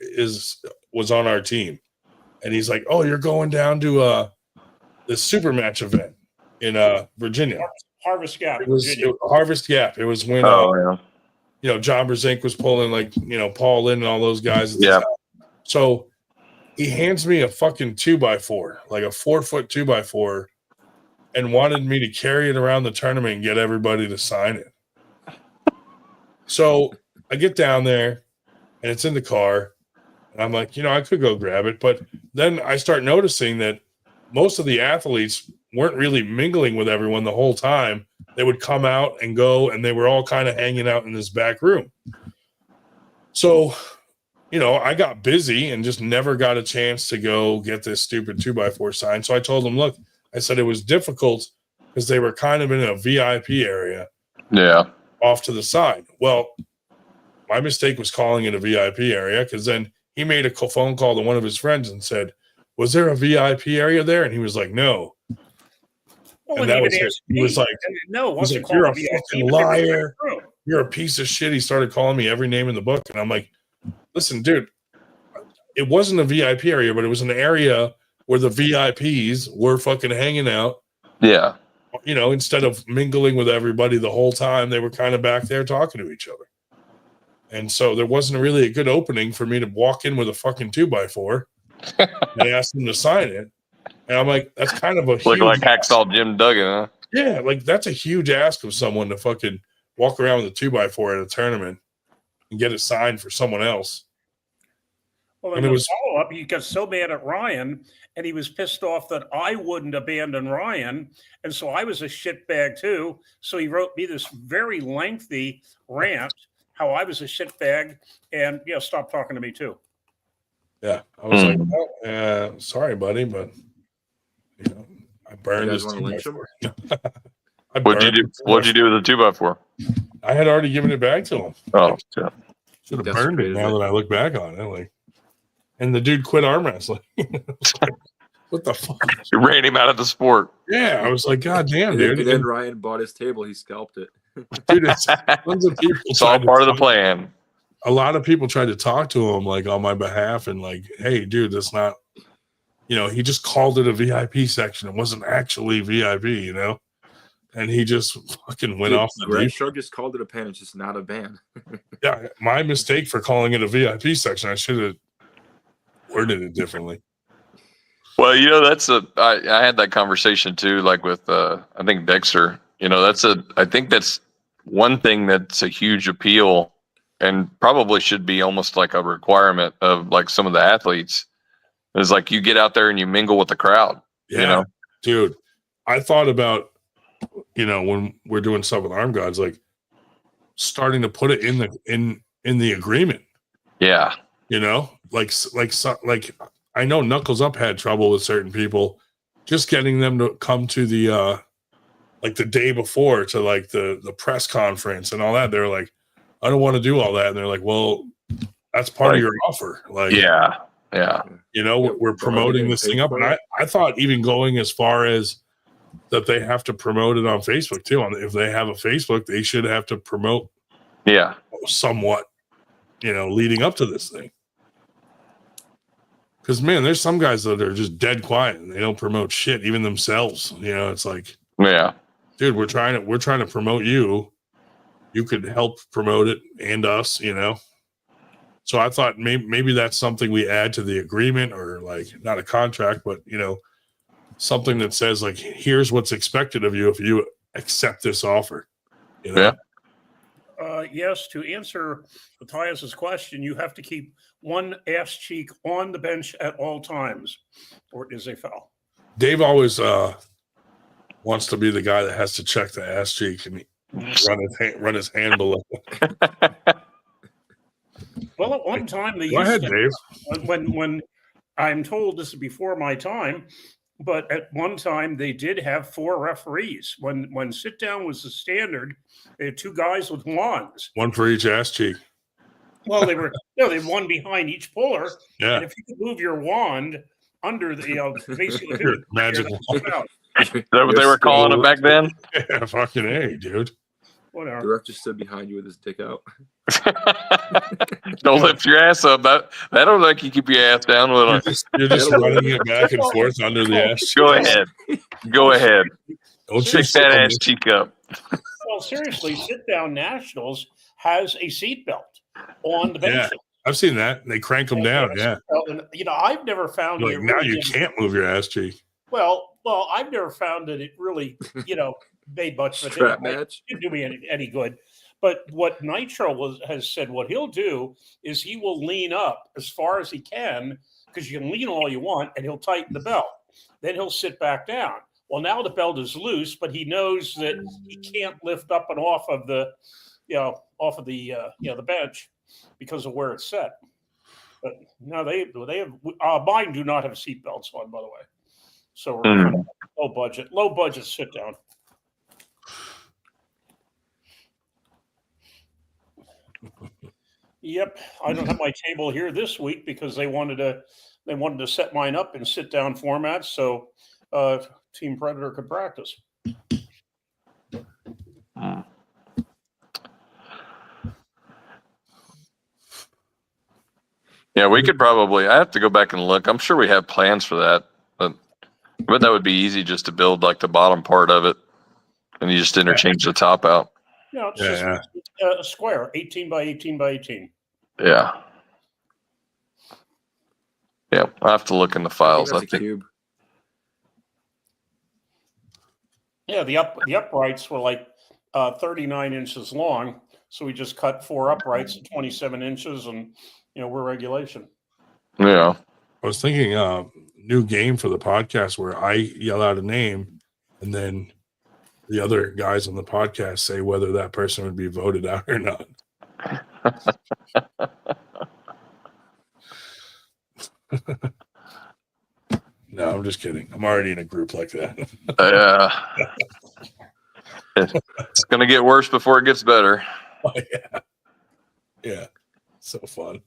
S1: was on our team, and he's like, "Oh, you're going down to this super match event in Virginia,
S2: Harvest Gap."
S1: It was Harvest Gap. It was when John Brzenk was pulling Paul Lynn and all those guys.
S5: Yeah.
S1: So he hands me a fucking 2x4, like a 4-foot 2x4, and wanted me to carry it around the tournament and get everybody to sign it. So I get down there and it's in the car, and I'm like, I could go grab it. But then I start noticing that most of the athletes weren't really mingling with everyone the whole time. They would come out and go, and they were all kind of hanging out in this back room. So, I got busy and just never got a chance to go get this stupid 2x4 sign. So I told them, look, I said it was difficult because they were kind of in a VIP area.
S5: Yeah.
S1: Off to the side. Well, my mistake was calling it a VIP area, because then he made a phone call to one of his friends and said, was there a VIP area there? And he was like, no.
S2: Well,
S1: and that was it. He was like,
S2: no,
S1: he's like, you're a fucking liar. You're a piece of shit. He started calling me every name in the book. And I'm like, listen, dude, it wasn't a VIP area, but it was an area where the VIPs were fucking hanging out.
S5: Yeah.
S1: Instead of mingling with everybody the whole time, they were kind of back there talking to each other. And so there wasn't really a good opening for me to walk in with a fucking 2x4 and ask them to sign it. And I'm like, that's kind of a
S5: Look like Hacksaw Jim Duggan, huh?
S1: Yeah, like that's a huge ask of someone to fucking walk around with a 2x4 at a tournament and get it signed for someone else.
S2: Well, then the follow-up, he got so mad at Ryan, and he was pissed off that I wouldn't abandon Ryan, and so I was a shitbag too. So he wrote me this very lengthy rant how I was a shitbag, and stop talking to me too.
S1: Yeah, I was like, well, sorry, buddy, but I burned this 2x4.
S5: What'd you do with the 2x4?
S1: I had already given it back to him.
S5: Oh, yeah.
S1: Should have burned it now that I look back on it. And the dude quit arm wrestling. What the fuck?
S5: You ran him out of the sport.
S1: Yeah, I was like, God damn, dude.
S11: And then Ryan bought his table. He scalped it.
S1: Dude, tons of people.
S5: It's all part of the plan.
S1: A lot of people tried to talk to him on my behalf and hey, dude, that's not. He just called it a VIP section. It wasn't actually VIP, and he just fucking went off the
S11: Greg Sharp just called it a pan. It's just not a ban.
S1: Yeah, my mistake for calling it a VIP section. I should have worded it differently.
S5: Well, I had that conversation too, with I think Dexter. I think that's one thing that's a huge appeal and probably should be almost like a requirement of some of the athletes. Is you get out there and you mingle with the crowd.
S1: Yeah, dude. I thought about when we're doing stuff with Arm Gods, starting to put it in the agreement.
S5: Yeah.
S1: I know Knuckles Up had trouble with certain people, just getting them to come to the the day before to the press conference and all that. They're like, I don't want to do all that. And they're like, well, that's part of your offer.
S5: Yeah.
S1: We're promoting this thing up. And I thought even going as far as that they have to promote it on Facebook too. If they have a Facebook, they should have to promote somewhat, leading up to this thing. Because man, there's some guys that are just dead quiet and they don't promote shit, even themselves. It's dude, we're trying to promote you. You could help promote it and us, So I thought maybe that's something we add to the agreement, or not a contract, but something that says here's what's expected of you if you accept this offer.
S5: Yeah.
S2: Yes, to answer Matthias's question, you have to keep one ass cheek on the bench at all times, or it is a foul.
S1: Dave always wants to be the guy that has to check the ass cheek and run his hand below.
S2: Well, at one time,
S1: Go ahead, Dave.
S2: When I'm told this is before my time, But at one time, they did have 4 referees. When sit down was the standard, they had 2 guys with wands.
S1: One for each ass cheek.
S2: Well, they were they had one behind each puller,
S1: Yeah.
S2: and if you could move your wand under the basically
S1: Your magic
S2: wand.
S5: Is that what they were calling it back then?
S1: Yeah, fucking A, dude.
S2: Whatever.
S11: The ref just stood behind you with his dick out.
S5: Don't lift your ass up. That don't make you keep your ass down. Will it?
S1: You're just running it back and forth under the ass cheek.
S5: Go ahead. Go ahead.
S1: Don't
S5: Stick that ass cheek up.
S2: Well, seriously, sit down nationals has a seatbelt on the
S1: Yeah,
S2: bench.
S1: I've seen that. They crank them down. Yeah.
S2: And, I've never found
S1: Like,
S2: it
S1: now
S2: really
S1: you
S2: did-
S1: can't move your ass cheek.
S2: Well, I've never found that it really, made much of a
S11: Strap
S2: difference.
S11: match.
S2: It didn't do me any good. But what Nitro has said, what he'll do is he will lean up as far as he can, because you can lean all you want, and he'll tighten the belt. Then he'll sit back down. Well, now the belt is loose, but he knows that he can't lift up and off of the, the bench because of where it's set. But no, they have mine do not have seat belts on, by the way. So we're kind of low budget sit down. Yep, I don't have my table here this week because they wanted to set mine up in sit down format so Team Predator could practice.
S5: Yeah, we could probably. I have to go back and look. I'm sure we have plans for that, but that would be easy just to build like the bottom part of it, and you just interchange the top out.
S2: No, it's just a square, 18 by 18 by 18.
S5: Yeah. Yeah, I have to look in the files. I
S11: That's a
S5: think.
S11: cube.
S2: Yeah, the uprights were like 39 inches long, so we just cut 4 uprights at 27 inches, and we're regulation.
S5: Yeah.
S1: I was thinking new game for the podcast where I yell out a name and then the other guys on the podcast say whether that person would be voted out or not. No, I'm just kidding. I'm already in a group like that.
S5: It's going to get worse before it gets better.
S1: Oh, yeah. Yeah. So fun.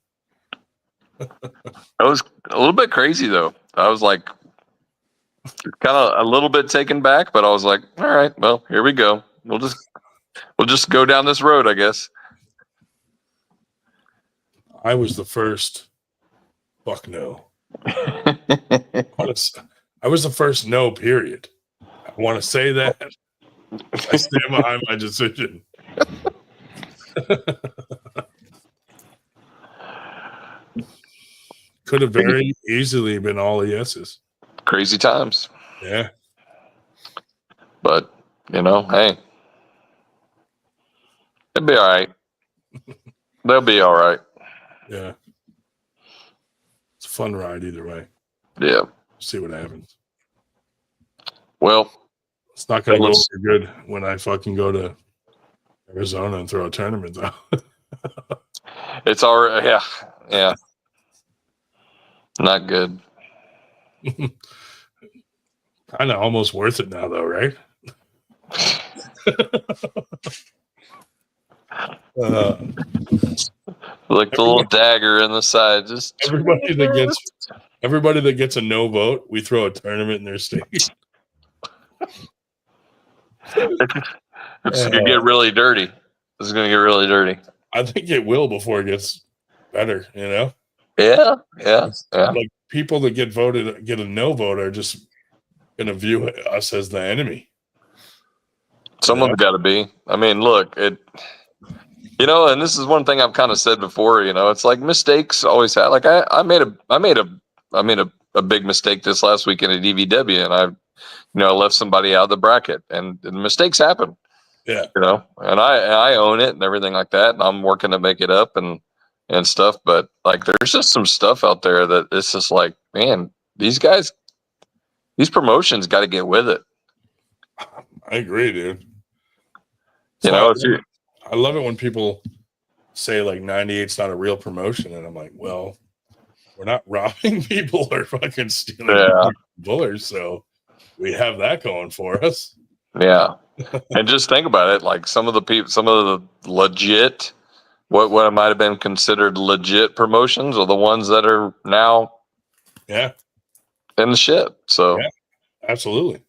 S5: It was a little bit crazy, though. I was like kind of a little bit taken back, but I was like, all right, well, here we go. We'll just go down this road, I guess.
S1: I was the first. Fuck no. I was the first no, period. I want to say that. I stand behind my decision. Could have very easily been all yeses.
S5: Crazy times.
S1: Yeah.
S5: But, hey. It'll be all right. They'll be all right.
S1: Yeah. It's a fun ride either way.
S5: Yeah.
S1: See what happens.
S5: Well,
S1: it's not going to go so good when I fucking go to Arizona and throw a tournament, though.
S5: It's already, yeah. Not good.
S1: Kind of almost worth it now, though, right?
S5: Like the little dagger in the side. Just
S1: everybody that gets a no vote, we throw a tournament in their state.
S5: It's gonna get really dirty. This is gonna get really dirty.
S1: I think it will before it gets better.
S5: Yeah.
S1: Like people that get a no vote are just gonna view us as the enemy.
S5: Someone's got to be. I mean, look, and this is one thing I've kind of said before. It's like mistakes always have. Like I made a big mistake this last weekend at DVW, and I left somebody out of the bracket, and mistakes happen.
S1: Yeah.
S5: And I own it and everything like that, and I'm working to make it up and stuff. But like, there's just some stuff out there that it's just like, man, these promotions got to get with it.
S1: I agree, dude.
S5: I
S1: love it when people say like 98's not a real promotion, and I'm like, well, we're not robbing people or fucking stealing.
S5: Yeah,
S1: bullers, so we have that going for us.
S5: Yeah. And just think about it, like some of the legit, what might have been considered legit promotions are the ones that are now
S1: Yeah,
S5: in the ship. So
S1: yeah, absolutely.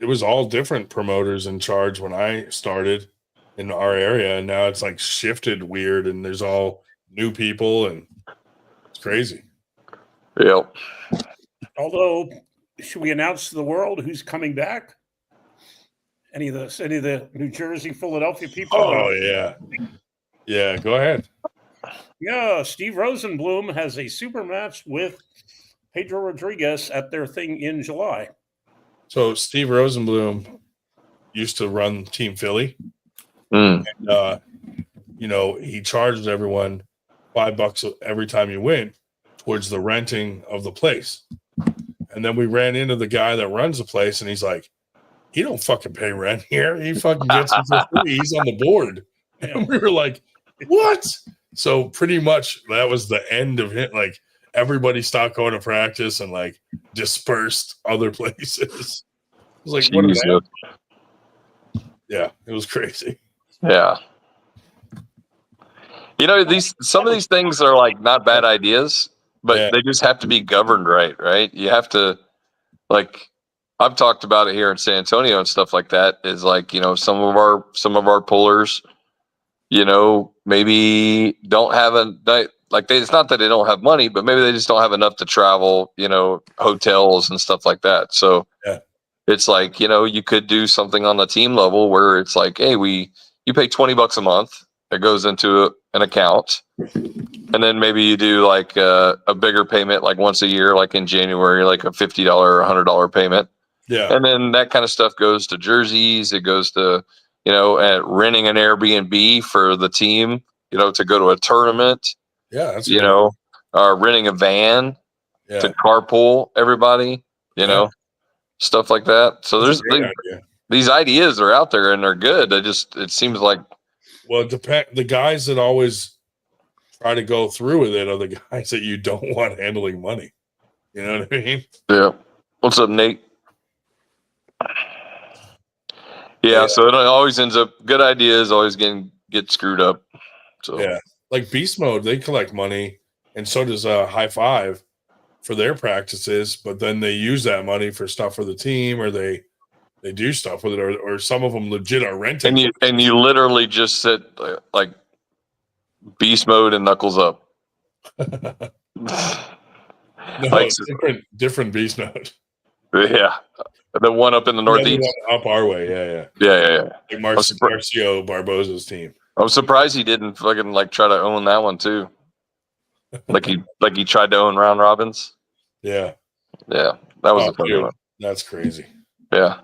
S1: It was all different promoters in charge when I started in our area, and now it's like shifted weird, and there's all new people, and it's crazy.
S5: Yep.
S2: Although, should we announce to the world who's coming back? Any of the New Jersey, Philadelphia people?
S1: Oh yeah. Go ahead.
S2: Yeah, Steve Rosenblum has a super match with Pedro Rodriguez at their thing in July.
S1: So Steve Rosenblum used to run Team Philly.
S5: Mm.
S1: And, he charged everyone $5 every time you win towards the renting of the place. And then we ran into the guy that runs the place, and he's like, he don't fucking pay rent here. He fucking gets it for free. He's on the board. And we were like, what? So pretty much that was the end of it. Like everybody stopped going to practice and like dispersed other places. It was like, what is that? Yeah, it was crazy.
S5: Yeah. Some of these things are like not bad ideas, but they just have to be governed right? You have to, like, I've talked about it here in San Antonio and stuff like that, is like, some of our pullers, maybe don't have it's not that they don't have money, but maybe they just don't have enough to travel, hotels and stuff like that. So it's like, you could do something on the team level where it's like, hey, you pay $20 a month. It goes into an account. And then maybe you do like a bigger payment, like once a year, like in January, like a $50 or $100 payment.
S1: Yeah.
S5: And then that kind of stuff goes to jerseys. It goes to, renting an Airbnb for the team, to go to a tournament.
S1: Yeah. That's
S5: renting a van to carpool everybody, stuff like that. So these ideas are out there and they're good. It seems like.
S1: Well, the guys that always try to go through with it are the guys that you don't want handling money. You know what I mean?
S5: Yeah. What's up, Nate? Yeah, so it always ends up, good ideas always get screwed up. So
S1: yeah, like Beast Mode, they collect money, and so does High Five for their practices. But then they use that money for stuff for the team, or they do stuff with it, or some of them legit are renting.
S5: And you literally just sit like Beast Mode and Knuckles Up.
S1: No,
S5: like,
S1: different Beast Mode.
S5: Yeah. The one up in the Northeast.
S1: Up our way,
S5: yeah.
S1: Like Marcio Barbosa's team.
S5: I'm surprised he didn't fucking like try to own that one too. Like he tried to own round robins.
S1: Yeah,
S5: that was a funny one.
S1: That's crazy.
S5: Yeah,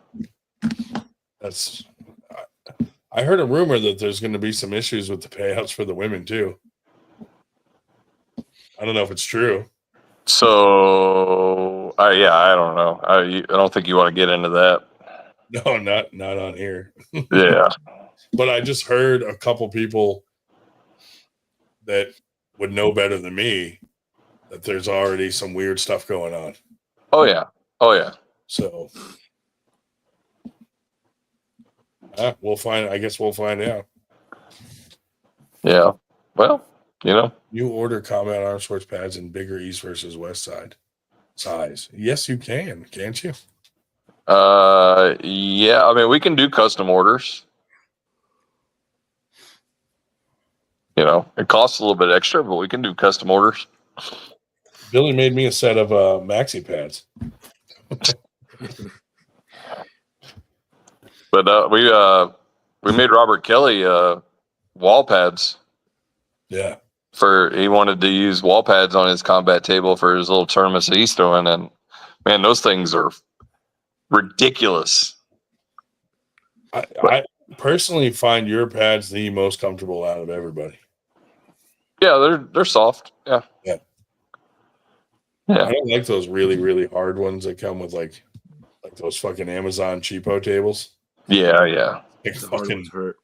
S1: I heard a rumor that there's going to be some issues with the payouts for the women too. I don't know if it's true.
S5: So, I don't know. I don't think you want to get into that.
S1: No, not on here.
S5: Yeah.
S1: But I just heard a couple people that would know better than me that there's already some weird stuff going on.
S5: Oh, yeah.
S1: So, we'll find. I guess we'll find out.
S5: Yeah. Well,
S1: You order combat arm sports pads in bigger East versus West side size. Yes, you can, can't you?
S5: Yeah. I mean, we can do custom orders. It costs a little bit extra, but we can do custom orders.
S1: Billy made me a set of maxi pads.
S5: But we made Robert Kelly wall pads.
S1: Yeah.
S5: He wanted to use wall pads on his combat table for his little tournaments that he's throwing, and man, those things are ridiculous.
S1: I personally find your pads the most comfortable out of everybody.
S5: Yeah, they're soft. Yeah.
S1: I don't like those really, really hard ones that come with like those fucking Amazon cheapo tables.
S5: Yeah.
S1: Like fucking hurt.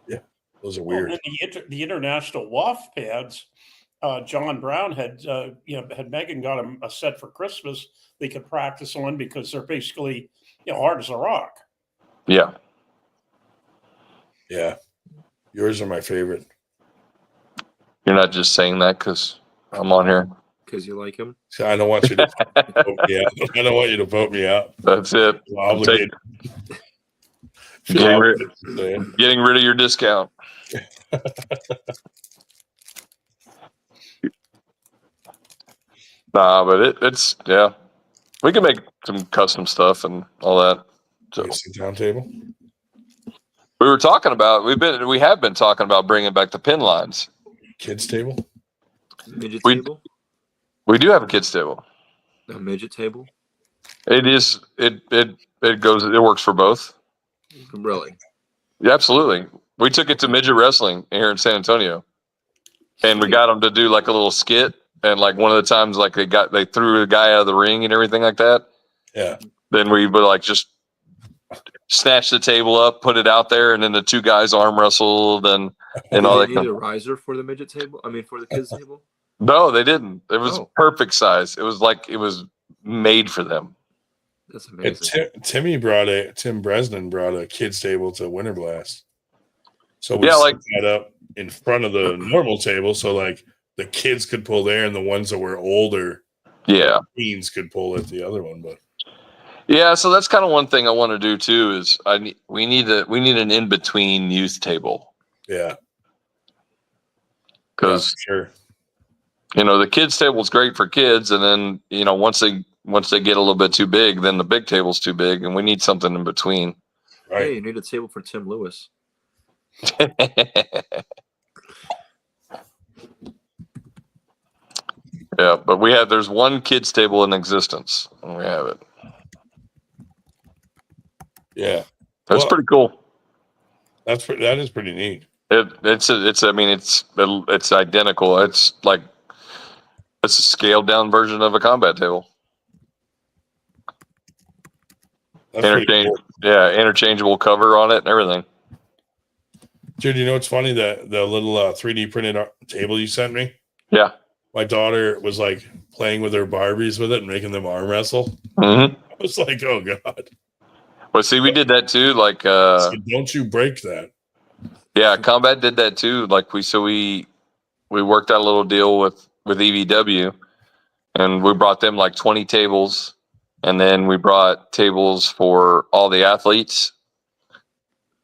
S1: Yeah, those are weird.
S2: And the international WAF pads John Brown had had Megan got him a set for Christmas they could practice on because they're basically hard as a rock.
S5: Yeah.
S1: Yeah. Yours are my favorite.
S5: You're not just saying that because I'm on here.
S11: Because you like him.
S1: So I don't want you to vote me out. I don't want you to vote me out.
S5: That's it.
S1: I'm obligated.
S5: Getting rid of your discount. Nah, but it's yeah. We can make some custom stuff and all that. So
S1: sit down table.
S5: we were talking about we have been talking about bringing back the pin lines.
S1: Kids table.
S11: Midget table.
S5: We do have a kids table.
S11: A midget table.
S5: It is. It works for both.
S11: Really?
S5: Yeah, absolutely. We took it to midget wrestling here in San Antonio, and we got them to do like a little skit. And like one of the times, like they threw a guy out of the ring and everything like that.
S1: Yeah.
S5: Then we would like just snatch the table up, put it out there, and then the two guys arm wrestled and all that.
S11: Did they need a riser for the midget table? I mean, for the kids table?
S5: No, they didn't. It was perfect size. It was like it was made for them.
S11: That's amazing.
S1: Tim Bresnan brought a kids table to Winter Blast. So we
S5: set
S1: that up in front of the normal table, so like the kids could pull there, and the ones that were older, teens could pull at the other one. But
S5: yeah, so that's kind of one thing I want to do too. Is we need an in between youth table.
S1: Yeah,
S5: because
S1: sure.
S5: The kids table is great for kids, and then once they get a little bit too big, then the big table's too big, and we need something in between.
S1: Right.
S11: Hey, you need a table for Tim Lewis.
S5: Yeah, but there's one kids table in existence, and we have it.
S1: Yeah,
S5: that's pretty cool.
S1: That is pretty neat.
S5: It's identical. It's a scaled down version of a combat table. Interchangeable cover on it and everything.
S1: Dude, it's funny that the little 3D printed table you sent me?
S5: Yeah.
S1: My daughter was like playing with her Barbies with it and making them arm wrestle.
S5: Mm-hmm.
S1: I was like, oh God.
S5: Well, see, we did that too. Like,
S1: so don't you break that.
S5: Yeah, Combat did that too. Like we worked out a little deal with EVW, and we brought them like 20 tables, and then we brought tables for all the athletes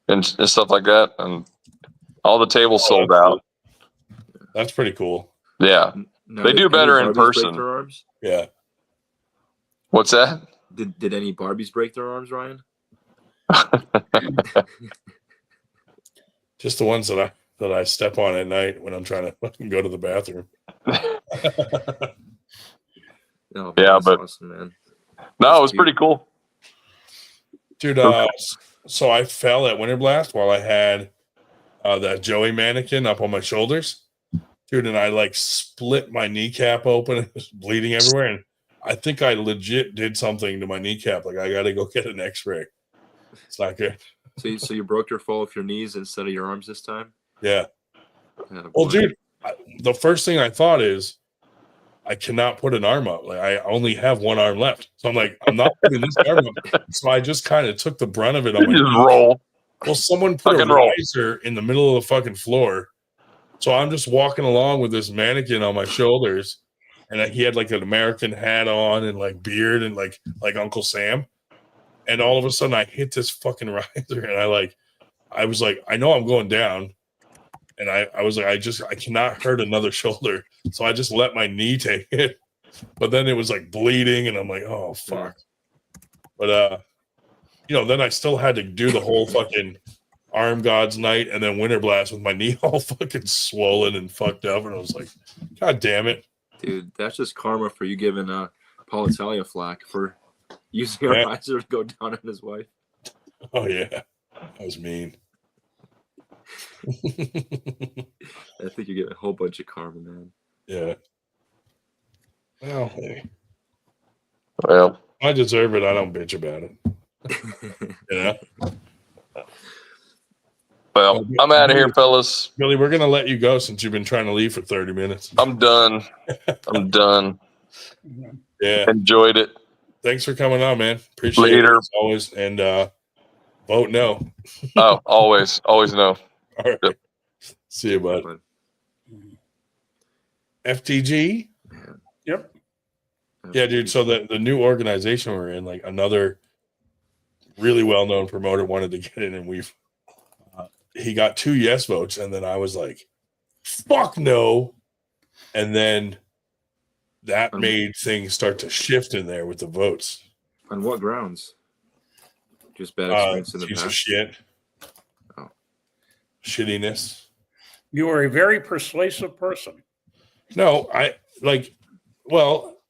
S5: and stuff like that, and all the tables sold out.
S1: That's pretty cool.
S5: Yeah, they do better in person.
S11: Break their arms?
S1: Yeah.
S5: What's that?
S11: Did any Barbies break their arms, Ryan?
S1: Just the ones that I step on at night when I'm trying to fucking go to the bathroom.
S11: Oh,
S5: yeah, but
S11: awesome, man.
S5: No, it was pretty cool,
S1: dude. So I fell at Winter Blast while I had that Joey mannequin up on my shoulders, dude, and I like split my kneecap open. It was bleeding everywhere, and I think I legit did something to my kneecap. Like I got to go get an X-ray. It's not good.
S11: So you broke your fall with your knees instead of your arms this time?
S1: Yeah. Well, dude, the first thing I thought is I cannot put an arm up. Like I only have one arm left, so I'm like, I'm not putting this arm up. So I just kind of took the brunt of it on my
S5: just roll.
S1: Well, someone put a riser in the middle of the fucking floor, so I'm just walking along with this mannequin on my shoulders, and he had like an American hat on and like beard and like Uncle Sam. And all of a sudden I hit this fucking riser, and I was like, I know I'm going down. And I was like, I cannot hurt another shoulder. So I just let my knee take it. But then it was like bleeding, and I'm like, oh fuck. But then I still had to do the whole fucking Arm Gods night and then Winter Blast with my knee all fucking swollen and fucked up. And I was like, God damn it.
S11: Dude, that's just karma for you giving Paul Italia flack for using a riser to go down on his wife.
S1: Oh yeah, that was mean.
S11: I think you get a whole bunch of karma, man.
S1: Yeah. Well, hey.
S5: Well,
S1: I deserve it. I don't bitch about it.
S5: Well, I'm out of here, fellas.
S1: Billy, we're going to let you go since you've been trying to leave for 30 minutes.
S5: I'm done. I'm done.
S1: Yeah.
S5: Enjoyed it.
S1: Thanks for coming on, man. Appreciate it as always. And vote no.
S5: Oh, always no.
S1: All right. Yep. See you, bud. FTG?
S2: Yep.
S1: Yeah, dude. So the new organization we're in, like another really well-known promoter wanted to get in, and he got 2 yes votes, and then I was like, fuck no. And then that made things start to shift in there with the votes.
S11: On what grounds? Just bad experience in the
S1: piece
S11: past?
S1: Of shit.
S11: Oh.
S1: Shittiness.
S2: You are a very persuasive person.
S1: No,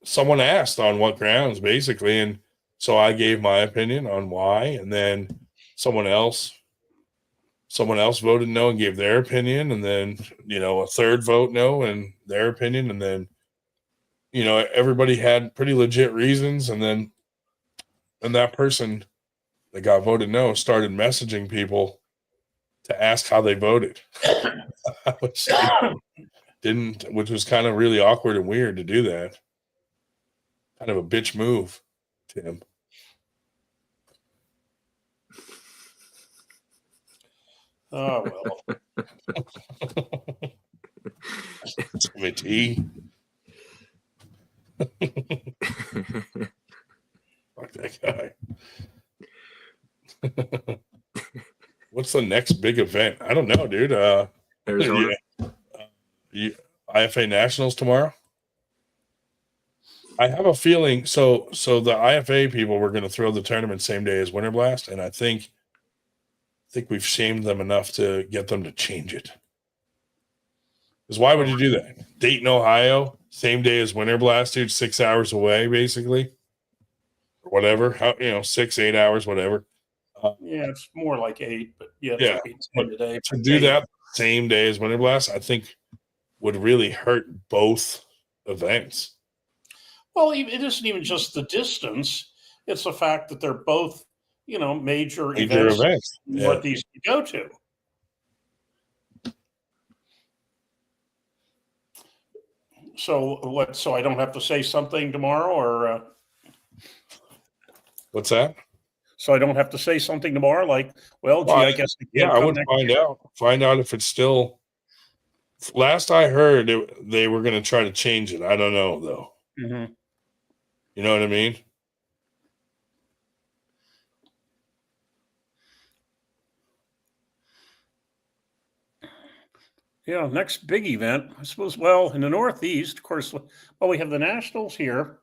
S1: someone asked on what grounds, basically, and so I gave my opinion on why, and then someone else voted no and gave their opinion, and then a third vote no and their opinion, and then everybody had pretty legit reasons, and then that person that got voted no started messaging people to ask how they voted. which was kind of really awkward and weird to do that. Kind of a bitch move, Tim.
S2: Oh, well.
S1: Timothy. Fuck that guy. What's the next big event? I don't know, dude.
S11: Arizona.
S1: IFA Nationals tomorrow. I have a feeling so the IFA people were going to throw the tournament same day as Winter Blast, and I think we've shamed them enough to get them to change it. Because why would you do that? Dayton, Ohio, same day as Winter Blast, dude, 6 hours away, basically. Or whatever. 6-8 hours, whatever.
S2: Yeah, it's more like 8, but yeah,
S1: yeah.
S2: It's like 8 today.
S1: To do that same day as Winter Blast, I think would really hurt both events.
S2: Well, it isn't even just the distance; it's the fact that they're both, major events. Northeast to go to. So what? So I don't have to say something tomorrow, or
S1: what's that?
S2: So I don't have to say something tomorrow, like, I guess.
S1: I would find out if it's still. Last I heard, they were going to try to change it. I don't know though.
S2: Mm-hmm.
S1: You know what I mean?
S2: Yeah, next big event, I suppose. Well, in the Northeast, of course. Well, we have the Nationals here.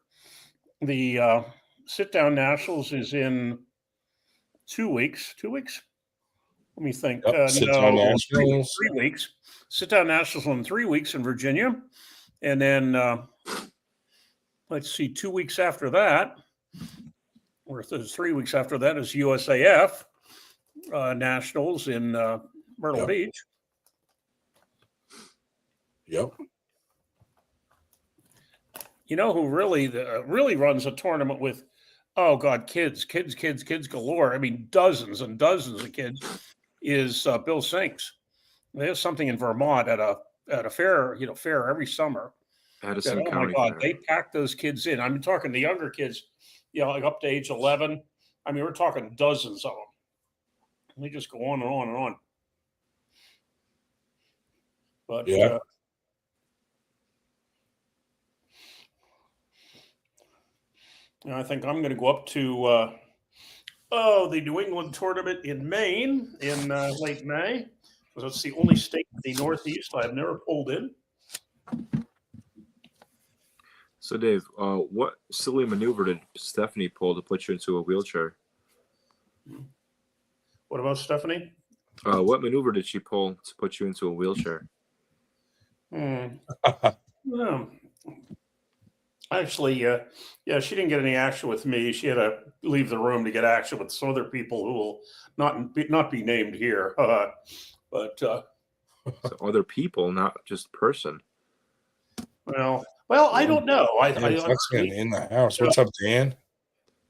S2: The sit-down Nationals is in 2 weeks. 2 weeks? Let me think.
S1: Sit-down Nationals.
S2: 3 weeks. Sit-down Nationals in 3 weeks in Virginia, and then let's see, 2 weeks after that, or 3 weeks after that, is USAF Nationals in Myrtle Beach.
S1: Yep.
S2: You know who really runs a tournament with, oh God, kids galore. I mean, dozens and dozens of kids, is Bill Sinks. They have something in Vermont at a fair, fair every summer.
S11: Addison
S2: County.
S11: My God,
S2: fair. They pack those kids in. I'm talking the younger kids, like up to age 11. I mean, we're talking dozens of them. They just go on and on and on. But
S1: yeah.
S2: I think I'm going to go up to the New England tournament in Maine in late May. Because it's the only state in the Northeast I've never pulled in.
S11: So, Dave, what silly maneuver did Stephanie pull to put you into a wheelchair?
S2: What about Stephanie?
S11: What maneuver did she pull to put you into a wheelchair?
S2: No. Actually, she didn't get any action with me. She had to leave the room to get action with some other people who will not be named here. So
S11: other people, not just person.
S2: Well, I don't know.
S1: In the house. What's up, Dan?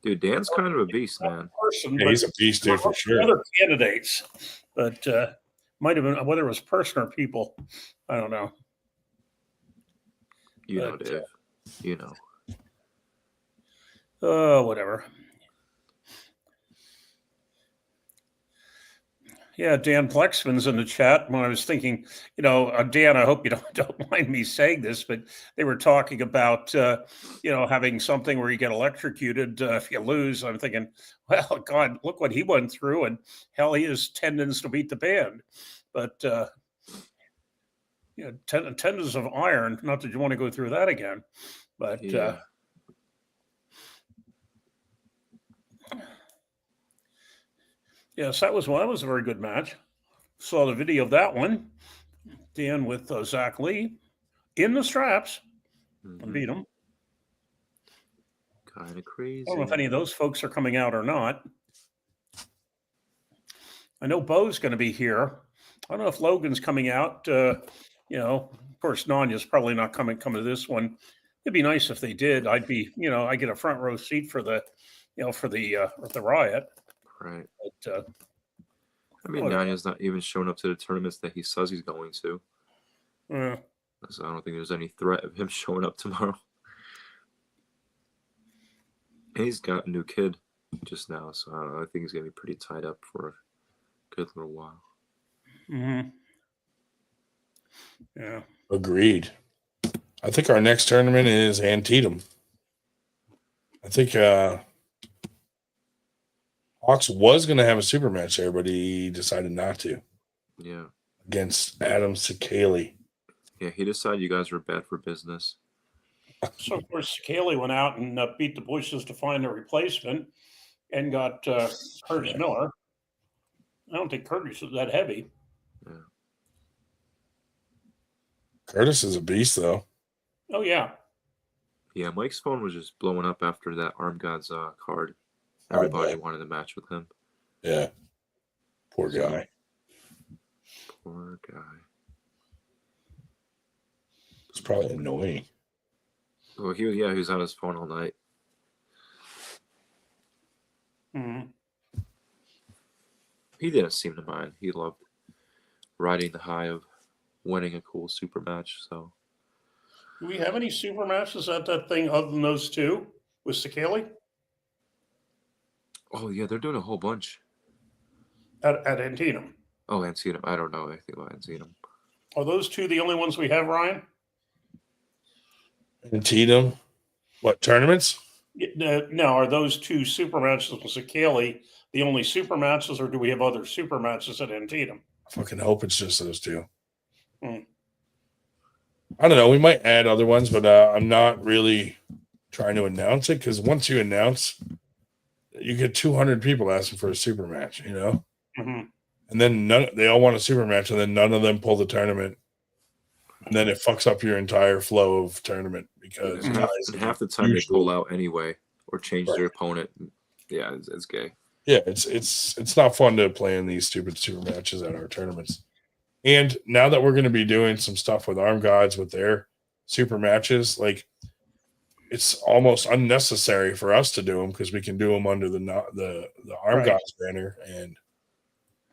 S11: Dude, Dan's kind of a beast, man.
S2: Person,
S1: yeah, he's a beast, dude, for sure.
S2: Other candidates, but
S12: Might have been whether it was person or people. I don't know.
S11: You know, Dave. You know.
S12: Whatever. Yeah, Dan Plexman's in the chat. When I was thinking, Dan, I hope you don't mind me saying this, but they were talking about, having something where you get electrocuted if you lose. I'm thinking, well, God, look what he went through, and hell, he has tendons to beat the band. But tendons of iron. Not that you want to go through that again, but.
S11: Yeah.
S12: Yes, that was a very good match. Saw the video of that one. Dan with Zach Lee in the straps and beat him.
S11: Kind of crazy.
S12: I don't know if any of those folks are coming out or not. I know Bo's going to be here. I don't know if Logan's coming out. Of course, Nanya's probably not coming to this one. It'd be nice if they did. I'd be, I get a front row seat for the riot.
S11: Right.
S12: But,
S11: I mean, Nanya's not even showing up to the tournaments that he says he's going to.
S12: Yeah.
S11: So I don't think there's any threat of him showing up tomorrow. And he's got a new kid just now, so I think he's going to be pretty tied up for a good little while.
S12: Mm-hmm. Yeah.
S1: Agreed. I think our next tournament is Antietam. I think Hawks was going to have a super match there, but he decided not to.
S11: Yeah.
S1: Against Adam Sakali.
S11: Yeah, he decided you guys were bad for business.
S12: So, of course, Sakali went out and beat the Bushes to find a replacement and got Curtis Miller. I don't think Curtis is that heavy.
S11: Yeah.
S1: Curtis is a beast, though.
S12: Oh, yeah.
S11: Yeah, Mike's phone was just blowing up after that Arm Gods card. Everybody wanted to match with him.
S1: Yeah. Poor guy.
S11: Poor guy.
S1: It's probably annoying.
S11: Well, he was on his phone all night.
S12: Mm-hmm.
S11: He didn't seem to mind. He loved riding the high of winning a cool super match. So,
S12: do we have any super matches at that thing other than those two with Sakali?
S11: Oh yeah, they're doing a whole bunch
S12: At Antietam.
S11: Oh, Antietam. I don't know anything about Antietam.
S12: Are those two the only ones we have, Ryan?
S1: Antietam? What, tournaments?
S12: No, are those two super matches with Sakali the only super matches, or do we have other super matches at Antietam?
S1: I fucking hope it's just those two.
S12: Hmm.
S1: I don't know. We might add other ones, but I'm not really trying to announce it because once you announce, you get 200 people asking for a super match,
S12: Mm-hmm.
S1: And then they all want a super match, and then none of them pull the tournament. And then it fucks up your entire flow of tournament because
S11: and half the time they pull out anyway or change their opponent. Yeah, it's gay.
S1: Yeah, it's not fun to play in these stupid super matches at our tournaments. And now that we're going to be doing some stuff with Arm Gods with their super matches, like it's almost unnecessary for us to do them because we can do them under the Arm Gods banner and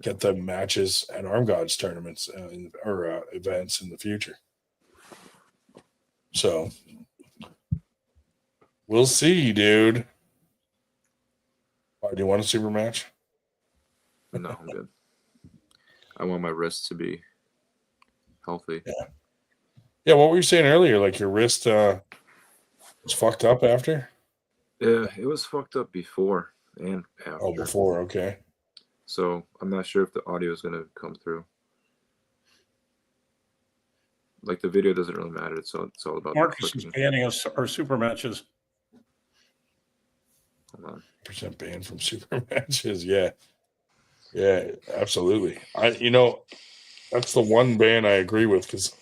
S1: get the matches at Arm Gods tournaments or events in the future. So we'll see, dude. Do you want a super match?
S11: No, I'm good. I want my wrist to be healthy.
S1: Yeah, what were you saying earlier? Like your wrist was fucked up after?
S11: Yeah, it was fucked up before and after.
S1: Oh, before, okay.
S11: So I'm not sure if the audio is going to come through. Like the video doesn't really matter. It's all about
S12: Marcus is banning us our super matches.
S11: Hold on.
S1: % banned from super matches. Yeah, absolutely. That's the one ban I agree with because,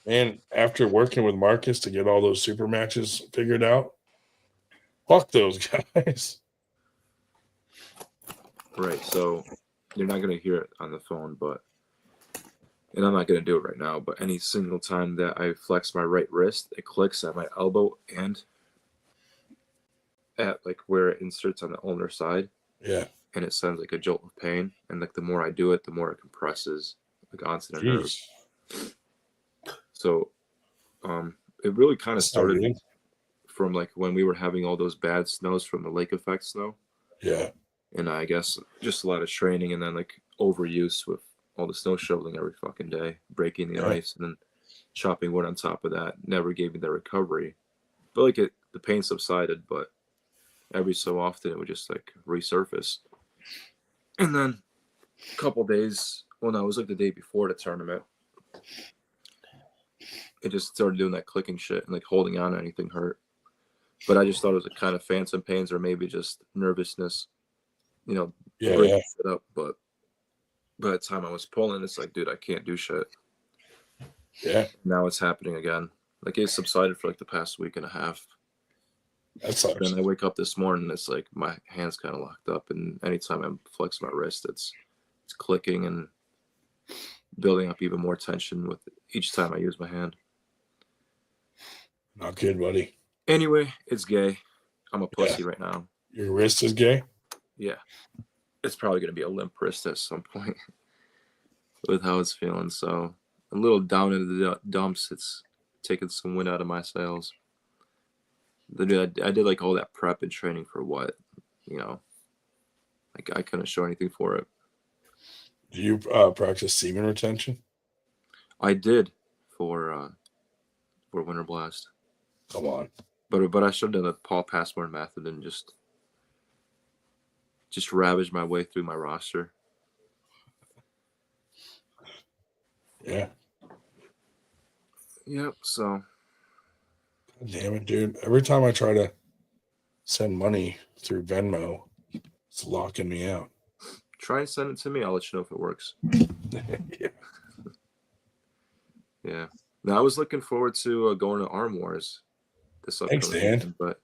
S1: man, after working with Marcus to get all those super matches figured out, fuck those guys.
S11: Right. So you're not going to hear it on the phone, and I'm not going to do it right now, but any single time that I flex my right wrist, it clicks at my elbow and at like where it inserts on the ulnar side.
S1: Yeah.
S11: and it sends like a jolt of pain. And like the more I do it, the more it compresses like onto the nerve. So it really kind of started from like when we were having all those bad snows from the lake effect snow.
S1: Yeah.
S11: And I guess just a lot of training and then like overuse with all the snow shoveling every fucking day, breaking the ice and then chopping wood on top of that never gave me the recovery. But like the pain subsided, but every so often it would just like resurface. And then a couple days, well, no, it was like the day before the tournament. It just started doing that clicking shit and like holding on to anything hurt. But I just thought it was a kind of phantom pains or maybe just nervousness, you know, breaking shit up. But by the time I was pulling, it's like, dude, I can't do shit.
S1: Yeah.
S11: Now it's happening again. Like it subsided for like the past week and a half.
S1: That sucks.
S11: Then I wake up this morning, it's like my hand's kind of locked up, and anytime I flex my wrist, it's clicking and building up even more tension with each time I use my hand.
S1: Not good, buddy.
S11: Anyway, it's gay. I'm a pussy right now.
S1: Your wrist is gay?
S11: Yeah. It's probably going to be a limp wrist at some point with how it's feeling. So a little down in the dumps. It's taking some wind out of my sails. I did like all that prep and training for what, you know, like I couldn't show anything for it.
S1: Do you practice semen retention?
S11: I did for Winter Blast.
S1: Come on.
S11: But I should have done the Paul Passmore method and just ravage my way through my roster.
S1: Yeah.
S11: Yep. So.
S1: God damn it, dude! Every time I try to send money through Venmo, it's locking me out.
S11: Try and send it to me. I'll let you know if it works.
S1: Yeah.
S11: Yeah. Now I was looking forward to going to Arm Wars this upcoming weekend, but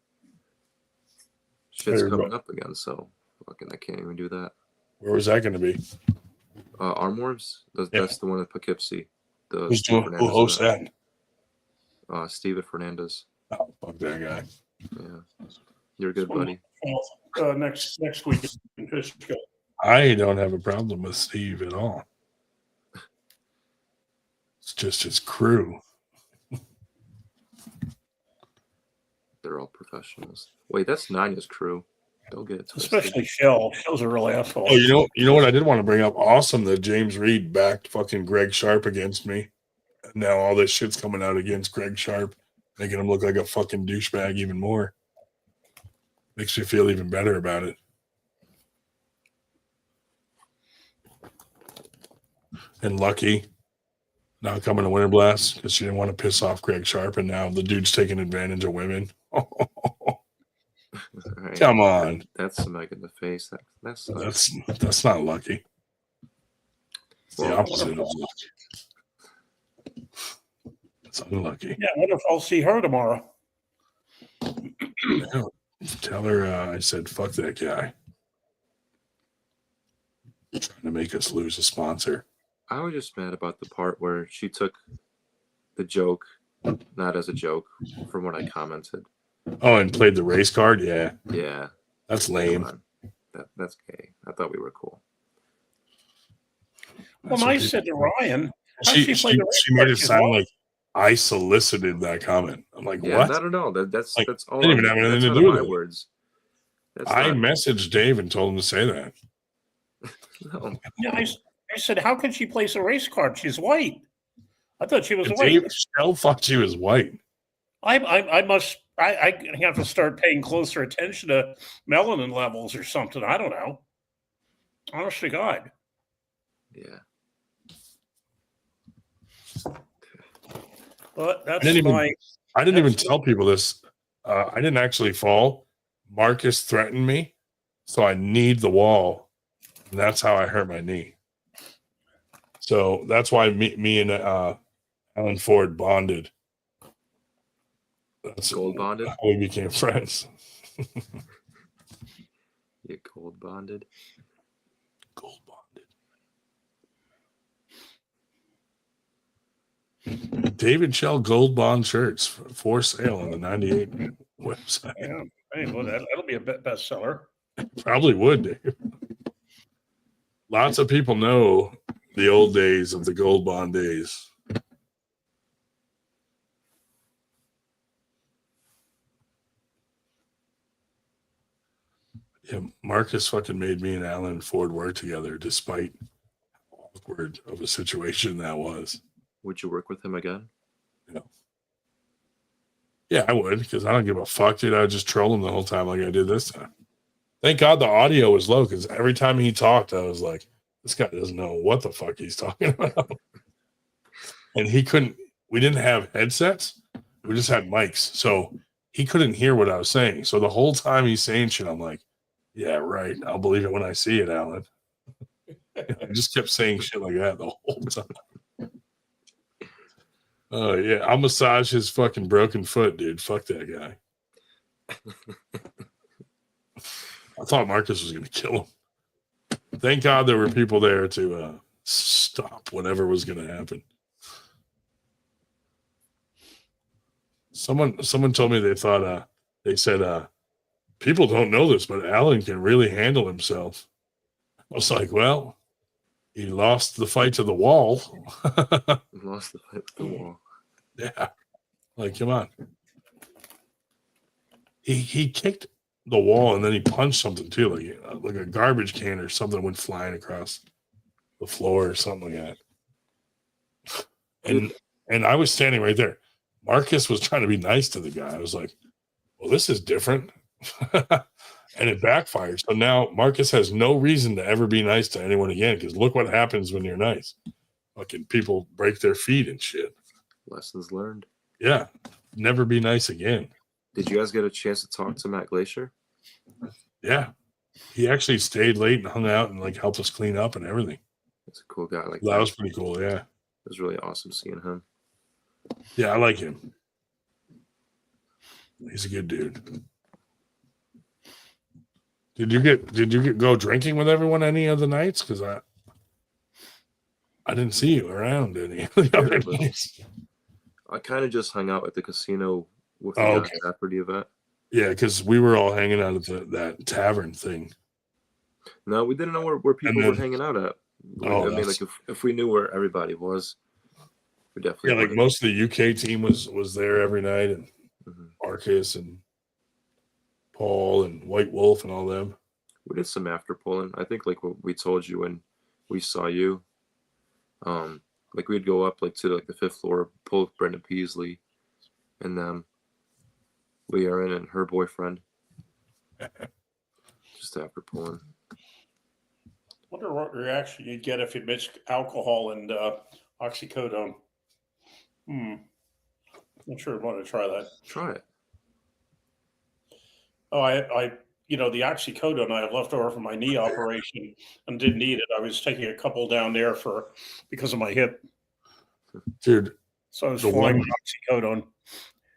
S11: shit's coming up again, so fucking I can't even do that.
S1: Where was that going to be?
S11: Arm Wars. That's the one in Poughkeepsie.
S1: Who hosts that?
S11: Steven Fernandez.
S1: Oh, fuck that guy.
S11: Yeah. You're a good buddy.
S12: Next week in Fishkill.
S1: I don't have a problem with Steve at all. It's just his crew.
S11: They're all professionals. Wait, that's Nanya's crew. Don't get it twisted.
S12: Especially Shell. Shell's a real asshole.
S1: Oh, you know what I did want to bring up? Awesome that James Reed backed fucking Greg Sharp against me. Now all this shit's coming out against Greg Sharp, making him look like a fucking douchebag even more. Makes me feel even better about it. And Lucky not coming to Winter Blast because she didn't want to piss off Greg Sharp, and now the dude's taking advantage of women. Right. Come on.
S11: That's smack in the face.
S1: That's not Lucky. It's the opposite of Lucky. It's unlucky.
S12: Yeah, I wonder if I'll see her tomorrow.
S1: Tell her I said fuck that guy. Trying to make us lose a sponsor.
S11: I was just mad about the part where she took the joke not as a joke from what I commented.
S1: Oh, and played the race card? Yeah.
S11: Yeah.
S1: That's lame.
S11: That's gay. I thought we were cool.
S12: Well, I said to Ryan,
S1: she made it sound like I solicited that comment. I'm like,
S11: yeah,
S1: what?
S11: I don't know. That's all.
S1: Didn't even have anything to do with it.
S11: Words.
S1: I messaged Dave and told him to say that.
S11: No.
S12: Yeah, I said, how could she place a race card? She's white. I thought she was white.
S1: Dave still thought she was white.
S12: I have to start paying closer attention to melanin levels or something. I don't know. Honest to God.
S11: Yeah.
S12: But that's
S1: I didn't even tell people this. I didn't actually fall. Marcus threatened me, so I kneed the wall, and that's how I hurt my knee. So that's why me and Alan Ford bonded. That's
S11: gold bonded.
S1: How we became friends.
S11: You gold bonded.
S1: Gold bonded. David Shell Gold Bond shirts for sale on the 98 website.
S12: Yeah. Hey, well, that'll be a bestseller.
S1: Probably would, Dave. Lots of people know the old days of the Gold Bond days. Yeah, Marcus fucking made me and Alan Ford work together despite how awkward of a situation that was.
S11: Would you work with him again?
S1: Yeah, I would, because I don't give a fuck, dude. I would just troll him the whole time like I did this time. Thank God the audio was low, because every time he talked, I was like, this guy doesn't know what the fuck he's talking about. And he couldn't, we didn't have headsets. We just had mics. So he couldn't hear what I was saying. So the whole time he's saying shit, I'm like, yeah, right. I'll believe it when I see it, Alan. I just kept saying shit like that the whole time. Oh, yeah. I'll massage his fucking broken foot, dude. Fuck that guy. I thought Marcus was going to kill him. Thank God there were people there to stop whatever was going to happen. Someone told me they thought, they said, people don't know this, but Alan can really handle himself. I was like, well, he lost the fight to the wall.
S11: Lost the fight to the wall.
S1: Yeah. Like, come on. He kicked the wall and then he punched something too, like a garbage can or something went flying across the floor or something like that. And I was standing right there. Marcus was trying to be nice to the guy. I was like, well, this is different. And it backfired. So now Marcus has no reason to ever be nice to anyone again, because look what happens when you're nice. Fucking people break their feet and shit.
S11: Lessons learned.
S1: Yeah. Never be nice again.
S11: Did you guys get a chance to talk to Matt Glacier?
S1: Yeah. He actually stayed late and hung out and like helped us clean up and everything.
S11: He's a cool guy. Like
S1: that was pretty cool, yeah.
S11: It was really awesome seeing him.
S1: Yeah, I like him. He's a good dude. Did you go drinking with everyone any of the nights? Because I didn't see you around any of the other nights.
S11: I kind of just hung out at the casino with the guys after the event.
S1: Yeah, because we were all hanging out at that tavern thing.
S11: No, we didn't know where people were hanging out at.
S1: Oh,
S11: I mean, like if we knew where everybody was, we definitely.
S1: Yeah, like most of the UK team was there every night, and Marcus and Paul and White Wolf and all them.
S11: We did some after pulling. I think like what we told you when we saw you. Like we'd go up like to like the 5th floor, pull with Brendan Peasley, and Lee Erin and her boyfriend. Just after pulling.
S12: Wonder what reaction you'd get if you mixed alcohol and oxycodone. Not sure I'd want to try that.
S11: Try it.
S12: Oh, I the oxycodone I have left over from my knee operation and didn't need it. I was taking a couple down there because of my hip.
S1: Dude.
S12: So I was flying oxycodone.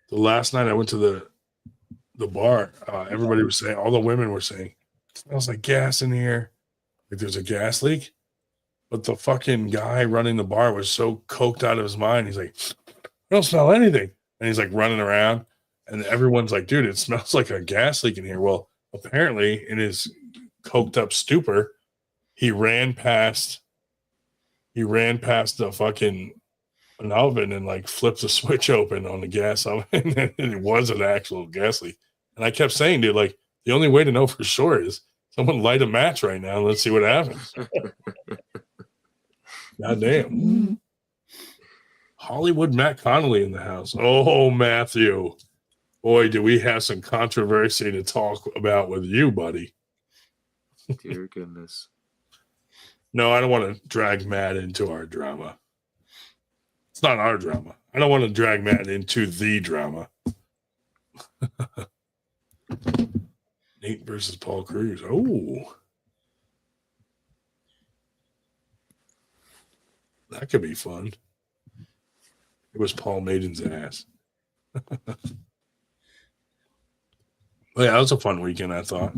S1: The last night I went to the bar, everybody was saying, all the women were saying, it smells like gas in here. Like there's a gas leak. But the fucking guy running the bar was so coked out of his mind. He's like, I don't smell anything. And he's like running around. And everyone's like, dude, it smells like a gas leak in here. Well, apparently in his coked up stupor, he ran past the fucking an oven and like flipped the switch open on the gas oven. And it was an actual gas leak. And I kept saying, dude, like the only way to know for sure is someone light a match right now and let's see what happens. God damn. Hollywood Matt Connolly in the house. Oh, Matthew. Boy, do we have some controversy to talk about with you, buddy.
S11: Dear goodness.
S1: No, I don't want to drag Matt into our drama. It's not our drama. I don't want to drag Matt into the drama. Nate versus Paul Cruz. Oh. That could be fun. It was Paul Maiden's ass. Well, yeah, that was a fun weekend, I thought.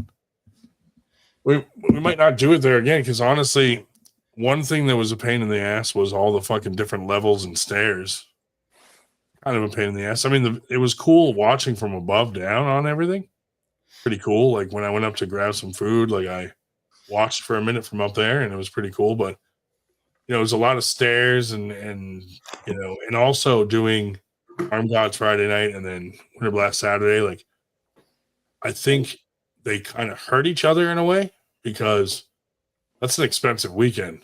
S1: We might not do it there again, because honestly, one thing that was a pain in the ass was all the fucking different levels and stairs. Kind of a pain in the ass. I mean, it was cool watching from above down on everything. Pretty cool. Like when I went up to grab some food, like I watched for a minute from up there, and it was pretty cool. But you know, it was a lot of stairs and you know, and also doing Arm Gods Friday night and then Winter Blast Saturday. Like, I think they kind of hurt each other in a way because that's an expensive weekend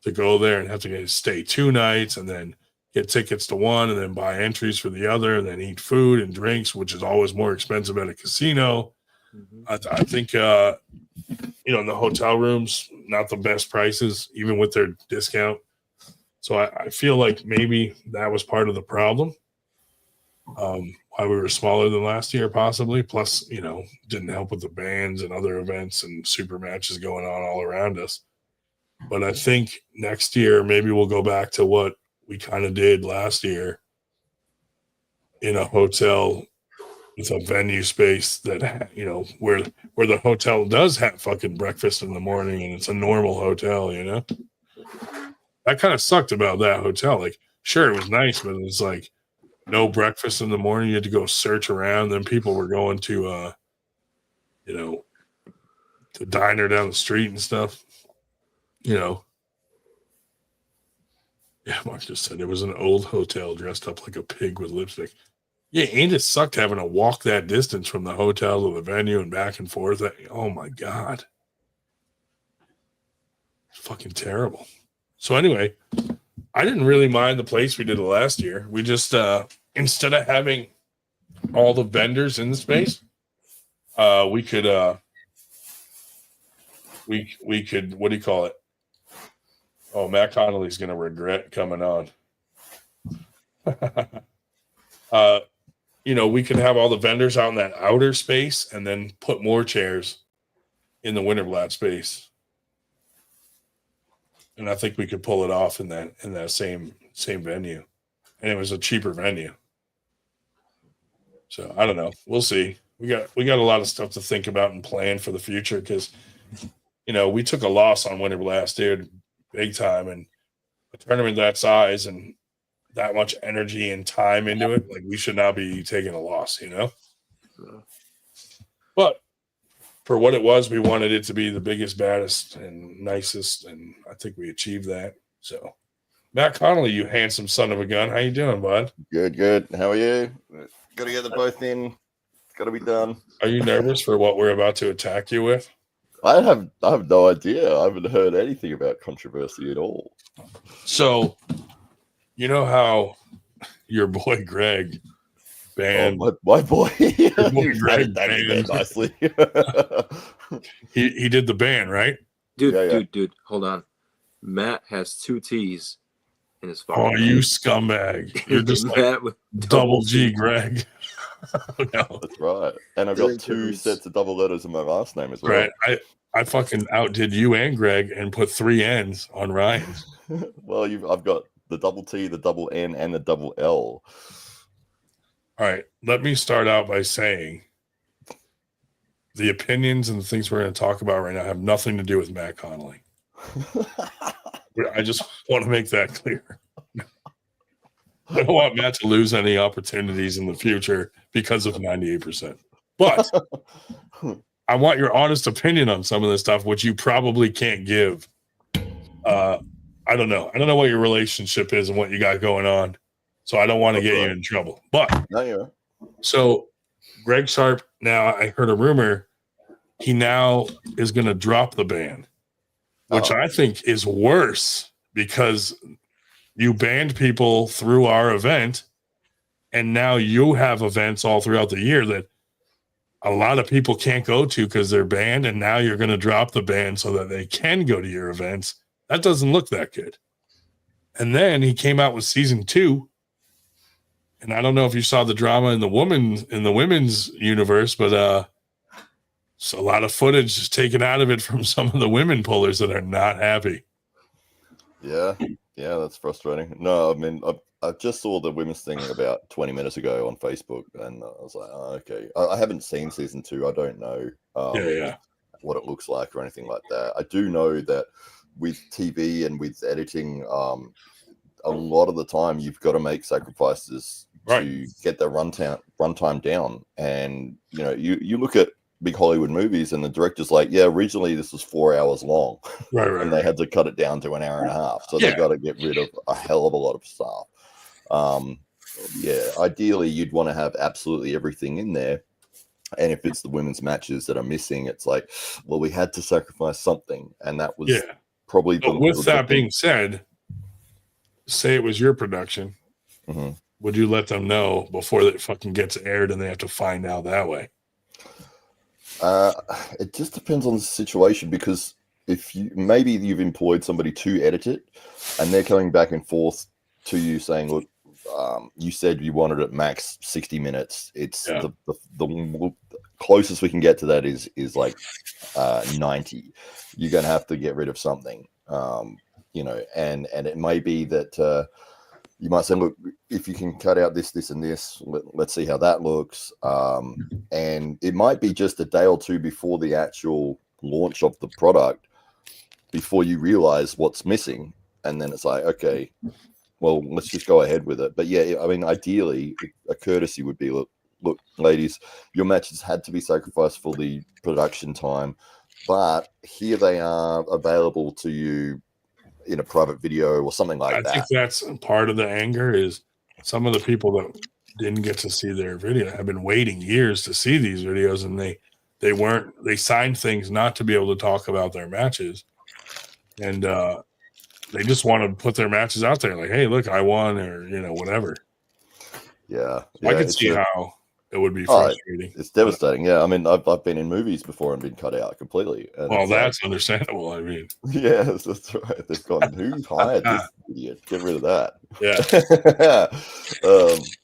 S1: to go there and have to stay 2 nights and then get tickets to one and then buy entries for the other and then eat food and drinks, which is always more expensive at a casino. I think, you know, in the hotel rooms, not the best prices, even with their discount. So I feel like maybe that was part of the problem. Why we were smaller than last year, possibly. Plus, you know, didn't help with the bands and other events and super matches going on all around us. But I think next year, maybe we'll go back to what we kind of did last year in a hotel with a venue space that, you know, where the hotel does have fucking breakfast in the morning and it's a normal hotel, you know? That kind of sucked about that hotel. Like, sure, it was nice, but it was like no breakfast in the morning. You had to go search around. Then people were going to, you know, the diner down the street and stuff. You know, yeah, Mark just said it was an old hotel dressed up like a pig with lipstick. Yeah, and it sucked having to walk that distance from the hotel to the venue and back and forth. Oh my God. It's fucking terrible. So anyway, I didn't really mind the place we did it last year. We just, instead of having all the vendors in the space, we could, what do you call it? Oh, Matt Connolly's going to regret coming on. You know, we could have all the vendors out in that outer space and then put more chairs in the Winterblatt space. And I think we could pull it off in that same venue. And it was a cheaper venue. So I don't know. We'll see. We got a lot of stuff to think about and plan for the future because, you know, we took a loss on Winterblast, dude, big time. And a tournament that size and that much energy and time into it, like, we should not be taking a loss, you know? But for what it was, we wanted it to be the biggest, baddest, and nicest, and I think we achieved that. So, Matt Connolly, you handsome son of a gun, how you doing, bud?
S13: Good. How are you? Got to get them both in. Got to be done.
S1: Are you nervous for what we're about to attack you with?
S13: I have no idea. I haven't heard anything about controversy at all.
S1: So, you know how your boy Greg banned
S13: my boy.
S1: Your boy Greg
S13: banned nicely.
S1: he did the ban, right?
S11: Dude, hold on. Matt has 2 T's in his phone.
S1: Oh, you scumbag. You're just like double G Greg. No.
S13: That's right. And I've got 2 sets of double letters in my last name as well.
S1: Right. I fucking outdid you and Greg and put 3 N's on Ryan's.
S13: Well, I've got the double T, the double N, and the double L.
S1: All right. Let me start out by saying the opinions and the things we're going to talk about right now have nothing to do with Matt Connolly. I just want to make that clear. I don't want Matt to lose any opportunities in the future because of 98%. But I want your honest opinion on some of this stuff, which you probably can't give. I don't know. I don't know what your relationship is and what you got going on. So I don't want to get you in trouble. But so Greg Sharp, now I heard a rumor he now is going to drop the ban, which I think is worse because you banned people through our event, and now you have events all throughout the year that a lot of people can't go to because they're banned, and now you're going to drop the ban so that they can go to your events. That doesn't look that good. And then he came out with season 2, and I don't know if you saw the drama in the women's universe, but so a lot of footage is taken out of it from some of the women pullers that are not happy.
S13: Yeah, that's frustrating. No, I mean, I just saw the women's thing about 20 minutes ago on Facebook, and I was like, oh, okay. I haven't seen season 2. I don't know what it looks like or anything like that. I do know that with TV and with editing, a lot of the time you've got to make sacrifices to get the runtime down. And you know, you look at big Hollywood movies, and the director's like, yeah, originally this was 4 hours long,
S1: Right,
S13: and they had to cut it down to an hour and a half. So they got to get rid of a hell of a lot of stuff. Yeah, ideally you'd want to have absolutely everything in there. And if it's the women's matches that are missing, it's like, well, we had to sacrifice something, and that was probably.
S1: But with that being said, say it was your production, would you let them know before it fucking gets aired and they have to find out that way?
S13: It just depends on the situation, because if maybe you've employed somebody to edit it, and they're coming back and forth to you saying, look, you said you wanted it max 60 minutes. It's the closest we can get to that is like 90. You're going to have to get rid of something, you know, and it may be that you might say, look, if you can cut out this, and this, let's see how that looks. And it might be just a day or two before the actual launch of the product, before you realize what's missing. And then it's like, okay, well, let's just go ahead with it. But yeah, I mean, ideally, a courtesy would be, look, ladies, your matches had to be sacrificed for the production time, but here they are available to you in a private video or something like that.
S1: I think that's part of the anger, is some of the people that didn't get to see their video have been waiting years to see these videos, and they signed things not to be able to talk about their matches. And, they just want to put their matches out there, like, hey, look, I won, or, you know, whatever.
S13: Yeah.
S1: I can see how it would be frustrating.
S13: It's devastating. Yeah. I mean, I've been in movies before and been cut out completely. And
S1: well, that's understandable. I mean,
S13: yes, that's right. They've gone, who hired this idiot? Get rid of that.
S1: Yeah.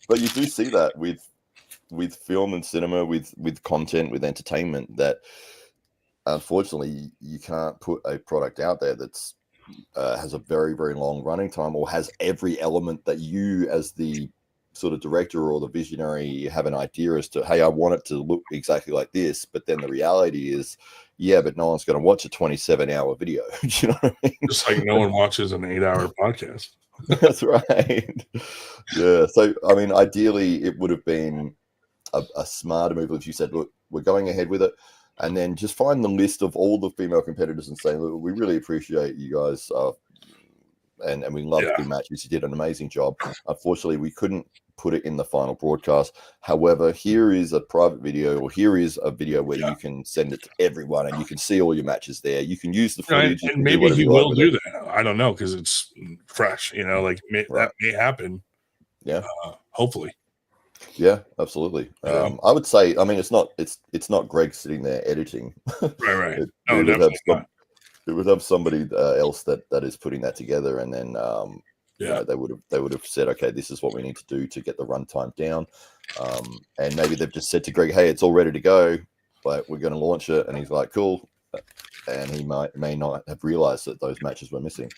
S13: But you do see that with film and cinema, with content, with entertainment, that unfortunately you can't put a product out there that's has a very, very long running time, or has every element that you as the sort of director or the visionary have an idea as to, hey, I want it to look exactly like this. But then the reality is, yeah, but no one's going to watch a 27-hour video. You know what I mean?
S1: Just like no one watches an 8-hour podcast.
S13: That's right. Yeah. So, I mean, ideally it would have been a smarter move if you said, look, we're going ahead with it. And then just find the list of all the female competitors and say, look, we really appreciate you guys, and we love the matches. You did an amazing job. Unfortunately, we couldn't put it in the final broadcast. However, here is a private video, or here is a video where you can send it to everyone, and you can see all your matches there. You can use the footage.
S1: And maybe he will do that. I don't know, because it's fresh. You know, like that may happen.
S13: Yeah.
S1: Hopefully.
S13: Yeah, absolutely. I would say, I mean, it's not Greg sitting there editing.
S1: Right.
S13: It would have somebody else that is putting that together, and then you know, they would have said, okay, this is what we need to do to get the runtime down, and maybe they've just said to Greg, hey, it's all ready to go, like, we're going to launch it, and he's like, cool, and he may not have realized that those matches were missing.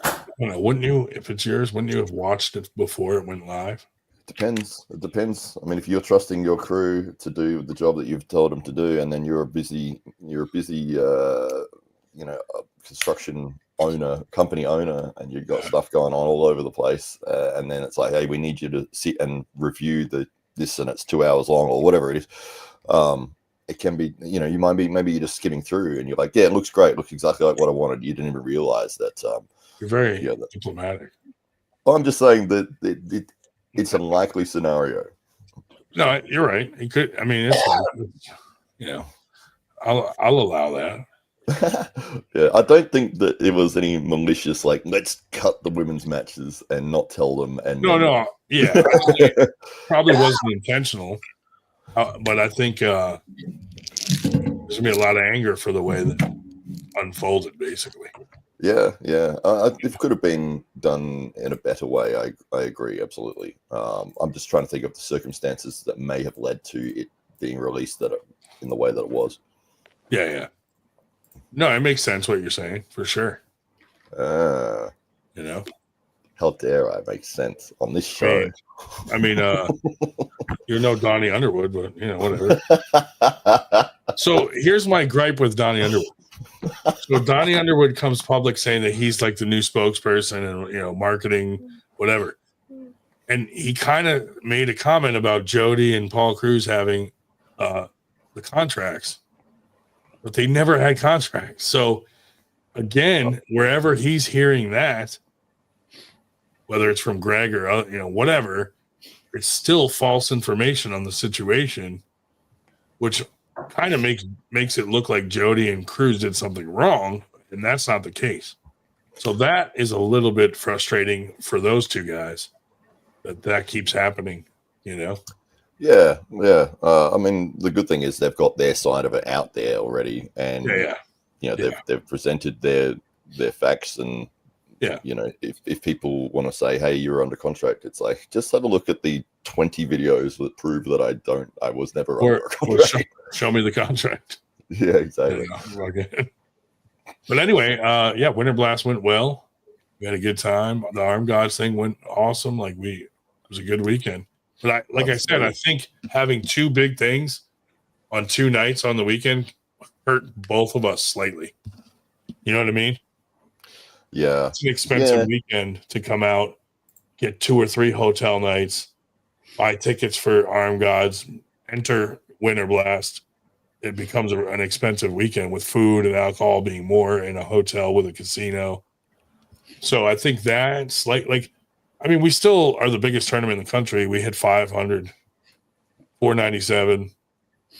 S1: I don't know, wouldn't you, if it's yours, wouldn't you have watched it before it went live?
S13: It depends. I mean, if you're trusting your crew to do the job that you've told them to do, and then you're a busy, you know, construction company owner, and you've got stuff going on all over the place, and then it's like, hey, we need you to sit and review this, and it's 2 hours long or whatever it is. It can be, you know, you might be, maybe you're just skimming through, and you're like, yeah, it looks great, looks exactly like what I wanted. You didn't even realize that.
S1: You're very diplomatic.
S13: Well, I'm just saying that it's a likely scenario.
S1: No, you're right. It could. I mean, it's you know, I'll allow that.
S13: Yeah, I don't think that it was any malicious, like, let's cut the women's matches and not tell them. And
S1: no, yeah, probably wasn't intentional, but I think there's gonna be a lot of anger for the way that unfolded, basically.
S13: Yeah. It could have been done in a better way. I agree, absolutely. I'm just trying to think of the circumstances that may have led to it being released in the way that it was.
S1: Yeah. No, it makes sense what you're saying, for sure. You know,
S13: how dare I make sense on this show?
S1: I mean, you're no Donnie Underwood, but you know, whatever. So here's my gripe with Donnie Underwood. So Donnie Underwood comes public saying that he's like the new spokesperson and, you know, marketing, whatever. And he kind of made a comment about Jody and Paul Cruz having the contracts, but they never had contracts. So again, wherever he's hearing that, whether it's from Greg or whatever, it's still false information on the situation, which kind of makes it look like Jody and Cruz did something wrong, and that's not the case. So that is a little bit frustrating for those two guys that keeps happening,
S13: Yeah. I mean, the good thing is they've got their side of it out there already, and they've presented their facts, and if people want to say, hey, you're under contract, it's like, just have a look at the 20 videos that prove that I was never under a contract.
S1: Or show me the contract.
S13: Yeah, exactly.
S1: But anyway, Winter Blast went well. We had a good time. The Arm Gods thing went awesome. It was a good weekend. But I said, I think having two big things on 2 nights on the weekend hurt both of us slightly. You know what I mean?
S13: Yeah.
S1: It's an expensive weekend to come out, get 2 or 3 hotel nights, buy tickets for Arm Gods, enter Winter Blast. It becomes an expensive weekend with food and alcohol being more in a hotel with a casino. So I think that's we still are the biggest tournament in the country. We hit 500, 497.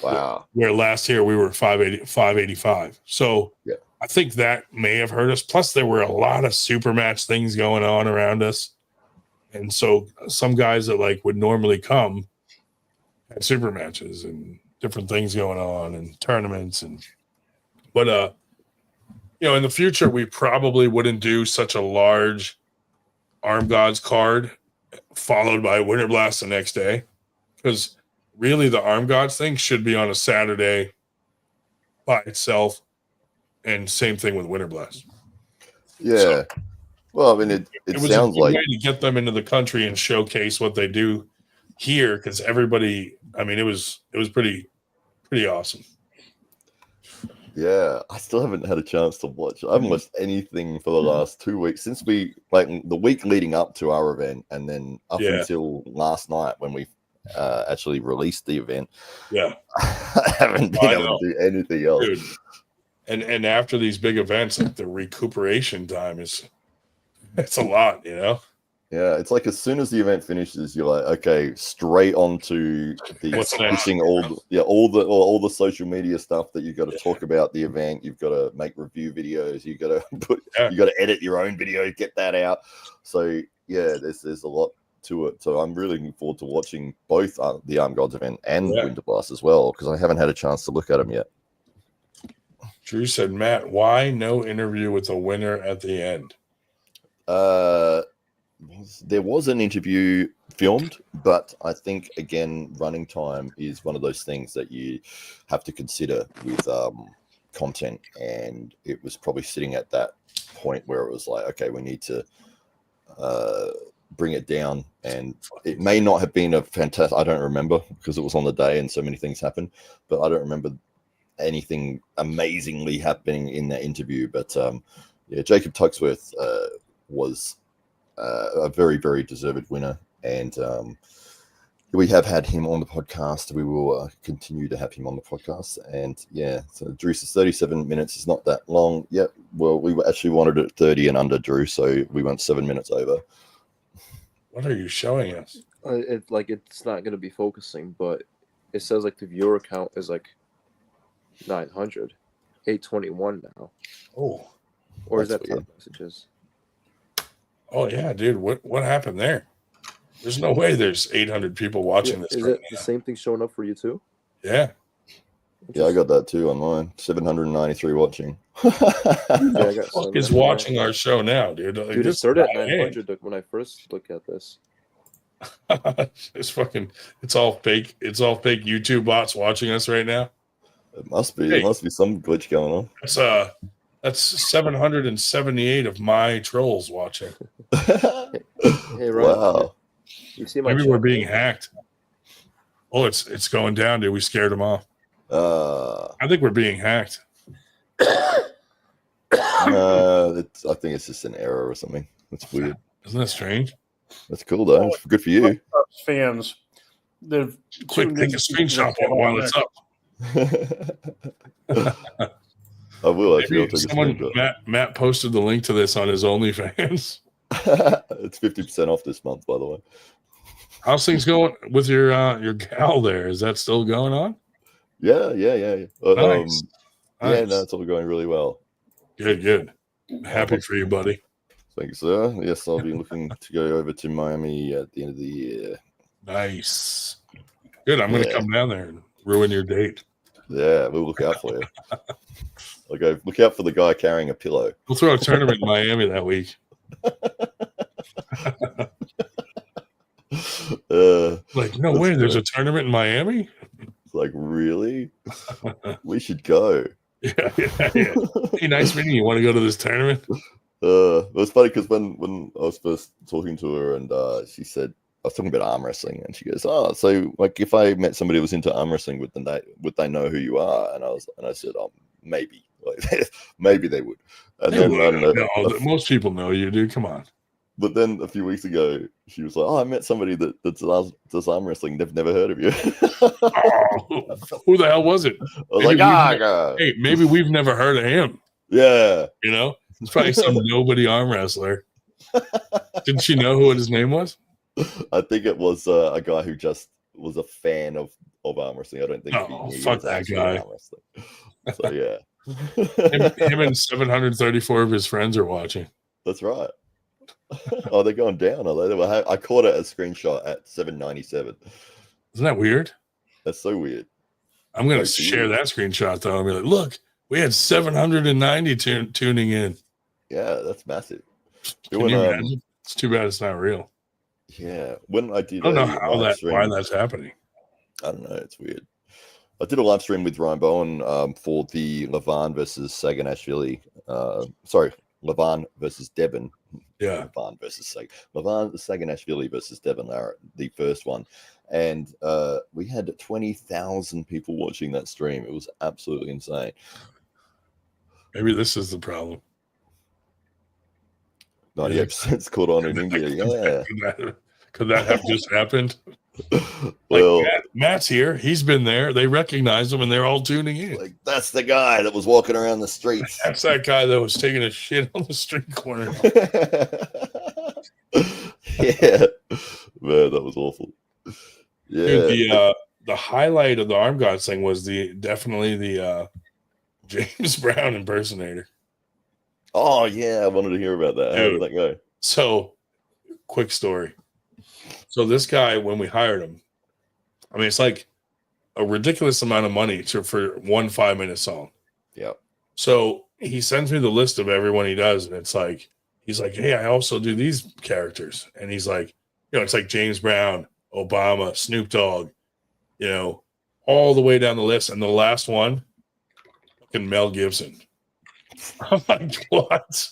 S13: Wow.
S1: Where last year we were 585. So I think that may have hurt us. Plus, there were a lot of super match things going on around us. And so some guys that would normally come had super matches and different things going on and tournaments. But in the future, we probably wouldn't do such a large Arm Gods card followed by Winter Blast the next day, because really the Arm Gods thing should be on a Saturday by itself, and same thing with Winter Blast.
S13: Yeah. So, well, I mean, it
S1: was
S13: sounds
S1: a good
S13: like
S1: way to get them into the country and showcase what they do here, because everybody, it was pretty awesome.
S13: Yeah, I still haven't had a chance to watch. I haven't watched anything for the last 2 weeks since the week leading up to our event, and then up until last night when we actually released the event.
S1: Yeah,
S13: I haven't been able to do anything else.
S1: Dude. And after these big events, the recuperation time it's a lot,
S13: Yeah, it's like as soon as the event finishes, you're like, okay, straight onto pushing all the social media stuff that you've got to talk about the event. You've got to make review videos. You got to edit your own video, get that out. So there's a lot to it. So I'm really looking forward to watching both the Arm Gods event and Winter Blast as well, because I haven't had a chance to look at them yet.
S1: Drew said, Matt, why no interview with the winner at the end?
S13: There was an interview filmed, but I think, again, running time is one of those things that you have to consider with content, and it was probably sitting at that point where it was like, okay, we need to bring it down, and it may not have been a fantastic, I don't remember, because it was on the day and so many things happened, but I don't remember anything amazingly happening in that interview. But Jacob Tuxworth was a very, very deserved winner, and we have had him on the podcast. We will continue to have him on the podcast, and so Drew says 37 minutes is not that long. Well, we actually wanted it 30 and under, Drew, so we went 7 minutes over.
S1: What are you showing us?
S11: It's not going to be focusing, but it says the viewer count is 900, 821 now.
S1: Oh,
S11: or is that text messages?
S1: Oh yeah, dude. What happened there? There's no way there's 800 people watching this.
S11: Is it the same thing showing up for you too?
S1: Yeah.
S13: Yeah, I got that too on mine. 793 watching.
S11: I got
S1: is watching our show now, dude.
S11: Dude, it started at 900 when I first looked at this.
S1: It's all fake. It's all fake YouTube bots watching us right now.
S13: It must be. Hey, there must be some glitch going on.
S1: That's 778 of my trolls watching.
S11: Hey, Ryan,
S13: wow.
S11: You see my
S1: Maybe we're being hacked. Oh, it's going down, dude. We scared them off. I think we're being hacked.
S13: I think it's just an error or something. That's weird.
S1: Isn't that strange?
S13: That's cool though. It's good for you.
S12: Fans,
S1: quick, take a screenshot while it's up.
S13: I will actually. I'll
S1: Maybe
S13: take a
S1: someone
S13: screenshot.
S1: Matt posted the link to this on his OnlyFans.
S13: It's 50% off this month, by the way.
S1: How's things going with your gal there? Is that still going on?
S13: Yeah.
S1: Nice.
S13: Yeah, no, it's all going really well.
S1: Good. Happy for you, buddy.
S13: Thank you, sir. Yes, I'll be looking to go over to Miami at the end of the year.
S1: Nice. Good. I'm going to come down there and ruin your date.
S13: Yeah, we'll look out for you. I'll go look out for the guy carrying a pillow.
S1: We'll throw a tournament in Miami that week. Like, no way, there's a tournament in Miami?
S13: It's like, really? We should go.
S1: Yeah. Hey, nice meeting you. Want to go to this tournament?
S13: It was funny because when I was first talking to her and she said, I was talking about arm wrestling, and she goes, "Oh, so like if I met somebody who was into arm wrestling, would they know who you are?" And I said, "Oh, maybe, like, maybe they would." And then I don't know.
S1: No, most people know you, dude. Come on.
S13: But then a few weeks ago, she was like, "Oh, I met somebody that does arm wrestling. They've never heard of you."
S1: Who the hell was it?
S13: I was like,
S1: hey, maybe we've never heard of him.
S13: Yeah,
S1: you know, it's probably some nobody arm wrestler. Didn't she know who his name was?
S13: I think it was a guy who just was a fan of arm wrestling. I don't think.
S1: Oh, fuck that guy.
S13: Arm wrestling. So yeah,
S1: him and 734 of his friends are watching.
S13: That's right. Oh, they're going down. I caught it a screenshot at 797.
S1: Isn't that weird?
S13: That's so weird.
S1: I'm going to share that screenshot though. I'll be like, look, we had 790 tuning in.
S13: Yeah, that's massive.
S1: Can you imagine? It's too bad it's not real.
S13: Yeah, when I did,
S1: I don't know why that's happening.
S13: I don't know. It's weird. I did a live stream with Ryan Bowen for the Levan versus Saganashvili. Levan versus Devin.
S1: Yeah.
S13: Levan versus Levan Saganashvili versus Devin Larratt, the first one. And we had 20,000 people watching that stream. It was absolutely insane.
S1: Maybe this is the problem.
S13: 98% caught on in India. Yeah.
S1: Could that have just happened?
S13: Well,
S1: Matt's here. He's been there. They recognize him, and they're all tuning in.
S13: Like, that's the guy that was walking around the streets.
S1: That's that guy that was taking a shit on the street corner.
S13: Yeah, man, that was awful. Yeah,
S1: dude, the highlight of the Arm Gods thing was definitely the James Brown impersonator.
S13: Oh yeah, I wanted to hear about that. How did that go?
S1: So, quick story. So this guy, when we hired him, I mean, it's like a ridiculous amount of money for one 5-minute song.
S13: Yeah.
S1: So he sends me the list of everyone he does, and it's like, he's like, hey, I also do these characters. And he's like, it's like James Brown, Obama, Snoop Dogg, all the way down the list. And the last one, fucking Mel Gibson. I'm like, what?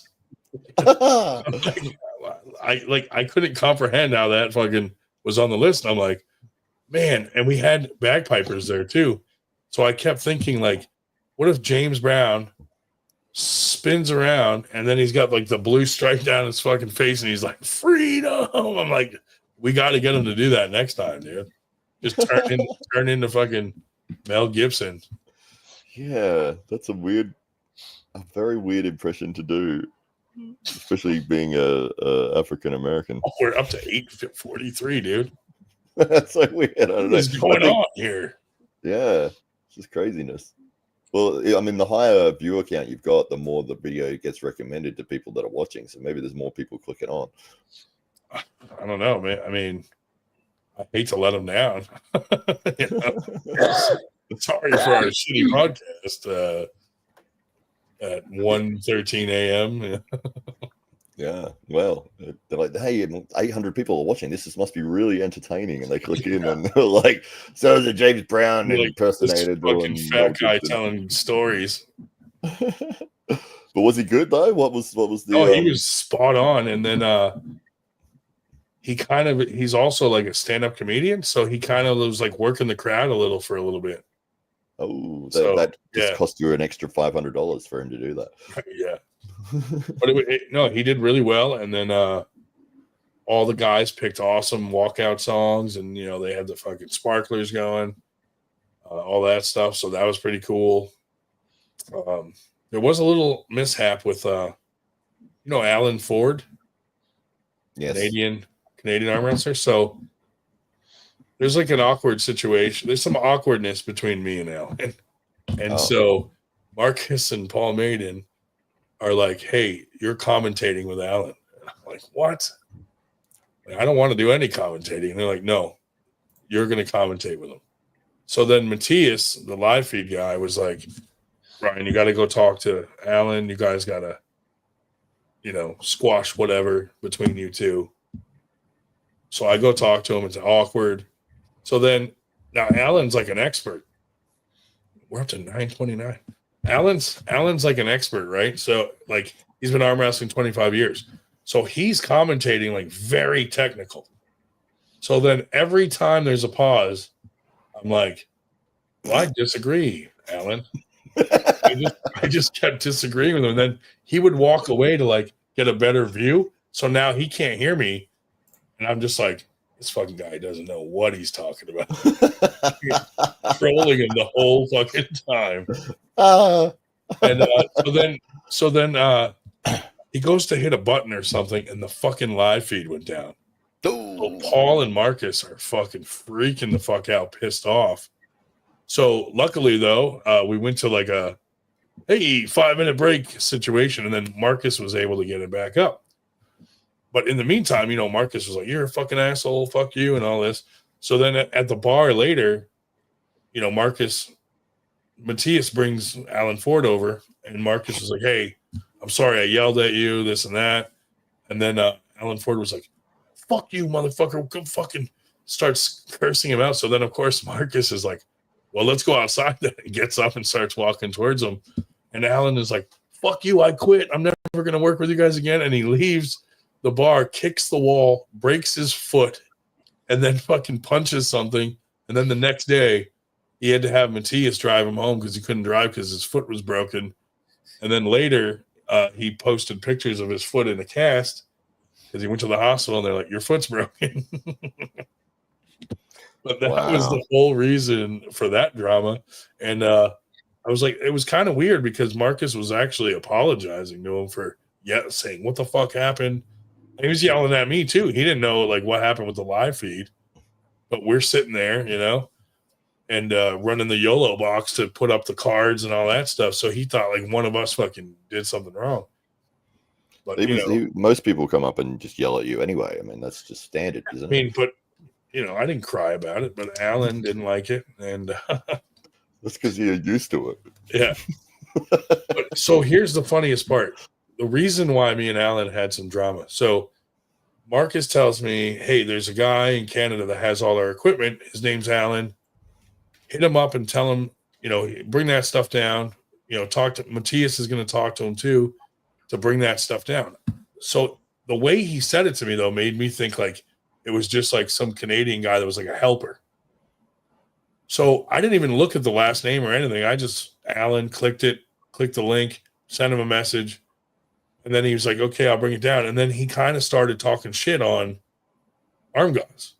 S1: I couldn't comprehend how that fucking was on the list. I'm like, man, and we had bagpipers there too. So I kept thinking, like, what if James Brown spins around and then he's got like the blue stripe down his fucking face and he's like, freedom. I'm like, we got to get him to do that next time, dude. Just turn into fucking Mel Gibson.
S13: Yeah, that's a very weird impression to do. Especially being a African American.
S1: Oh, we're up to 843, dude.
S13: That's so weird. I don't know
S1: what's going on here.
S13: Yeah, it's just craziness. Well, I mean, the higher viewer count you've got, the more the video gets recommended to people that are watching. So maybe there's more people clicking on.
S1: I don't know, man. I mean, I hate to let them down. Sorry for our shitty podcast. At 1:13 a.m.
S13: Yeah, well, they're like, hey, 800 people are watching. This must be really entertaining. And they click in and they're like, so is it James Brown impersonated?
S1: Fucking fat guy telling stories.
S13: But was he good though? What was the?
S1: Oh, he was spot on. And then he's also like a stand-up comedian, so he kind of was like working the crowd a little bit.
S13: Oh, that just cost you an extra $500 for him to do that.
S1: Yeah. But he did really well. And then all the guys picked awesome walkout songs, and they had the fucking sparklers going. all that stuff. So that was pretty cool. There was a little mishap with, Alan Ford,
S13: Yes.
S1: Canadian arm wrestler. So there's like an awkward situation. There's some awkwardness between me and Alan. And so Marcus and Paul Maiden are like, hey, you're commentating with Alan. And I'm like, what? I don't want to do any commentating. And they're like, no, you're going to commentate with him. So then Matthias, the live feed guy, was like, Ryan, you got to go talk to Alan. You guys got to, squash whatever between you two. So I go talk to him. It's awkward. So then now Alan's like an expert. We're up to 929. Alan's like an expert, right? So like he's been arm wrestling 25 years. So he's commentating like very technical. So then every time there's a pause, I'm like, well, I disagree, Alan. I just kept disagreeing with him. And then he would walk away to like get a better view. So now he can't hear me. And I'm just like, this fucking guy doesn't know what he's talking about. Trolling him the whole fucking time. And so then he goes to hit a button or something, and the fucking live feed went down. So Paul and Marcus are fucking freaking the fuck out, pissed off. So luckily, though, we went to like a 5-minute break situation, and then Marcus was able to get it back up. But in the meantime, Marcus was like, you're a fucking asshole, fuck you, and all this. So then at the bar later, Matthias brings Alan Ford over, and Marcus was like, hey, I'm sorry I yelled at you, this and that. And then Alan Ford was like, fuck you, motherfucker. Go fucking starts cursing him out. So then, of course, Marcus is like, well, let's go outside. Then he gets up and starts walking towards him. And Alan is like, fuck you, I quit. I'm never going to work with you guys again. And he leaves the bar, kicks the wall, breaks his foot, and then fucking punches something. And then the next day, he had to have Matthias drive him home because he couldn't drive because his foot was broken. And then later, he posted pictures of his foot in a cast because he went to the hospital, and they're like, your foot's broken. But that was the whole reason for that drama. And I was like, it was kind of weird because Marcus was actually apologizing to him for saying, what the fuck happened? And he was yelling at me too. He didn't know like what happened with the live feed, but we're sitting there, and running the YOLO box to put up the cards and all that stuff. So he thought like one of us fucking did something wrong. But
S13: most people come up and just yell at you anyway. I mean, that's just standard, isn't it?
S1: But I didn't cry about it, but Alan didn't like it, and
S13: that's because you're used to it.
S1: Yeah. So here's the funniest part. The reason why me and Alan had some drama. So Marcus tells me, hey, there's a guy in Canada that has all our equipment. His name's Alan. Hit him up and tell him, bring that stuff down. Talk to Matthias is going to talk to him too to bring that stuff down. So the way he said it to me, though, made me think like it was just like some Canadian guy that was like a helper. So I didn't even look at the last name or anything. Alan clicked the link, sent him a message. And then he was like, okay, I'll bring it down. And then he kind of started talking shit on arm guns.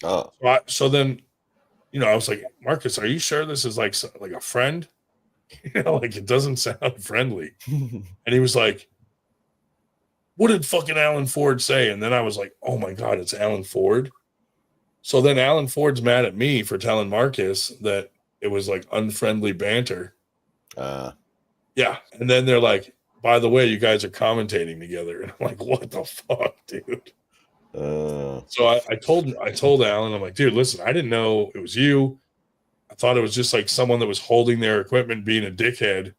S13: Oh.
S1: So then, I was like, Marcus, are you sure this is like a friend? Like it doesn't sound friendly. And he was like, what did fucking Alan Ford say? And then I was like, oh my God, it's Alan Ford. So then Alan Ford's mad at me for telling Marcus that it was like unfriendly banter. Yeah. And then they're like, by the way, you guys are commentating together. And I'm like, what the fuck, dude? So I told Alan, I'm like, dude, listen, I didn't know it was you. I thought it was just like someone that was holding their equipment being a dickhead.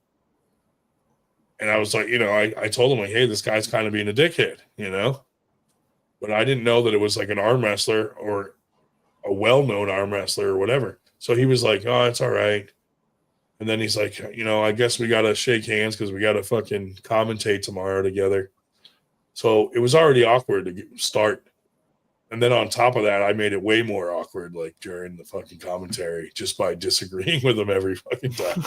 S1: And I was like, I told him like, hey, this guy's kind of being a dickhead, but I didn't know that it was like an arm wrestler or a well-known arm wrestler or whatever. So he was like, oh, it's all right. And then he's like, I guess we got to shake hands because we got to fucking commentate tomorrow together. So it was already awkward to start. And then on top of that, I made it way more awkward, like during the fucking commentary, just by disagreeing with him every fucking time.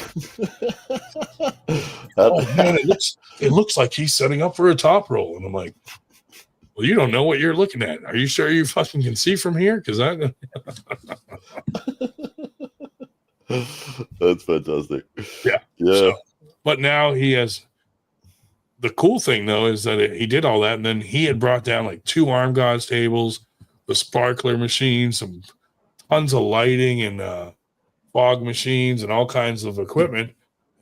S1: Oh man, it looks like he's setting up for a top roll. And I'm like, well, you don't know what you're looking at. Are you sure you fucking can see from here? Because
S13: That's fantastic.
S1: Yeah.
S13: Yeah.
S1: So, but now he has. The cool thing though is that he did all that, and then he had brought down like 2 arm gods tables, the sparkler machine, some tons of lighting and fog machines and all kinds of equipment.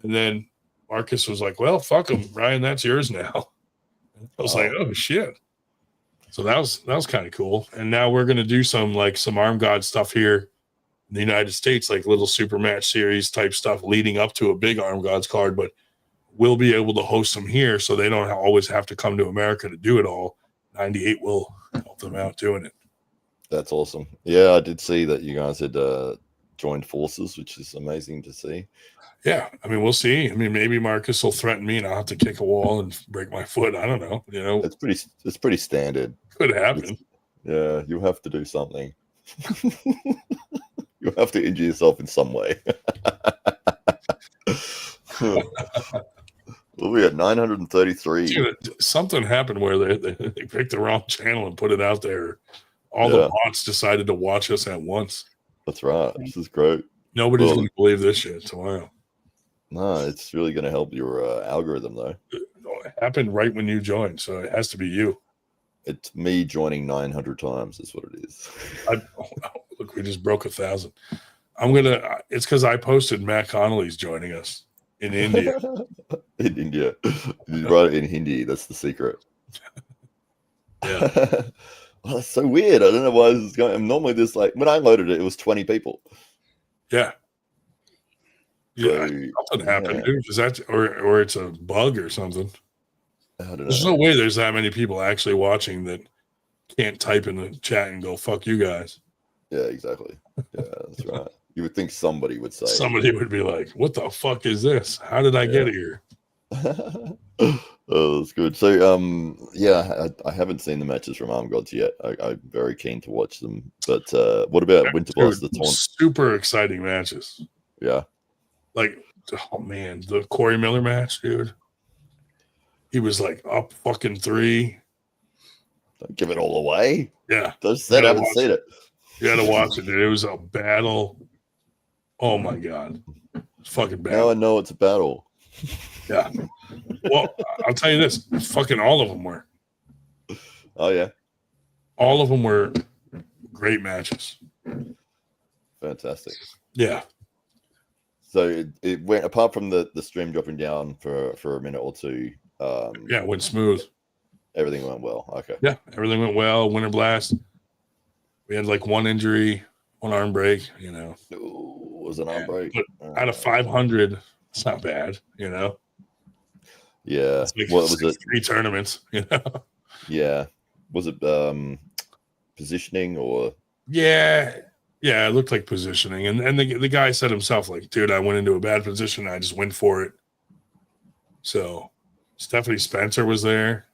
S1: And then Marcus was like, "Well, fuck him, Ryan. That's yours now." I was like, "Oh shit!" So that was kind of cool. And now we're gonna do some arm god stuff here in the United States, like little super match series type stuff leading up to a big arm gods card, but we'll be able to host them here so they don't always have to come to America to do it all. 98 will help them out doing it.
S13: That's awesome. Yeah, I did see that you guys had joined forces, which is amazing to see.
S1: Yeah, I mean, we'll see. I mean, maybe Marcus will threaten me and I'll have to kick a wall and break my foot. I don't know. You know,
S13: it's pretty standard.
S1: Could happen.
S13: Yeah, you have to do something. You have to injure yourself in some way. Well, we had 933.
S1: Dude, something happened where they picked the wrong channel and put it out there. All the bots decided to watch us at once.
S13: That's right. This is great.
S1: Nobody's going to believe this shit tomorrow.
S13: No, it's really going to help your algorithm, though.
S1: It happened right when you joined, so it has to be you.
S13: It's me joining 900 times is what it is.
S1: Look, we just broke 1,000. It's because I posted Matt Connolly's joining us in India.
S13: In India. You write it in Hindi. That's the secret.
S1: Yeah.
S13: Well, that's so weird. I don't know why this is going. Normally, this when I loaded it, it was 20 people.
S1: Yeah. Yeah,
S13: So,
S1: something happened, dude. Is that or it's a bug or something?
S13: I don't know.
S1: There's no way there's that many people actually watching that can't type in the chat and go, "Fuck you guys."
S13: Yeah, exactly. Yeah, that's right. You would think somebody would say.
S1: Somebody would be like, "What the fuck is this? How did I get here?"
S13: Oh, that's good. So, yeah, I haven't seen the matches from Arm Gods yet. I'm very keen to watch them. But what about Winter Blast? The taunt?
S1: Super exciting matches.
S13: Yeah.
S1: Like, oh man, the Corey Miller match, dude. He was like up fucking 3.
S13: Don't give it all away.
S1: Yeah.
S13: Just said I haven't seen it.
S1: You gotta watch it, dude. It was a battle. Oh my god. Fucking battle.
S13: Now I know it's a battle.
S1: Yeah. Well, I'll tell you this. Fucking all of them were.
S13: Oh, yeah.
S1: All of them were great matches.
S13: Fantastic.
S1: Yeah.
S13: So it went, apart from the stream dropping down for a minute or two.
S1: Yeah, it went smooth.
S13: Everything went well. Okay.
S1: Yeah, everything went well. Winter Blast. We had like 1 injury, 1 arm break, you know.
S13: Ooh, was an arm break.
S1: But out of 500, it's not bad, you know.
S13: Yeah.
S1: Like
S13: What was it?
S1: 3 tournaments, you know.
S13: Yeah. Was it positioning or?
S1: Yeah. Yeah, it looked like positioning. And the guy said himself, like, dude, I went into a bad position. I just went for it. So Stephanie Spencer was there.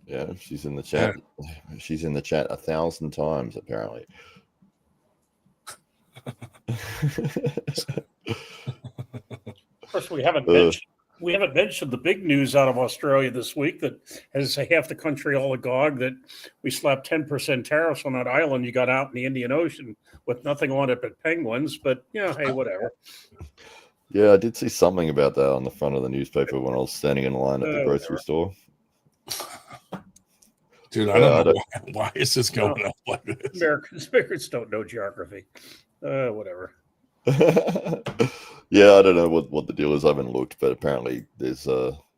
S13: Yeah, she's in the chat. Yeah. She's in the chat 1,000 times, apparently.
S12: Of course, we haven't mentioned the big news out of Australia this week that has half the country all agog that we slapped 10% tariffs on that island you got out in the Indian Ocean with nothing on it but penguins. But yeah, hey, whatever.
S13: Yeah, I did see something about that on the front of the newspaper when I was standing in line at the grocery store.
S1: Dude, I don't know why is this going up like this?
S12: Americans don't know geography. Whatever.
S13: Yeah, I don't know what the deal is. I haven't looked, but apparently there's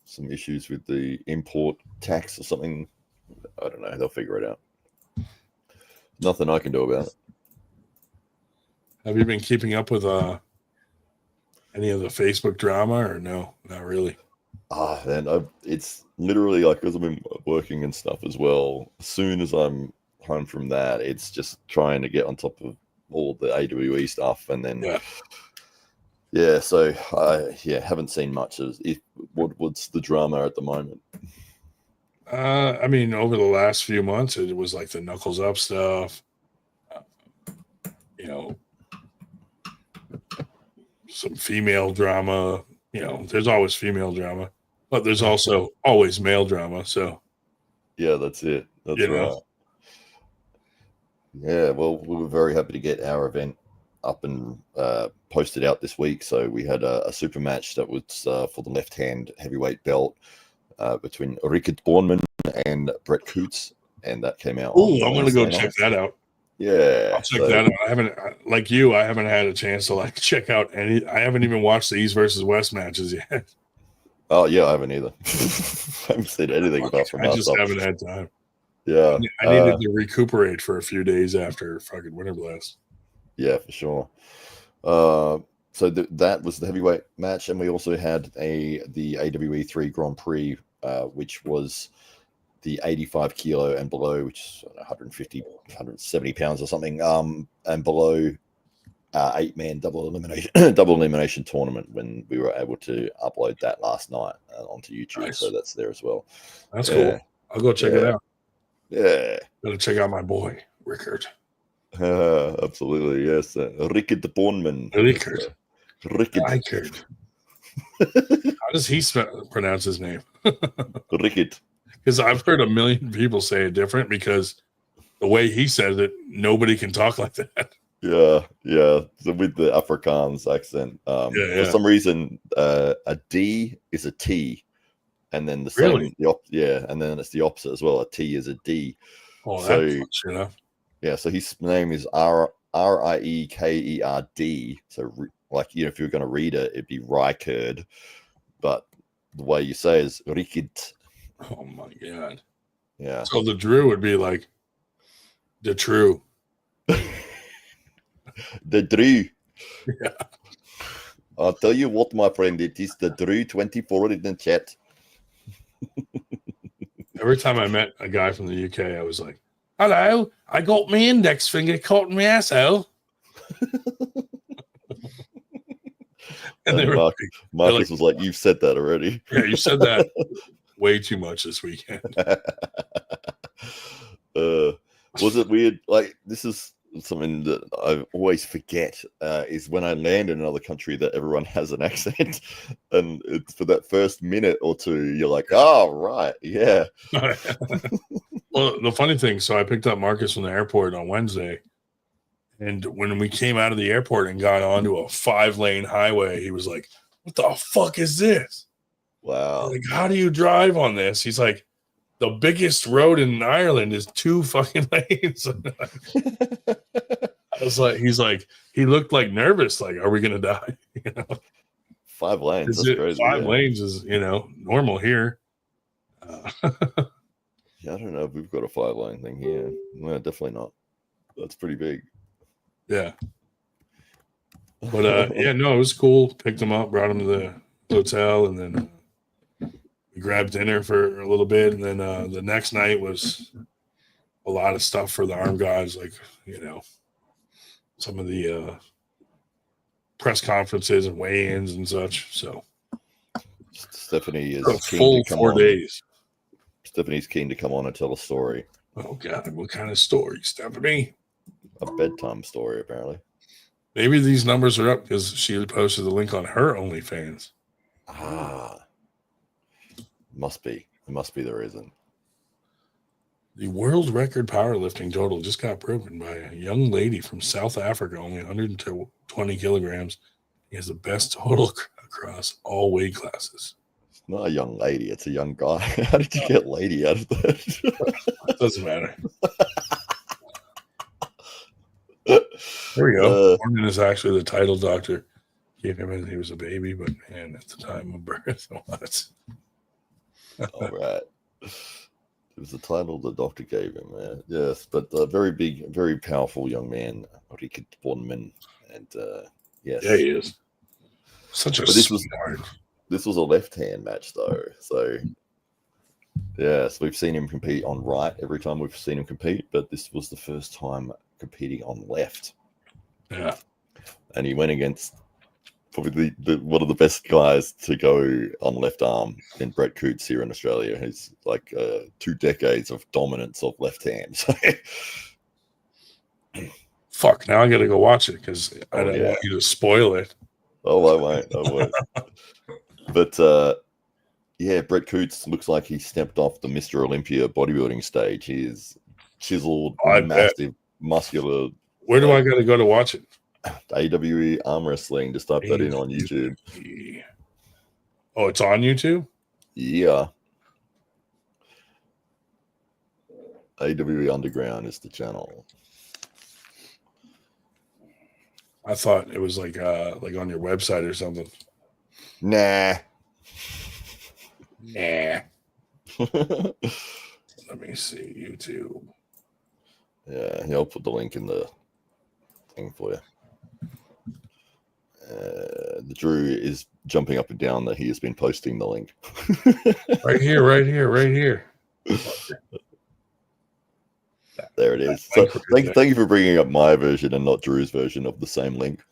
S13: some issues with the import tax or something. I don't know. They'll figure it out. Nothing I can do about it.
S1: Have you been keeping up with any of the Facebook drama or no? Not really.
S13: And it's literally like, because I've been working and stuff as well. As soon as I'm home from that, it's just trying to get on top of all the AWE stuff, and then so I haven't seen much of what's the drama at the moment.
S1: I mean, over the last few months, it was like the Knuckles Up stuff. You know, some female drama. You know, there's always female drama, but there's also always male drama. So,
S13: yeah, that's it. That's right. Know. Yeah, well, we were very happy to get our event up and posted out this week. So we had a super match that was for the left-hand heavyweight belt between Rickard Bornman and Brett Coots, and that came out.
S1: Oh, I'm gonna go check that out.
S13: Yeah,
S1: I'll check that out. I haven't, like you, I haven't had a chance to like check out any. I haven't even watched the East versus West matches yet.
S13: Oh yeah, I haven't either. I haven't seen anything about from
S1: I just haven't had time.
S13: Yeah,
S1: I needed to recuperate for a few days after fucking Winter Blast.
S13: Yeah, for sure. So that was the heavyweight match, and we also had the AWE 3 Grand Prix, which was the 85 kilo and below, which is 150, 170 pounds or something, and below 8-man double elimination tournament, when we were able to upload that last night onto YouTube. Nice. So that's there as well.
S1: That's cool. I'll go check it out.
S13: Yeah.
S1: Gotta check out my boy, Rickard.
S13: Absolutely, yes. Rickard Bornman.
S1: Rickard.
S13: Rickard.
S1: How does he pronounce his name?
S13: Rickard.
S1: Because I've heard a million people say it different, because the way he says it, nobody can talk like that.
S13: Yeah. So with the Afrikaans accent, for some reason, a D is a T, and then the same, and then it's the opposite as well. A T is a D.
S1: Oh, that's true enough.
S13: Yeah, so his name is Riekerd. So, like, if you're going to read it, it'd be Riekerd, but the way you say it is Rickard.
S1: Oh my god!
S13: Yeah.
S1: So the Drew would be like the True.
S13: The Drew.
S1: Yeah.
S13: I'll tell you what, my friend, it is the Drew 24 in the chat.
S1: Every time I met a guy from the UK, I was like, "Hello, I got my index finger caught in my asshole."
S13: And Marcus was like, "You've said that already."
S1: Yeah, you said that way too much this weekend.
S13: Was it weird? Like, this is something that I always forget, is when I land in another country that everyone has an accent, and it's for that first minute or two, you're like, "Oh, right, yeah."
S1: Well, the funny thing, so I picked up Marcus from the airport on Wednesday, and when we came out of the airport and got onto a 5-lane highway, he was like, "What the fuck is this?"
S13: Wow.
S1: Like, how do you drive on this? He's like, the biggest road in Ireland is 2 fucking lanes. I was like, he looked like nervous. Like, are we going to die?
S13: 5 lanes. That's crazy.
S1: 5 lanes is, normal here.
S13: Yeah, I don't know if we've got a 5-lane thing here. No, definitely not. That's pretty big.
S1: Yeah. But, it was cool. Picked him up, brought him to the hotel, and then we grabbed dinner for a little bit, and then the next night was a lot of stuff for the arm guys, like some of the press conferences and weigh-ins and such. So
S13: Stephanie is
S1: full 4 days.
S13: Stephanie's keen to come on and tell a story.
S1: Oh God, what kind of story, Stephanie?
S13: A bedtime story, apparently.
S1: Maybe these numbers are up because she posted the link on her OnlyFans.
S13: Must be. It must be the reason.
S1: The world record powerlifting total just got broken by a young lady from South Africa, only 120 kilograms. He has the best total across all weight classes.
S13: It's not a young lady, it's a young guy. How did you get lady out of that?
S1: Doesn't matter. There we go. Morgan is actually the title doctor. Gave him as he was a baby, but man, at the time of birth, what?
S13: All right. It was the title the doctor gave him, man. Yes, but a very big, very powerful young man, Rickard Bornman. And yes.
S1: Yeah, he is. Such a
S13: this was a left-hand match, though. So, yes, we've seen him compete on right every time we've seen him compete, but this was the first time competing on left.
S1: Yeah.
S13: And he went against probably one of the best guys to go on left arm in Brett Coots here in Australia. He's like 2 decades of dominance of left hand.
S1: Fuck, now I got to go watch it because I don't want you to spoil it.
S13: Oh, I won't. But Brett Coots looks like he stepped off the Mr. Olympia bodybuilding stage. He is chiseled, massive, muscular.
S1: Where do I got to go to watch it?
S13: AWE arm wrestling. Just type that in on YouTube.
S1: Oh, it's on YouTube?
S13: Yeah. AWE Underground is the channel.
S1: I thought it was like on your website or something.
S13: Nah.
S1: Nah. Let me see. YouTube.
S13: Yeah, I'll put the link in the thing for you. The Drew is jumping up and down that he has been posting the link.
S1: Right here.
S13: There it is. So thank you for bringing up my version and not Drew's version of the same link.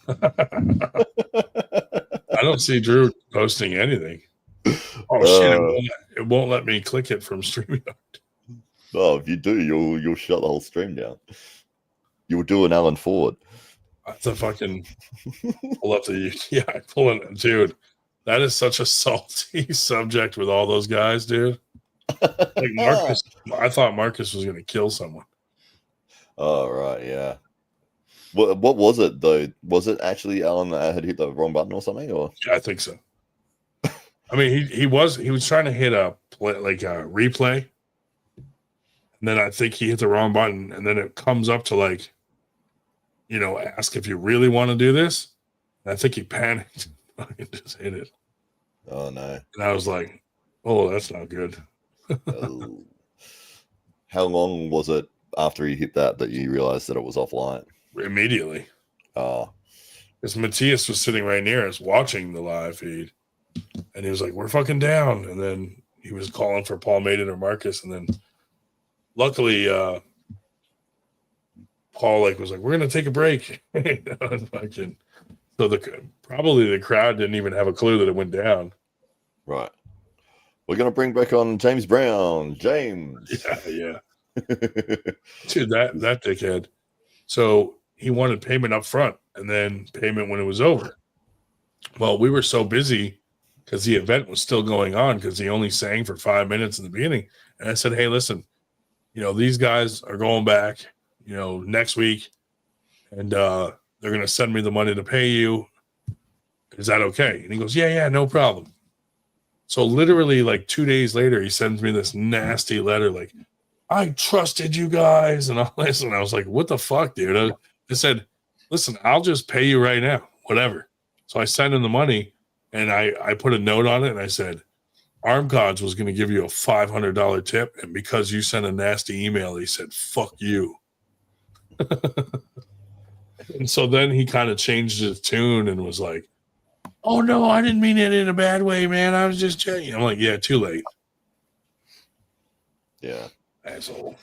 S1: I don't see Drew posting anything. Oh shit! It won't let me click it from StreamYard.
S13: Oh, if you do, you'll shut the whole stream down. You'll do an Alan Ford.
S1: That's a fucking pull up the I pull it, dude. That is such a salty subject with all those guys, dude. Like Marcus, I thought Marcus was gonna kill someone.
S13: Oh right, yeah. What was it though? Was it actually Alan that had hit the wrong button or something? Or
S1: yeah, I think so. I mean, he was trying to hit a replay, and then I think he hit the wrong button, and then it comes up to like, ask if you really want to do this. And I think he panicked, and just hit it.
S13: Oh no!
S1: And I was like, "Oh, that's not good."
S13: Oh. How long was it after he hit that you realized that it was offline?
S1: Immediately.
S13: Oh,
S1: because Matthias was sitting right near us watching the live feed, and he was like, "We're fucking down." And then he was calling for Paul Maiden or Marcus, and then luckily Paul was like, "We're gonna take a break." So probably the crowd didn't even have a clue that it went down.
S13: Right. We're gonna bring back on James Brown. James.
S1: Yeah. Dude, that dickhead. So he wanted payment up front and then payment when it was over. Well, we were so busy because the event was still going on because he only sang for 5 minutes in the beginning. And I said, "Hey, listen, these guys are going back, next week, and they're going to send me the money to pay you. Is that okay?" And he goes, yeah, no problem. So literally 2 days later, he sends me this nasty letter like, "I trusted you guys," and all this. And I was like, "What the fuck, dude?" I said, "Listen, I'll just pay you right now, whatever." So I sent him the money, and I put a note on it, and I said, "Arm Gods was going to give you a $500 tip, and because you sent a nasty email, he said, 'Fuck you.'" And so then he kind of changed his tune and was like, "Oh no, I didn't mean it in a bad way, man. I was just checking." I'm like, "Yeah, too late."
S13: Yeah.
S1: Asshole.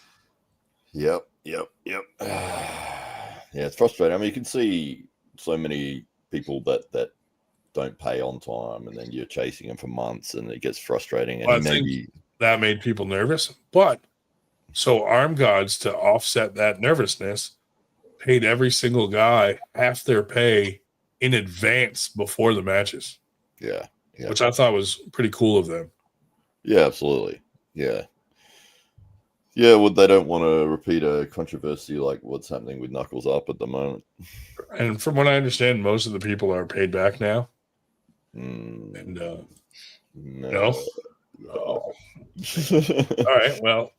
S13: Yep. Yeah, it's frustrating. I mean, you can see so many people that don't pay on time, and then you're chasing them for months, and it gets frustrating. And
S1: Well, I think that made people nervous. But so Arm Gods, to offset that nervousness, paid every single guy half their pay in advance before the matches.
S13: Yeah.
S1: Which I thought was pretty cool of them.
S13: Yeah, absolutely. Yeah. Yeah, well, they don't want to repeat a controversy like what's happening with Knuckles Up at the moment.
S1: And from what I understand, most of the people are paid back now. And no. Oh. All right. Well,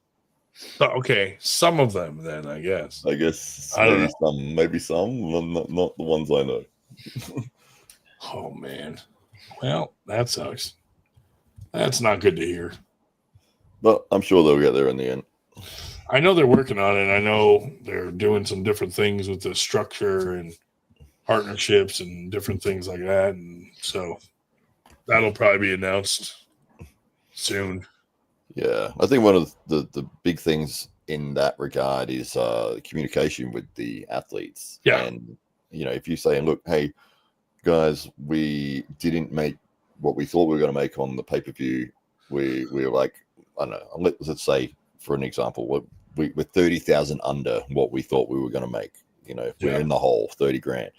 S1: okay. Some of them, then I guess.
S13: I guess
S1: I don't know.
S13: maybe some, not the ones I know.
S1: Oh man. Well, that sucks. That's not good to hear.
S13: But I'm sure they'll get there in the end.
S1: I know they're working on it. I know they're doing some different things with the structure and partnerships and different things like that. And so that'll probably be announced soon.
S13: Yeah. I think one of the big things in that regard is communication with the athletes.
S1: Yeah.
S13: And, if you say, look, hey, guys, we didn't make what we thought we were going to make on the pay-per-view. We were like, I don't know, let's say, for an example, we're 30,000 under what we thought we were going to make. We're in the hole, 30 grand.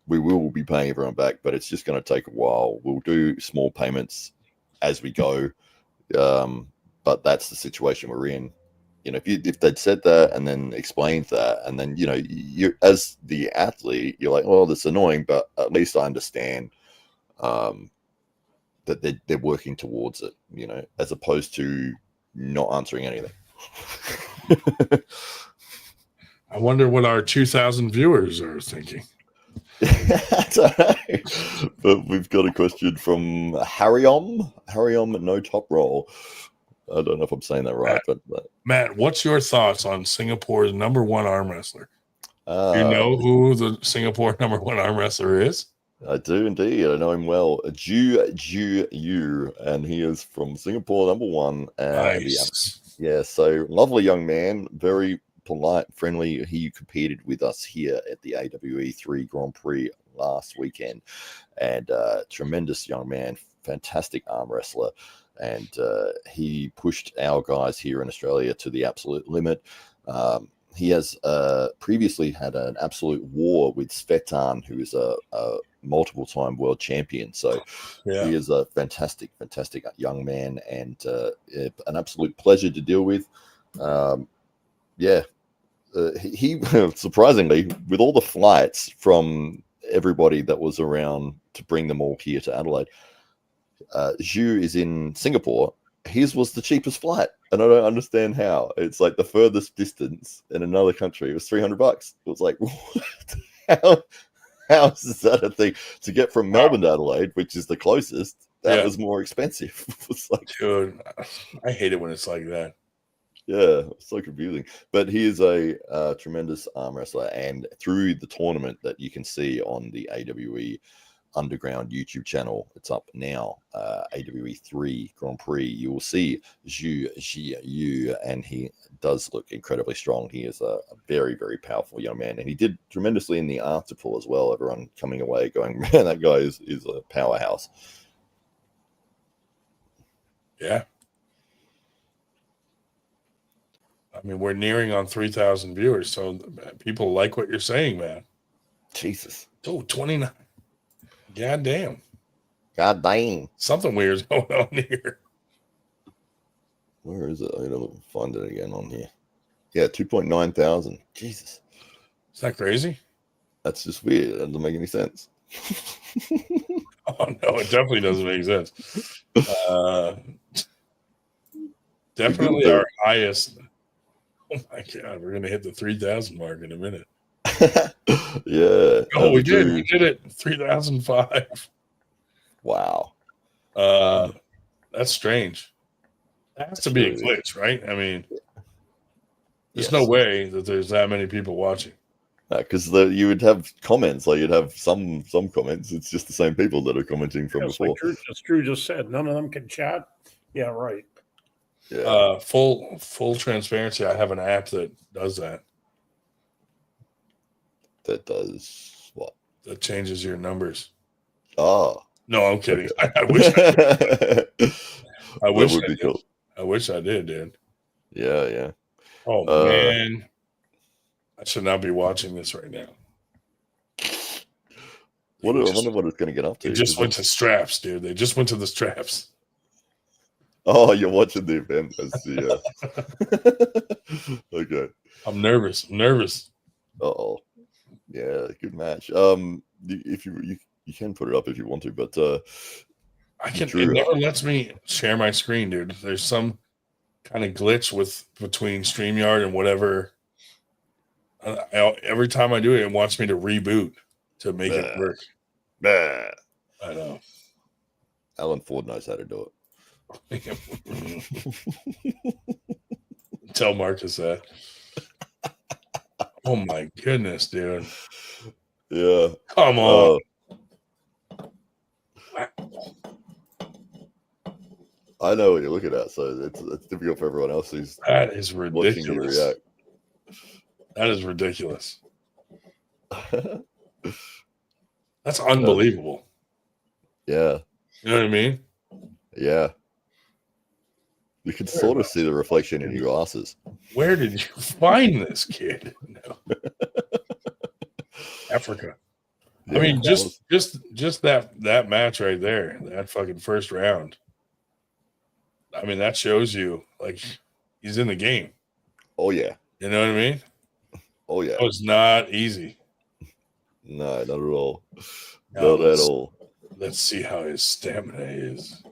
S13: We will be paying everyone back, but it's just going to take a while. We'll do small payments as we go. But that's the situation we're in. if they'd said that and then explained that, and then you as the athlete, you're like, well, that's annoying, but at least I understand that they're working towards it, as opposed to not answering anything.
S1: I wonder what our 2,000 viewers are thinking.
S13: I don't know. But we've got a question from Harryom no top roll. I don't know if I'm saying that right, but
S1: Matt, what's your thoughts on Singapore's #1 arm wrestler? Do you know who the Singapore #1 arm wrestler is?
S13: I do indeed. I know him well. Ju Yu, and he is from Singapore, #1.
S1: Nice.
S13: So lovely young man, very polite, friendly. He competed with us here at the AWE 3 Grand Prix last weekend, and tremendous young man, fantastic arm wrestler. And he pushed our guys here in Australia to the absolute limit. He has previously had an absolute war with Svetan, who is a multiple-time world champion. So he is a fantastic young man, and an absolute pleasure to deal with. He surprisingly, with all the flights from everybody that was around to bring them all here to Adelaide, Zhu is in Singapore. His was the cheapest flight, and I don't understand how. It's like the furthest distance in another country. It was $300. It was like, what? How is that a thing? To get from Melbourne to Adelaide, which is the closest, that was more expensive. It's like,
S1: dude, I hate it when it's like that.
S13: Yeah, it's so confusing. But he is a tremendous arm wrestler, and through the tournament that you can see on the AWE Underground YouTube channel, it's up now, AWE 3 Grand Prix, you will see Zhu Yu, and he does look incredibly strong. He is a very, very powerful young man, and he did tremendously in the after pull as well. Everyone coming away going, man, that guy is a powerhouse.
S1: Yeah. I mean, we're nearing on 3,000 viewers, so people like what you're saying, man.
S13: Jesus.
S1: Oh, 29. God damn.
S13: God damn.
S1: Something weird's going on here.
S13: Where is it? I gotta find it again on here. Yeah, 2.9 thousand. Jesus.
S1: Is that crazy?
S13: That's just weird. That doesn't make any sense.
S1: Oh, no, it definitely doesn't make sense. Definitely our highest. Oh, my God. We're going to hit the 3,000 mark in a minute.
S13: Yeah.
S1: Oh, we did. We did it. 3,005.
S13: Wow.
S1: That's strange. That has to be a glitch, right? I mean, there's no way that there's that many people watching.
S13: Because you would have comments, like you'd have some comments. It's just the same people that are commenting from before.
S12: Like Drew just said, none of them can chat. Yeah, right.
S13: Yeah.
S1: Full transparency. I have an app that does that.
S13: That does what?
S1: That changes your numbers.
S13: Oh.
S1: No, I'm kidding. I wish I did. I wish
S13: would
S1: I
S13: be
S1: did.
S13: cool.
S1: I wish I did, dude.
S13: Yeah.
S1: Oh, man. I should not be watching this right now.
S13: I wonder what it's going to get up to.
S1: They just went to straps, dude. They just went to the straps.
S13: Oh, you're watching the event. Okay.
S1: I'm nervous.
S13: Uh-oh. Yeah, good match. If you can put it up if you want to, but
S1: I can. It never lets me share my screen, dude. There's some kind of glitch between StreamYard and whatever. Every time I do it, it wants me to reboot to make it work. I know.
S13: Alan Ford knows how to do
S1: it. Tell Marcus that. Oh my goodness, dude.
S13: Yeah.
S1: Come on.
S13: I know what you're looking at, so it's difficult for everyone else who's
S1: that is ridiculous.
S13: Watching you react.
S1: That is ridiculous. That's unbelievable.
S13: Yeah.
S1: You know what I mean?
S13: Yeah. You can sort of see the reflection in your glasses.
S1: Where did you find this kid? No. Africa.
S13: Yeah,
S1: I mean, just that match right there, that fucking first round. I mean, that shows you like he's in the game.
S13: Oh yeah.
S1: You know what I mean?
S13: Oh yeah.
S1: It was not easy.
S13: No, not at all.
S1: Now,
S13: Not at all.
S1: Let's see how his stamina is.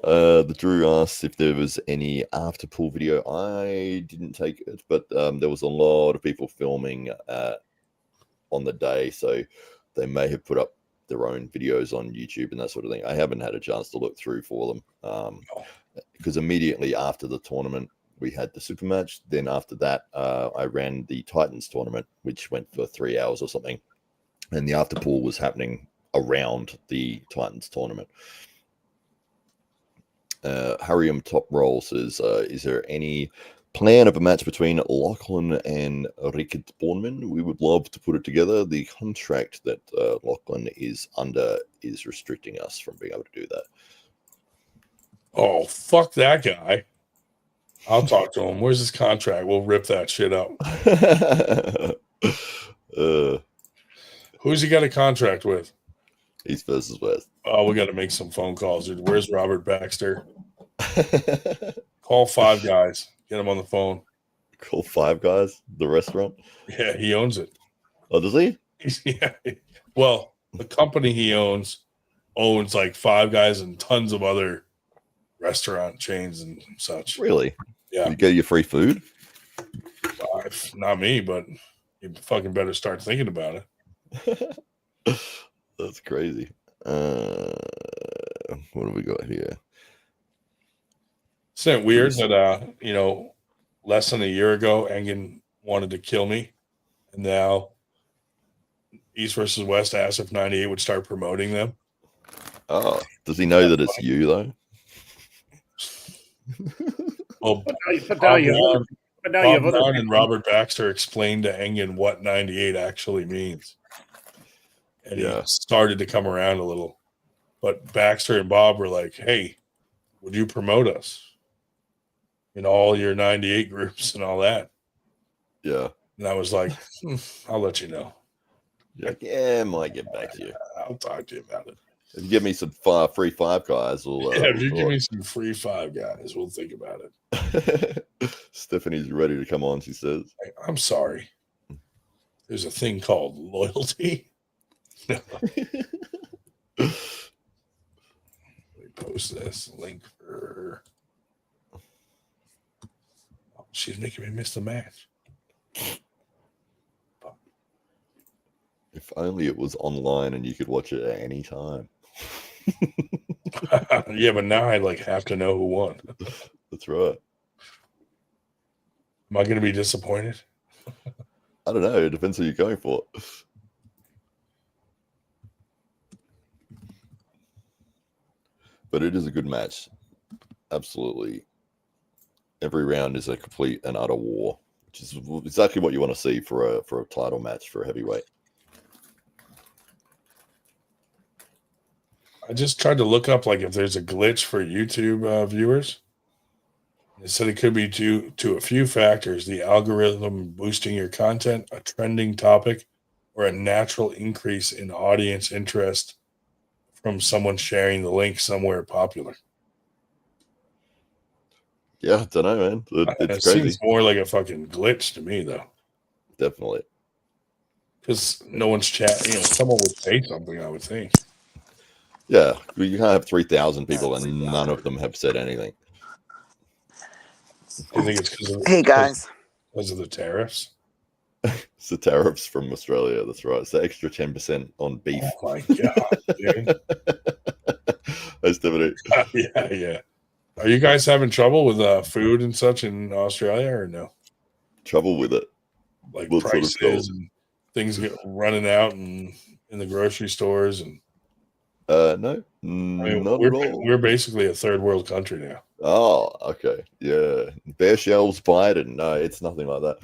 S13: The Drew asked if there was any after pool video. I didn't take it, but there was a lot of people filming on the day, so they may have put up their own videos on YouTube and that sort of thing. I haven't had a chance to look through for them because immediately after the tournament we had the super match. Then after that, I ran the Titans tournament, which went for 3 hours or something, and the after pool was happening around the Titans tournament. Harrium Top Roll says, is there any plan of a match between Lachlan and Rickard Bornman? We would love to put it together. The contract that Lachlan is under is restricting us from being able to do that.
S1: Oh, fuck that guy. I'll talk to him. Where's his contract? We'll rip that shit up. Who's he got a contract with?
S13: East versus West.
S1: Oh, we got to make some phone calls, dude. Where's Robert Baxter? Call Five Guys. Get him on the phone.
S13: Call Five Guys, the restaurant?
S1: Yeah, he owns it.
S13: Oh, does he?
S1: Yeah. Well, the company he owns like Five Guys and tons of other restaurant chains and such.
S13: Really?
S1: Yeah.
S13: You get your free food?
S1: Not me, but you fucking better start thinking about it.
S13: That's crazy. What have we got here?
S1: Isn't it weird that less than a year ago Engen wanted to kill me, and now East versus West asked if 98 would start promoting them?
S13: Oh, does he know that it's you though?
S1: Well,
S12: but now you have other
S1: Brown and Robert Baxter explained to Engen what 98 actually means. And he started to come around a little. But Baxter and Bob were like, hey, would you promote us in all your 98 groups and all that?
S13: Yeah.
S1: And I was like, I'll let you know.
S13: Yeah, I might get back to you.
S1: I'll talk to you about it.
S13: If you give me some free Five Guys,
S1: if you give me some free Five Guys, we'll think about
S13: it. Stephanie's ready to come on, she says.
S1: I'm sorry. There's a thing called loyalty. Let me post this link for her. Oh, she's making me miss the match.
S13: If only it was online and you could watch it at any time.
S1: Yeah, but now I have to know who won.
S13: That's right.
S1: Am I going to be disappointed?
S13: I don't know. It depends who you're going for. But it is a good match. Absolutely. Every round is a complete and utter war, which is exactly what you want to see for a title match for a heavyweight.
S1: I just tried to look up if there's a glitch for YouTube viewers. It said it could be due to a few factors: the algorithm boosting your content, a trending topic, or a natural increase in audience interest from someone sharing the link somewhere popular.
S13: Yeah, I don't know, man. It's crazy.
S1: Seems more like a fucking glitch to me, though.
S13: Definitely.
S1: Because no one's chatting. Someone would say something, I would think.
S13: Yeah, you can't have 3,000 people and none of them have said anything.
S1: I think it's because of because of the tariffs.
S13: It's the tariffs from Australia. That's right. It's the extra 10% on beef.
S1: Oh my god, dude.
S13: That's definitely.
S1: Yeah. Are you guys having trouble with food and such in Australia, or no?
S13: Trouble with it?
S1: Like what prices sort of and things get running out in the grocery stores and.
S13: No, not at all.
S1: We're basically a third world country now.
S13: Oh, okay. Yeah. Bear shells, Biden. No, it's nothing like that.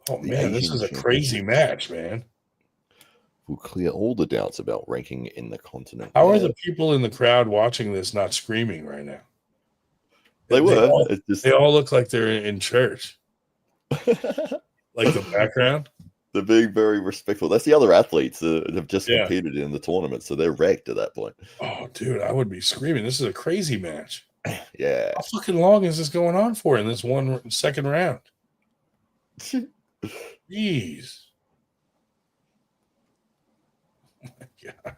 S1: Oh, man, this is a crazy match, man.
S13: We'll clear all the doubts about ranking in the continent.
S1: How are the people in the crowd watching this not screaming right now?
S13: They were.
S1: They all look like they're in church. Like the background?
S13: They're being very respectful. That's the other athletes that have just
S1: Yeah.
S13: competed in the tournament, so they're wrecked at that point.
S1: Oh, dude, I would be screaming. This is a crazy match.
S13: Yeah.
S1: How fucking long is this going on for in this second round? Jeez. Oh my God.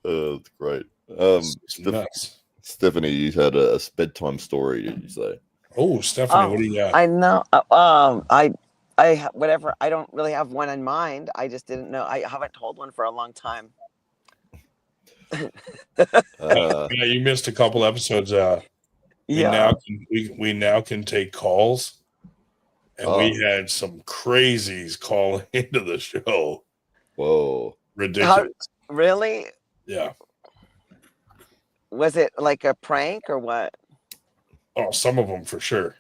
S13: That's great.
S1: It's nuts.
S13: Stephanie, you had a bedtime story, did you say?
S1: Oh, Stephanie, what do you got?
S14: I know. Whatever. I don't really have one in mind. I just didn't know. I haven't told one for a long time.
S1: Yeah, you missed a couple episodes. We now can take calls, and we had some crazies call into the show.
S13: Whoa,
S1: ridiculous!
S14: Really?
S1: Yeah.
S14: Was it like a prank or what?
S1: Oh, some of them for sure.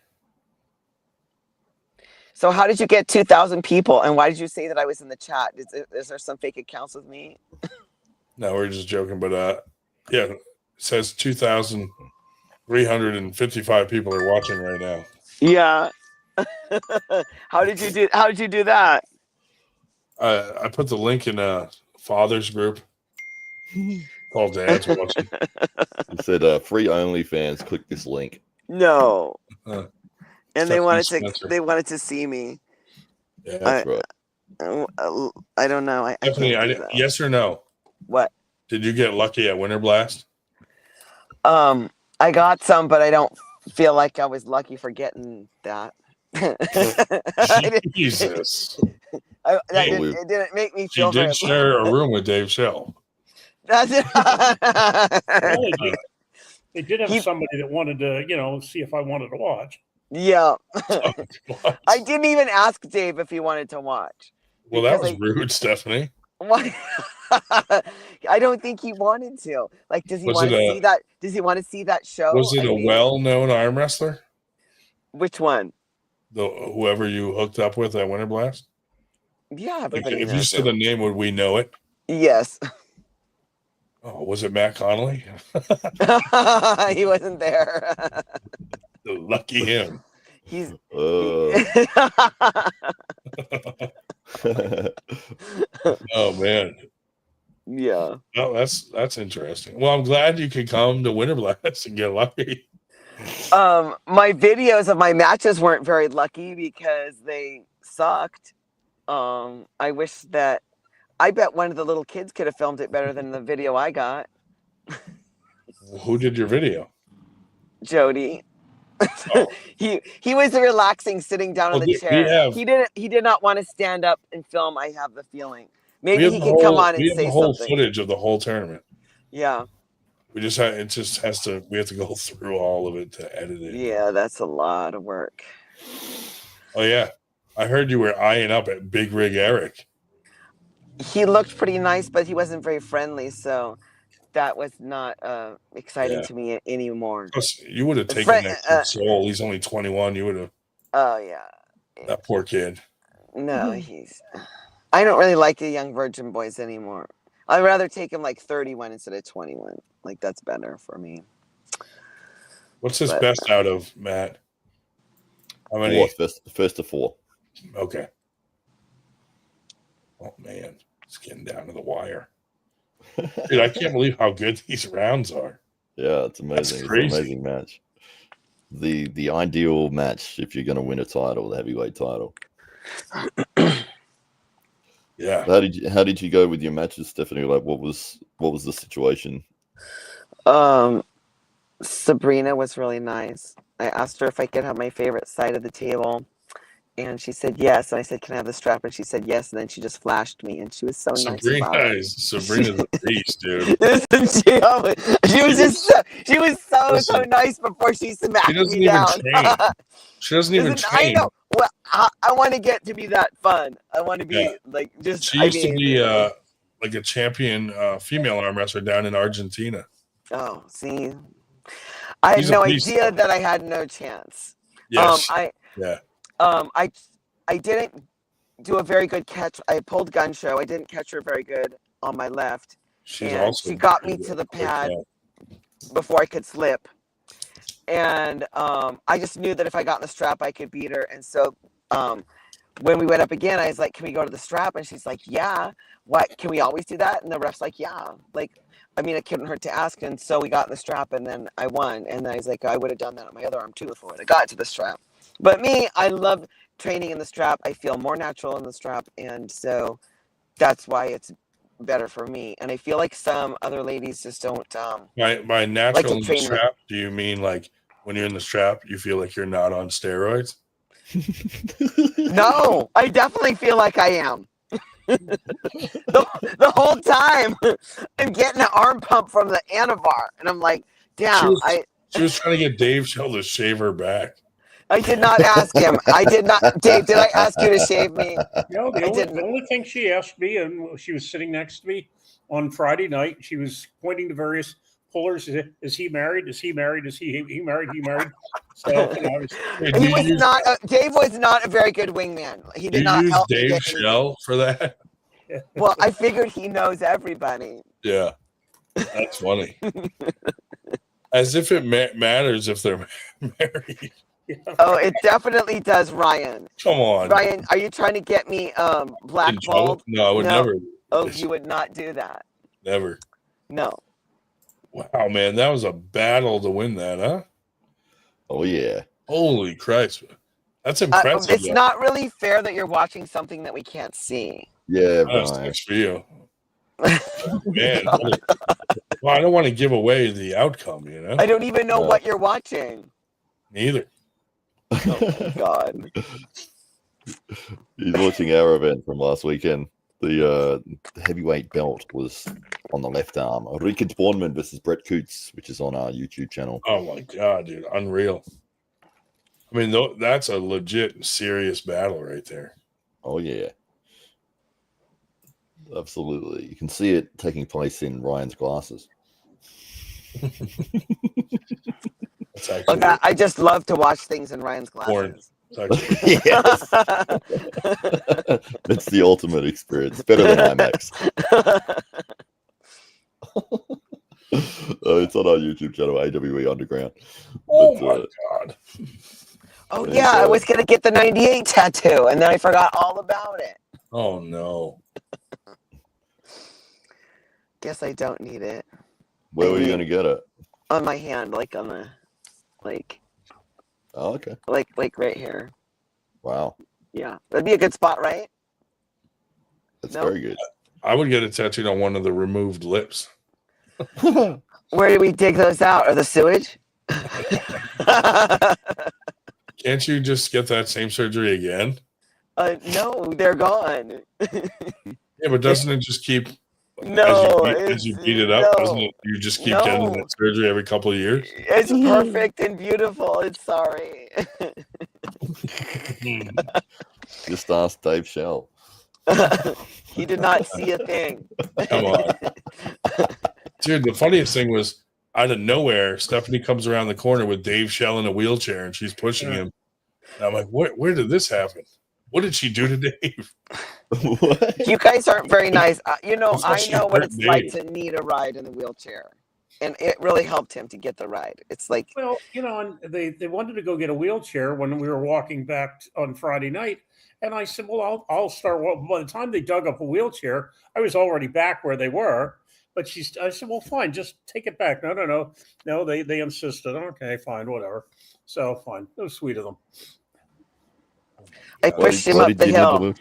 S14: So how did you get 2,000 people? And why did you say that I was in the chat? Is there some fake accounts with me?
S1: No, we're just joking. But yeah, it says 2,355 people are watching right now.
S14: Yeah. How did you do that?
S1: I put the link in a father's group called Dad's Watching.
S13: It said free OnlyFans. Click this link.
S14: No. And they wanted to see me.
S1: Yeah,
S13: that's right.
S14: I don't know.
S1: Stephanie, yes or no?
S14: What?
S1: Did you get lucky at Winter Blast?
S14: I got some, but I don't feel like I was lucky for getting that.
S1: Jesus.
S14: It didn't make me feel.
S1: You did share a room with Dave Shell.
S14: That's it.
S2: They did have somebody that wanted to, see if I wanted to watch.
S14: Yeah. I didn't even ask Dave if he wanted to watch.
S1: Well, that was rude, Stephanie.
S14: Why? I don't think he wanted to. Like, does he want to see that? Does he want to see that show?
S1: Was it well-known arm wrestler?
S14: Which one?
S1: Whoever you hooked up with at Winter Blast?
S14: Yeah, everybody
S1: if
S14: knows
S1: you said the name, would we know it?
S14: Yes.
S1: Oh, was it Matt Connolly?
S14: He wasn't there.
S1: Lucky him.
S14: He's.
S1: Oh man.
S14: Yeah.
S1: Oh, that's interesting. Well, I'm glad you could come to Winter Blast and get lucky.
S14: My videos of my matches weren't very lucky because they sucked. I wish that I bet one of the little kids could have filmed it better than the video I got.
S1: Who did your video?
S14: Jody. Oh. he was relaxing, sitting down in the chair. He did not want to stand up and film. I have the feeling. Maybe he can come on and say something. We have the whole
S1: footage of the whole tournament.
S14: Yeah.
S1: We have to go through all of it to edit it.
S14: Yeah, that's a lot of work.
S1: Oh yeah. I heard you were eyeing up at Big Rig Eric.
S14: He looked pretty nice, but he wasn't very friendly, so that was not exciting to me anymore.
S1: Plus, you would have taken that soul. He's only 21. You would have.
S14: Oh yeah.
S1: That poor kid.
S14: No, I don't really like the young virgin boys anymore. I'd rather take him like 31 instead of 21. Like that's better for me.
S1: What's his best out of, Matt? How many?
S13: First to 4.
S1: Okay. Oh man, it's getting down to the wire. Dude, I can't believe how good these rounds are.
S13: Yeah, it's amazing. It's an amazing match. The ideal match if you're going to win a title, the heavyweight title.
S1: Yeah.
S13: How did you go with your matches, Stephanie? Like, what was the situation?
S14: Sabrina was really nice. I asked her if I could have my favorite side of the table, and she said yes. And I said, "Can I have the strap?" And she said yes. And then she just flashed me, and she was so nice about it.
S1: Sabrina's a beast, dude.
S14: She was so nice before she smacked me down.
S1: She doesn't even train.
S14: I know. Well, I want to get to be that fun. I want to be like just.
S1: She used to be like a champion female arm wrestler down in Argentina.
S14: Oh, see, I had no idea that I had no chance.
S1: Yes.
S14: I didn't do a very good catch. I pulled gun show. I didn't catch her very good on my left. She got me to the pad before I could slip. And I just knew that if I got in the strap, I could beat her. And so when we went up again, I was like, can we go to the strap? And she's like, yeah. What, can we always do that? And the ref's like, yeah. Like, I mean, it couldn't hurt to ask. And so we got in the strap, and then I won. And I was like, I would have done that on my other arm too if I would have got to the strap. But me, I love training in the strap. I feel more natural in the strap. And so that's why it's better for me. And I feel like some other ladies just don't.
S1: By natural
S14: like
S1: in the strap, do you mean like when you're in the strap, you feel like you're not on steroids?
S14: No, I definitely feel like I am. the whole time I'm getting an arm pump from the Anavar, and I'm like, damn.
S1: She was trying to get Dave Shell to shave her back.
S14: I did not ask him. I did not. Dave, did I ask you to shave me?
S12: No, the only thing she asked me, and she was sitting next to me on Friday night, she was pointing to various pullers. Is he married? Is he married? Is he married? He married? So,
S14: he was not. Dave was not a very good wingman. He did not help me.
S1: Dave Shell for that?
S14: Well, I figured he knows everybody.
S1: Yeah, that's funny. As if it matters if they're married.
S14: Oh, it definitely does, Ryan.
S1: Come on,
S14: Ryan. Are you trying to get me blackballed?
S1: No, I would never.
S14: Oh, you would not do that.
S1: Never.
S14: No.
S1: Wow, man, that was a battle to win that, huh?
S13: Oh yeah.
S1: Holy Christ, that's impressive.
S14: It's not really fair that you're watching something that we can't see.
S13: Yeah,
S1: thanks for you. Man, well, I don't want to give away the outcome, you know.
S14: I don't even know what you're watching.
S1: Neither.
S14: Oh my God.
S13: He's watching our event from last weekend. The heavyweight belt was on the left arm. Rickard Bornman versus Brett Coots, which is on our YouTube channel.
S1: Oh my God, dude, unreal. I mean, that's a legit serious battle right there.
S13: Oh yeah. Absolutely. You can see it taking place in Ryan's glasses.
S14: Look, I just love to watch things in Ryan's glasses.
S13: Yes. It's the ultimate experience. Better than IMAX. It's on our YouTube channel, AWE Underground.
S1: Oh my God.
S14: Oh yeah, I was gonna get the 98 tattoo, and then I forgot all about it.
S1: Oh no.
S14: Guess I don't need it.
S13: Where were you gonna get it?
S14: On my hand, like on the, like.
S13: Oh, okay.
S14: Like right here.
S13: Wow.
S14: Yeah, that'd be a good spot, right?
S13: That's very good.
S1: I would get it tattooed on one of the removed lips.
S14: Where do we dig those out? Or the sewage?
S1: Can't you just get that same surgery again?
S14: No, they're gone.
S1: Yeah, but doesn't it just keep?
S14: No,
S1: as you beat it up, doesn't it? You just keep getting that surgery every couple of years.
S14: It's perfect and beautiful. It's sorry.
S13: Just ask Dave Shell.
S14: He did not see a thing.
S1: Come on, dude. The funniest thing was out of nowhere, Stephanie comes around the corner with Dave Shell in a wheelchair, and she's pushing him. And I'm like, where did this happen? What did she do to Dave?
S14: You guys aren't very nice. I know what it's
S1: Dave.
S14: like to need a ride in the wheelchair. And it really helped him to get the ride. It's like,
S12: well, and they wanted to go get a wheelchair when we were walking back on Friday night. And I said, well, I'll start. Well, by the time they dug up a wheelchair, I was already back where they were. But I said, well, fine, just take it back. No. They insisted. Okay, fine, whatever. So fine. It was sweet of them.
S14: I pushed him up the hill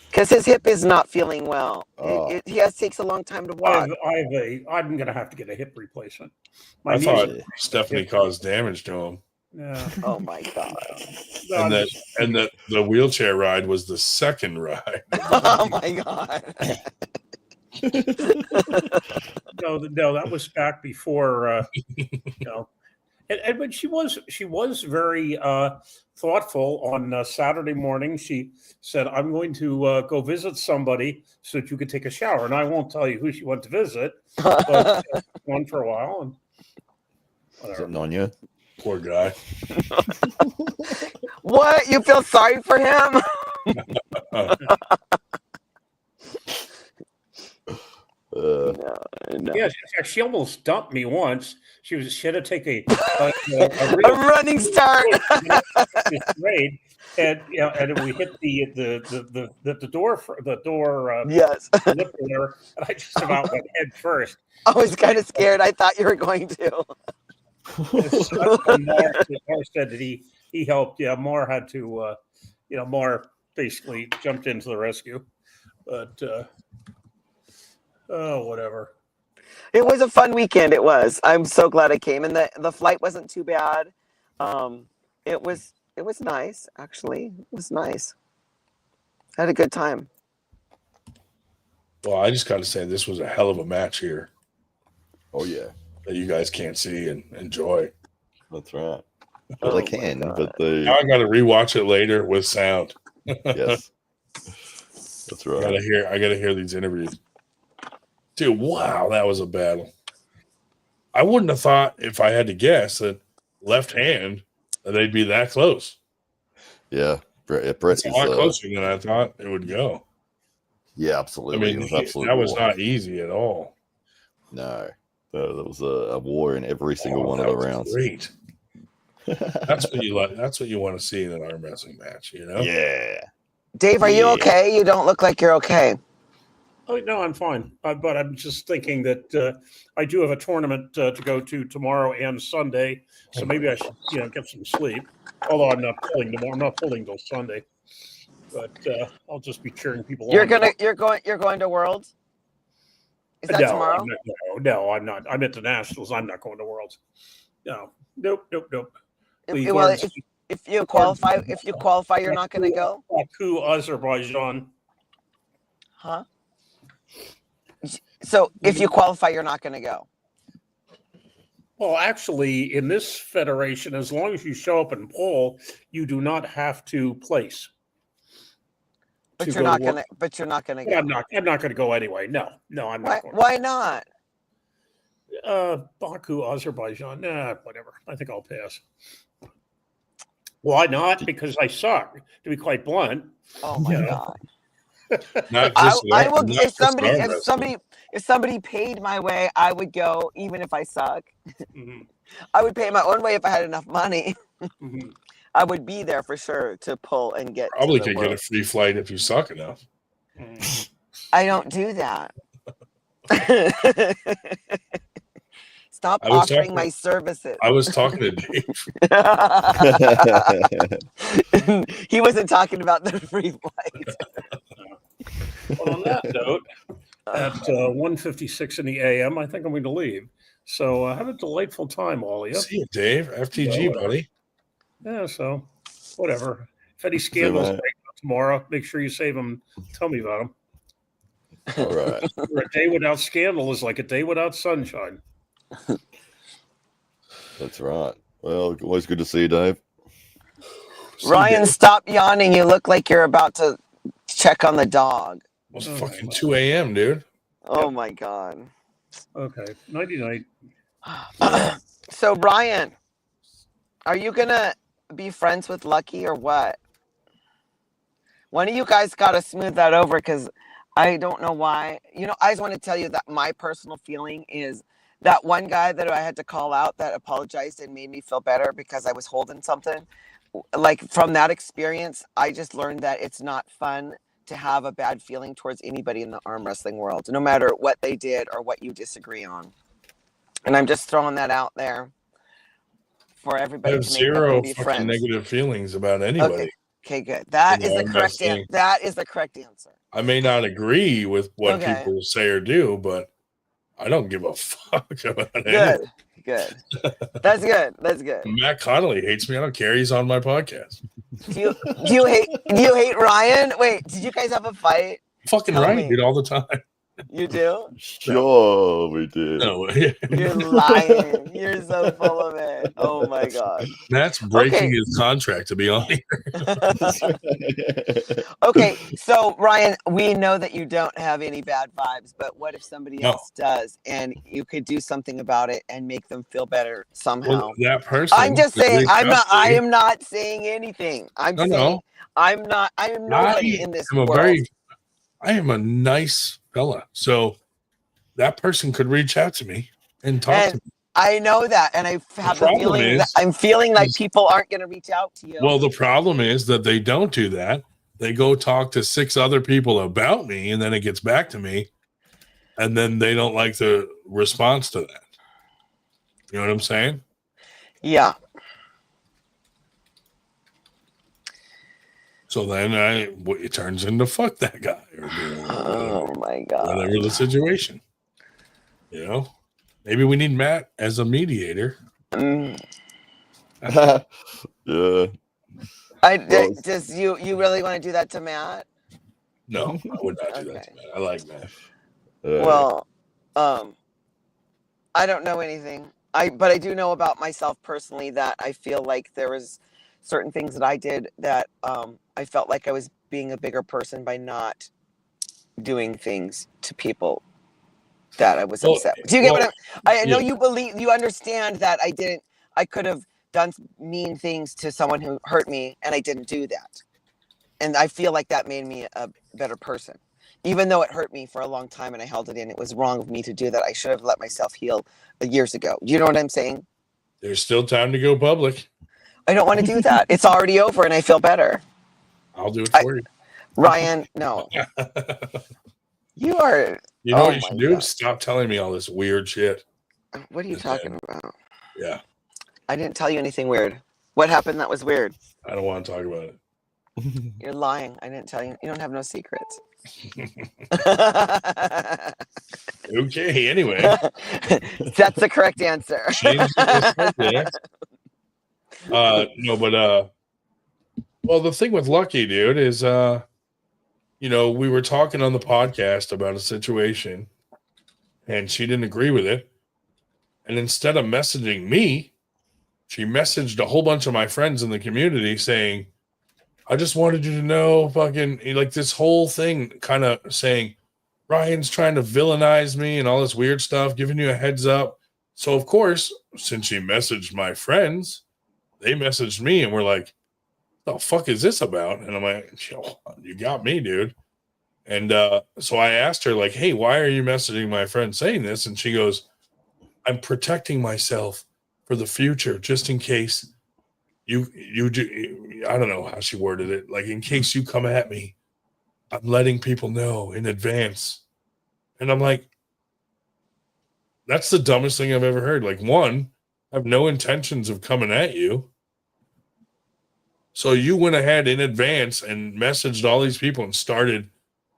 S14: because his hip is not feeling well. He takes a long time to walk.
S12: I'm going to have to get a hip replacement.
S1: I thought Stephanie caused damage to him.
S12: Yeah.
S14: Oh my God.
S1: And that the wheelchair ride was the second ride.
S14: Oh my God.
S12: No, that was back before. And but she was very thoughtful. On Saturday morning, she said, "I'm going to go visit somebody so that you could take a shower." And I won't tell you who she went to visit, but one for a while. And
S13: whatever. Is it Nonya?
S1: Poor guy.
S14: What? You feel sorry for him?
S12: No. Yeah, she almost dumped me once. She had to take a
S14: running start.
S12: Grade, And and we hit the door
S14: Yes.
S12: lip there, and I just about went head first.
S14: I was kind of scared. I thought you were going to.
S12: That's when Mar said that he helped. Yeah, Mar had to. Mar basically jumped into the rescue, but whatever.
S14: It was a fun weekend. It was. I'm so glad I came, and the flight wasn't too bad. It was nice, actually. It was nice. I had a good time.
S1: Well, I just got to say, this was a hell of a match here.
S13: Oh yeah,
S1: that you guys can't see and enjoy.
S13: That's right. Well, they can, but they.
S1: Now I got to rewatch it later with sound.
S13: Yes, that's right.
S1: I gotta hear these interviews. Dude, wow, that was a battle. I wouldn't have thought, if I had to guess, that left hand that they'd be that close.
S13: Yeah, Brett
S1: It's
S13: is
S1: a lot closer than I thought it would go.
S13: Yeah, absolutely.
S1: I mean,
S13: it was absolutely
S1: that was
S13: war.
S1: not easy at all.
S13: No, there was a war in every single one of
S1: that
S13: the
S1: was
S13: rounds.
S1: Great. That's what you like. That's what you want to see in an arm wrestling match.
S13: Yeah.
S14: Dave, are you okay? You don't look like you're okay.
S12: Oh no, I'm fine. But I'm just thinking that I do have a tournament to go to tomorrow and Sunday, so maybe I should, get some sleep. Although I'm not pulling tomorrow. I'm not pulling till Sunday, but I'll just be cheering people on.
S14: You're going to Worlds? Is that tomorrow?
S12: No, I'm not. I'm at the Nationals. I'm not going to Worlds. No, nope.
S14: Well, if you qualify, you're not going to go.
S12: Baku, Azerbaijan.
S14: Huh? So if you qualify, you're not going to go.
S12: Well, actually, in this federation, as long as you show up and poll, you do not have to place.
S14: But you're not going to. But you're not going to go.
S12: I'm not going to go anyway. No, I'm not.
S14: Why not?
S12: Baku, Azerbaijan. Nah, whatever. I think I'll pass. Why not? Because I suck. To be quite blunt.
S14: Oh my god.
S12: I
S14: will. If somebody paid my way, I would go, even if I suck.
S12: Mm-hmm.
S14: I would pay my own way if I had enough money.
S12: Mm-hmm.
S14: I would be there for sure to pull and get.
S1: Probably could get a free flight if you suck enough.
S14: I don't do that. Stop offering my services.
S1: I was talking to Dave.
S14: He wasn't talking about the free flight.
S12: Well, on that note, at 1:56 in the a.m., I think I'm going to leave. So have a delightful time, all of you.
S1: See you, Dave. FTG, buddy.
S12: Yeah, so whatever. If any scandals break out tomorrow, make sure you save them. Tell me about them.
S13: All right.
S12: A day without scandal is like a day without sunshine.
S13: That's right. Well, always good to see you, Dave.
S14: Ryan, stop yawning. You look like you're about to check on the dog.
S1: It was fucking 2 a.m., dude.
S14: Oh my god.
S12: Okay. Nighty-night.
S14: So, Ryan, are you going to be friends with Lucky or what? One of you guys got to smooth that over because I don't know why. I just want to tell you that my personal feeling is that one guy that I had to call out that apologized and made me feel better because I was holding something. Like from that experience, I just learned that it's not fun to have a bad feeling towards anybody in the arm wrestling world, no matter what they did or what you disagree on. And I'm just throwing that out there for everybody.
S1: I have zero fucking negative feelings about anybody.
S14: Okay, good. That is the correct answer. That is the correct answer.
S1: I may not agree with what people say or do, but I don't give a fuck about anything.
S14: Good. That's good.
S1: Matt Connolly hates me. I don't care. He's on my podcast.
S14: Do you hate Ryan? Wait, did you guys have a fight?
S1: Fucking Ryan did all the time.
S14: You do?
S13: Sure, we did.
S1: No,
S14: you're lying. You're so full of it. Oh my god.
S1: Matt's breaking his contract to be on here.
S14: Okay, so Ryan, we know that you don't have any bad vibes, but what if somebody else does, and you could do something about it and make them feel better somehow?
S1: Well, that person.
S14: I'm just saying. I am not saying anything. I'm saying. I am nobody in this world.
S1: I am a nice fella, so that person could reach out to me and talk to me.
S14: I know that, and I have the feeling that I'm feeling like people aren't going to reach out to you.
S1: Well, the problem is that they don't do that. They go talk to 6 other people about me, and then it gets back to me, and then they don't like the response to that. You know what I'm saying?
S14: Yeah.
S1: So then it turns into fuck that guy.
S14: Oh my God.
S1: Whatever the situation. You know? Maybe we need Matt as a mediator.
S13: Yeah.
S14: Does you really want to do that to Matt?
S1: No, I would not do that to Matt. I like Matt.
S14: Well, I don't know anything. But I do know about myself personally that I feel like there was certain things that I did that I felt like I was being a bigger person by not doing things to people that I was upset. Do you get what I know? You understand that I could have done mean things to someone who hurt me, and I didn't do that. And I feel like that made me a better person. Even though it hurt me for a long time and I held it in, it was wrong of me to do that. I should have let myself heal years ago. Do you know what I'm saying?
S1: There's still time to go public.
S14: I don't want to do that. It's already over and I feel better.
S1: I'll do it for you.
S14: Ryan, no. You are...
S1: You know what you should do? Stop telling me all this weird shit.
S14: What are you talking about?
S1: Yeah.
S14: I didn't tell you anything weird. What happened that was weird?
S1: I don't want to talk about it.
S14: You're lying. I didn't tell you. You don't have no secrets.
S1: Okay, anyway.
S14: That's the correct answer.
S1: Well, the thing with Lucky, dude, is we were talking on the podcast about a situation and she didn't agree with it. And instead of messaging me, she messaged a whole bunch of my friends in the community saying, I just wanted you to know, fucking, like this whole thing kind of saying, Ryan's trying to villainize me and all this weird stuff, giving you a heads up. So, of course, since she messaged my friends, they messaged me and were like, the fuck is this about? And I'm like, you got me, dude. And so I asked her, like, hey, why are you messaging my friend saying this? And she goes, I'm protecting myself for the future, just in case you do. I don't know how she worded it. Like, in case you come at me, I'm letting people know in advance. And I'm like, that's the dumbest thing I've ever heard. Like, one, I have no intentions of coming at you. So you went ahead in advance and messaged all these people and started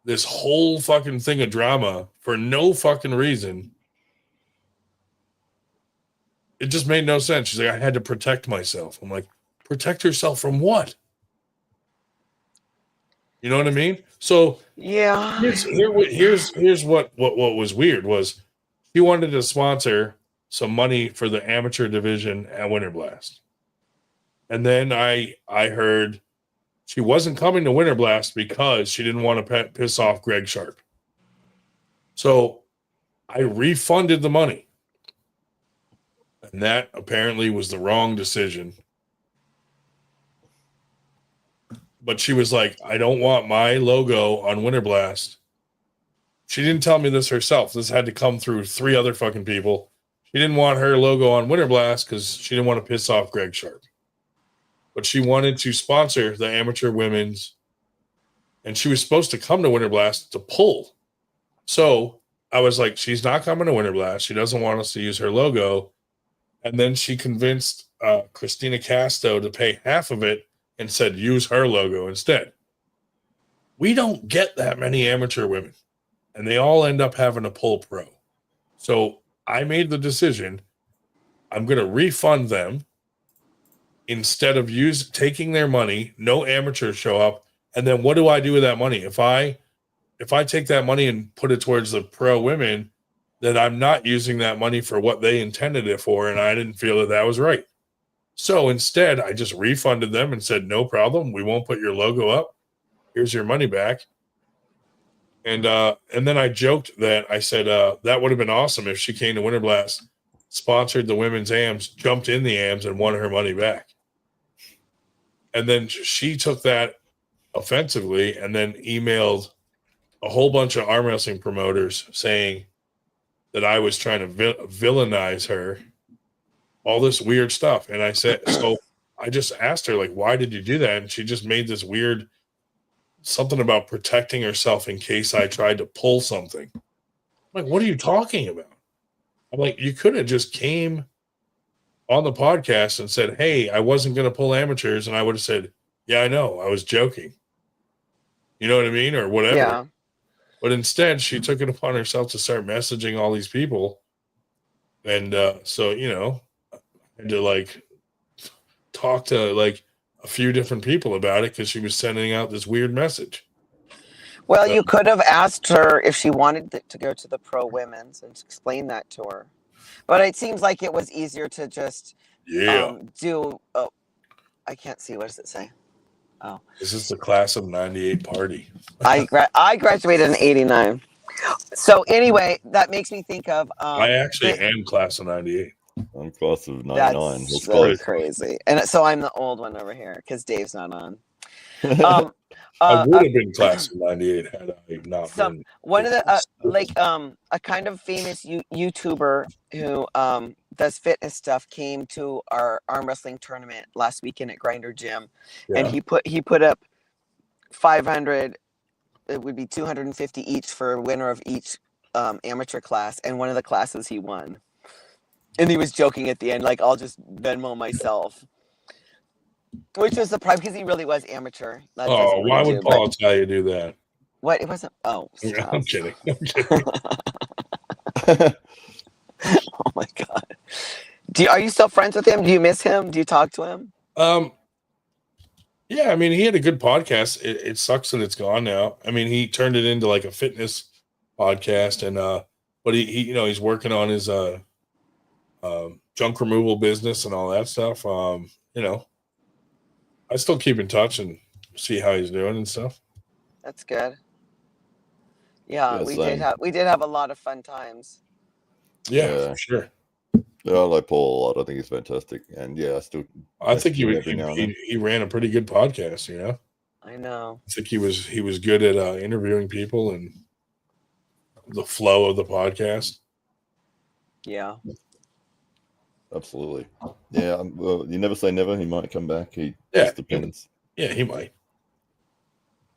S1: this whole fucking thing of drama for no fucking reason. It just made no sense. She's like, I had to protect myself. I'm like, protect yourself from what? You know what I mean? So
S14: yeah,
S1: here's what was weird was she wanted to sponsor some money for the amateur division at Winter Blast. And then I heard she wasn't coming to Winter Blast because she didn't want to piss off Greg Sharp. So I refunded the money. And that apparently was the wrong decision. But she was like, I don't want my logo on Winter Blast. She didn't tell me this herself. This had to come through 3 other fucking people. She didn't want her logo on Winter Blast because she didn't want to piss off Greg Sharp. But she wanted to sponsor the amateur women's. And she was supposed to come to Winter Blast to pull. So I was like, she's not coming to Winter Blast. She doesn't want us to use her logo. And then she convinced Christina Casto to pay half of it and said, use her logo instead. We don't get that many amateur women. And they all end up having to pull pro. So I made the decision, I'm going to refund them instead of taking their money. No amateurs show up. And then what do I do with that money? If I take that money and put it towards the pro women, then I'm not using that money for what they intended it for. And I didn't feel that was right. So instead, I just refunded them and said, no problem. We won't put your logo up. Here's your money back. And then I joked that I said, that would have been awesome if she came to Winter Blast, sponsored the women's AMs, jumped in the AMs, and won her money back. And then she took that offensively and then emailed a whole bunch of arm wrestling promoters saying that I was trying to villainize her all this weird stuff. And I said, so I just asked her, like, why did you do that? And she just made this weird something about protecting herself in case I tried to pull something. I'm like, what are you talking about? I'm like, you could have just came on the podcast and said, hey, I wasn't going to pull amateurs. And I would have said, yeah, I know, I was joking. You know what I mean? Or whatever.
S14: Yeah.
S1: But instead, she took it upon herself to start messaging all these people. And so, you know, I had to like talk to like a few different people about it because she was sending out this weird message.
S14: Well, you could have asked her if she wanted to go to the pro women's and explain that to her. But it seems like it was easier to just do. Oh, I can't see. What does it say? Oh,
S1: this is the class of '98 party.
S14: I graduated in '89. So anyway, that makes me think of.
S1: I actually am class of '98.
S13: I'm class of '99.
S14: That's really crazy. And so I'm the old one over here because Dave's not on.
S1: I would have been class of '98 had I not been.
S14: One of the a kind of famous YouTuber who does fitness stuff came to our arm wrestling tournament last weekend at Grinder Gym, and he put up 500. It would be 250 each for a winner of each amateur class, and one of the classes he won. And he was joking at the end, like, I'll just Venmo myself. Which was surprising because he really was amateur.
S1: Why would Paul tell you to do that?
S14: What? It wasn't. Oh,
S1: I'm kidding. I'm kidding.
S14: Oh my God. Are you still friends with him? Do you miss him? Do you talk to him?
S1: Yeah, I mean, he had a good podcast. It sucks that it's gone now. I mean, he turned it into like a fitness podcast, and but he you know, he's working on his junk removal business and all that stuff. You know, I still keep in touch and see how he's doing and stuff.
S14: That's good. Yeah, we did have a lot of fun times.
S1: Yeah, for sure.
S13: Yeah, I like Paul a lot. I think he's fantastic, and I
S1: think he ran a pretty good podcast. You know,
S14: I know.
S1: I think he was good at interviewing people and the flow of the podcast.
S14: Yeah,
S13: absolutely. Yeah, well, you never say never. He might come back. He just depends.
S1: Yeah, he might.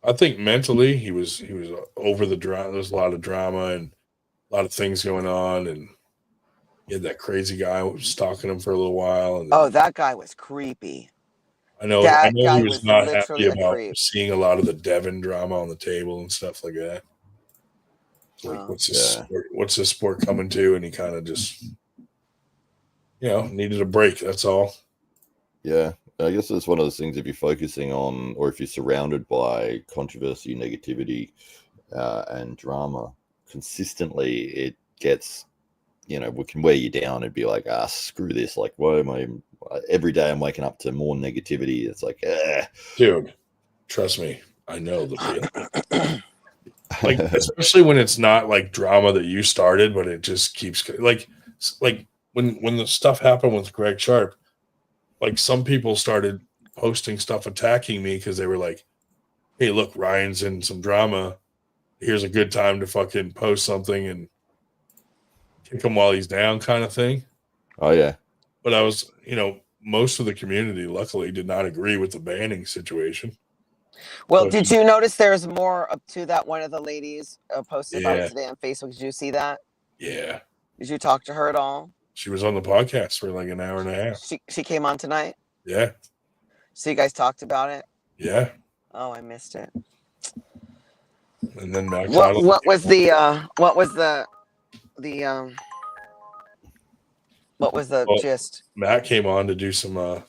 S1: I think mentally he was over the drama. There's a lot of drama and a lot of things going on, and he had that crazy guy who was stalking him for a little while. And
S14: that guy was creepy.
S1: I know he was not happy about seeing a lot of the Devon drama on the table and stuff like that. Like, what's this sport coming to? And he kind of just, you know, needed a break. That's all.
S13: Yeah. I guess it's one of those things, if you're focusing on, or if you're surrounded by controversy, negativity, and drama consistently, it gets, you know, can wear you down and be like, screw this. Like, why am I, every day I'm waking up to more negativity. It's like,
S1: Dude, trust me, I know the feeling. Like, especially when it's not like drama that you started, but it just keeps like when the stuff happened with Greg Sharp, like some people started posting stuff attacking me because they were like, hey, look, Ryan's in some drama. Here's a good time to fucking post something and kick him while he's down, kind of thing.
S13: Oh, yeah.
S1: But I was, you know, most of the community, luckily, did not agree with the banning situation.
S14: Well, did you notice there's more up to that? One of the ladies posted about it today on Facebook. Did you see that?
S1: Yeah.
S14: Did you talk to her at all?
S1: She was on the podcast for like an hour and a half.
S14: She came on tonight?
S1: Yeah.
S14: So you guys talked about it?
S1: Yeah.
S14: Oh, I missed it.
S1: And then Matt
S14: what was the gist?
S1: Matt came on to do some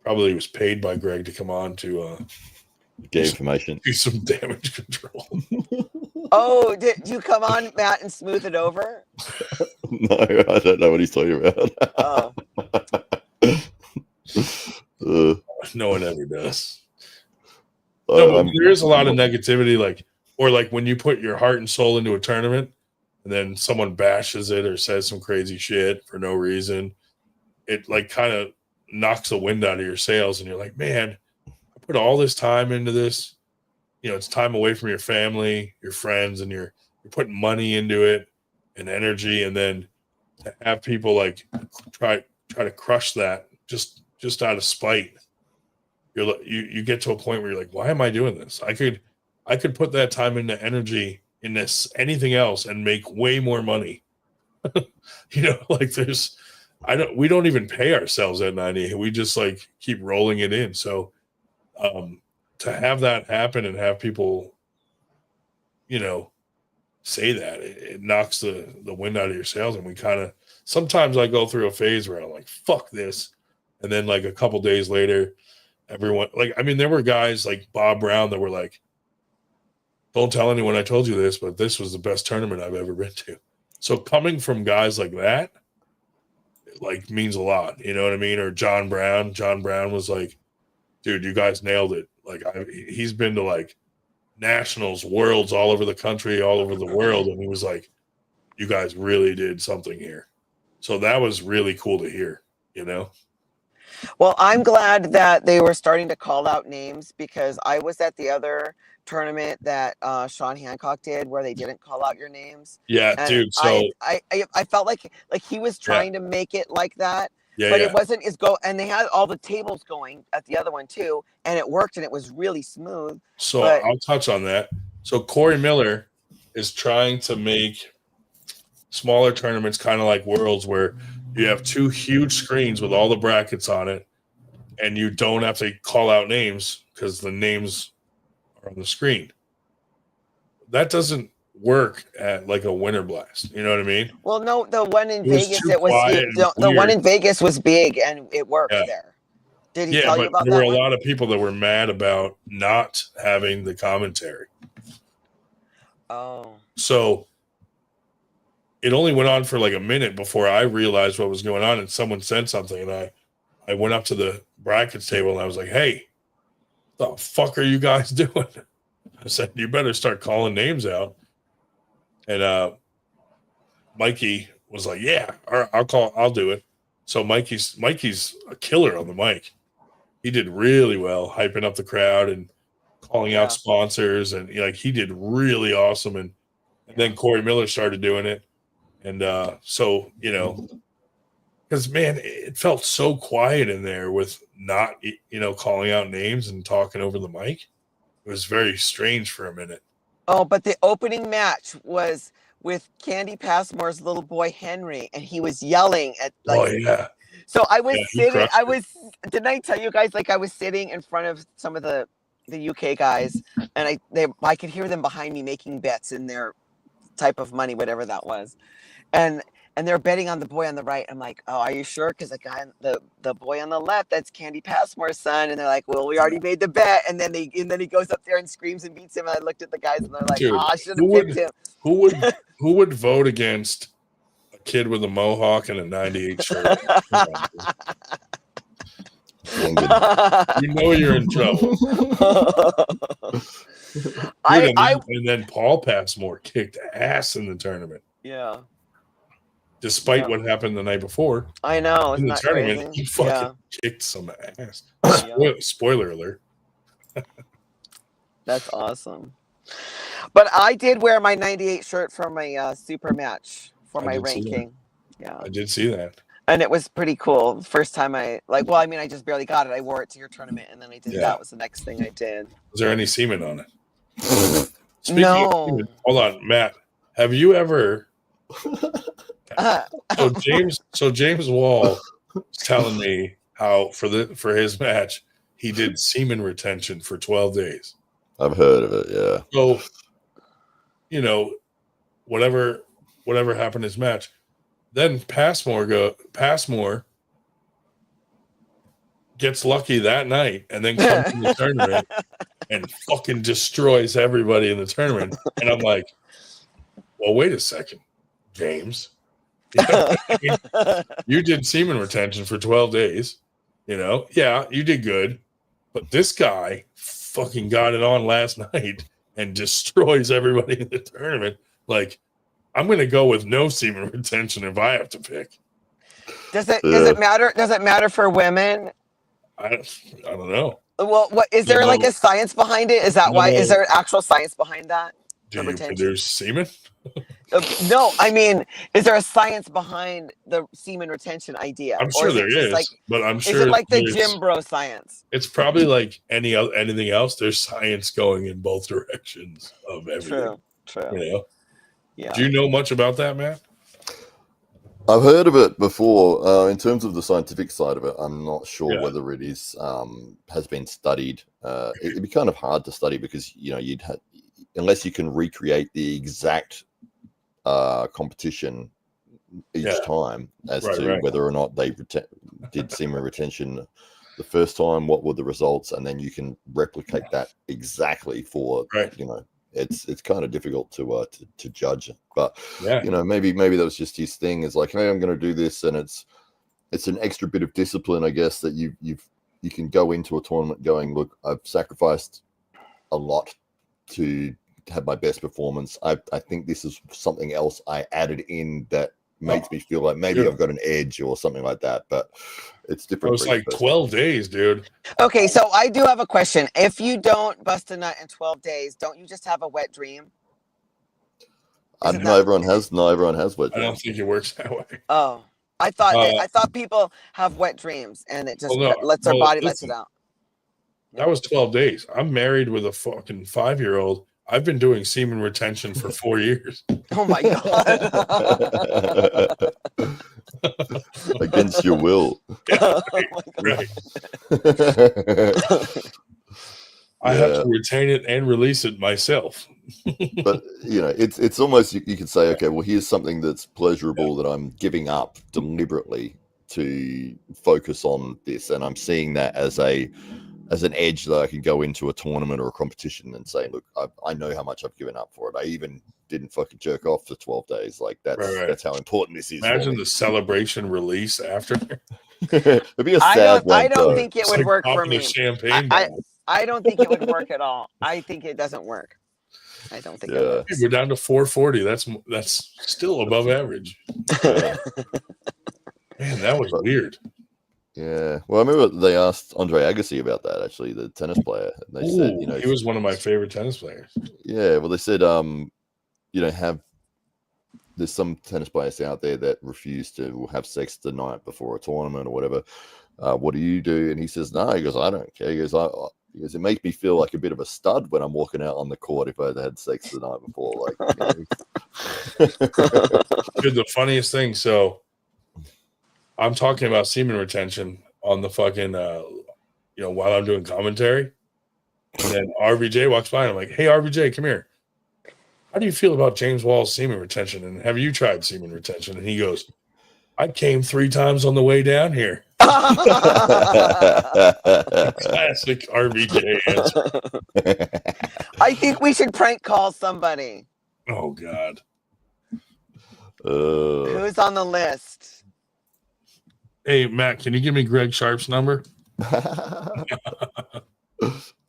S1: probably was paid by Greg to come on to
S13: get information,
S1: do some damage control.
S14: Oh, did you come on, Matt, and smooth it over?
S13: No, I don't know what he's talking about.
S1: No one ever does. No, there is a lot of negativity, like when you put your heart and soul into a tournament and then someone bashes it or says some crazy shit for no reason, it like kind of knocks the wind out of your sails and you're like, man, I put all this time into this. You know, it's time away from your family, your friends, and you're putting money into it and energy, and then to have people like try try to crush that just out of spite, you get to a point where you're like, why am I doing this? I could put that time into energy in this anything else and make way more money. Like we don't even pay ourselves at 98. We just like keep rolling it in. So to have that happen and have people, say that, it knocks the wind out of your sails. And we kind of, sometimes I go through a phase where I'm like, fuck this. And then like a couple days later, everyone, like, I mean, there were guys like Bob Brown that were like, don't tell anyone I told you this, but this was the best tournament I've ever been to. So coming from guys like that, like, means a lot. You know what I mean? Or John Brown was like, dude, you guys nailed it. Like, he's been to like nationals, worlds, all over the country, all over the world. And he was like, you guys really did something here. So that was really cool to hear,
S14: Well, I'm glad that they were starting to call out names, because I was at the other tournament that Sean Hancock did where they didn't call out your names.
S1: Yeah,
S14: And
S1: dude. So
S14: I felt like he was trying to make it like that,
S1: but
S14: it wasn't as and they had all the tables going at the other one too, and it worked and it was really smooth.
S1: So I'll touch on that. So Corey Miller is trying to make smaller tournaments kind of like Worlds, where you have 2 huge screens with all the brackets on it, and you don't have to call out names because the names are on the screen. That doesn't work at like a Winter Blast. You know what I mean?
S14: Well, no, the one in Vegas,
S1: the
S14: one in Vegas was big and it worked there. Did he tell you about that?
S1: There were a lot of people that were mad about not having the commentary.
S14: Oh.
S1: So it only went on for like a minute before I realized what was going on, and someone said something, and I went up to the brackets table and I was like, hey, what the fuck are you guys doing? I said, you better start calling names out. And Mikey was like, yeah, all right, I'll do it. So Mikey's a killer on the mic. He did really well, hyping up the crowd and calling out sponsors, and he did really awesome. And then Corey Miller started doing it. And so, because, man, it felt so quiet in there with not, calling out names and talking over the mic. It was very strange for a minute.
S14: Oh, but the opening match was with Candy Passmore's little boy, Henry, and he was yelling at like.
S1: Oh, yeah.
S14: So I was sitting, didn't I tell you guys, like, I was sitting in front of some of the UK guys, and I could hear them behind me making bets in their type of money, whatever that was. And they're betting on the boy on the right. I'm like, oh, are you sure? Because the boy on the left, that's Candy Passmore's son. And they're like, well, we already made the bet. And then he goes up there and screams and beats him. And I looked at the guys and they're like,
S1: dude,
S14: I should have picked him.
S1: Who would vote against a kid with a mohawk and a 98 shirt? You're in trouble. And then Paul Passmore kicked ass in the tournament.
S14: Yeah.
S1: Despite what happened the night before.
S14: I know.
S1: In the tournament, he fucking kicked some ass. Spoiler alert.
S14: That's awesome. But I did wear my 98 shirt for my super match for my ranking. Yeah.
S1: I did see that.
S14: And it was pretty cool. First time I just barely got it. I wore it to your tournament, and then I did that was the next thing I did.
S1: Was there any semen on it?
S14: No.
S1: Of semen, hold on, Matt. Have you ever James Wall was telling me how for his match he did semen retention for 12 days.
S13: I've heard of it, yeah.
S1: So, whatever happened in his match, then Passmore gets lucky that night and then comes in the tournament and fucking destroys everybody in the tournament. And I'm like, well, wait a second, James. You did semen retention for 12 days. Yeah, you did good. But this guy fucking got it on last night and destroys everybody in the tournament. Like, I'm going to go with no semen retention if I have to pick.
S14: Does it matter? Does it matter for women?
S1: I don't know.
S14: Well, what is there like a science behind it? Is that why? Is there an actual science behind that?
S1: Do you produce semen?
S14: No, I mean, is there a science behind the semen retention idea?
S1: I'm sure
S14: is it
S1: there
S14: just
S1: is,
S14: like,
S1: but I'm
S14: is
S1: sure
S14: it like the
S1: there's-
S14: gym bro science?
S1: It's probably like anything else. There's science going in both directions of everything.
S14: True.
S1: You know?
S14: Yeah.
S1: Do you know much about that, Matt?
S13: I've heard of it before. In terms of the scientific side of it, I'm not sure whether it is has been studied. It'd be kind of hard to study because you'd have, unless you can recreate the exact competition each time as to whether or not they did semen retention the first time, what were the results, and then you can replicate that exactly for it's kind of difficult to judge. But maybe that was just his thing. Is like, hey, I'm going to do this, and it's an extra bit of discipline, I guess, that you can go into a tournament going, look, I've sacrificed a lot to have my best performance. I think this is something else I added in that makes me feel like maybe I've got an edge or something like that. But it's different.
S1: It's like 12 days, dude.
S14: Okay, so I do have a question. If you don't bust a nut in 12 days, don't you just have a wet dream?
S13: Not everyone has wet dreams.
S1: I don't think it works that way.
S14: Oh, I thought people have wet dreams and it just lets their body lets it out.
S1: That was 12 days. I'm married with a fucking 5-year-old. I've been doing semen retention for 4 years.
S14: Oh my god.
S13: Against your will.
S1: Right. I have to retain it and release it myself.
S13: But it's almost, you could say, okay, well, here's something that's pleasurable that I'm giving up deliberately to focus on this, and I'm seeing that as an edge that I can go into a tournament or a competition and say, look, I know how much I've given up for it. I even didn't fucking jerk off for 12 days. Like that's how important this is.
S1: Imagine the celebration release after.
S13: It'd be a sad one.
S14: I don't think it would work for me.
S1: Champagne
S14: I don't think it would work at all. I think it doesn't work. I don't think it works.
S1: We're down to 440. That's still above average. Man, that was weird.
S13: Yeah. Well, I remember they asked Andre Agassi about that, actually, the tennis player. They said,
S1: he was one of my favorite tennis players.
S13: Yeah. Well, they said, there's some tennis players out there that refuse to have sex the night before a tournament or whatever. What do you do? And he says, no, he goes, I don't care. He goes, it makes me feel like a bit of a stud when I'm walking out on the court if I'd had sex the night before.
S1: Dude, the funniest thing. So I'm talking about semen retention on the fucking, while I'm doing commentary. And then RVJ walks by and I'm like, hey, RVJ, come here. How do you feel about James Wall's semen retention? And have you tried semen retention? And he goes, I came 3 times on the way down here. Classic RVJ answer.
S14: I think we should prank call somebody.
S1: Oh, God.
S14: Who's on the list?
S1: Hey, Matt, can you give me Greg Sharp's number?
S13: I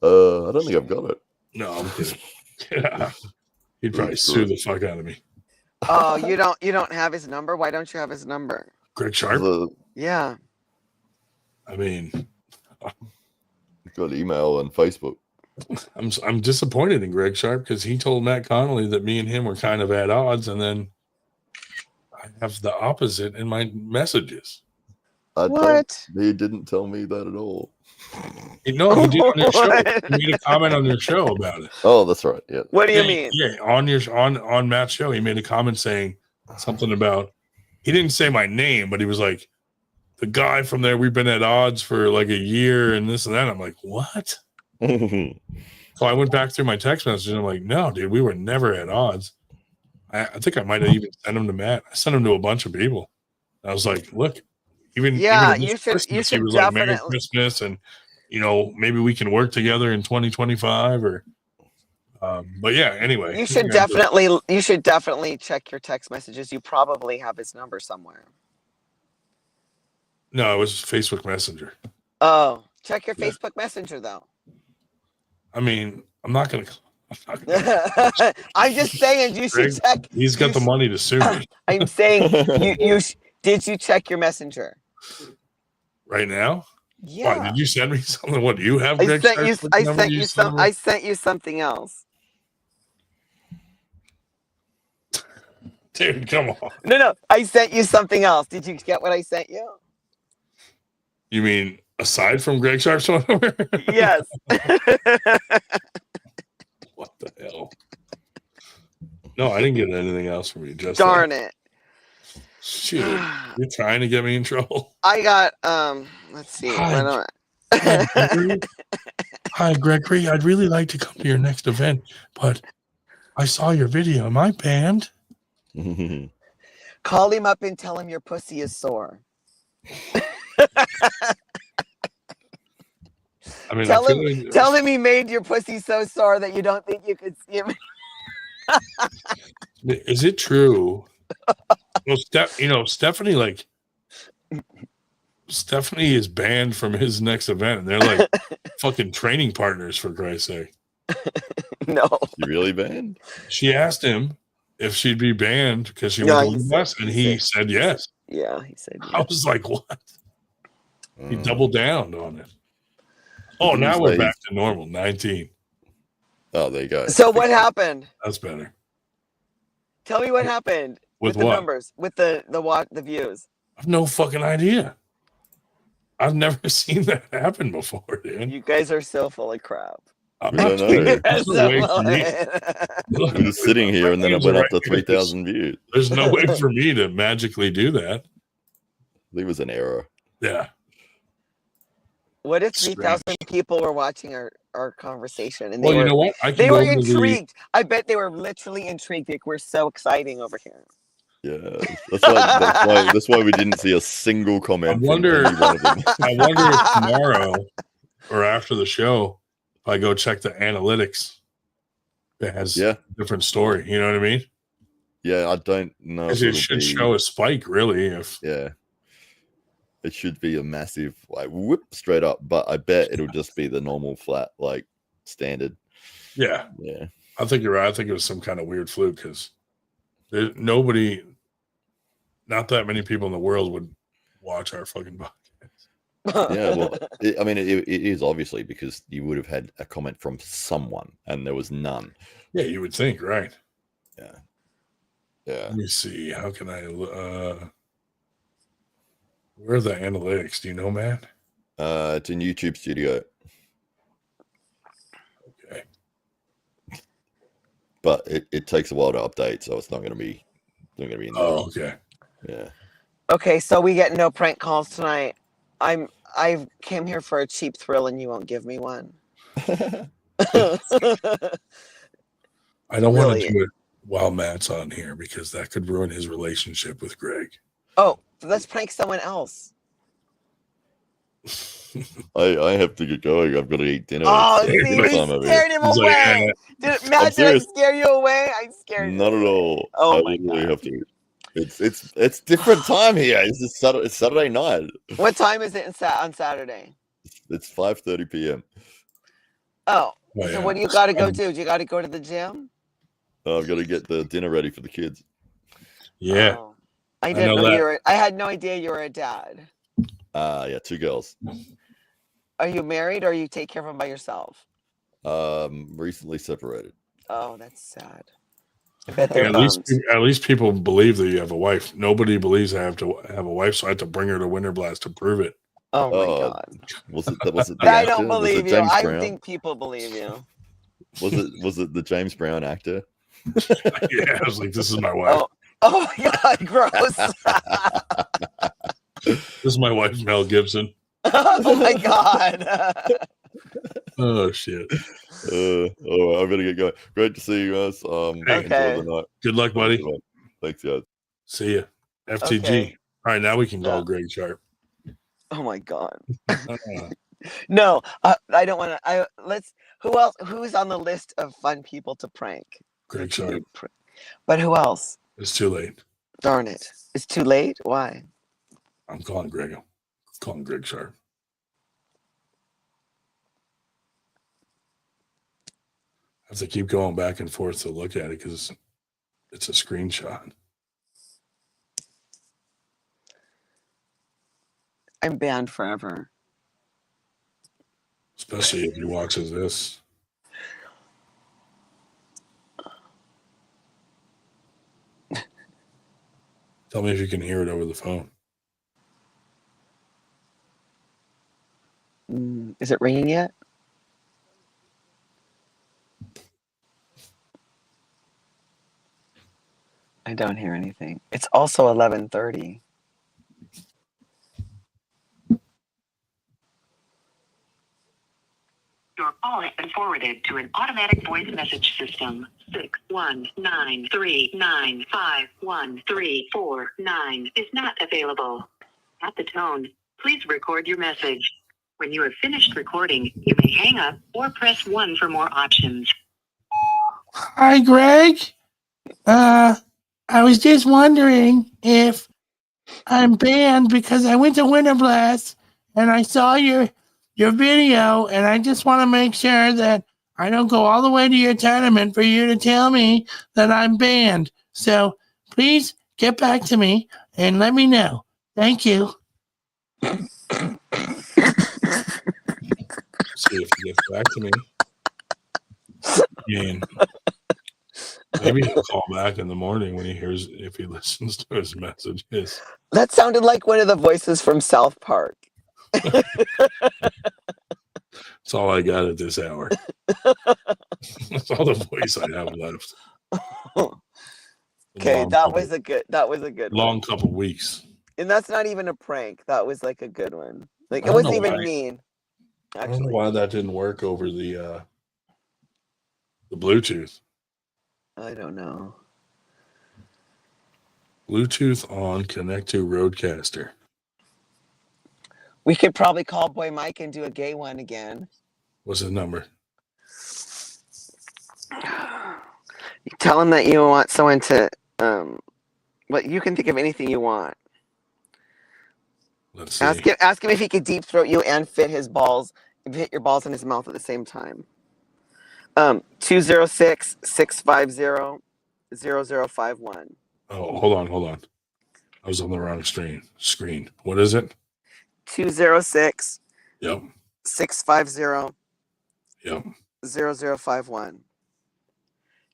S13: don't think I've got it.
S1: No, I'm kidding. He'd probably sue the fuck out of me.
S14: Oh, you don't have his number? Why don't you have his number?
S1: Greg Sharp?
S14: Yeah.
S1: I mean,
S13: you've got email and Facebook.
S1: I'm disappointed in Greg Sharp because he told Matt Connolly that me and him were kind of at odds, and then I have the opposite in my messages.
S13: He didn't tell me that at all.
S1: No, he did on your show. He made a comment on your show about it.
S13: Oh, that's right. Yeah.
S14: What do you mean?
S1: Yeah, on Matt's show, he made a comment saying something about. He didn't say my name, but he was like, the guy from there, we've been at odds for like a year and this and that. I'm like, what? So I went back through my text message and I'm like, no, dude, we were never at odds. I think I might have even sent him to Matt. I sent him to a bunch of people. I was like, look, even
S14: you should
S1: Christmas, he was
S14: definitely,
S1: like, Merry Christmas, and maybe we can work together in 2025 or but yeah, anyway.
S14: You should definitely check your text messages. You probably have his number somewhere.
S1: No, it was Facebook Messenger.
S14: Oh, check your Facebook Messenger though.
S1: I mean, I'm not gonna
S14: I'm just saying you should check.
S1: He's got the money to sue me.
S14: I'm saying did you check your messenger?
S1: Right now?
S14: Yeah.
S1: Why, did you send me something? What do you have?
S14: I sent you something else.
S1: Dude, come on.
S14: No, I sent you something else. Did you get what I sent you?
S1: You mean aside from Greg Sharp's one?
S14: Yes.
S1: What the hell? No, I didn't get anything else from you. Just
S14: Darn it.
S1: Shoot. You're trying to get me in trouble.
S14: I got let's see.
S1: Hi, Gregory. Hi, Gregory. I'd really like to come to your next event, but I saw your video. Am I banned?
S14: Call him up and tell him your pussy is sore.
S1: I mean,
S14: tell him he made your pussy so sore that you don't think you could see him.
S1: Is it true? Well, Stephanie, Stephanie is banned from his next event, and they're like fucking training partners, for Christ's sake.
S14: No.
S13: You really banned?
S1: She asked him if she'd be banned because she went to the US, and he said yes.
S14: Yeah, he said yes.
S1: I was like, what? He doubled down on it. Oh, now we're back to normal, 19.
S13: Oh, there you go.
S14: So what happened?
S1: That's better.
S14: Tell me what happened
S1: With
S14: the
S1: what?
S14: numbers, with the views.
S1: I have no fucking idea. I've never seen that happen before, dude.
S14: You guys are so full of crap.
S13: I don't know.
S1: There's no way for me.
S13: We're just sitting here, and then it went up to 3,000 views.
S1: There's no way for me to magically do that.
S13: It was an error.
S1: Yeah.
S14: What if 3,000 people were watching our conversation and
S1: Well, you know what?
S14: They were intrigued. I bet they were literally intrigued. Like, we're so exciting over here.
S13: Yeah, that's why we didn't see a single comment.
S1: I wonder
S13: from any one of them.
S1: I wonder if tomorrow or after the show, if I go check the analytics, it has a different story. You know what I mean?
S13: Yeah, I don't know.
S1: Because it should show a spike, really. If
S13: it should be a massive whoop straight up, but I bet it'll just be the normal flat standard.
S1: Yeah. I think you're right. I think it was some kind of weird fluke because nobody, not that many people in the world would watch our fucking podcast.
S13: Yeah, well, it is obviously because you would have had a comment from someone, and there was none.
S1: Yeah, you would think, right?
S13: Yeah.
S1: Let me see. How can I? Where are the analytics? Do you know, man?
S13: It's in YouTube Studio.
S1: Okay.
S13: But it takes a while to update, so it's not going to be in there.
S1: Oh, okay.
S13: Yeah.
S14: Okay, so we get no prank calls tonight. I came here for a cheap thrill, and you won't give me one.
S1: I don't want to do it while Matt's on here because that could ruin his relationship with Greg.
S14: Oh, let's prank someone else.
S13: I have to get going. I've got to eat dinner.
S14: Oh, see, we scared him away. Matt, did I scare you away? I scared you.
S13: Not at all.
S14: Oh,
S13: I really have to. It's different time here. It's Saturday night.
S14: What time is it on Saturday?
S13: It's 5:30 p.m.
S14: Oh, so what do you got to go do? Do you got to go to the gym?
S13: I've got to get the dinner ready for the kids.
S1: Yeah.
S14: Oh, I didn't know you were. I had no idea you were a dad.
S13: Yeah, 2 girls.
S14: Are you married or you take care of them by yourself?
S13: Recently separated.
S14: Oh, that's sad. I bet they're
S1: at least people believe that you have a wife. Nobody believes I have to have a wife, so I have to bring her to Winter Blast to prove it.
S14: Oh my God.
S13: Was it the
S14: I
S13: actor?
S14: don't believe you.
S13: James
S14: I
S13: Brown?
S14: think people believe you.
S13: Was it the James Brown actor?
S1: Yeah, I was like, this is my wife.
S14: Oh my God, gross.
S1: This is my wife, Mel Gibson.
S14: Oh my God.
S1: Oh shit.
S13: All right, I'm gonna get going. Great to see you guys.
S14: Okay.
S13: Enjoy the night.
S1: Good luck, buddy.
S13: Thanks, guys.
S1: See ya. FTG.
S14: Okay.
S1: All right, now we can call Greg Sharp.
S14: Oh my God. No, I don't want to. Who else? Who's on the list of fun people to prank?
S1: Greg Sharp.
S14: But who else?
S1: It's too late.
S14: Darn it! It's too late. Why?
S1: I'm calling Greg. I'm calling Greg Sharp. I have to keep going back and forth to look at it because it's a screenshot.
S14: I'm banned forever.
S1: Especially if he watches this. Tell me if you can hear it over the phone.
S14: Is it ringing yet? I don't hear anything. It's also 11:30.
S15: Your call has been forwarded to an automatic voice message system. 619395134 is not available. At the tone, please record your message. When you have finished recording, you may hang up or press 1 for more options.
S16: Hi, Greg. I was just wondering if I'm banned because I went to Winter Blast and I saw your video, and I just want to make sure that I don't go all the way to your tournament for you to tell me that I'm banned. So please get back to me and let me know. Thank you.
S1: See if he gets back to me. And maybe he'll call back in the morning when he hears, if he listens to his messages.
S14: That sounded like one of the voices from South Park.
S1: That's all I got at this hour. That's all the voice I have left.
S14: Okay, that was a good
S1: long
S14: one.
S1: couple weeks.
S14: And that's not even a prank. That was like a good one. Like
S1: I
S14: it
S1: don't
S14: wasn't
S1: know
S14: even
S1: why.
S14: mean.
S1: I don't know why that didn't work over the Bluetooth.
S14: I don't know.
S1: Bluetooth on, connect to Roadcaster.
S14: We could probably call Boy Mike and do a gay one again.
S1: What's his number?
S14: You tell him that you want someone to well, you can think of anything you want.
S1: Let's see.
S14: Ask him if he could deep throat you and fit your balls in his mouth at the same time. 206-650-0051.
S1: Oh, hold on. I was on the wrong screen. What is it?
S14: 206.
S1: Yep.
S14: 650.
S1: Yep.
S14: 0051.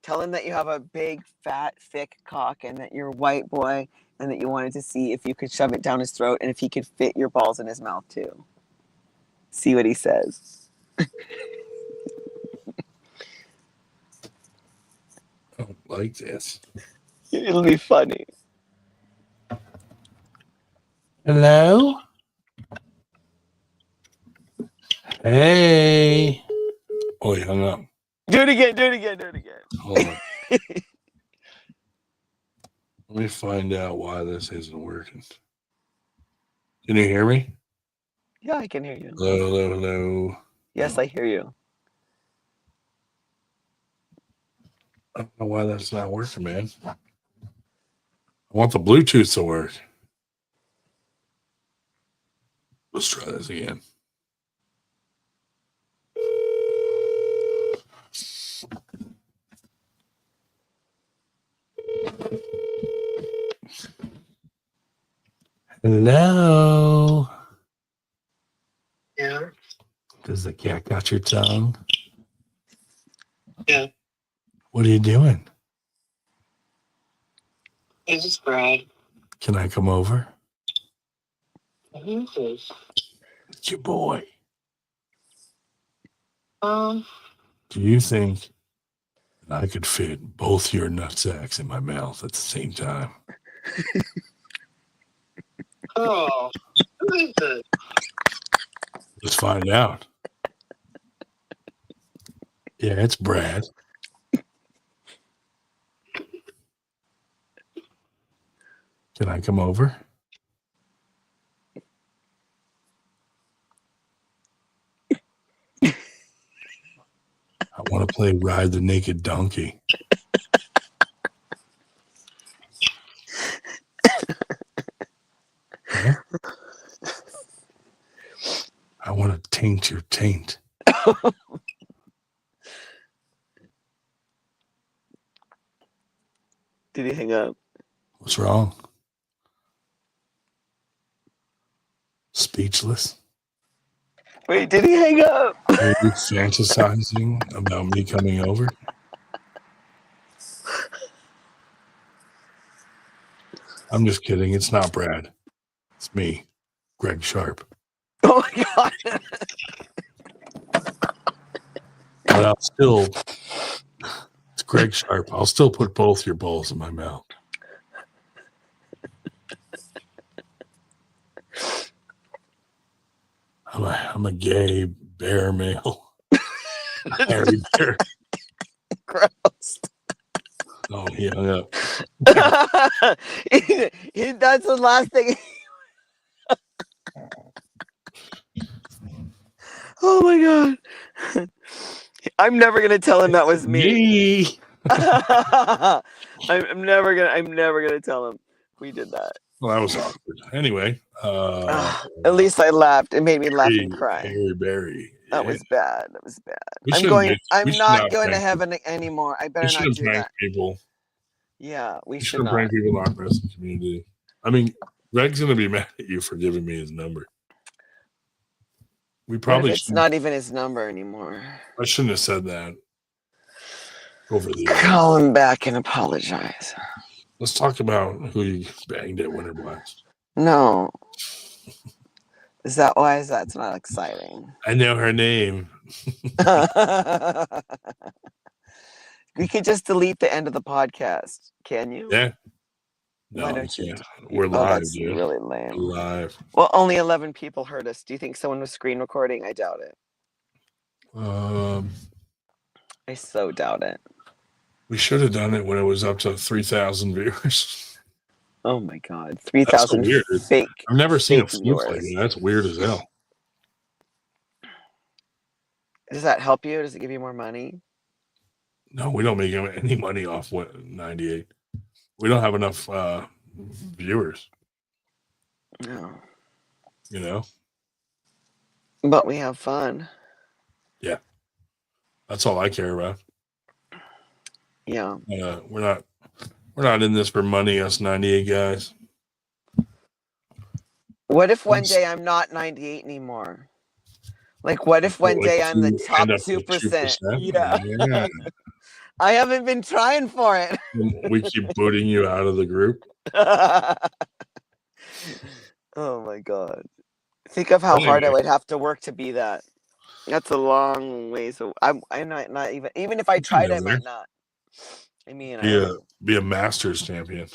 S14: Tell him that you have a big, fat, thick cock and that you're a white boy and that you wanted to see if you could shove it down his throat and if he could fit your balls in his mouth too. See what he says.
S1: I don't like this.
S14: It'll be funny.
S16: Hello? Hey.
S1: Oh, he hung up.
S14: Do it again.
S1: Hold on. Let me find out why this isn't working. Can you hear me?
S14: Yeah, I can hear you.
S1: Hello.
S14: Yes, I hear you.
S1: I don't know why that's not working, man. I want the Bluetooth to work. Let's try this again.
S16: Hello?
S15: Yeah.
S16: Does the cat got your tongue?
S15: Yeah.
S16: What are you doing?
S15: This is Brad.
S16: Can I come over?
S15: Who's this?
S16: It's your boy.
S15: Um,
S16: Do you think that I could fit both your nutsacks in my mouth at the same time?
S15: oh, who is this?
S1: Let's find out.
S16: Yeah, it's Brad. Can I come over? I want to play Ride the Naked Donkey. Huh? I want to taint your taint.
S14: Did he hang up?
S1: What's wrong? Speechless?
S14: Wait, did he hang up?
S1: Are you fantasizing about me coming over? I'm just kidding. It's not Brad. It's me, Greg Sharp.
S14: Oh my God.
S1: But I'll still, it's Greg Sharp. I'll still put both your balls in my mouth. I'm a gay bear male. Hairy bear.
S14: Gross.
S1: Oh, he hung up.
S14: That's the last thing. Oh my God. I'm never gonna tell him that was me. I'm never gonna tell him we did that.
S1: Well, that was awkward. Anyway,
S14: at least I laughed. It made me laugh and cry.
S1: Harry Berry.
S14: That was bad. That was bad.
S1: We
S14: I'm
S1: shouldn't
S14: going.
S1: bitch.
S14: I'm
S1: We should
S14: not
S1: not
S14: going to
S1: prank
S14: heaven anymore. I
S1: We
S14: better not
S1: shouldn't
S14: do
S1: prank
S14: that.
S1: people.
S14: Yeah, we
S1: We
S14: should
S1: shouldn't
S14: not.
S1: prank people in the wrestling community. I mean, Greg's gonna be mad at you for giving me his number. We
S14: What if
S1: probably
S14: it's
S1: should.
S14: not even his number anymore?
S1: I shouldn't have said that over the air.
S14: Call him back and apologize.
S1: Let's talk about who you banged at Winter Blast.
S14: No. Is that why? That's not exciting.
S1: I know her name.
S14: We could just delete the end of the podcast. Can you?
S1: Yeah. No,
S14: Why
S1: we
S14: don't you?
S1: can't. We're
S14: Oh,
S1: live,
S14: that's
S1: dude.
S14: really lame.
S1: We're live.
S14: Well, only 11 people heard us. Do you think someone was screen recording? I doubt it. I so doubt it.
S1: We should have done it when it was up to 3,000 viewers.
S14: Oh my God,
S1: That's so
S14: 3,000
S1: weird.
S14: fake.
S1: I've never seen a
S14: fake
S1: fluke like
S14: viewers.
S1: that. That's weird as hell.
S14: Does that help you? Does it give you more money?
S1: No, we don't make any money off what 98. We don't have enough viewers.
S14: No.
S1: You know?
S14: But we have fun.
S1: Yeah. That's all I care about.
S14: Yeah.
S1: We're not in this for money, us 98 guys.
S14: What if one day I'm not 98 anymore? Like, what if one day I'm the top
S1: End up with
S14: 2%?
S1: 2%?
S14: Yeah. I haven't been trying for it.
S1: We keep booting you out of the group.
S14: Oh my God. Think of how hard I would have to work to be that. That's a long ways. I'm not even if I tried, I might not. I mean,
S1: Be a Masters champion.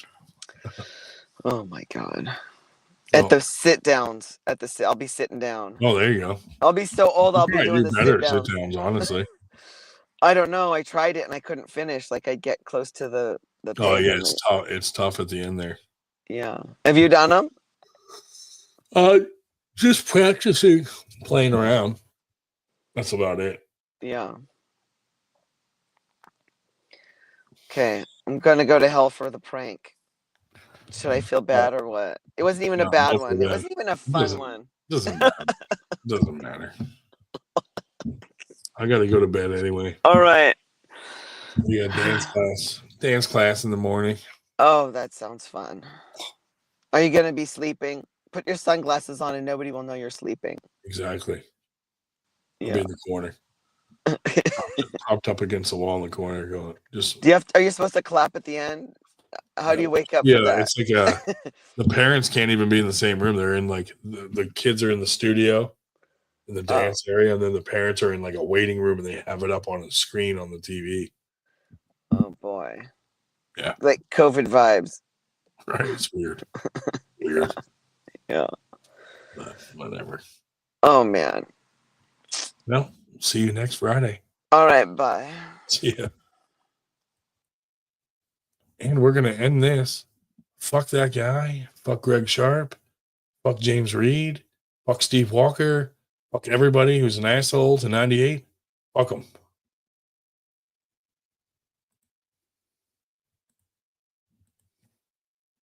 S14: Oh my God. At the sit downs, I'll be sitting down.
S1: Oh, there you go.
S14: I'll be so old. I'll be
S1: Probably
S14: doing
S1: do
S14: the
S1: better
S14: sit
S1: sit
S14: downs.
S1: downs, honestly.
S14: I don't know. I tried it and I couldn't finish. Like I'd get close to the
S1: Oh
S14: peg
S1: yeah,
S14: and
S1: it's tough. It's tough at the end there.
S14: yeah. Have you done them?
S1: Just practicing, playing around. That's about it.
S14: Yeah. Okay, I'm gonna go to hell for the prank. Should I feel bad or what? It wasn't even a bad one. It wasn't even a fun one.
S1: Doesn't matter. I gotta go to bed anyway.
S14: All right.
S1: We got dance class in the morning.
S14: Oh, that sounds fun. Are you gonna be sleeping? Put your sunglasses on and nobody will know you're sleeping.
S1: Exactly. I'll
S14: Yeah.
S1: be in the corner. Propped up against the wall in the corner going just
S14: Are you supposed to clap at the end? How do you wake up
S1: yeah,
S14: for that?
S1: it's like the parents can't even be in the same room. They're in like the kids are in the studio in the dance area, and then the parents are in like a waiting room and they have it up on a screen on the TV.
S14: Oh boy.
S1: Yeah.
S14: Like COVID vibes.
S1: Right. It's weird. Weird.
S14: Yeah.
S1: But whatever.
S14: Oh man.
S1: Well, see you next Friday.
S14: All right, bye.
S1: See ya. And we're gonna end this. Fuck that guy. Fuck Greg Sharp. Fuck James Reed. Fuck Steve Walker. Fuck everybody who's an asshole to 98. Fuck them.